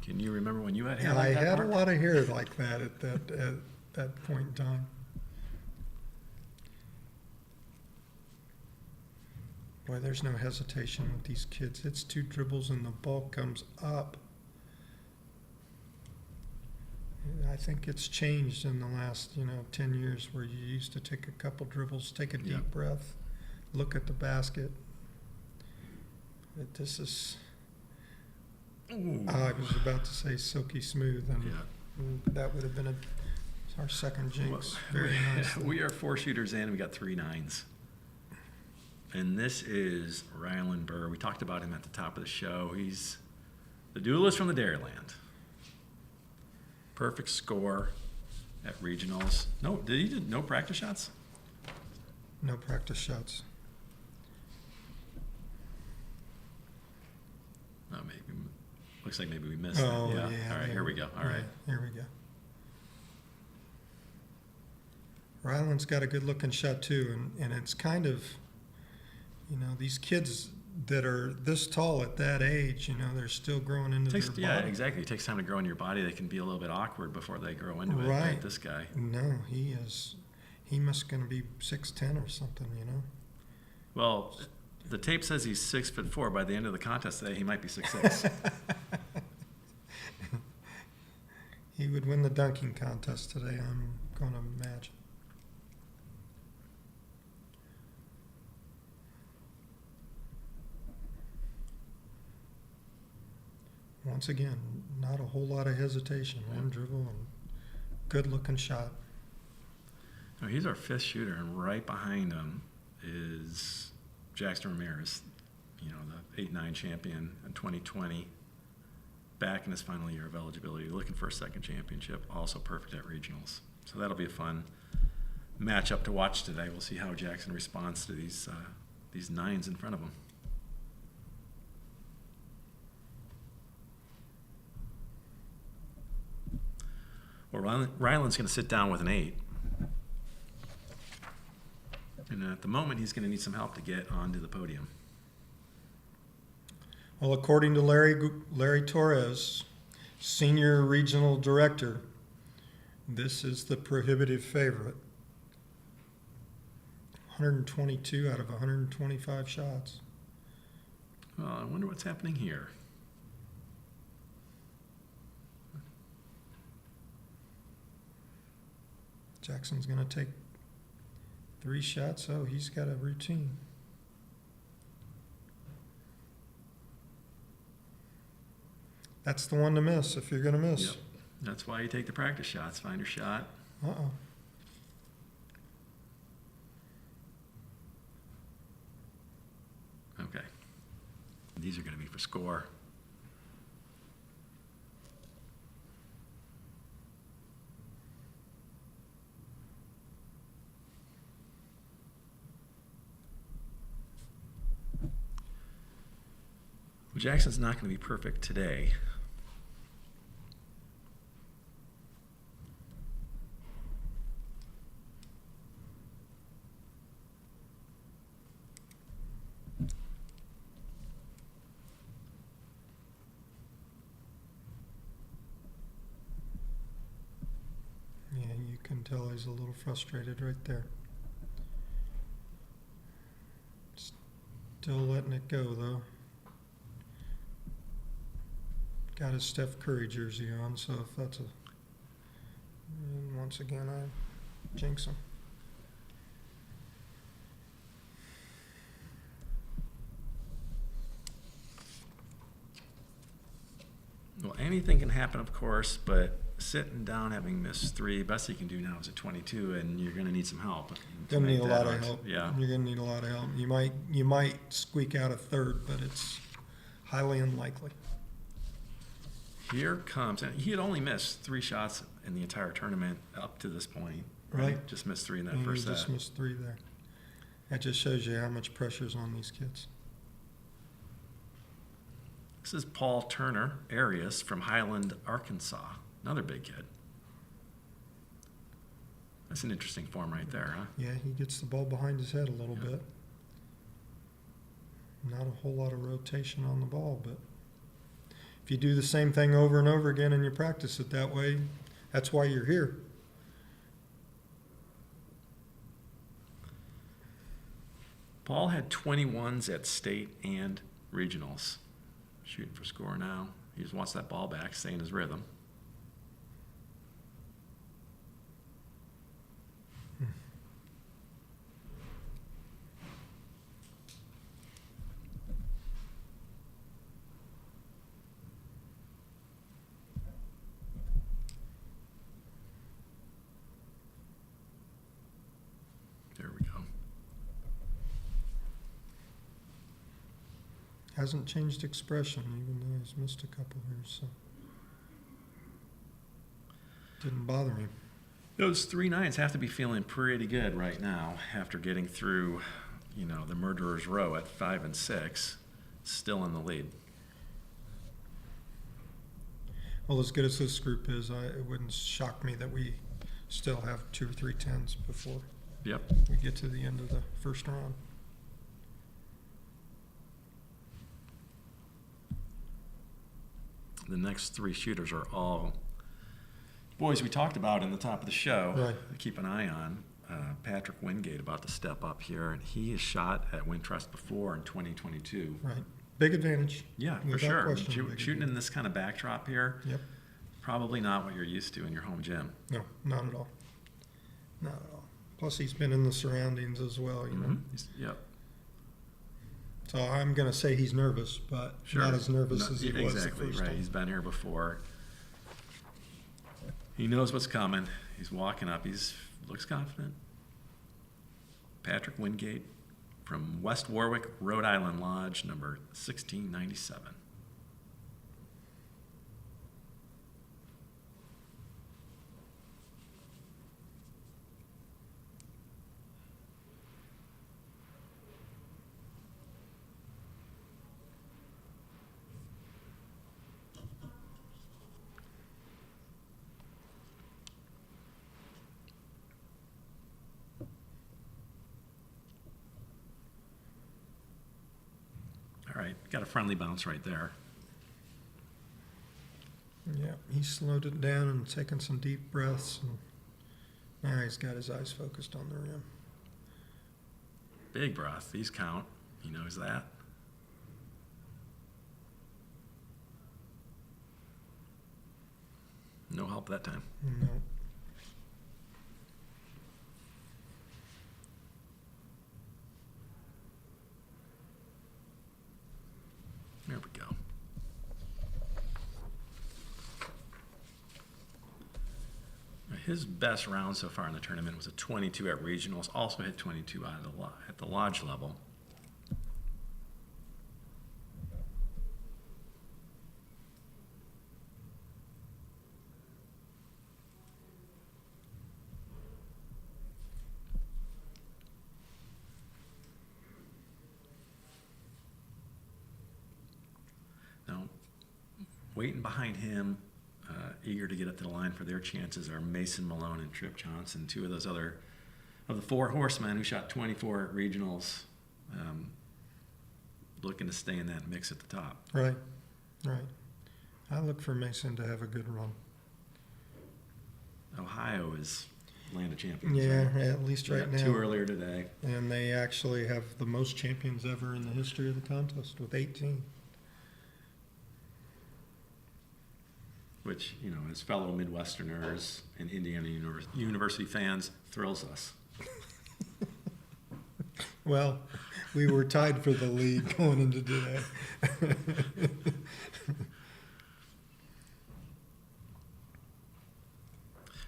[SPEAKER 9] Can you remember when you had hair
[SPEAKER 1] And
[SPEAKER 9] like
[SPEAKER 1] I
[SPEAKER 9] that,
[SPEAKER 1] had
[SPEAKER 9] Mark?
[SPEAKER 1] a lot of hair like that at that point in time. Boy, there's no hesitation with these kids. It's 2 dribbles and the ball comes up. And I think it's changed in the last, 10 years, where you used to take a couple dribbles, take a deep
[SPEAKER 9] Yeah.
[SPEAKER 1] breath, look at the basket. This is,
[SPEAKER 9] Ooh.
[SPEAKER 1] I was about to say silky smooth, and
[SPEAKER 9] Yeah.
[SPEAKER 1] that would have been our second jinx.
[SPEAKER 9] Well,
[SPEAKER 1] Very nice.
[SPEAKER 9] we are 4 shooters in. We got 3 nines. And this is Rylan Burr. We talked about him at the top of the show. He's the duelist from the Dairyland. Perfect score at regionals. No, did he do no practice shots?
[SPEAKER 1] No practice shots.
[SPEAKER 9] Oh, maybe. Looks like maybe we missed
[SPEAKER 1] Oh,
[SPEAKER 9] that.
[SPEAKER 1] yeah.
[SPEAKER 9] All right, here we go. All right.
[SPEAKER 1] Here we go. Ryland's got a good looking shot too, and it's kind of, these kids that are this tall at that age, they're still growing into their body.
[SPEAKER 9] Yeah, exactly. It takes time to grow in your body. They can be a little bit awkward before they grow into it.
[SPEAKER 1] Right.
[SPEAKER 9] Like this guy.
[SPEAKER 1] No, he must gonna be 6'10" or something,
[SPEAKER 9] Well, the tape says he's 6'4". By the end of the contest today, he might be 6'6".
[SPEAKER 1] He would win the dunking contest today, I'm gonna imagine. Once again, not a whole lot of hesitation. One dribble and good looking shot.
[SPEAKER 9] Oh, he's our 5th shooter, and right behind him is Jackson Ramirez, the 8-9 champion in 2020, back in his final year of eligibility, looking for a 2nd championship, also perfect at regionals. So that'll be a fun matchup to watch today. We'll see how Jackson responds to these 9s in front of him. Well, Ryland's going to sit down with an 8. And at the moment, he's going to need some help to get onto the podium.
[SPEAKER 1] Well, according to Larry Torres, Senior Regional Director, this is the prohibitive favorite. 122 out of 125 shots.
[SPEAKER 9] Well, I wonder what's happening here.
[SPEAKER 1] Jackson's going to take 3 shots. Oh, he's got a routine. That's the one to miss if you're going to miss.
[SPEAKER 9] Yep. That's why you take the practice shots. Find your shot.
[SPEAKER 1] Uh-oh.
[SPEAKER 9] Okay. These are going to be for score. Well, Jackson's not going to be perfect today.
[SPEAKER 1] Yeah, you can tell he's a little frustrated right there. Still letting it go, though. Got his Steph Curry jersey on, so if that's and once again, I jinx him.
[SPEAKER 9] Well, anything can happen, of course, but sitting down, having missed 3, best you can do now is at 22, and you're going to need some help.
[SPEAKER 1] Gonna need a lot of help.
[SPEAKER 9] Yeah.
[SPEAKER 1] You're gonna need a lot of help. You might squeak out a 3rd, but it's highly unlikely.
[SPEAKER 9] Here comes, and he had only missed 3 shots in the entire tournament up to this point.
[SPEAKER 1] Right.
[SPEAKER 9] Just missed 3 in that
[SPEAKER 1] And
[SPEAKER 9] first
[SPEAKER 1] you just
[SPEAKER 9] set.
[SPEAKER 1] missed 3 there. That just shows you how much pressure's on these kids.
[SPEAKER 9] This is Paul Turner Arias from Highland, Arkansas. Another big kid. That's an interesting form right there, huh?
[SPEAKER 1] Yeah, he gets the ball behind his head a little bit. not a whole lot of rotation on the ball, but if you do the same thing over and over again and you practice it that way, that's why you're here.
[SPEAKER 9] Paul had 21s at state and regionals. Shooting for score now. He just wants that ball back, stay in his rhythm. There we go.
[SPEAKER 1] Hasn't changed expression, even though he's missed a couple here, so didn't bother him.
[SPEAKER 9] Those 3 nines have to be feeling pretty good right now after getting through, the murderer's row at 5 and 6, still in the lead.
[SPEAKER 1] Well, as good as this group is, it wouldn't shock me that we still have 2 or 3 10s before
[SPEAKER 9] Yep.
[SPEAKER 1] we get to the end of the first round.
[SPEAKER 9] The next 3 shooters are all boys we talked about in the top of the show.
[SPEAKER 1] Right.
[SPEAKER 9] Keep an eye on. Patrick Wingate about to step up here, and he has shot at Wintrust before in 2022.
[SPEAKER 1] Right. Big advantage.
[SPEAKER 9] Yeah, for
[SPEAKER 1] Without
[SPEAKER 9] sure.
[SPEAKER 1] question, big
[SPEAKER 9] Shooting in
[SPEAKER 1] advantage.
[SPEAKER 9] this kind of backdrop here,
[SPEAKER 1] Yep.
[SPEAKER 9] probably not what you're used to in your home gym.
[SPEAKER 1] No, not at all. Not at all. Plus, he's been in the surroundings as well, you know.
[SPEAKER 9] Yep.
[SPEAKER 1] So I'm going to say he's nervous, but
[SPEAKER 9] Sure.
[SPEAKER 1] not as nervous
[SPEAKER 9] No,
[SPEAKER 1] as he was the
[SPEAKER 9] exactly
[SPEAKER 1] first
[SPEAKER 9] right.
[SPEAKER 1] time.
[SPEAKER 9] He's been here before. He knows what's coming. He's walking up. Looks confident. Patrick Wingate from West Warwick, Rhode Island Lodge, number 1697. All right, got a friendly bounce right there.
[SPEAKER 1] Yeah, he slowed it down and taken some deep breaths. And now he's got his eyes focused on the rim.
[SPEAKER 9] Big breath. These count. He knows that. No help that time.
[SPEAKER 1] No.
[SPEAKER 9] There we go. His best round so far in the tournament was a 22 at regionals. Also hit 22 at the lodge level. Now, waiting behind him, eager to get up to the line for their chances, are Mason Malone and Trip Johnson, 2 of those other of the 4 horsemen who shot 24 at regionals, looking to stay in that mix at the top.
[SPEAKER 1] Right, right. I look for Mason to have a good run.
[SPEAKER 9] Ohio is land of champions.
[SPEAKER 1] Yeah,
[SPEAKER 9] right?
[SPEAKER 1] at least right now.
[SPEAKER 9] 2 earlier today.
[SPEAKER 1] And they actually have the most champions ever in the history of the contest with 18.
[SPEAKER 9] Which, as fellow Midwesterners and Indiana University fans, thrills us.
[SPEAKER 1] Well, we were tied for the lead going into today.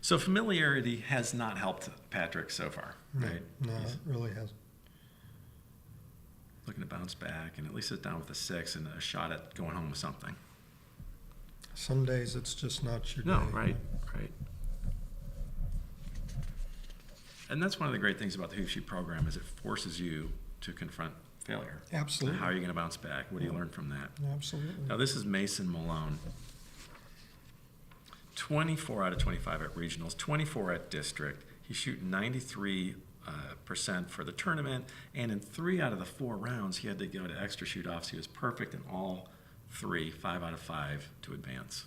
[SPEAKER 9] So familiarity has not helped Patrick so far, right?
[SPEAKER 1] No,
[SPEAKER 9] He's
[SPEAKER 1] it really hasn't.
[SPEAKER 9] looking to bounce back and at least sit down with a 6 and a shot at going home with something.
[SPEAKER 1] Some days it's just not your
[SPEAKER 9] No,
[SPEAKER 1] day.
[SPEAKER 9] right. And that's one of the great things about the Hoop Shoot program is it forces you to confront failure.
[SPEAKER 1] Absolutely.
[SPEAKER 9] How are you going to bounce back? What do you learn from that?
[SPEAKER 1] Absolutely.
[SPEAKER 9] Now, this is Mason Malone. 24 out of 25 at regionals, 24 at district. He's shooting 93 percent for the tournament, and in 3 out of the 4 rounds, he had to go to extra shoot-offs. He was perfect in all 3, 5 out of 5 to advance.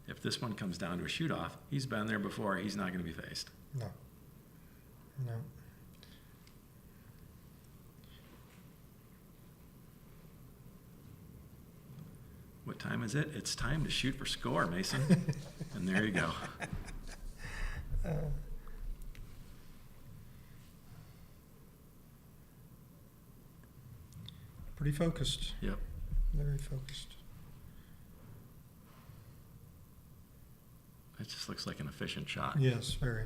[SPEAKER 9] If this one comes down to a shoot-off, he's been there before. He's not going to be faced.
[SPEAKER 1] No. No.
[SPEAKER 9] What time is it? It's time to shoot for score, Mason. And there you go.
[SPEAKER 1] Pretty focused.
[SPEAKER 9] Yep.
[SPEAKER 1] Very focused.
[SPEAKER 9] It just looks like an efficient shot.
[SPEAKER 1] Yes, very.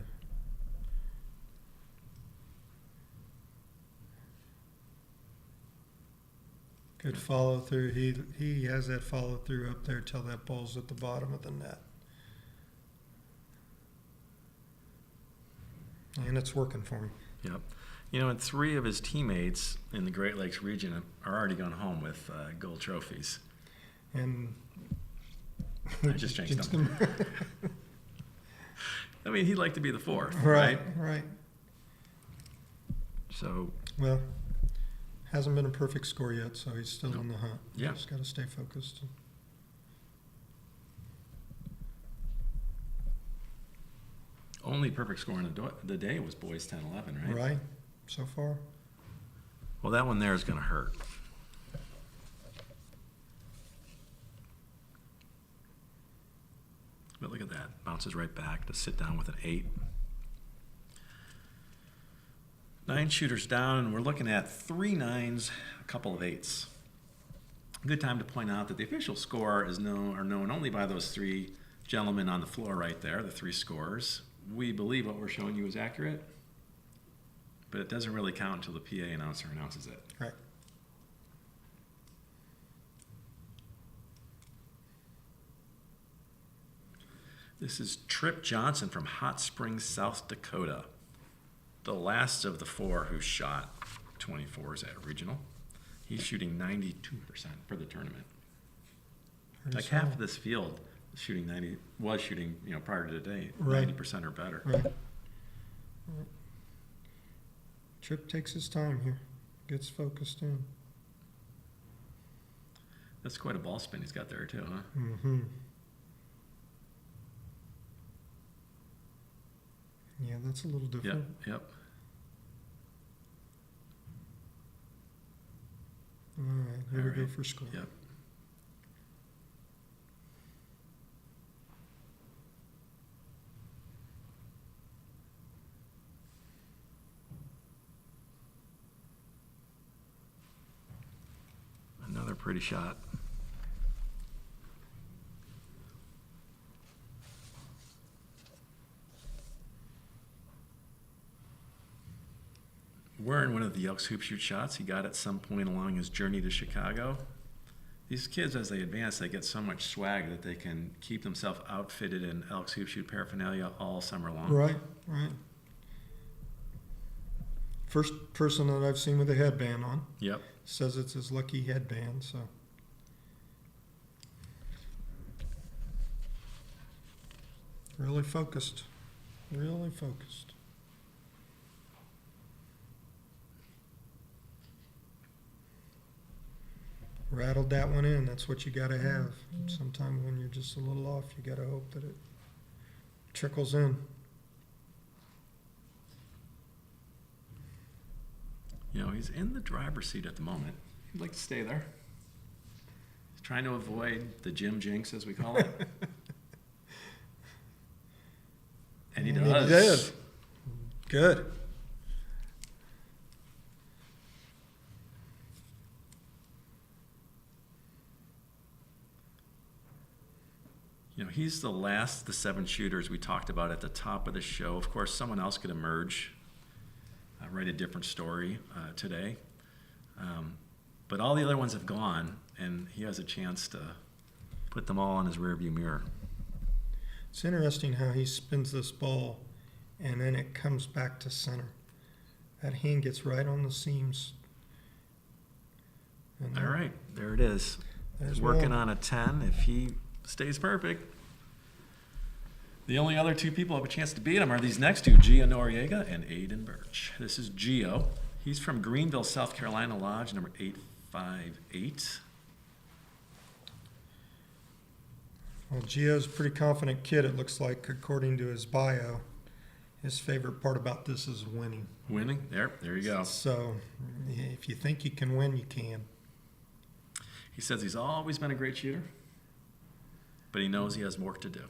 [SPEAKER 1] Good follow through. He has that follow through up there till that ball's at the bottom of the net. And it's working for him.
[SPEAKER 9] Yep. You know, and 3 of his teammates in the Great Lakes region are already gone home with gold trophies.
[SPEAKER 1] And
[SPEAKER 9] I just jinxed him. I mean, he'd like to be the 4th,
[SPEAKER 1] right? Right.
[SPEAKER 9] So,
[SPEAKER 1] well, hasn't been a perfect score yet, so he's still in the hunt.
[SPEAKER 9] Yeah.
[SPEAKER 1] Just got to stay focused.
[SPEAKER 9] only perfect score in the day was boys 10-11, right?
[SPEAKER 1] Right, so far.
[SPEAKER 9] Well, that one there is going to hurt. But look at that. Bounces right back to sit down with an 8. 9 shooters down, and we're looking at 3 9s, a couple of 8s. Good time to point out that the official score are known only by those 3 gentlemen on the floor right there, the 3 scorers. We believe what we're showing you is accurate, but it doesn't really count until the PA announcer announces it.
[SPEAKER 1] Right.
[SPEAKER 9] This is Trip Johnson from Hot Springs, South Dakota. The last of the 4 who shot 24s at regional. He's shooting 92% for the tournament. Like half of this field is shooting prior to today,
[SPEAKER 1] right.
[SPEAKER 9] 90% or better.
[SPEAKER 1] Right. Trip takes his time here, gets focused in.
[SPEAKER 9] That's quite a ball spin he's got there too, huh?
[SPEAKER 1] Mm-hmm. Yeah, that's a little different.
[SPEAKER 9] Yep.
[SPEAKER 1] All right, here we go for score.
[SPEAKER 9] Yep. Another pretty shot. Wearing one of the Elks hoop shoot shots he got at some point along his journey to Chicago. These kids, as they advance, they get so much swag that they can keep themselves outfitted in Elks hoop shoot paraphernalia all summer long.
[SPEAKER 1] Right. First person that I've seen with a headband on.
[SPEAKER 9] Yep.
[SPEAKER 1] Says it's his lucky headband, so. Really focused. Really focused. Rattled that one in. That's what you got to have. Sometimes when you're just a little off, you got to hope that it trickles in.
[SPEAKER 9] You know, he's in the driver's seat at the moment. He'd like to stay there. He's trying to avoid the gym jinx, as we call it. And he does.
[SPEAKER 1] He did. Good.
[SPEAKER 9] You know, he's the last of the 7 shooters we talked about at the top of the show. Of course, someone else could emerge, write a different story today. But all the other ones have gone, and he has a chance to put them all in his rearview mirror.
[SPEAKER 1] It's interesting how he spins this ball, and then it comes back to center. That hand gets right on the seams. And
[SPEAKER 9] All right, there it is.
[SPEAKER 1] There's
[SPEAKER 9] Working
[SPEAKER 1] one.
[SPEAKER 9] on a 10 if he stays perfect. The only other two people who have a chance to beat him are these next two, Gio Noriega and Aiden Birch. This is Gio. He's from Greenville, South Carolina, Lodge number 858.
[SPEAKER 1] Well, Gio's a pretty confident kid, it looks like, according to his bio. His favorite part about this is winning.
[SPEAKER 9] Winning? There you go.
[SPEAKER 1] So if you think you can win, you can.
[SPEAKER 9] He says he's always been a great shooter, but he knows he has work to do.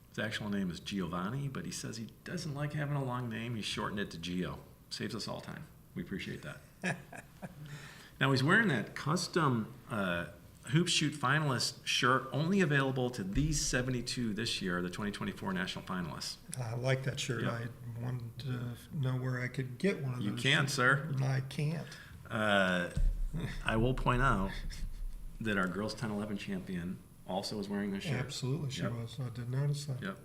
[SPEAKER 9] His actual name is Giovanni, but he says he doesn't like having a long name. He shortened it to Gio. Saves us all time. We appreciate that. Now he's wearing that custom Hoop Shoot finalist shirt, only available to these 72 this year, the 2024 national finalists.
[SPEAKER 1] I like that shirt.
[SPEAKER 9] Yep.
[SPEAKER 1] I wanted to know where I could get one of those.
[SPEAKER 9] You can, sir.
[SPEAKER 1] And I can't.
[SPEAKER 9] I will point out that our girls 10-11 champion also was wearing this shirt.
[SPEAKER 1] Absolutely, she
[SPEAKER 9] Yep.
[SPEAKER 1] was. I did notice that.
[SPEAKER 9] Yep.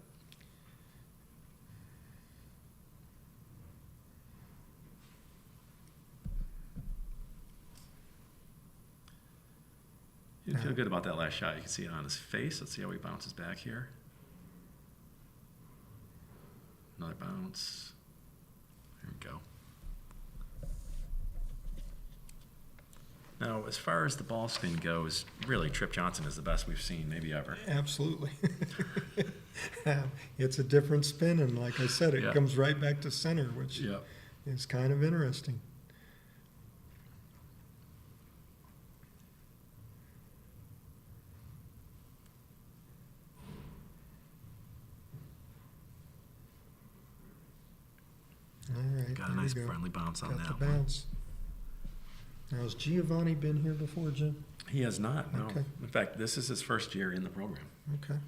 [SPEAKER 9] He didn't feel good about that last shot. You can see it on his face. Let's see how he bounces back here. Another bounce. There we go. Now, as far as the ball spin goes, really, Trip Johnson is the best we've seen, maybe ever.
[SPEAKER 1] Absolutely. It's a different spin, and like I said, it
[SPEAKER 9] Yeah.
[SPEAKER 1] comes right back to center, which
[SPEAKER 9] Yep.
[SPEAKER 1] is kind of interesting. All right,
[SPEAKER 9] Got a
[SPEAKER 1] there we
[SPEAKER 9] nice
[SPEAKER 1] go.
[SPEAKER 9] friendly bounce on
[SPEAKER 1] Got
[SPEAKER 9] that
[SPEAKER 1] the
[SPEAKER 9] one.
[SPEAKER 1] bounce. Now, has Giovanni been here before, Jim?
[SPEAKER 9] He has not, no.
[SPEAKER 1] Okay.
[SPEAKER 9] In fact, this is his first year in the program.
[SPEAKER 1] Okay.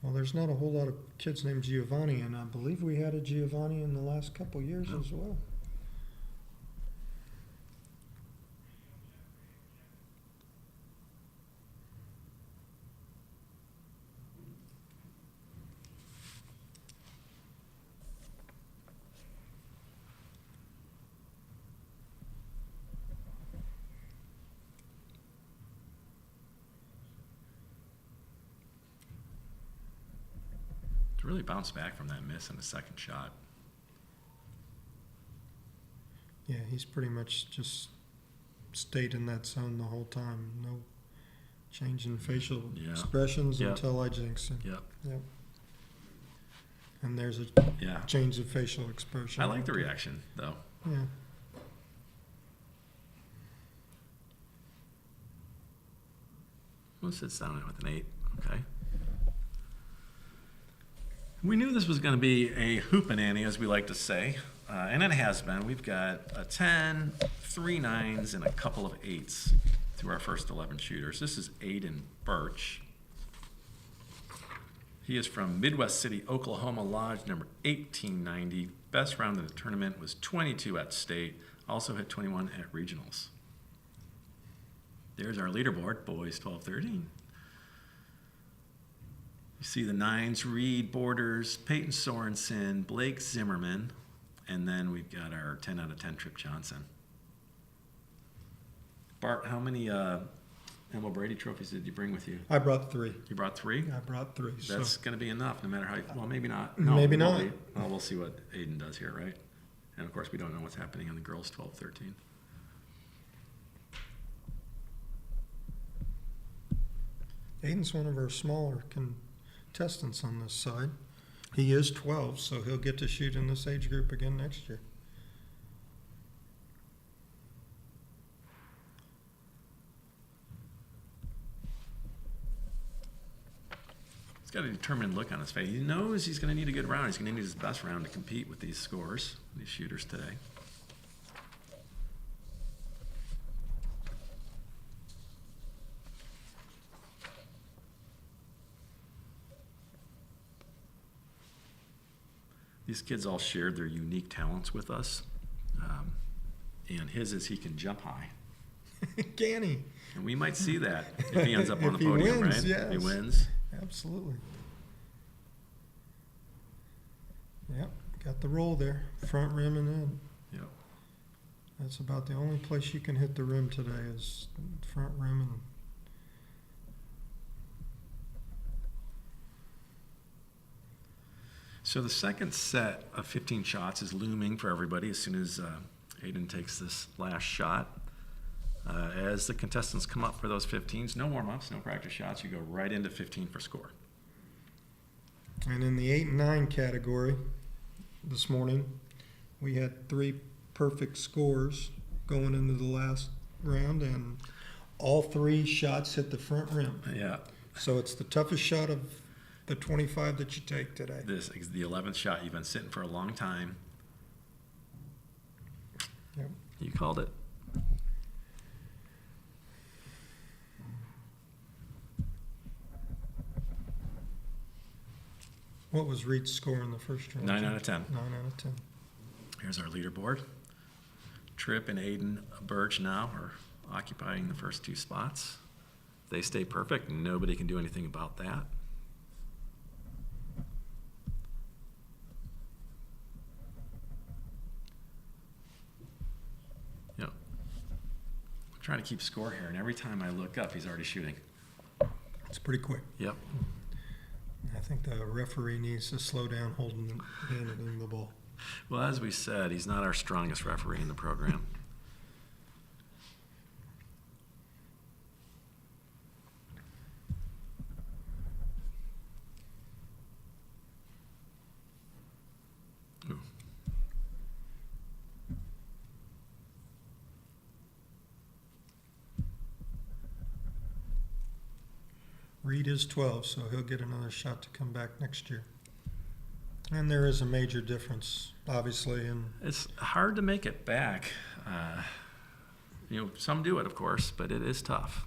[SPEAKER 1] Well, there's not a whole lot of kids named Giovanni, and I believe we had a Giovanni in the last couple years
[SPEAKER 9] No.
[SPEAKER 1] as well.
[SPEAKER 9] To really bounce back from that miss in the second shot.
[SPEAKER 1] Yeah, he's pretty much just stayed in that zone the whole time. No change in facial
[SPEAKER 9] Yeah.
[SPEAKER 1] expressions
[SPEAKER 9] Yep.
[SPEAKER 1] until I jinx him.
[SPEAKER 9] Yep.
[SPEAKER 1] Yep. And there's a
[SPEAKER 9] Yeah.
[SPEAKER 1] change of facial expression.
[SPEAKER 9] I like the reaction, though.
[SPEAKER 1] Yeah.
[SPEAKER 9] We'll sit down with an 8. Okay. We knew this was going to be a hoopananny, as we like to say, and it has been. We've got a 10, 3 9s, and a couple of 8s through our first 11 shooters. This is Aiden Birch. He is from Midwest City, Oklahoma, Lodge number 1890. Best round of the tournament was 22 at state. Also hit 21 at regionals. There's our leaderboard, boys 12-13. You see the 9s, Reed Borders, Peyton Sorensen, Blake Zimmerman, and then we've got our 10 out of 10 Trip Johnson. Bart, how many Emma Brady trophies did you bring with you?
[SPEAKER 1] I brought 3.
[SPEAKER 9] You brought 3?
[SPEAKER 1] I brought 3.
[SPEAKER 9] That's
[SPEAKER 1] So
[SPEAKER 9] going to be enough, no matter how. Well, maybe not.
[SPEAKER 1] Maybe
[SPEAKER 9] we'll
[SPEAKER 1] not.
[SPEAKER 9] Well, we'll see what Aiden does here, right? And of course, we don't know what's happening in the girls 12-13.
[SPEAKER 1] Aiden's one of our smaller contestants on this side. He is 12, so he'll get to shoot in this age group again next year.
[SPEAKER 9] He's got a determined look on his face. He knows he's going to need a good round. He's going to need his best round to compete with these scores, these shooters today. These kids all shared their unique talents with us. And his is he can jump high.
[SPEAKER 1] Can he?
[SPEAKER 9] And we might see that if he ends up on the
[SPEAKER 1] If he
[SPEAKER 9] podium,
[SPEAKER 1] wins,
[SPEAKER 9] right?
[SPEAKER 1] yes.
[SPEAKER 9] If he wins.
[SPEAKER 1] Absolutely. Yep, got the roll there, front rim and in.
[SPEAKER 9] Yep.
[SPEAKER 1] That's about the only place you can hit the rim today is front rim. And
[SPEAKER 9] so the second set of 15 shots is looming for everybody as soon as Aiden takes this last shot. As the contestants come up for those 15s, no warm-ups, no practice shots, you go right into 15 for score.
[SPEAKER 1] And in the 8 and 9 category this morning, we had 3 perfect scores going into the last round, and all 3 shots hit the front rim.
[SPEAKER 9] Yeah.
[SPEAKER 1] So it's the toughest shot of the 25 that you take today.
[SPEAKER 9] This is the 11th shot. You've been sitting for a long time.
[SPEAKER 1] Yep.
[SPEAKER 9] You called it.
[SPEAKER 1] What was Reed's score in the first round?
[SPEAKER 9] 9 out of 10.
[SPEAKER 1] 9 out of 10.
[SPEAKER 9] Here's our leaderboard. Tripp and Aiden Birch now are occupying the first 2 spots. If they stay perfect, nobody can do anything about that. Yep. I'm trying to keep score here, and every time I look up, he's already shooting.
[SPEAKER 1] It's pretty quick.
[SPEAKER 9] Yep.
[SPEAKER 1] I think the referee needs to slow down handing him the ball.
[SPEAKER 9] Well, as we said, he's not our strongest referee in the program. Ooh.
[SPEAKER 1] Reed is 12, so he'll get another shot to come back next year. And there is a major difference, obviously, in
[SPEAKER 9] It's hard to make it back. Some do it, of course, but it is tough.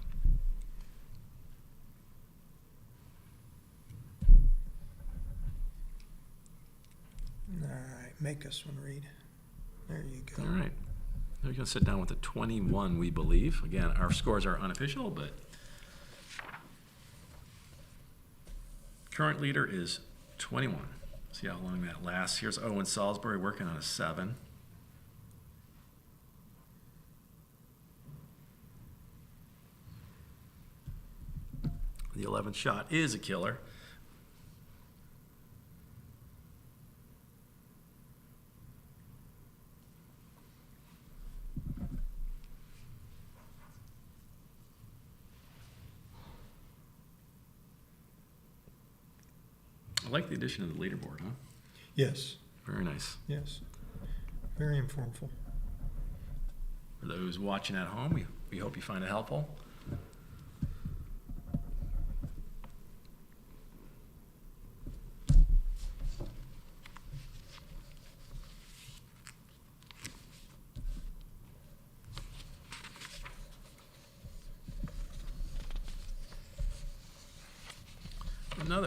[SPEAKER 1] all right, make us one, Reed. There you go.
[SPEAKER 9] All right. We're going to sit down with a 21, we believe. Again, our scores are unofficial, but current leader is 21. See how long that lasts. Here's Owen Salisbury working on a 7. The 11th shot is a killer. I like the addition of the leaderboard, huh?
[SPEAKER 1] Yes,
[SPEAKER 9] Very nice.
[SPEAKER 1] yes. Very informative.
[SPEAKER 9] For those watching at home, we hope you find it helpful.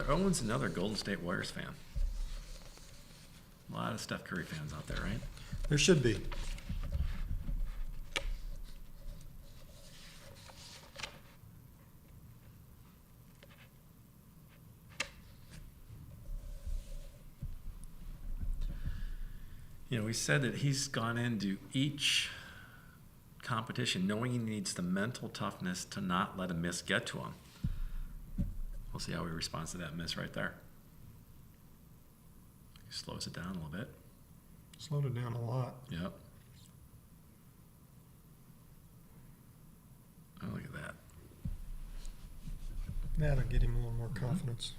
[SPEAKER 9] Owen's another Golden State Warriors fan. A lot of Steph Curry fans out there, right?
[SPEAKER 1] There should be.
[SPEAKER 9] We said that he's gone into each competition knowing he needs the mental toughness to not let a miss get to him. We'll see how he responds to that miss right there. He slows it down a little bit.
[SPEAKER 1] Slowed it down a lot.
[SPEAKER 9] Yep. Oh, look at that.
[SPEAKER 1] That'll get him a little more confidence.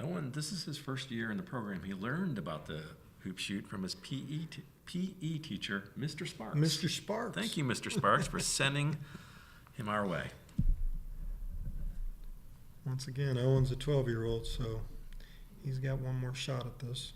[SPEAKER 9] Owen, this is his first year in the program. He learned about the hoop shoot from his PE teacher, Mr. Sparks.
[SPEAKER 1] Mr. Sparks.
[SPEAKER 9] Thank you, Mr. Sparks, for sending him our way.
[SPEAKER 1] Once again, Owen's a 12-year-old, so he's got one more shot at this.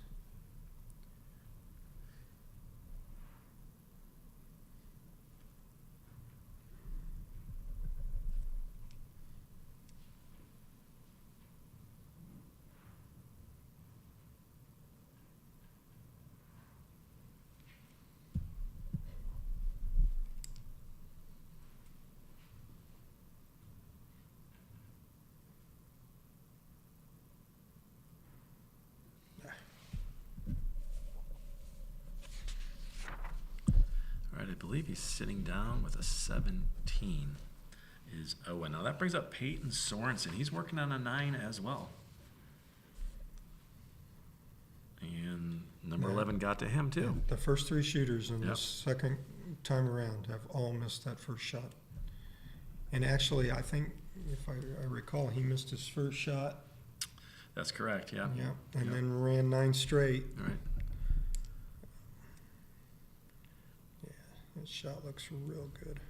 [SPEAKER 9] believe he's sitting down with a 17 is Owen. Now that brings up Peyton Sorensen. He's working on a 9 as well. And number 11 got to him too.
[SPEAKER 1] The first 3 shooters in
[SPEAKER 9] Yep.
[SPEAKER 1] the second time around have all missed that first shot. And actually, I think, if I recall, he missed his first shot.
[SPEAKER 9] That's correct, yeah.
[SPEAKER 1] Yeah, and
[SPEAKER 9] Yep.
[SPEAKER 1] then ran 9 straight.
[SPEAKER 9] All right.
[SPEAKER 1] Yeah, his shot looks real good.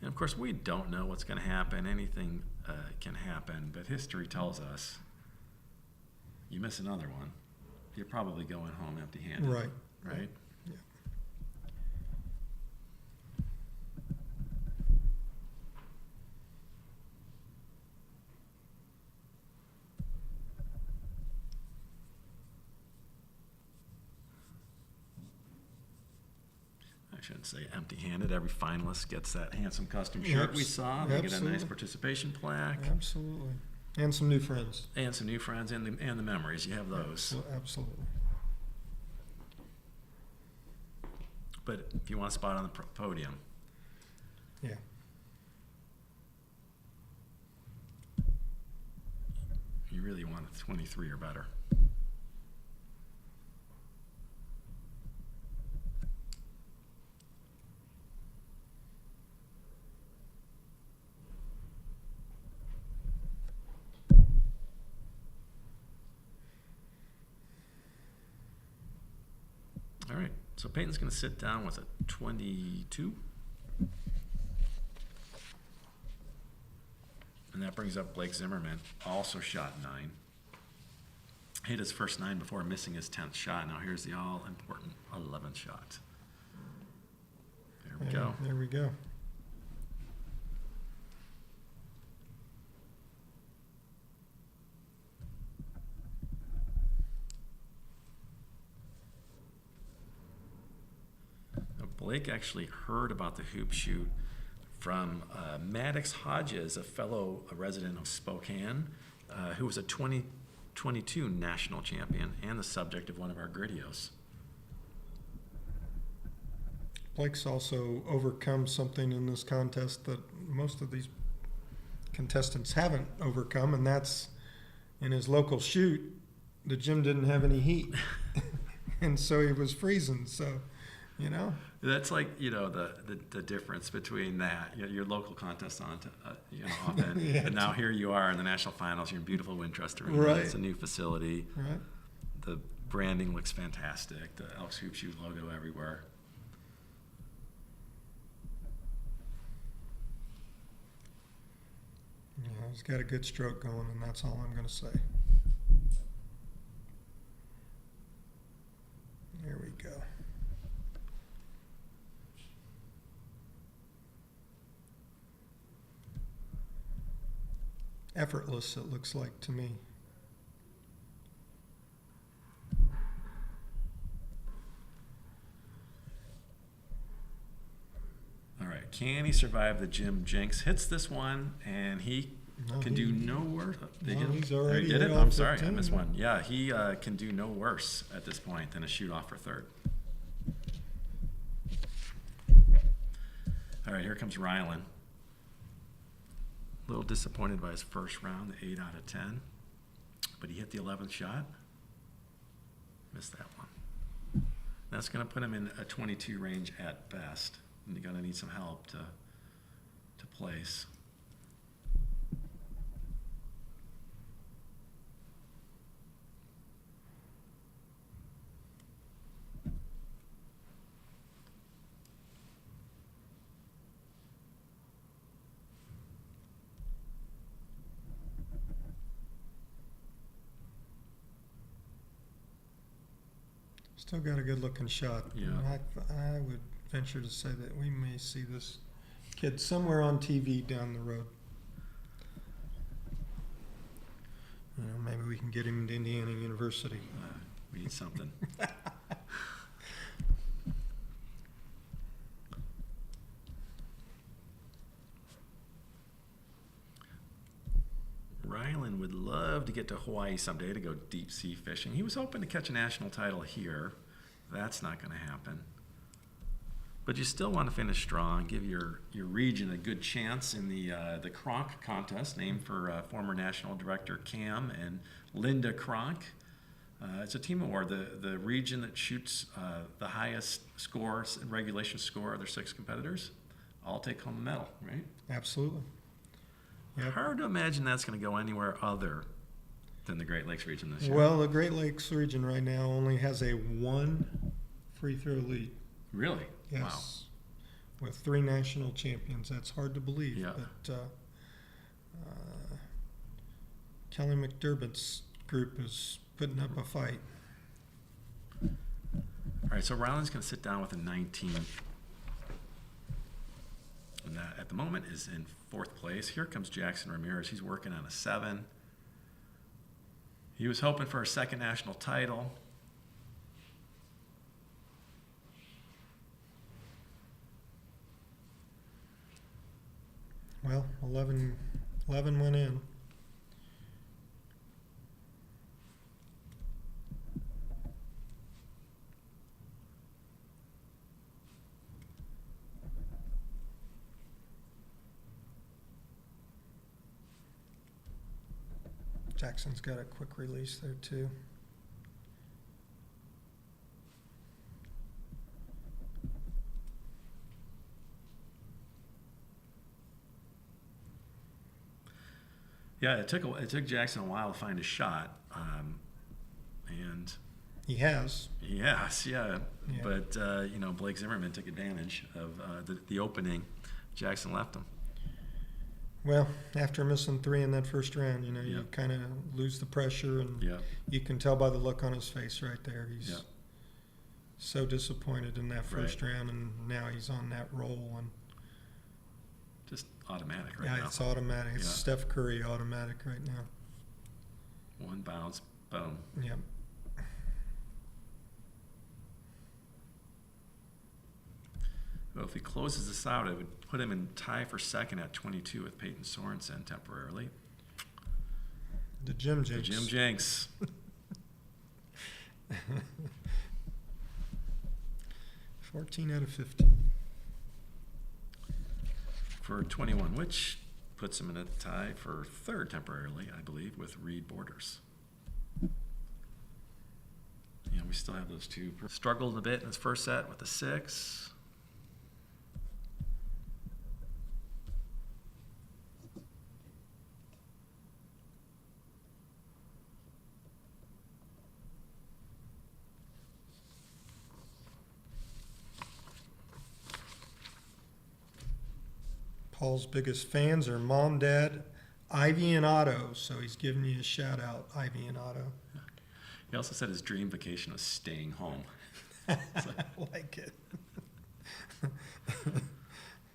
[SPEAKER 9] And of course, we don't know what's going to happen. Anything can happen, but history tells us you miss another one, you're probably going home empty-handed.
[SPEAKER 1] Right.
[SPEAKER 9] Right?
[SPEAKER 1] Yeah.
[SPEAKER 9] I shouldn't say empty-handed. Every finalist gets that handsome custom shirt we saw. They get a nice
[SPEAKER 1] Absolutely.
[SPEAKER 9] participation plaque
[SPEAKER 1] Absolutely. And some new friends.
[SPEAKER 9] and some new friends and the memories. You have those.
[SPEAKER 1] Absolutely.
[SPEAKER 9] But if you want a spot on the podium,
[SPEAKER 1] Yeah.
[SPEAKER 9] you really want a 23 or better. All right, so Peyton's going to sit down with a 22. And that brings up Blake Zimmerman, also shot 9. Hit his first 9 before missing his 10th shot. Now here's the all-important 11th shot. There we go.
[SPEAKER 1] There we go.
[SPEAKER 9] Now, Blake actually heard about the hoop shoot from Maddox Hodges, a fellow resident of Spokane, who was a 2022 national champion and the subject of one of our Gridios.
[SPEAKER 1] Blake's also overcome something in this contest that most of these contestants haven't overcome, and that's in his local shoot, the gym didn't have any heat. And so he was freezing, so, you know.
[SPEAKER 9] That's like, you know, the difference between that, you know, your local contest on, you know, often,
[SPEAKER 1] Yeah.
[SPEAKER 9] but now here you are in the national finals. You're in beautiful Wintrust Arena.
[SPEAKER 1] Right.
[SPEAKER 9] It's a new facility.
[SPEAKER 1] Right.
[SPEAKER 9] The branding looks fantastic. The Elks Hoop Shoot logo everywhere.
[SPEAKER 1] Yeah, he's got a good stroke going, and that's all I'm going to say. There we go. Effortless, it looks like to me.
[SPEAKER 9] All right, can he survive the gym jinx? Hits this one, and he
[SPEAKER 1] No,
[SPEAKER 9] can do no worse. Did he
[SPEAKER 1] no,
[SPEAKER 9] get it?
[SPEAKER 1] he's
[SPEAKER 9] Oh, he
[SPEAKER 1] already
[SPEAKER 9] did
[SPEAKER 1] hit
[SPEAKER 9] it?
[SPEAKER 1] off
[SPEAKER 9] I'm sorry, I
[SPEAKER 1] 15.
[SPEAKER 9] missed one. Yeah, he can do no worse at this point than a shoot off for third. All right, here comes Rylan. A little disappointed by his first round, the 8 out of 10. But he hit the 11th shot. Missed that one. That's going to put him in a 22 range at best. And you're going to need some help to place.
[SPEAKER 1] Still got a good looking shot.
[SPEAKER 9] Yeah.
[SPEAKER 1] I would venture to say that we may see this kid somewhere on TV down the road. You know, maybe we can get him to Indiana University.
[SPEAKER 9] We need something. Ryland would love to get to Hawaii someday to go deep sea fishing. He was hoping to catch a national title here. That's not going to happen. But you still want to finish strong, give your region a good chance in the Kronk contest, named for former National Director Cam and Linda Kronk. It's a team award. The region that shoots the highest score, regulation score of their 6 competitors, all take home a medal, right?
[SPEAKER 1] Absolutely. Yep.
[SPEAKER 9] Hard to imagine that's going to go anywhere other than the Great Lakes region this year.
[SPEAKER 1] Well, the Great Lakes region right now only has a 1 free throw lead.
[SPEAKER 9] Really?
[SPEAKER 1] Yes. Wow. With 3 national champions. That's hard to believe.
[SPEAKER 9] Yeah.
[SPEAKER 1] But Kelly McDermott's group is putting up a fight.
[SPEAKER 9] All right, so Ryland's going to sit down with a 19. And that, at the moment, is in 4th place. Here comes Jackson Ramirez. He's working on a 7. He was hoping for a 2nd national title.
[SPEAKER 1] Well, 11 went in. Jackson's got a quick release there too.
[SPEAKER 9] Yeah, it took Jackson a while to find a shot, and
[SPEAKER 1] He has.
[SPEAKER 9] yes, yeah.
[SPEAKER 1] Yeah.
[SPEAKER 9] But Blake Zimmerman took advantage of the opening. Jackson left him.
[SPEAKER 1] Well, after missing 3 in that first round, you
[SPEAKER 9] Yep.
[SPEAKER 1] kind of lose the pressure, and
[SPEAKER 9] Yeah,
[SPEAKER 1] you can tell by the look on his face right there. He's
[SPEAKER 9] Yep.
[SPEAKER 1] so disappointed in that first
[SPEAKER 9] Right.
[SPEAKER 1] round, and now he's on that roll. And
[SPEAKER 9] just automatic right
[SPEAKER 1] yeah,
[SPEAKER 9] now.
[SPEAKER 1] it's automatic. It's
[SPEAKER 9] Yeah.
[SPEAKER 1] Steph Curry automatic right now.
[SPEAKER 9] 1 bounce, boom.
[SPEAKER 1] Yep.
[SPEAKER 9] Well, if he closes this out, it would put him in tie for 2nd at 22 with Peyton Sorensen temporarily.
[SPEAKER 1] The Jim
[SPEAKER 9] The
[SPEAKER 1] Jinx.
[SPEAKER 9] Jim Jenks.
[SPEAKER 1] 14 out of 15.
[SPEAKER 9] For 21, which puts him in a tie for 3rd temporarily, I believe, with Reed Borders. Yeah, we still have those 2. Struggled a bit in his first set with a 6.
[SPEAKER 1] Paul's biggest fans are Mom, Dad, Ivy, and Otto. So he's giving you a shout out, Ivy and Otto.
[SPEAKER 9] He also said his dream vacation was staying home.
[SPEAKER 1] I like it.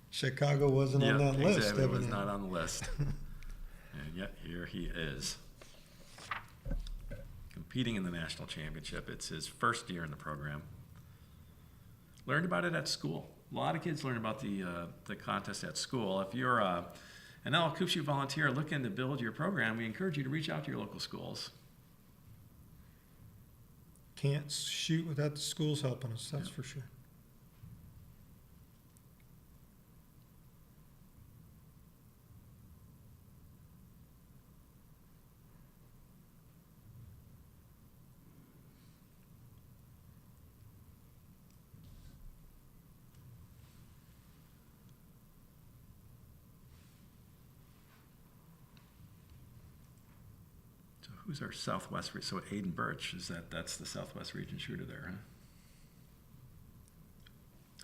[SPEAKER 1] Chicago wasn't on that list,
[SPEAKER 9] exactly. It was
[SPEAKER 1] evidently.
[SPEAKER 9] not on the list. And yet, here he is. Competing in the national championship. It's his first year in the program. Learned about it at school. A lot of kids learn about the contest at school. If you're an Elk Hoop Shoot volunteer looking to build your program, we encourage you to reach out to your local schools.
[SPEAKER 1] Can't shoot without the schools helping us, that's for sure.
[SPEAKER 9] So who's our Southwest? So Aiden Birch, that's the Southwest region shooter there, huh?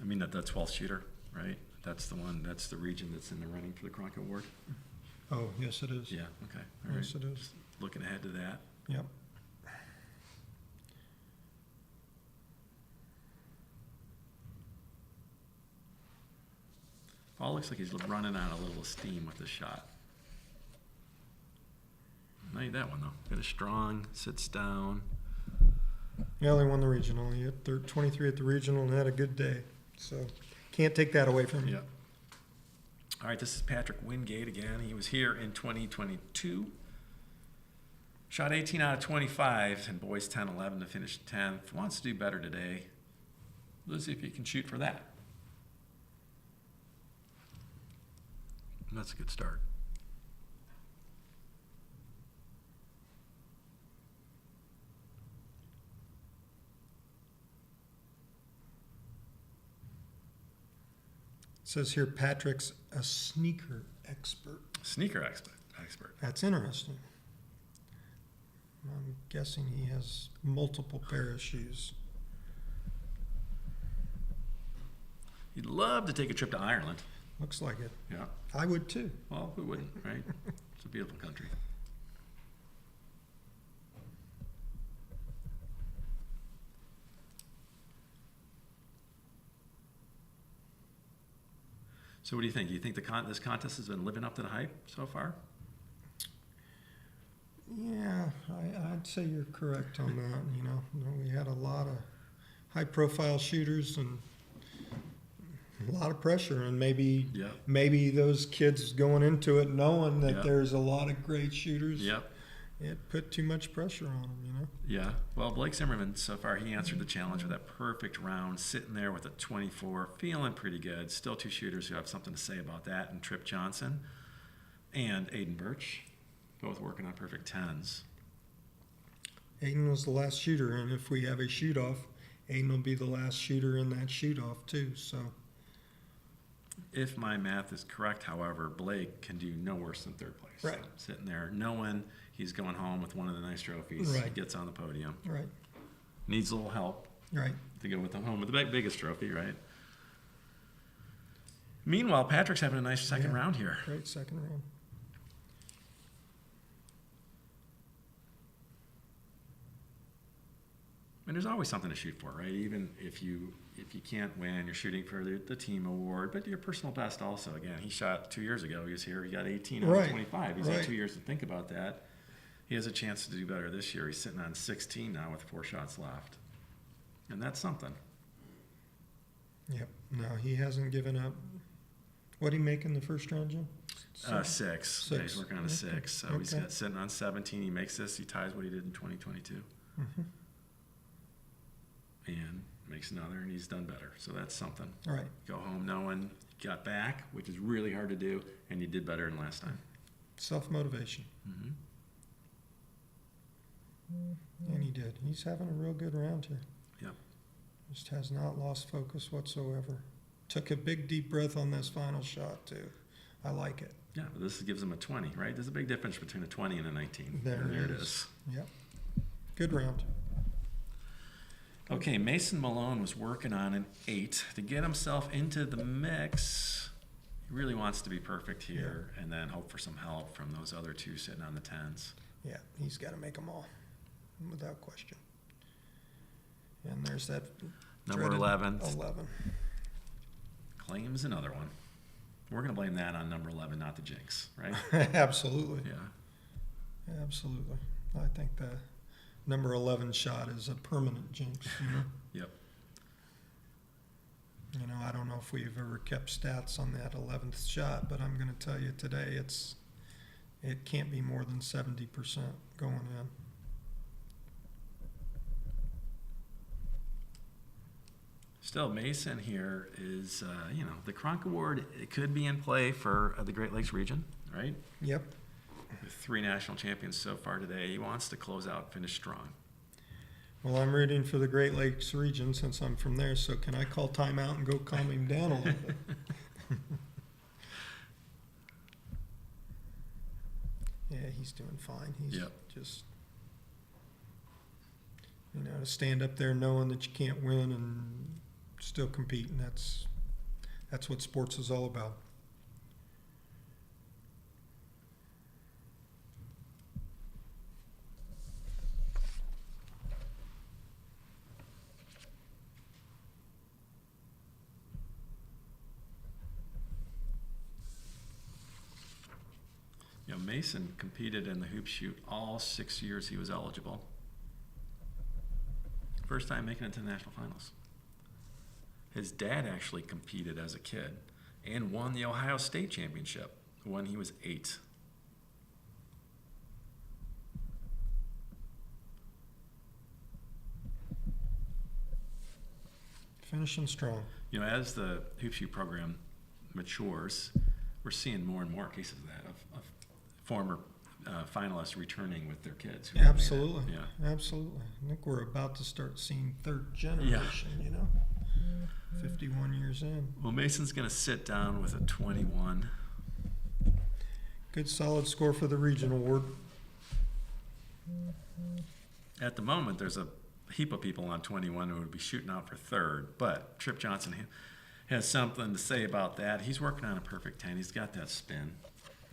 [SPEAKER 9] I mean, that 12th shooter, right? That's the one, that's the region that's in the running for the Kronk Award?
[SPEAKER 1] Oh, yes, it is.
[SPEAKER 9] Yeah, okay. All
[SPEAKER 1] Yes,
[SPEAKER 9] right.
[SPEAKER 1] it is.
[SPEAKER 9] Just looking ahead to that.
[SPEAKER 1] Yep.
[SPEAKER 9] Paul looks like he's running out a little steam with this shot. Not that one, though. Got a strong, sits down.
[SPEAKER 1] Yeah, they won the regional. He hit 23 at the regional and had a good day. So can't take that away from you.
[SPEAKER 9] Yep. All right, this is Patrick Wingate again. He was here in 2022. Shot 18 out of 25, and boys 10-11 to finish 10th. Wants to do better today. Let's see if he can shoot for that. And that's a good start.
[SPEAKER 1] It says here Patrick's a sneaker expert.
[SPEAKER 9] Sneaker expert.
[SPEAKER 1] That's interesting. I'm guessing he has multiple pair of shoes.
[SPEAKER 9] He'd love to take a trip to Ireland.
[SPEAKER 1] Looks like it.
[SPEAKER 9] Yeah.
[SPEAKER 1] I would too.
[SPEAKER 9] Well, who wouldn't, right? It's a beautiful country. So what do you think? Do you think this contest has been living up to the hype so far?
[SPEAKER 1] Yeah, I'd say you're correct on that. You know, we had a lot of high-profile shooters and a lot of pressure, and maybe those kids going into it knowing that there's a lot of great shooters. It put too much pressure on them, you know.
[SPEAKER 9] Yeah. Well, Blake Zimmerman, so far, he answered the challenge with that perfect round, sitting there with a 24, feeling pretty good. Still two shooters who have something to say about that, and Trip Johnson and Aiden Birch, both working on perfect tens.
[SPEAKER 1] Aiden was the last shooter, and if we have a shoot-off, Aiden will be the last shooter in that shoot-off too. So,
[SPEAKER 9] if my math is correct, however, Blake can do no worse than third place.
[SPEAKER 1] Right.
[SPEAKER 9] Sitting there knowing he's going home with one of the nice trophies.
[SPEAKER 1] Right.
[SPEAKER 9] He gets on the podium.
[SPEAKER 1] right,
[SPEAKER 9] Needs a little help
[SPEAKER 1] right.
[SPEAKER 9] to go with the home with the biggest trophy, right? Meanwhile, Patrick's having a nice second round here.
[SPEAKER 1] Great second round.
[SPEAKER 9] And there's always something to shoot for, right? Even if you can't win, you're shooting for the team award, but your personal best also. Again, he shot 2 years ago. He was here. He got 18 out of 25. He's had 2 years to think about that. He has a chance to do better this year. He's sitting on 16 now with 4 shots left, and that's something.
[SPEAKER 1] Yep. No, he hasn't given up. What he make in the first round, Jim?
[SPEAKER 9] 6. Yeah, he's working on a 6. So he's sitting on 17. He makes this. He ties what he did in 2022.
[SPEAKER 1] Mm-hmm.
[SPEAKER 9] And makes another, and he's done better. So that's something.
[SPEAKER 1] All right.
[SPEAKER 9] Go home knowing you got back, which is really hard to do, and you did better than last time.
[SPEAKER 1] Self-motivation.
[SPEAKER 9] Mm-hmm.
[SPEAKER 1] And he did. He's having a real good round here.
[SPEAKER 9] Yep.
[SPEAKER 1] Just has not lost focus whatsoever. Took a big deep breath on this final shot too. I like it.
[SPEAKER 9] Yeah, but this gives him a 20, right? There's a big difference between a 20 and a 19.
[SPEAKER 1] There
[SPEAKER 9] it is.
[SPEAKER 1] Yep. Good round.
[SPEAKER 9] Okay, Mason Malone was working on an 8 to get himself into the mix. He really wants to be perfect here and then hope for some help from those other two sitting on the 10s.
[SPEAKER 1] Yeah, he's got to make them all, without question. And there's that
[SPEAKER 9] Number
[SPEAKER 1] dreaded
[SPEAKER 9] 11.
[SPEAKER 1] 11.
[SPEAKER 9] Claims another one. We're going to blame that on number 11, not the jinx, right?
[SPEAKER 1] Absolutely.
[SPEAKER 9] Yeah.
[SPEAKER 1] Absolutely. I think the number 11 shot is a permanent jinx, you know?
[SPEAKER 9] Yep.
[SPEAKER 1] You know, I don't know if we've ever kept stats on that 11th shot, but I'm going to tell you today it can't be more than 70% going in.
[SPEAKER 9] Still, Mason here is, the Kronk Award, it could be in play for the Great Lakes region, right?
[SPEAKER 1] Yep.
[SPEAKER 9] With 3 national champions so far today. He wants to close out, finish strong.
[SPEAKER 1] Well, I'm rooting for the Great Lakes region since I'm from there, so can I call timeout and go calm him down a little bit? Yeah, he's doing fine. He's just, to stand up there knowing that you can't win and still compete, and that's what sports is all about.
[SPEAKER 9] Mason competed in the hoop shoot all 6 years he was eligible. First time making it to the national finals. His dad actually competed as a kid and won the Ohio State Championship when he was 8.
[SPEAKER 1] finishing strong.
[SPEAKER 9] You know, as the hoop shoot program matures, we're seeing more and more cases of that, of former finalists returning with their kids. who have made it.
[SPEAKER 1] Absolutely.
[SPEAKER 9] Yeah.
[SPEAKER 1] Absolutely. I think we're about to start seeing third generation, you know, 51 years in.
[SPEAKER 9] Well, Mason's going to sit down with a 21.
[SPEAKER 1] Good solid score for the regional award.
[SPEAKER 9] At the moment, there's a heap of people on 21 who would be shooting out for third, but Trip Johnson has something to say about that. He's working on a perfect 10. He's got that spin.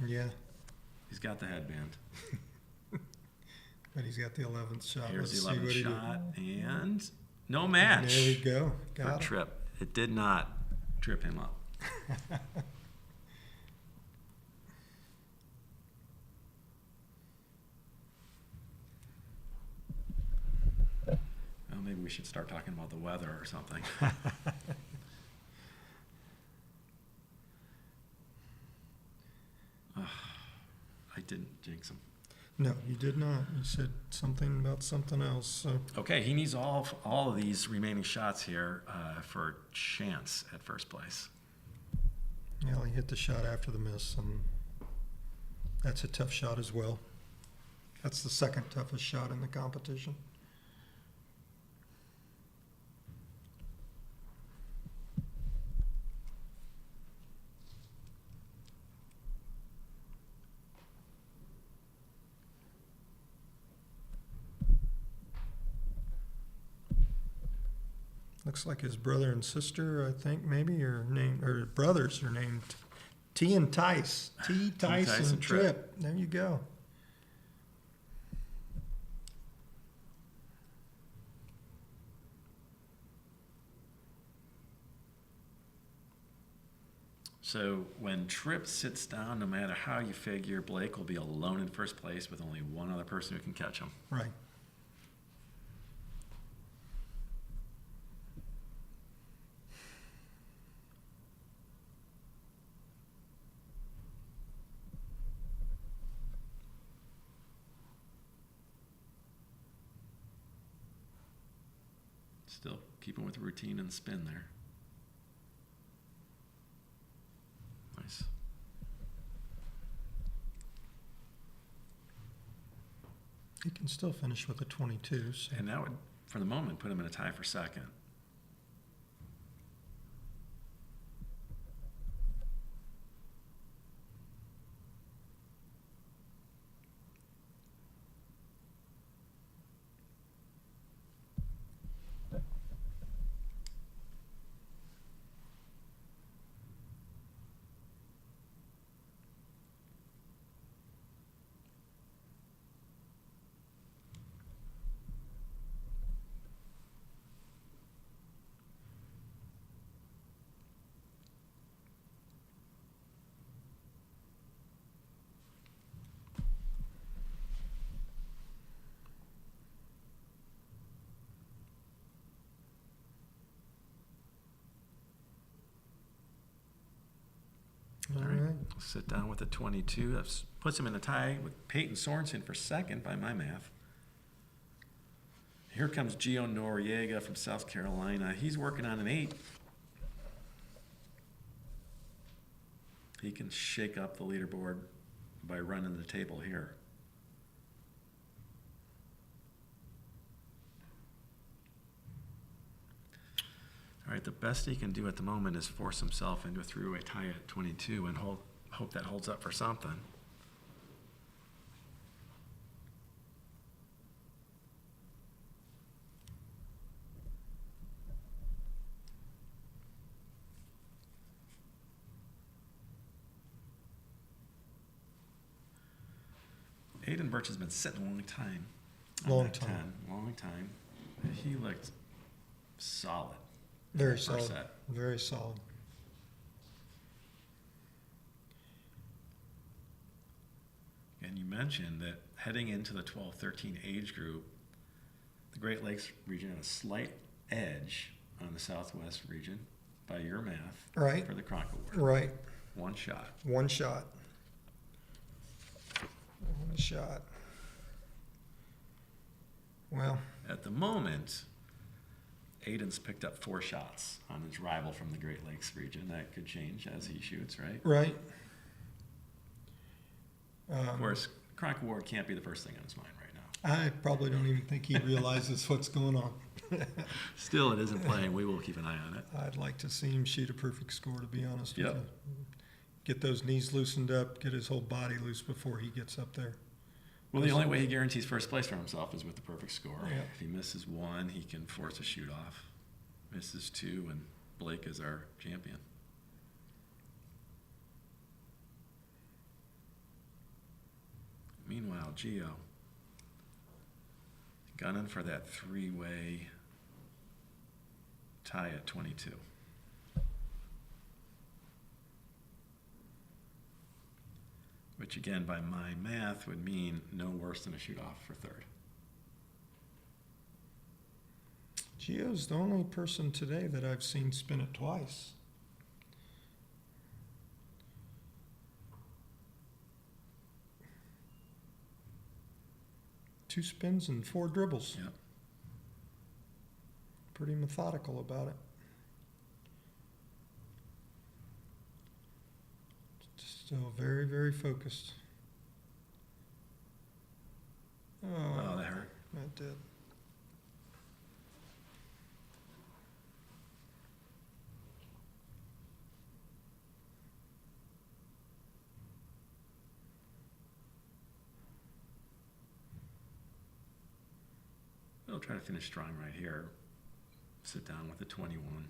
[SPEAKER 1] Yeah.
[SPEAKER 9] He's got the headband.
[SPEAKER 1] But he's got the 11th shot.
[SPEAKER 9] Here's
[SPEAKER 1] Let's
[SPEAKER 9] the
[SPEAKER 1] see
[SPEAKER 9] 11th
[SPEAKER 1] what he
[SPEAKER 9] shot,
[SPEAKER 1] did.
[SPEAKER 9] and no match.
[SPEAKER 1] There we go.
[SPEAKER 9] For
[SPEAKER 1] Got it.
[SPEAKER 9] Trip. It did not trip him up. Well, maybe we should start talking about the weather or something. I didn't jinx him.
[SPEAKER 1] No, you did not. You said something about something else. So
[SPEAKER 9] Okay, he needs all of these remaining shots here for a chance at first place.
[SPEAKER 1] yeah, he hit the shot after the miss, and that's a tough shot as well. That's the second toughest shot in the competition. Looks like his brother and sister, I think, maybe, or brothers are named T and Tice. T, Tice, and Trip. There you go.
[SPEAKER 9] So when Tripp sits down, no matter how you figure, Blake will be alone in first place with only one other person who can catch him.
[SPEAKER 1] Right.
[SPEAKER 9] Still keeping with the routine and spin there. Nice.
[SPEAKER 1] He can still finish with a 22. So.
[SPEAKER 9] And that would, for the moment, put him in a tie for second.
[SPEAKER 1] All right.
[SPEAKER 9] Sit down with a 22. That puts him in a tie with Peyton Sorensen for second by my math. Here comes Gio Noriega from South Carolina. He's working on an 8. He can shake up the leaderboard by running the table here. All right, the best he can do at the moment is force himself into a three-way tie at 22 and hope that holds up for something. Aiden Birch has been sitting a long time. on
[SPEAKER 1] Long
[SPEAKER 9] that
[SPEAKER 1] time.
[SPEAKER 9] 10, long time. He looked solid.
[SPEAKER 1] Very
[SPEAKER 9] First
[SPEAKER 1] solid.
[SPEAKER 9] set.
[SPEAKER 1] Very solid.
[SPEAKER 9] And you mentioned that heading into the 12-13 age group, the Great Lakes region had a slight edge on the Southwest region by your math
[SPEAKER 1] Right.
[SPEAKER 9] for the Cronk Award.
[SPEAKER 1] Right.
[SPEAKER 9] One shot.
[SPEAKER 1] One shot. One shot. Well,
[SPEAKER 9] At the moment, Aiden's picked up 4 shots on his rival from the Great Lakes region. That could change as he shoots, right?
[SPEAKER 1] Right.
[SPEAKER 9] Of course, Chronicle Ward can't be the first thing on his mind right now.
[SPEAKER 1] I probably don't even think he realizes what's going on.
[SPEAKER 9] Still, it isn't playing. We will keep an eye on it.
[SPEAKER 1] I'd like to see him shoot a perfect score, to be honest
[SPEAKER 9] Yep.
[SPEAKER 1] with you. Get those knees loosened up, get his whole body loose before he gets up there.
[SPEAKER 9] Well, the only way he guarantees first place for himself is with the perfect score.
[SPEAKER 1] Yeah.
[SPEAKER 9] If he misses 1, he can force a shoot off. Misses 2, and Blake is our champion. Meanwhile, Gio gunning for that 3-way tie at 22. Which again, by my math, would mean no worse than a shoot off for 3rd.
[SPEAKER 1] Gio's the only person today that I've seen spin it twice. Two spins and 4 dribbles.
[SPEAKER 9] Yep.
[SPEAKER 1] Pretty methodical about it. Still very, very focused.
[SPEAKER 9] Oh, that hurt.
[SPEAKER 1] That did.
[SPEAKER 9] We'll try to finish strong right here. Sit down with a 21.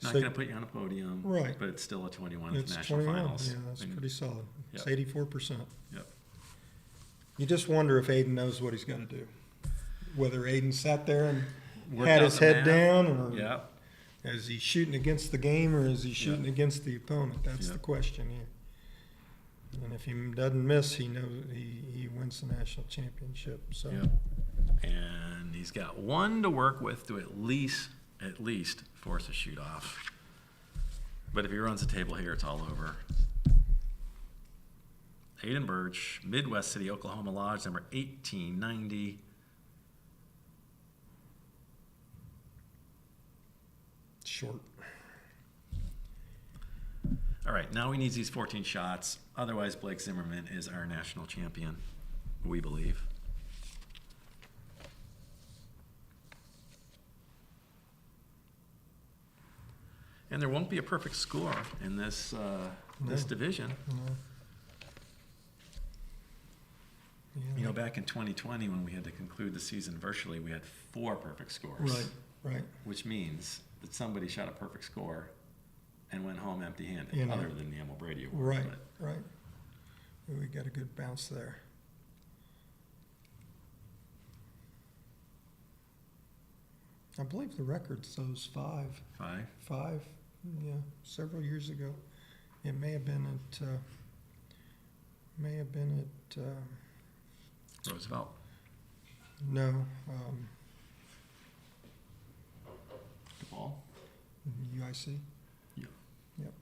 [SPEAKER 9] Not
[SPEAKER 1] So-
[SPEAKER 9] going to put you on a podium,
[SPEAKER 1] Right.
[SPEAKER 9] but it's still a 21 at
[SPEAKER 1] It's
[SPEAKER 9] the national
[SPEAKER 1] 21.
[SPEAKER 9] finals.
[SPEAKER 1] Yeah, that's
[SPEAKER 9] I mean,
[SPEAKER 1] pretty solid. It's
[SPEAKER 9] Yep.
[SPEAKER 1] 84%.
[SPEAKER 9] Yep.
[SPEAKER 1] You just wonder if Aiden knows what he's got to do. Whether Aiden sat there and
[SPEAKER 9] Worked
[SPEAKER 1] had
[SPEAKER 9] out
[SPEAKER 1] his
[SPEAKER 9] the
[SPEAKER 1] head
[SPEAKER 9] math.
[SPEAKER 1] down, or
[SPEAKER 9] Yep.
[SPEAKER 1] is he shooting against the game, or is he shooting
[SPEAKER 9] Yep.
[SPEAKER 1] against the opponent? That's the
[SPEAKER 9] Yep.
[SPEAKER 1] question here. And if he doesn't miss, he knows he wins the national championship. So
[SPEAKER 9] Yep. And he's got 1 to work with to at least force a shoot off. But if he runs the table here, it's all over. Aiden Birch, Midwest City, Oklahoma Lodge, number 1890.
[SPEAKER 1] short.
[SPEAKER 9] All right, now he needs these 14 shots. Otherwise, Blake Zimmerman is our national champion, we believe. And there won't be a perfect score in this this
[SPEAKER 1] No.
[SPEAKER 9] division.
[SPEAKER 1] No. Yeah,
[SPEAKER 9] You know, back in 2020, when we had to conclude the season virtually, we had 4 perfect scores.
[SPEAKER 1] right, right.
[SPEAKER 9] Which means that somebody shot a perfect score and went home empty-handed,
[SPEAKER 1] You know.
[SPEAKER 9] other than the Emil Brady Award.
[SPEAKER 1] Right,
[SPEAKER 9] but-
[SPEAKER 1] right. We got a good bounce there. I believe the record shows 5.
[SPEAKER 9] 5.
[SPEAKER 1] 5, yeah, several years ago. It may have been at,
[SPEAKER 9] Roosevelt.
[SPEAKER 1] no,
[SPEAKER 9] DePaul.
[SPEAKER 1] UIC.
[SPEAKER 9] Yeah.
[SPEAKER 1] Yep.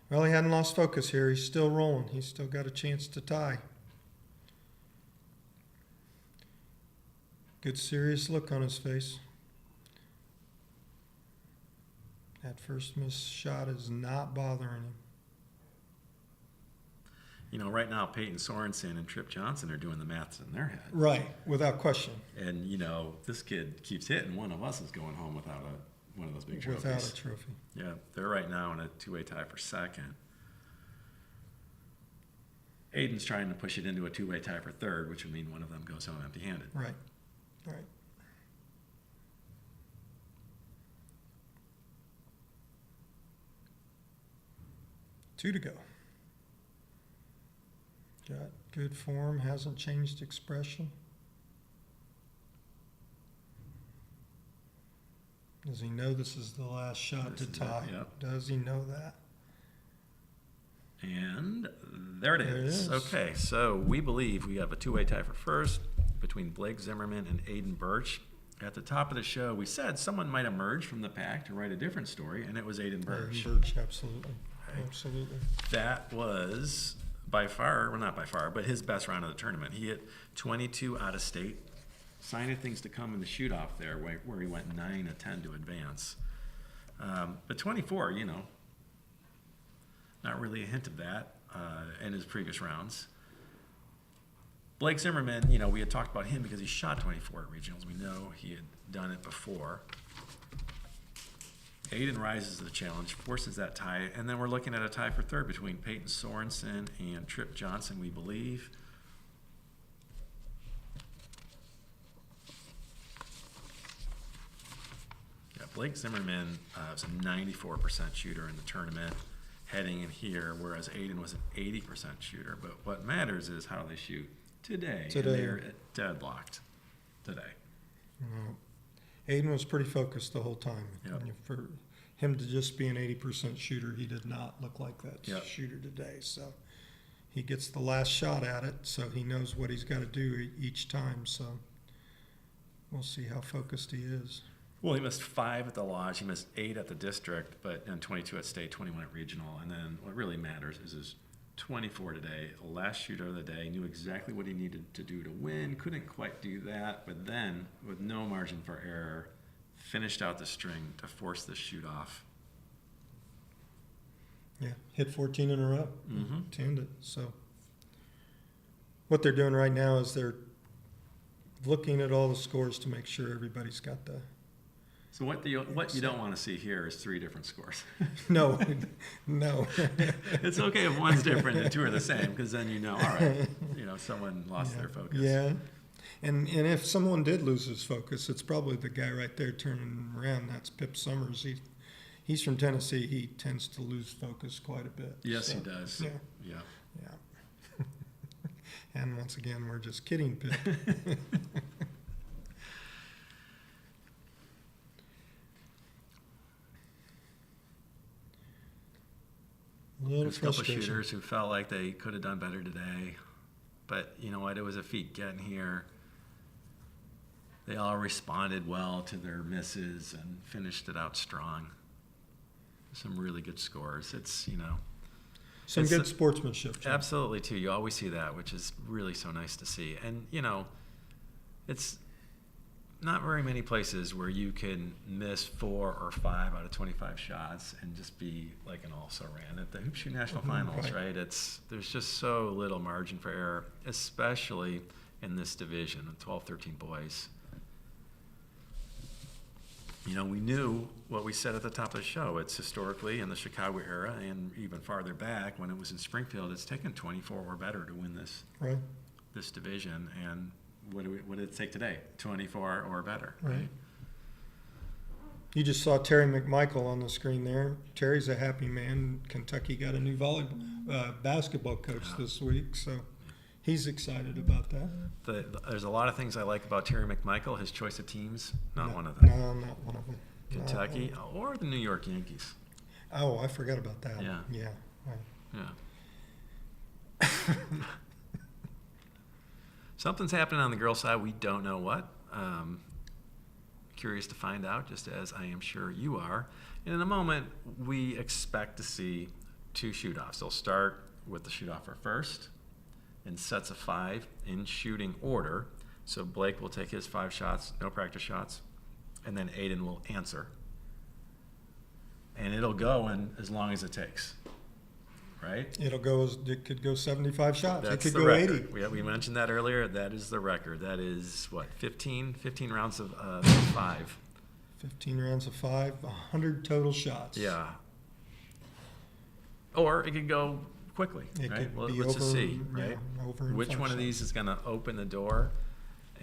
[SPEAKER 1] Well, he hadn't lost focus here. He's still rolling. He's still got a chance to tie. Good serious look on his face. That first missed shot is not bothering him.
[SPEAKER 9] You know, right now, Peyton Sorensen and Trip Johnson are doing the maths in their head.
[SPEAKER 1] Right, without question.
[SPEAKER 9] And, you know, this kid keeps hitting. One of us is going home without one of those big trophies.
[SPEAKER 1] Without a trophy.
[SPEAKER 9] Yeah, they're right now in a 2-way tie for 2nd. Aiden's trying to push it into a 2-way tie for 3rd, which would mean one of them goes home empty-handed.
[SPEAKER 1] Right, right. Two to go. Got good form, hasn't changed expression. Does he know this is the last shot to
[SPEAKER 9] This is it,
[SPEAKER 1] tie?
[SPEAKER 9] yep.
[SPEAKER 1] Does he know that?
[SPEAKER 9] And there it
[SPEAKER 1] There it
[SPEAKER 9] is.
[SPEAKER 1] is.
[SPEAKER 9] Okay, so we believe we have a 2-way tie for 1st between Blake Zimmerman and Aiden Birch. At the top of the show, we said someone might emerge from the pack to write a different story, and it was Aiden Birch.
[SPEAKER 1] Birch, absolutely, absolutely.
[SPEAKER 9] That was by far, well, not by far, but his best round of the tournament. He hit 22 out of state sign of things to come in the shoot-off there, where he went 9 of 10 to advance. But 24, not really a hint of that in his previous rounds. Blake Zimmerman, we had talked about him because he shot 24 at regionals. We know he had done it before. Aiden rises to the challenge, forces that tie, and then we're looking at a tie for third between Peyton Sorensen and Tripp Johnson, we believe. Yeah, Blake Zimmerman was a 94% shooter in the tournament heading in here, whereas Aiden was an 80% shooter. But what matters is how they shoot today. And they're deadlocked today.
[SPEAKER 1] Aiden was pretty focused the whole time.
[SPEAKER 9] Yep.
[SPEAKER 1] For him to just be an 80% shooter, he did not look like that
[SPEAKER 9] Yep.
[SPEAKER 1] shooter today. So he gets the last shot at it, so he knows what he's got to do each time. So we'll see how focused he is.
[SPEAKER 9] Well, he missed 5 at the Lodge, he missed 8 at the district, and 22 at state, 21 at regional. And then what really matters is his 24 today, last shooter of the day, knew exactly what he needed to do to win, couldn't quite do that, but then, with no margin for error, finished out the string to force the shoot off.
[SPEAKER 1] Yeah, hit 14 in a row,
[SPEAKER 9] Mm-hmm.
[SPEAKER 1] tanned it. So what they're doing right now is they're looking at all the scores to make sure everybody's got the.
[SPEAKER 9] So what you don't want to see here is 3 different scores.
[SPEAKER 1] No.
[SPEAKER 9] It's okay if one's different and 2 are the same, because then all right, someone lost their focus.
[SPEAKER 1] Yeah, and if someone did lose his focus, it's probably the guy right there turning around. That's Pip Summers. He's from Tennessee. He tends to lose focus quite a bit.
[SPEAKER 9] Yes,
[SPEAKER 1] so,
[SPEAKER 9] he does.
[SPEAKER 1] Yeah. And once again, we're just kidding, Pip.
[SPEAKER 9] There's a couple of shooters who felt like they could have done better today. But you know what? It was a feat getting here. They all responded well to their misses and finished it out strong. Some really good scores. It's
[SPEAKER 1] some good sportsmanship. Jim.
[SPEAKER 9] Absolutely, too. You always see that, which is really so nice to see. And, it's not very many places where you can miss 4 or 5 out of 25 shots and just be like an also-ran at the Hoop Shoot National Finals, right? There's just so little margin for error, especially in this division of 12, 13 boys. We knew what we said at the top of the show. It's historically in the Chicago era and even farther back when it was in Springfield, it's taken 24 or better to win this division. And what did it take today? 24 or better, right?
[SPEAKER 1] You just saw Terry McMichael on the screen there. Terry's a happy man. Kentucky got a new basketball coach this week, so he's excited about that.
[SPEAKER 9] There's a lot of things I like about Terry McMichael. His choice of teams, not one of them.
[SPEAKER 1] No, not one of them.
[SPEAKER 9] Kentucky or the New York Yankees.
[SPEAKER 1] Oh, I forgot about that.
[SPEAKER 9] Yeah. Something's happening on the girls' side. We don't know what. Curious to find out, just as I am sure you are. And in a moment, we expect to see 2 shoot-offs. They'll start with the shoot-offer first in sets of 5 in shooting order. So Blake will take his 5 shots, no practice shots, and then Aiden will answer. And it'll go in as long as it takes. Right?
[SPEAKER 1] It could go 75 shots.
[SPEAKER 9] That's
[SPEAKER 1] it could
[SPEAKER 9] the
[SPEAKER 1] go
[SPEAKER 9] record.
[SPEAKER 1] 80.
[SPEAKER 9] We mentioned that earlier. That is the record. That is, 15 rounds of 5.
[SPEAKER 1] 15 rounds of 5, 100 total shots.
[SPEAKER 9] Yeah. Or it could go quickly,
[SPEAKER 1] It
[SPEAKER 9] right?
[SPEAKER 1] could
[SPEAKER 9] Well,
[SPEAKER 1] be
[SPEAKER 9] let's just
[SPEAKER 1] over,
[SPEAKER 9] see, right?
[SPEAKER 1] over in
[SPEAKER 9] Which
[SPEAKER 1] 5
[SPEAKER 9] one of
[SPEAKER 1] shots.
[SPEAKER 9] these is going to open the door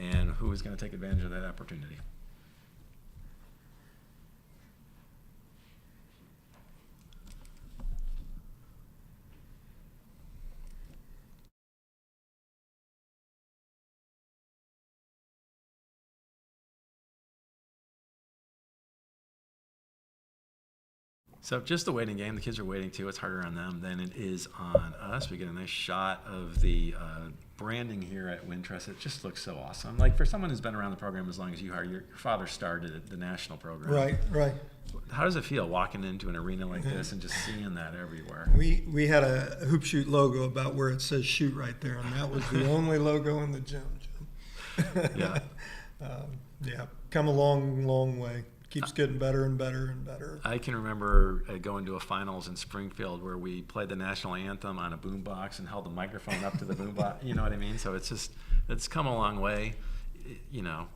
[SPEAKER 9] and who is going to take advantage of that opportunity? So just the waiting game. The kids are waiting too. It's harder on them than it is on us. We get a nice shot of the branding here at Wintrust. It just looks so awesome. Like for someone who's been around the program as long as you are, your father started the national program.
[SPEAKER 1] Right.
[SPEAKER 9] How does it feel walking into an arena like this and just seeing that everywhere?
[SPEAKER 1] We had a Hoop Shoot logo about where it says shoot right there, and that was the only logo in the gym.
[SPEAKER 9] Yeah.
[SPEAKER 1] Yeah, come a long, long way. Keeps getting better and better and better.
[SPEAKER 9] I can remember going to a finals in Springfield where we played the national anthem on a boombox and held the microphone up to the boombox. You know what I mean? So it's come a long way. You know,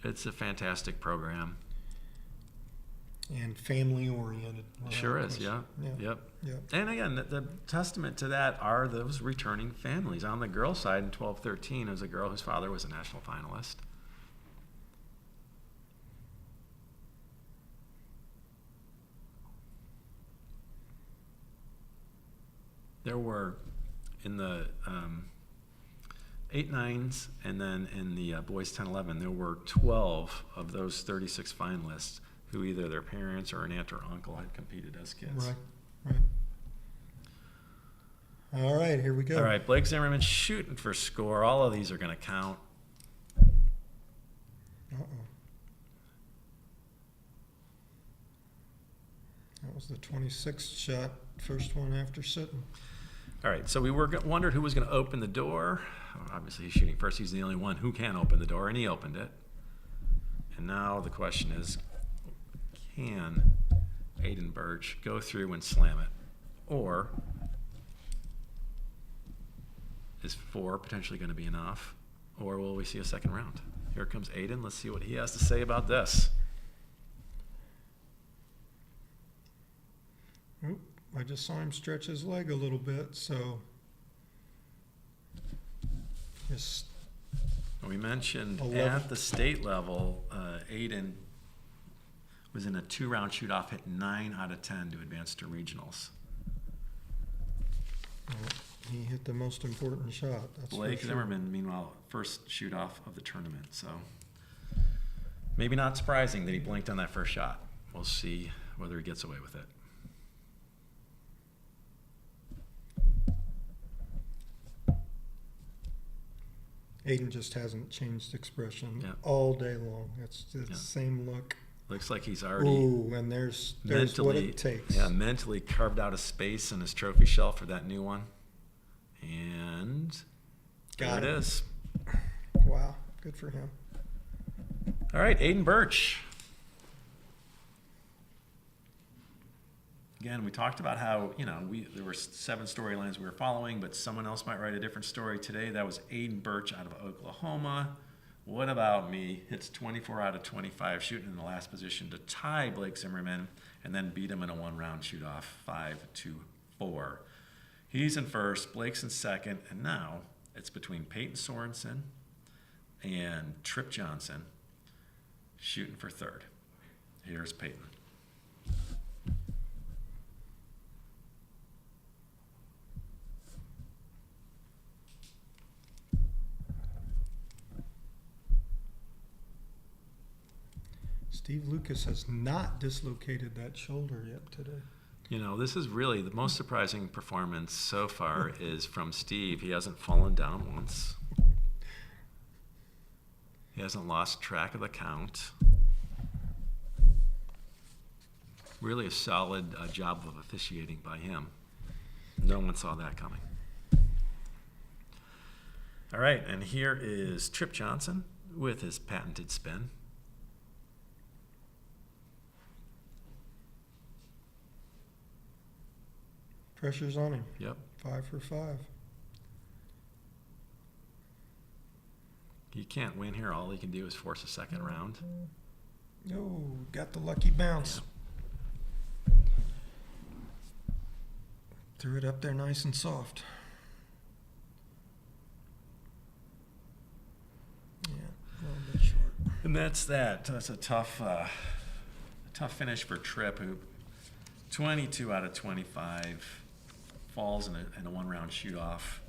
[SPEAKER 9] it's a fantastic program.
[SPEAKER 1] And family oriented.
[SPEAKER 9] Sure is, yeah. Yep. And again, the testament to that are those returning families. On the girls' side in 12-13, there was a girl whose father was a national finalist. There were in the 8-9s and then in the boys 10-11, there were 12 of those 36 finalists who either their parents or an aunt or uncle had competed as kids.
[SPEAKER 1] Right. All right, here we go.
[SPEAKER 9] All right, Blake Zimmerman shooting for score. All of these are going to count.
[SPEAKER 1] Uh-oh. That was the 26th shot, first one after sitting.
[SPEAKER 9] All right, so we wondered who was going to open the door. Obviously, he's shooting first. He's the only one who can open the door, and he opened it. And now the question is, can Aiden Birch go through and slam it? Or is 4 potentially going to be enough? Or will we see a second round? Here comes Aiden. Let's see what he has to say about this.
[SPEAKER 1] Oop, I just saw him stretch his leg a little bit, so just
[SPEAKER 9] We mentioned
[SPEAKER 1] 11.
[SPEAKER 9] at the state level, Aiden was in a 2-round shoot-off, hit 9 out of 10 to advance to regionals.
[SPEAKER 1] he hit the most important shot. That's
[SPEAKER 9] Blake
[SPEAKER 1] for sure.
[SPEAKER 9] Zimmerman, meanwhile, first shoot-off of the tournament. So maybe not surprising that he blinked on that first shot. We'll see whether he gets away with it.
[SPEAKER 1] Aiden just hasn't changed expression
[SPEAKER 9] Yeah.
[SPEAKER 1] all day long. It's the
[SPEAKER 9] Yeah.
[SPEAKER 1] same look.
[SPEAKER 9] Looks like he's already
[SPEAKER 1] Ooh, and there's what it takes.
[SPEAKER 9] mentally carved out a space in his trophy shelf for that new one. And
[SPEAKER 1] Got
[SPEAKER 9] there it
[SPEAKER 1] it.
[SPEAKER 9] is.
[SPEAKER 1] Wow, good for him.
[SPEAKER 9] All right, Aiden Birch. Again, we talked about how, there were 7 storylines we were following, but someone else might write a different story today. That was Aiden Birch out of Oklahoma. What about me? Hits 24 out of 25, shooting in the last position to tie Blake Zimmerman and then beat him in a 1-round shoot-off, 5-4. He's in first, Blake's in second, and now it's between Peyton Sorensen and Trip Johnson shooting for third. Here's Peyton.
[SPEAKER 1] Steve Lucas has not dislocated that shoulder yet today.
[SPEAKER 9] This is really the most surprising performance so far is from Steve. He hasn't fallen down once. He hasn't lost track of the count. Really a solid job of officiating by him. No one saw that coming. All right, and here is Trip Johnson with his patented spin.
[SPEAKER 1] Pressure's on him.
[SPEAKER 9] Yep.
[SPEAKER 1] 5 for 5.
[SPEAKER 9] He can't win here. All he can do is force a second round.
[SPEAKER 1] Oh, got the lucky bounce. Threw it up there nice and soft. Yeah, a little bit short.
[SPEAKER 9] And that's that. That's a tough finish for Tripp, who 22 out of 25 falls in a 1-round shoot-off.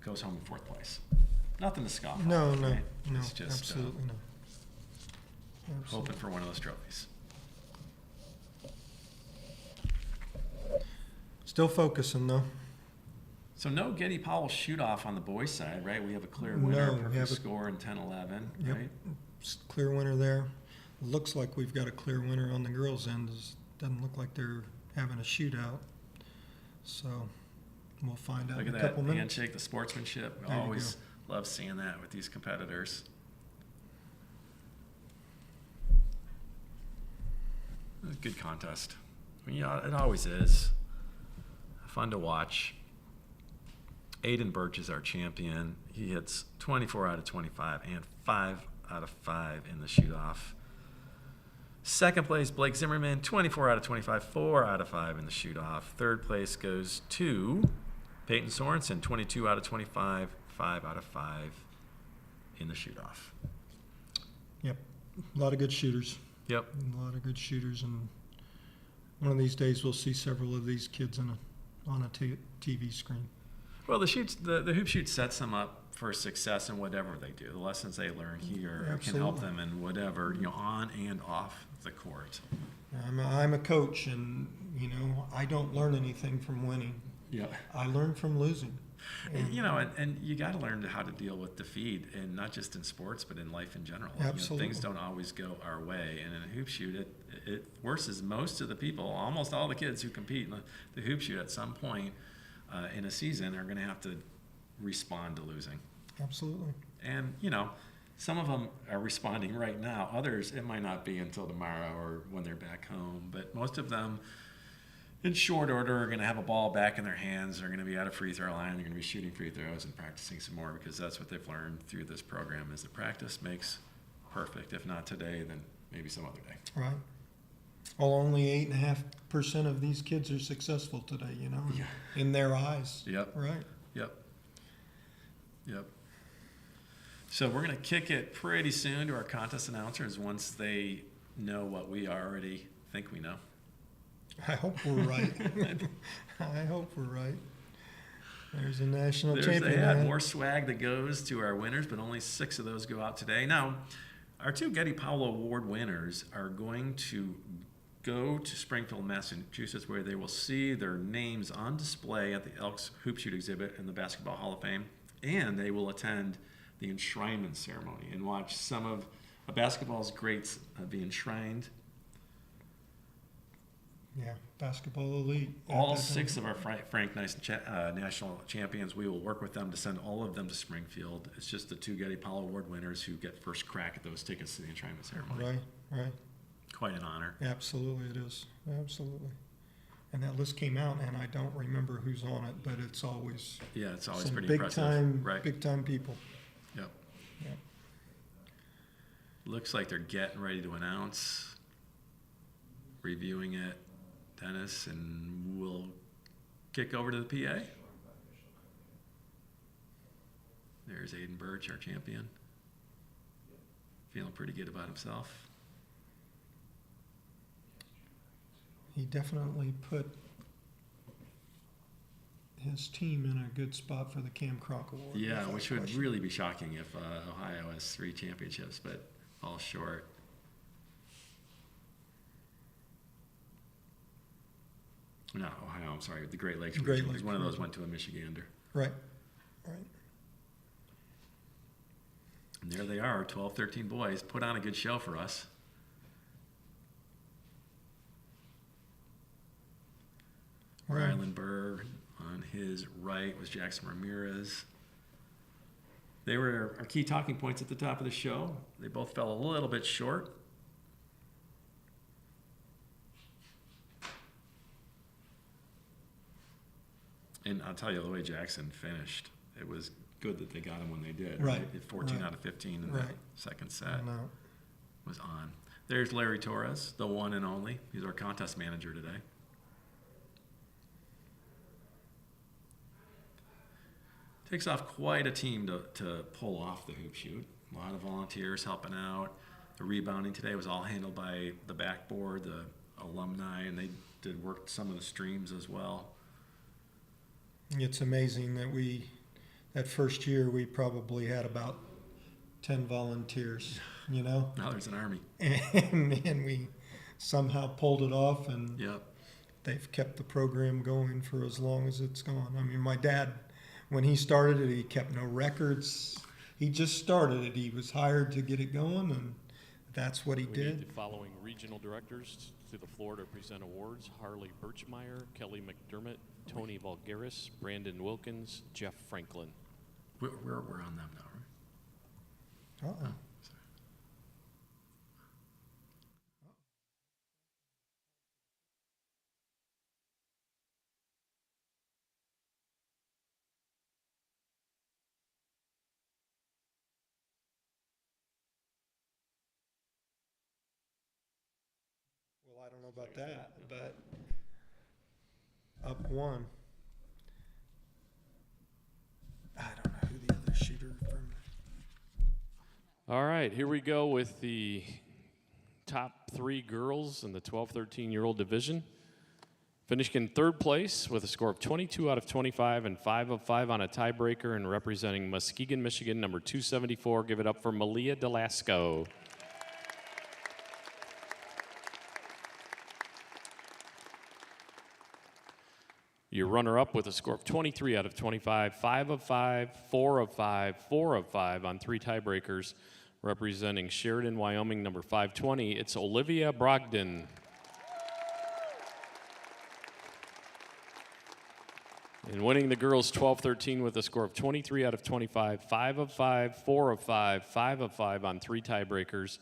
[SPEAKER 9] Goes home in 4th place. Nothing to scoff at.
[SPEAKER 1] No,
[SPEAKER 9] right?
[SPEAKER 1] no,
[SPEAKER 9] It's just
[SPEAKER 1] absolutely no.
[SPEAKER 9] hoping for one of those trophies.
[SPEAKER 1] Still focusing though.
[SPEAKER 9] So no Getty Powell shoot-off on the boys' side, right? We have a clear
[SPEAKER 1] No,
[SPEAKER 9] winner,
[SPEAKER 1] we
[SPEAKER 9] perfect
[SPEAKER 1] have a-
[SPEAKER 9] score in 10-11,
[SPEAKER 1] Yep.
[SPEAKER 9] right?
[SPEAKER 1] Clear winner there. Looks like we've got a clear winner on the girls' end. Doesn't look like they're having a shootout. So We'll find out
[SPEAKER 9] Look
[SPEAKER 1] in
[SPEAKER 9] at
[SPEAKER 1] a
[SPEAKER 9] that
[SPEAKER 1] couple minutes.
[SPEAKER 9] handshake, the sportsmanship.
[SPEAKER 1] There you
[SPEAKER 9] Always love seeing that with these competitors. It was a good contest. I mean, yeah, it always is. Fun to watch. Aiden Birch is our champion. He hits 24 out of 25 and 5 out of 5 in the shoot-off. Second place, Blake Zimmerman, 24 out of 25, 4 out of 5 in the shoot-off. Third place goes to Peyton Sorensen, 22 out of 25, 5 out of 5 in the shoot-off.
[SPEAKER 1] Yep, a lot of good shooters.
[SPEAKER 7] Yep.
[SPEAKER 1] A lot of good shooters, and one of these days we'll see several of these kids on a TV screen.
[SPEAKER 9] Well, the hoop shoot sets them up for success in whatever they do. The lessons they learn here can help them in whatever, on and off the court.
[SPEAKER 1] I'm a coach, and I don't learn anything from winning.
[SPEAKER 9] Yeah.
[SPEAKER 1] I learn from losing.
[SPEAKER 9] And you got to learn how to deal with defeat, and not just in sports, but in life in general.
[SPEAKER 1] Absolutely.
[SPEAKER 9] Things don't always go our way, and in a hoop shoot, it forces most of the people, almost all the kids who compete in the hoop shoot at some point in a season are going to have to respond to losing.
[SPEAKER 1] Absolutely.
[SPEAKER 9] And, some of them are responding right now. Others, it might not be until tomorrow or when they're back home. But most of them, in short order, are going to have a ball back in their hands. They're going to be at a free throw line. They're going to be shooting free throws and practicing some more, because that's what they've learned through this program, is that practice makes perfect. If not today, then maybe some other day.
[SPEAKER 1] Right. Well, only 8.5% of these kids are successful today,
[SPEAKER 9] Yeah.
[SPEAKER 1] in their eyes.
[SPEAKER 9] Yep.
[SPEAKER 1] Right.
[SPEAKER 9] Yep. So we're going to kick it pretty soon to our contest announcers once they know what we already think we know.
[SPEAKER 1] I hope we're right. I hope we're right. There's a national
[SPEAKER 9] They
[SPEAKER 1] champion.
[SPEAKER 9] had more swag that goes to our winners, but only 6 of those go out today. Now, our 2 Getty Powell Award winners are going to go to Springfield, Massachusetts, where they will see their names on display at the Elks Hoop Shoot exhibit in the Basketball Hall of Fame, and they will attend the enshrinement ceremony and watch some of basketball's greats be enshrined.
[SPEAKER 1] Yeah, basketball elite.
[SPEAKER 9] All 6 of our Frank Nice national champions, we will work with them to send all of them to Springfield. It's just the 2 Getty Powell Award winners who get first crack at those tickets to the enshrinement ceremony.
[SPEAKER 1] Right.
[SPEAKER 9] Quite an honor.
[SPEAKER 1] Absolutely, it is. Absolutely. And that list came out, and I don't remember who's on it, but it's always
[SPEAKER 9] It's always
[SPEAKER 1] some
[SPEAKER 9] pretty
[SPEAKER 1] big
[SPEAKER 9] impressive.
[SPEAKER 1] time,
[SPEAKER 9] Right.
[SPEAKER 1] big time people.
[SPEAKER 9] Yep.
[SPEAKER 1] Yep.
[SPEAKER 9] Looks like they're getting ready to announce, reviewing it, Dennis, and we'll kick over to the PA. There's Aiden Birch, our champion. Feeling pretty good about himself.
[SPEAKER 1] He definitely put his team in a good spot for the Cam Kroc Award.
[SPEAKER 9] Yeah,
[SPEAKER 1] without
[SPEAKER 9] which would
[SPEAKER 1] question.
[SPEAKER 9] really be shocking if Ohio has 3 championships, but falls short. Not Ohio, I'm sorry, the Great Lakes
[SPEAKER 1] Great
[SPEAKER 9] region, because
[SPEAKER 1] Lakes
[SPEAKER 9] one of those
[SPEAKER 1] region.
[SPEAKER 9] went to a Michigander.
[SPEAKER 1] Right.
[SPEAKER 9] And there they are, 12, 13 boys, put on a good show for us.
[SPEAKER 1] Right.
[SPEAKER 9] Rylan Burr on his right was Jackson Ramirez. They were our key talking points at the top of the show. They both fell a little bit short. And I'll tell you, the way Jackson finished, it was good that they got him when they did.
[SPEAKER 1] Right.
[SPEAKER 9] 14
[SPEAKER 1] Right.
[SPEAKER 9] out of 15 in
[SPEAKER 1] Right.
[SPEAKER 9] that second set
[SPEAKER 1] I know.
[SPEAKER 9] was on. There's Larry Torres, the one and only. He's our contest manager today. Takes off quite a team to pull off the hoop shoot. A lot of volunteers helping out. The rebounding today was all handled by the backboard, the alumni, and they did work some of the streams as well.
[SPEAKER 1] It's amazing that that first year we probably had about 10 volunteers,
[SPEAKER 9] Now there's an army.
[SPEAKER 1] and we somehow pulled it off, and
[SPEAKER 9] Yep.
[SPEAKER 1] they've kept the program going for as long as it's gone. I mean, my dad, when he started it, he kept no records. He just started it. He was hired to get it going, and that's what he
[SPEAKER 3] We
[SPEAKER 1] did.
[SPEAKER 3] need the following regional directors to the floor to present awards: Harley Birchmeyer, Kelly McDermott, Tony Vulgaris, Brandon Wilkins, Jeff Franklin.
[SPEAKER 9] We're on them now, right?
[SPEAKER 1] Uh-uh. Well, I don't know about that, but up one. I don't know who the other shooter from.
[SPEAKER 3] All right, here we go with the top 3 girls in the 12-13-year-old division. Finishing in 3rd place with a score of 22 out of 25 and 5 of 5 on a tiebreaker, and representing Muskegon, Michigan, number 274. Give it up for Malia Delasco. Your runner-up with a score of 23 out of 25, 5 of 5, 4 of 5, 4 of 5 on 3 tiebreakers, representing Sheridan, Wyoming, number 520. It's Olivia Brogdon. And winning the girls 12-13 with a score of 23 out of 25, 5 of 5, 4 of 5, 5 of 5 on 3 tiebreakers,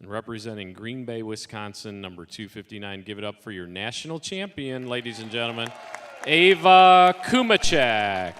[SPEAKER 3] and representing Green Bay, Wisconsin, number 259. Give it up for your national champion, ladies and gentlemen, Ava Kumachak.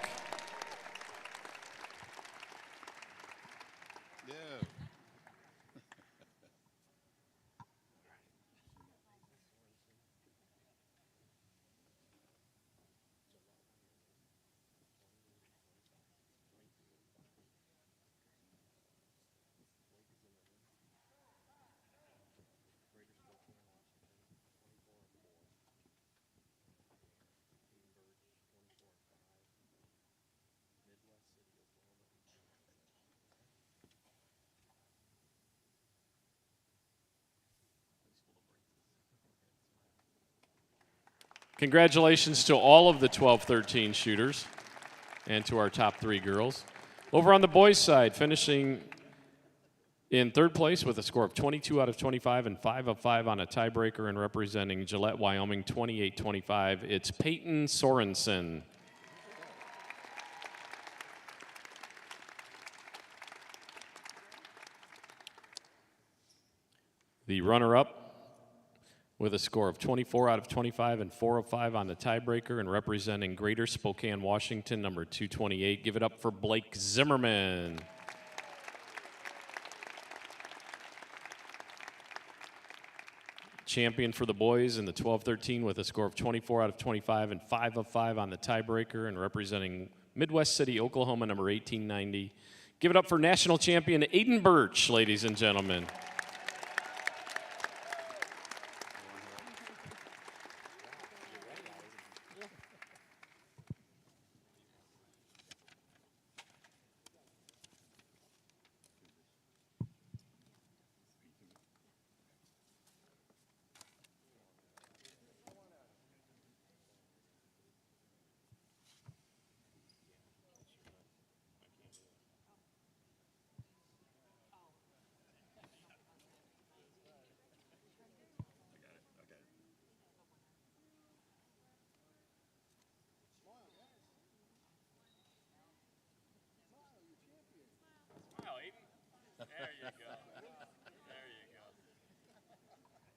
[SPEAKER 3] Congratulations to all of the 12-13 shooters and to our top 3 girls. Over on the boys' side, finishing in 3rd place with a score of 22 out of 25 and 5 of 5 on a tiebreaker, and representing Gillette, Wyoming, 28-25, it's Peyton Sorensen. The runner-up with a score of 24 out of 25 and 4 of 5 on the tiebreaker, and representing Greater Spokane, Washington, number 228. Give it up for Blake Zimmerman. Champion for the boys in the 12-13 with a score of 24 out of 25 and 5 of 5 on the tiebreaker, and representing Midwest City, Oklahoma, number 1890. Give it up for national champion Aiden Birch, ladies and gentlemen.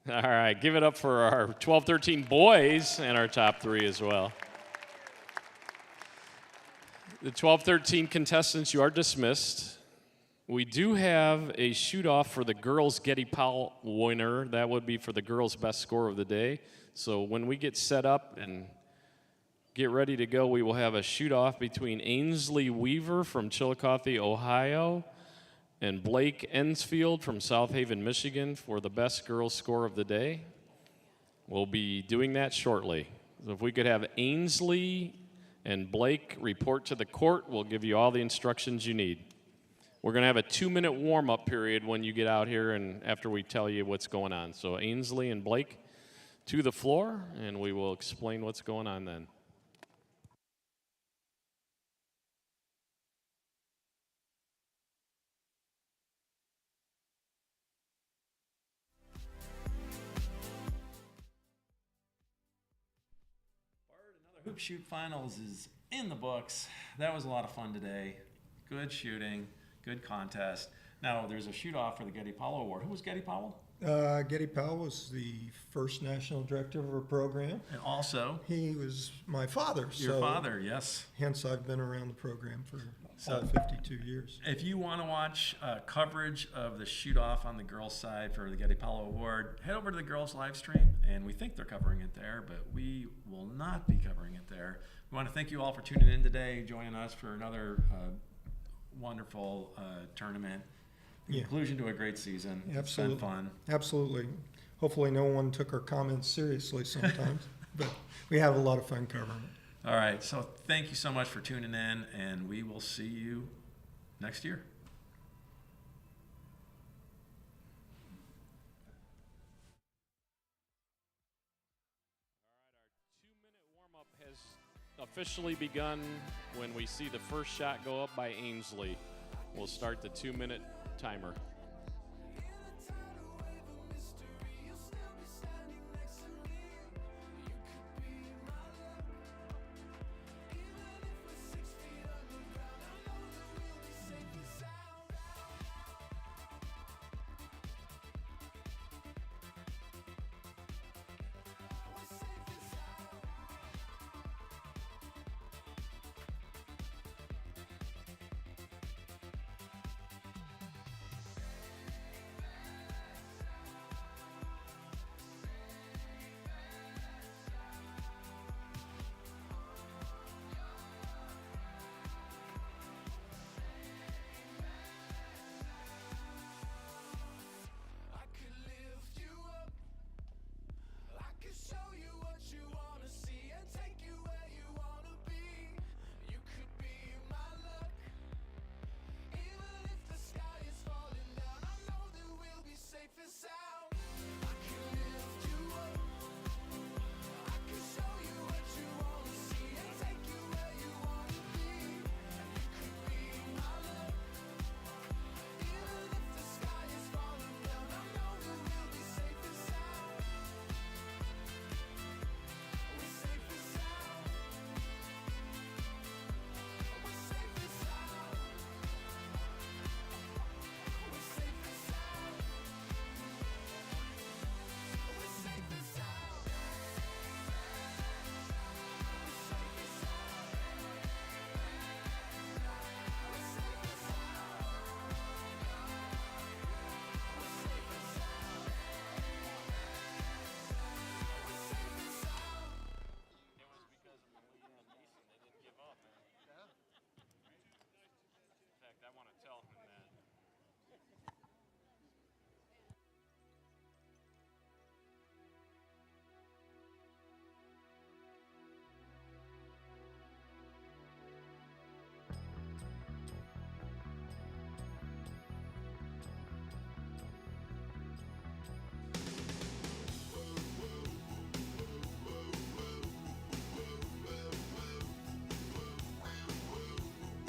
[SPEAKER 3] All right, give it up for our 12-13 boys and our top 3 as well. The 12-13 contestants, you are dismissed. We do have a shoot-off for the girls' Getty Powell winner. That would be for the girls' best score of the day. So when we get set up and get ready to go, we will have a shoot-off between Ainsley Weaver from Chillicothe, Ohio, and Blake Ensfield from South Haven, Michigan, for the best girls score of the day. We'll be doing that shortly. So if we could have Ainsley and Blake report to the court, we'll give you all the instructions you need. We're going to have a 2-minute warm-up period when you get out here and after we tell you what's going on. So Ainsley and Blake to the floor, and we will explain what's going on then.
[SPEAKER 9] Hoop Shoot Finals is in the books. That was a lot of fun today. Good shooting, good contest. Now, there's a shoot-off for the Getty Powell Award. Who was Getty Powell?
[SPEAKER 1] Getty Powell was the first national director of our program.
[SPEAKER 9] And also,
[SPEAKER 1] He was my father.
[SPEAKER 9] your
[SPEAKER 1] so
[SPEAKER 9] father, yes.
[SPEAKER 1] Hence, I've been around the program for all 52 years.
[SPEAKER 9] If you want to watch coverage of the shoot-off on the girls' side for the Getty Powell Award, head over to the girls' live stream, and we think they're covering it there, but we will not be covering it there. We want to thank you all for tuning in today, joining us for another wonderful tournament.
[SPEAKER 1] Yeah.
[SPEAKER 9] Conclusion to a great season.
[SPEAKER 1] Absolutely.
[SPEAKER 9] It's been fun.
[SPEAKER 1] Absolutely. Hopefully no one took our comments seriously sometimes, but we have a lot of fun covering it.
[SPEAKER 9] All right, so thank you so much for tuning in, and we will see you next year.
[SPEAKER 3] Warm-up has officially begun when we see the first shot go up by Ainsley. We'll start the 2-minute timer.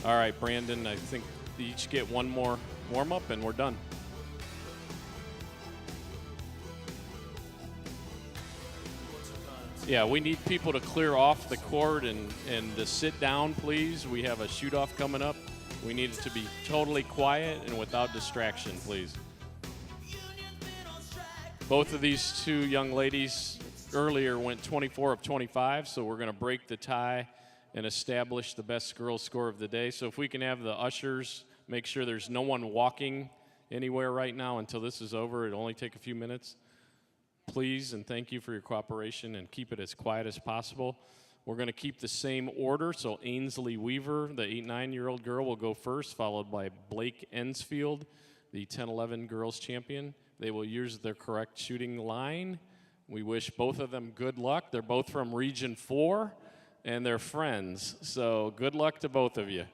[SPEAKER 3] All right, Brandon, I think they each get one more warm-up and we're done. Yeah, we need people to clear off the court and to sit down, please. We have a shoot-off coming up. We need it to be totally quiet and without distraction, please. Both of these two young ladies earlier went 24 of 25, so we're going to break the tie and establish the best girls score of the day. So if we can have the ushers make sure there's no one walking anywhere right now until this is over. It'll only take a few minutes. Please, and thank you for your cooperation, and keep it as quiet as possible. We're going to keep the same order, so Ainsley Weaver, the 8-9-year-old girl, will go first, followed by Blake Ensfield, the 10-11 girls champion. They will use their correct shooting line. We wish both of them good luck. They're both from Region 4, and they're friends, so good luck to both of you.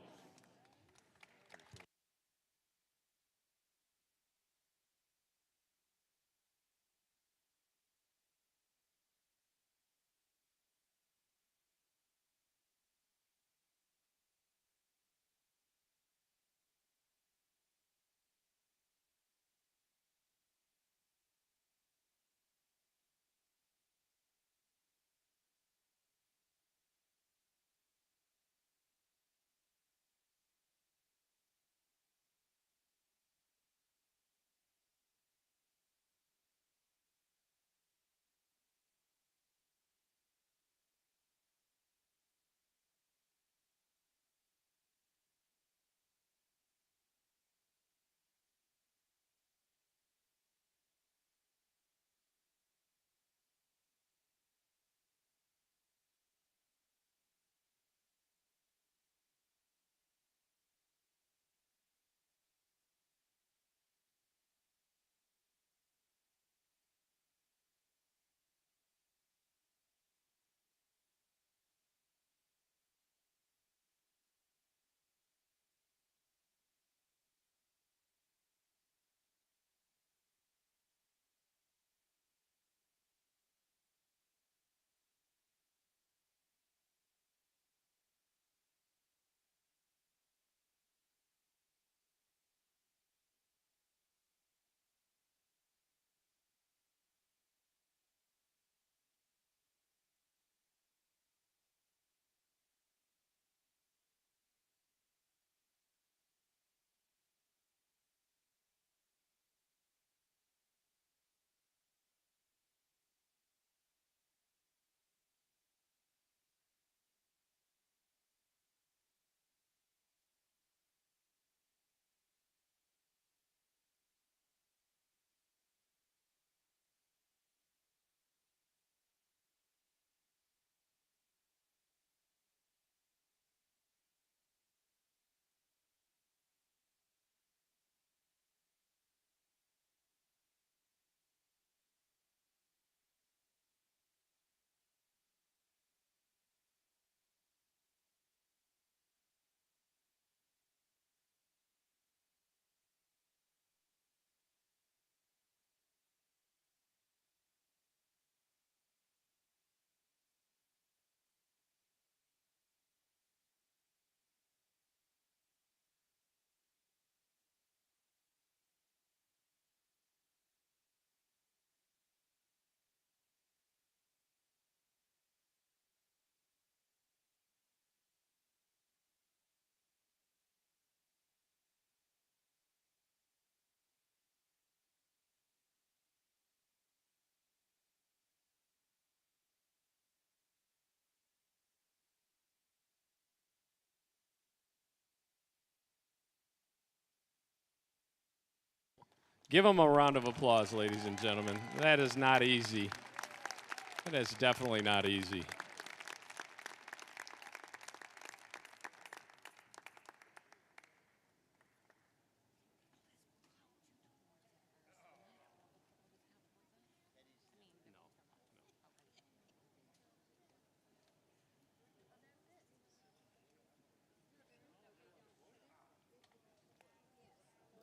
[SPEAKER 3] Give them a round of applause, ladies and gentlemen. That is not easy. That is definitely not easy.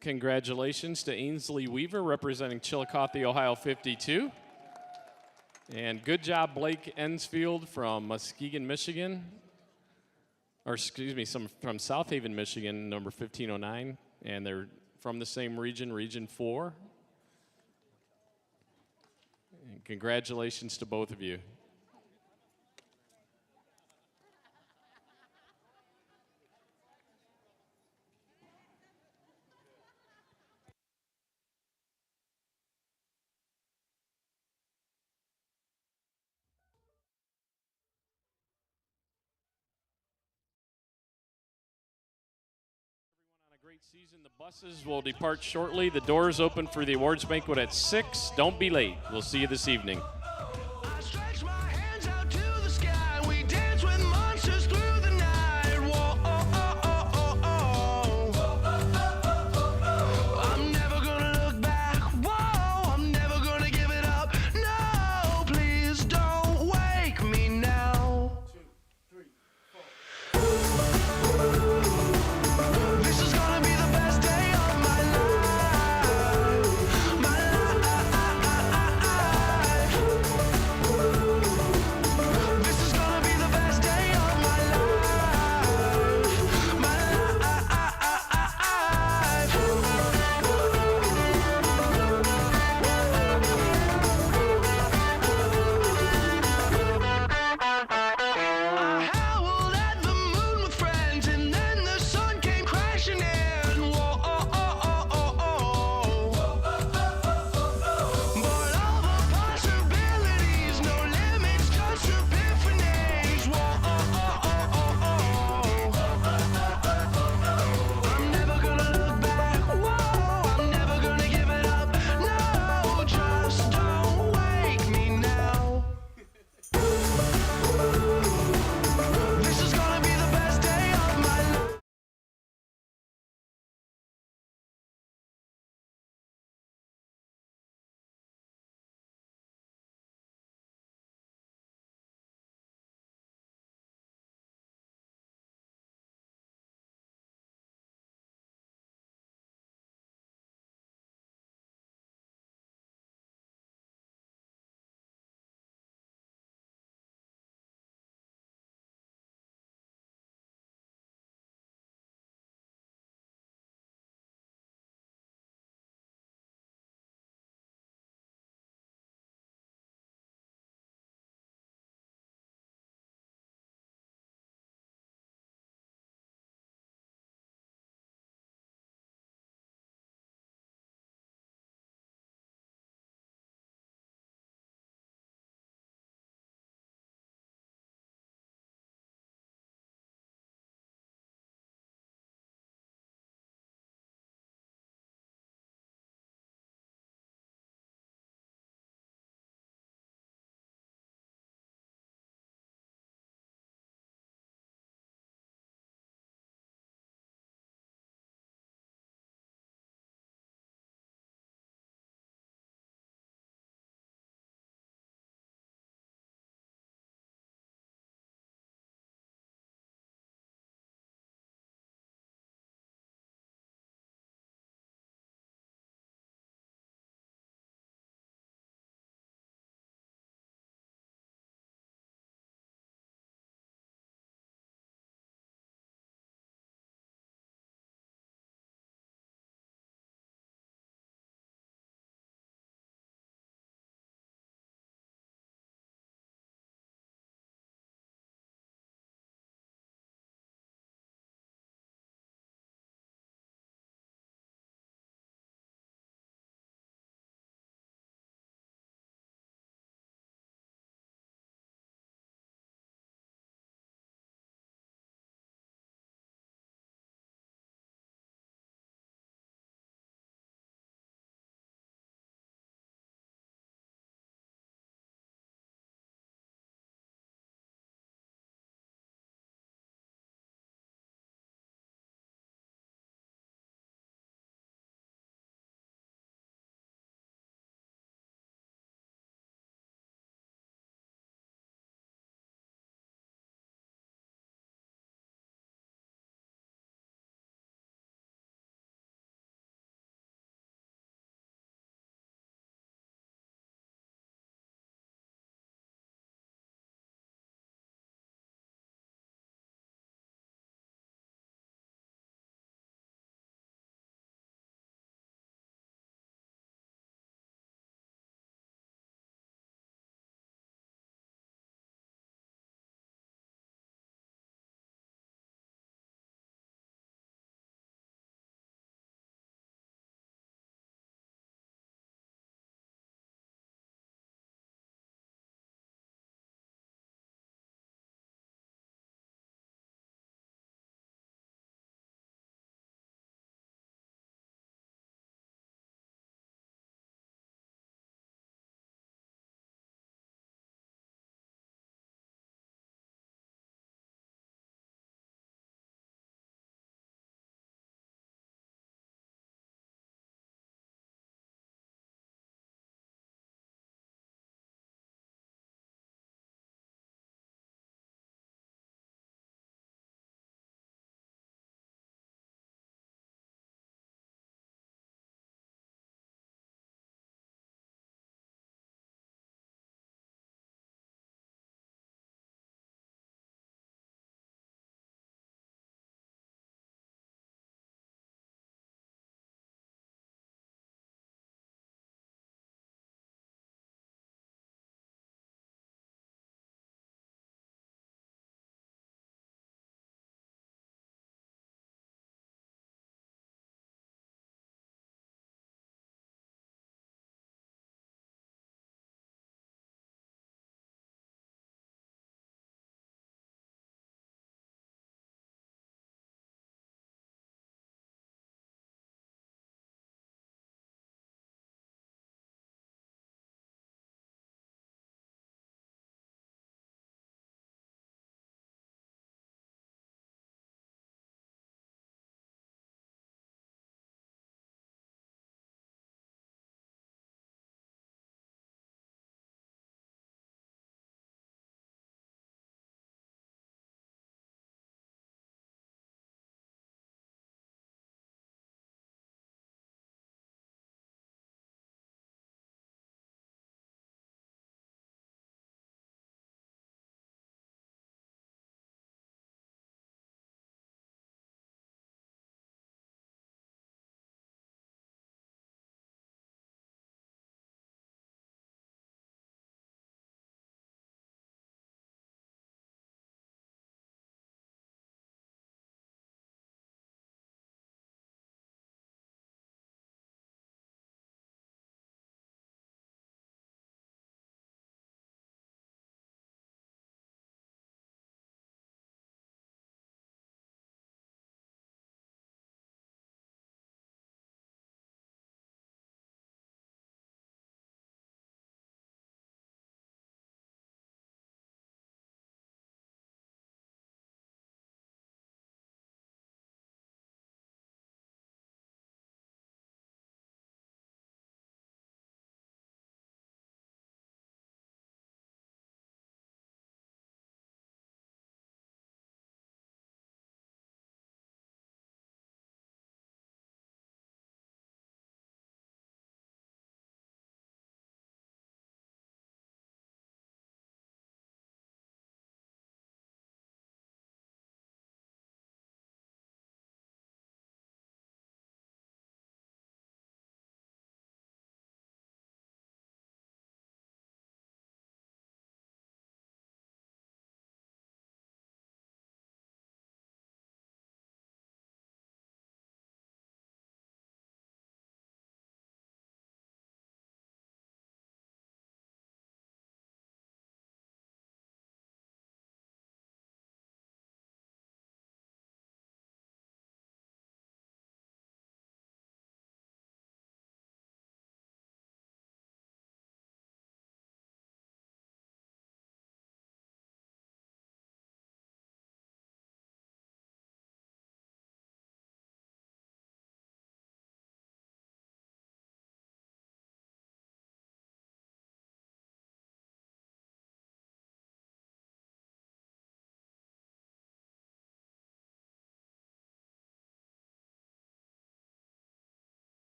[SPEAKER 3] Congratulations to Ainsley Weaver representing Chillicothe, Ohio 52. And good job, Blake Ensfield from Muskegon, Michigan. Or excuse me, from South Haven, Michigan, number 1509. And they're from the same region, Region 4. And congratulations to both of you. Great season. The buses will depart shortly. The doors open for the awards banquet at 6. Don't be late. We'll see you this evening.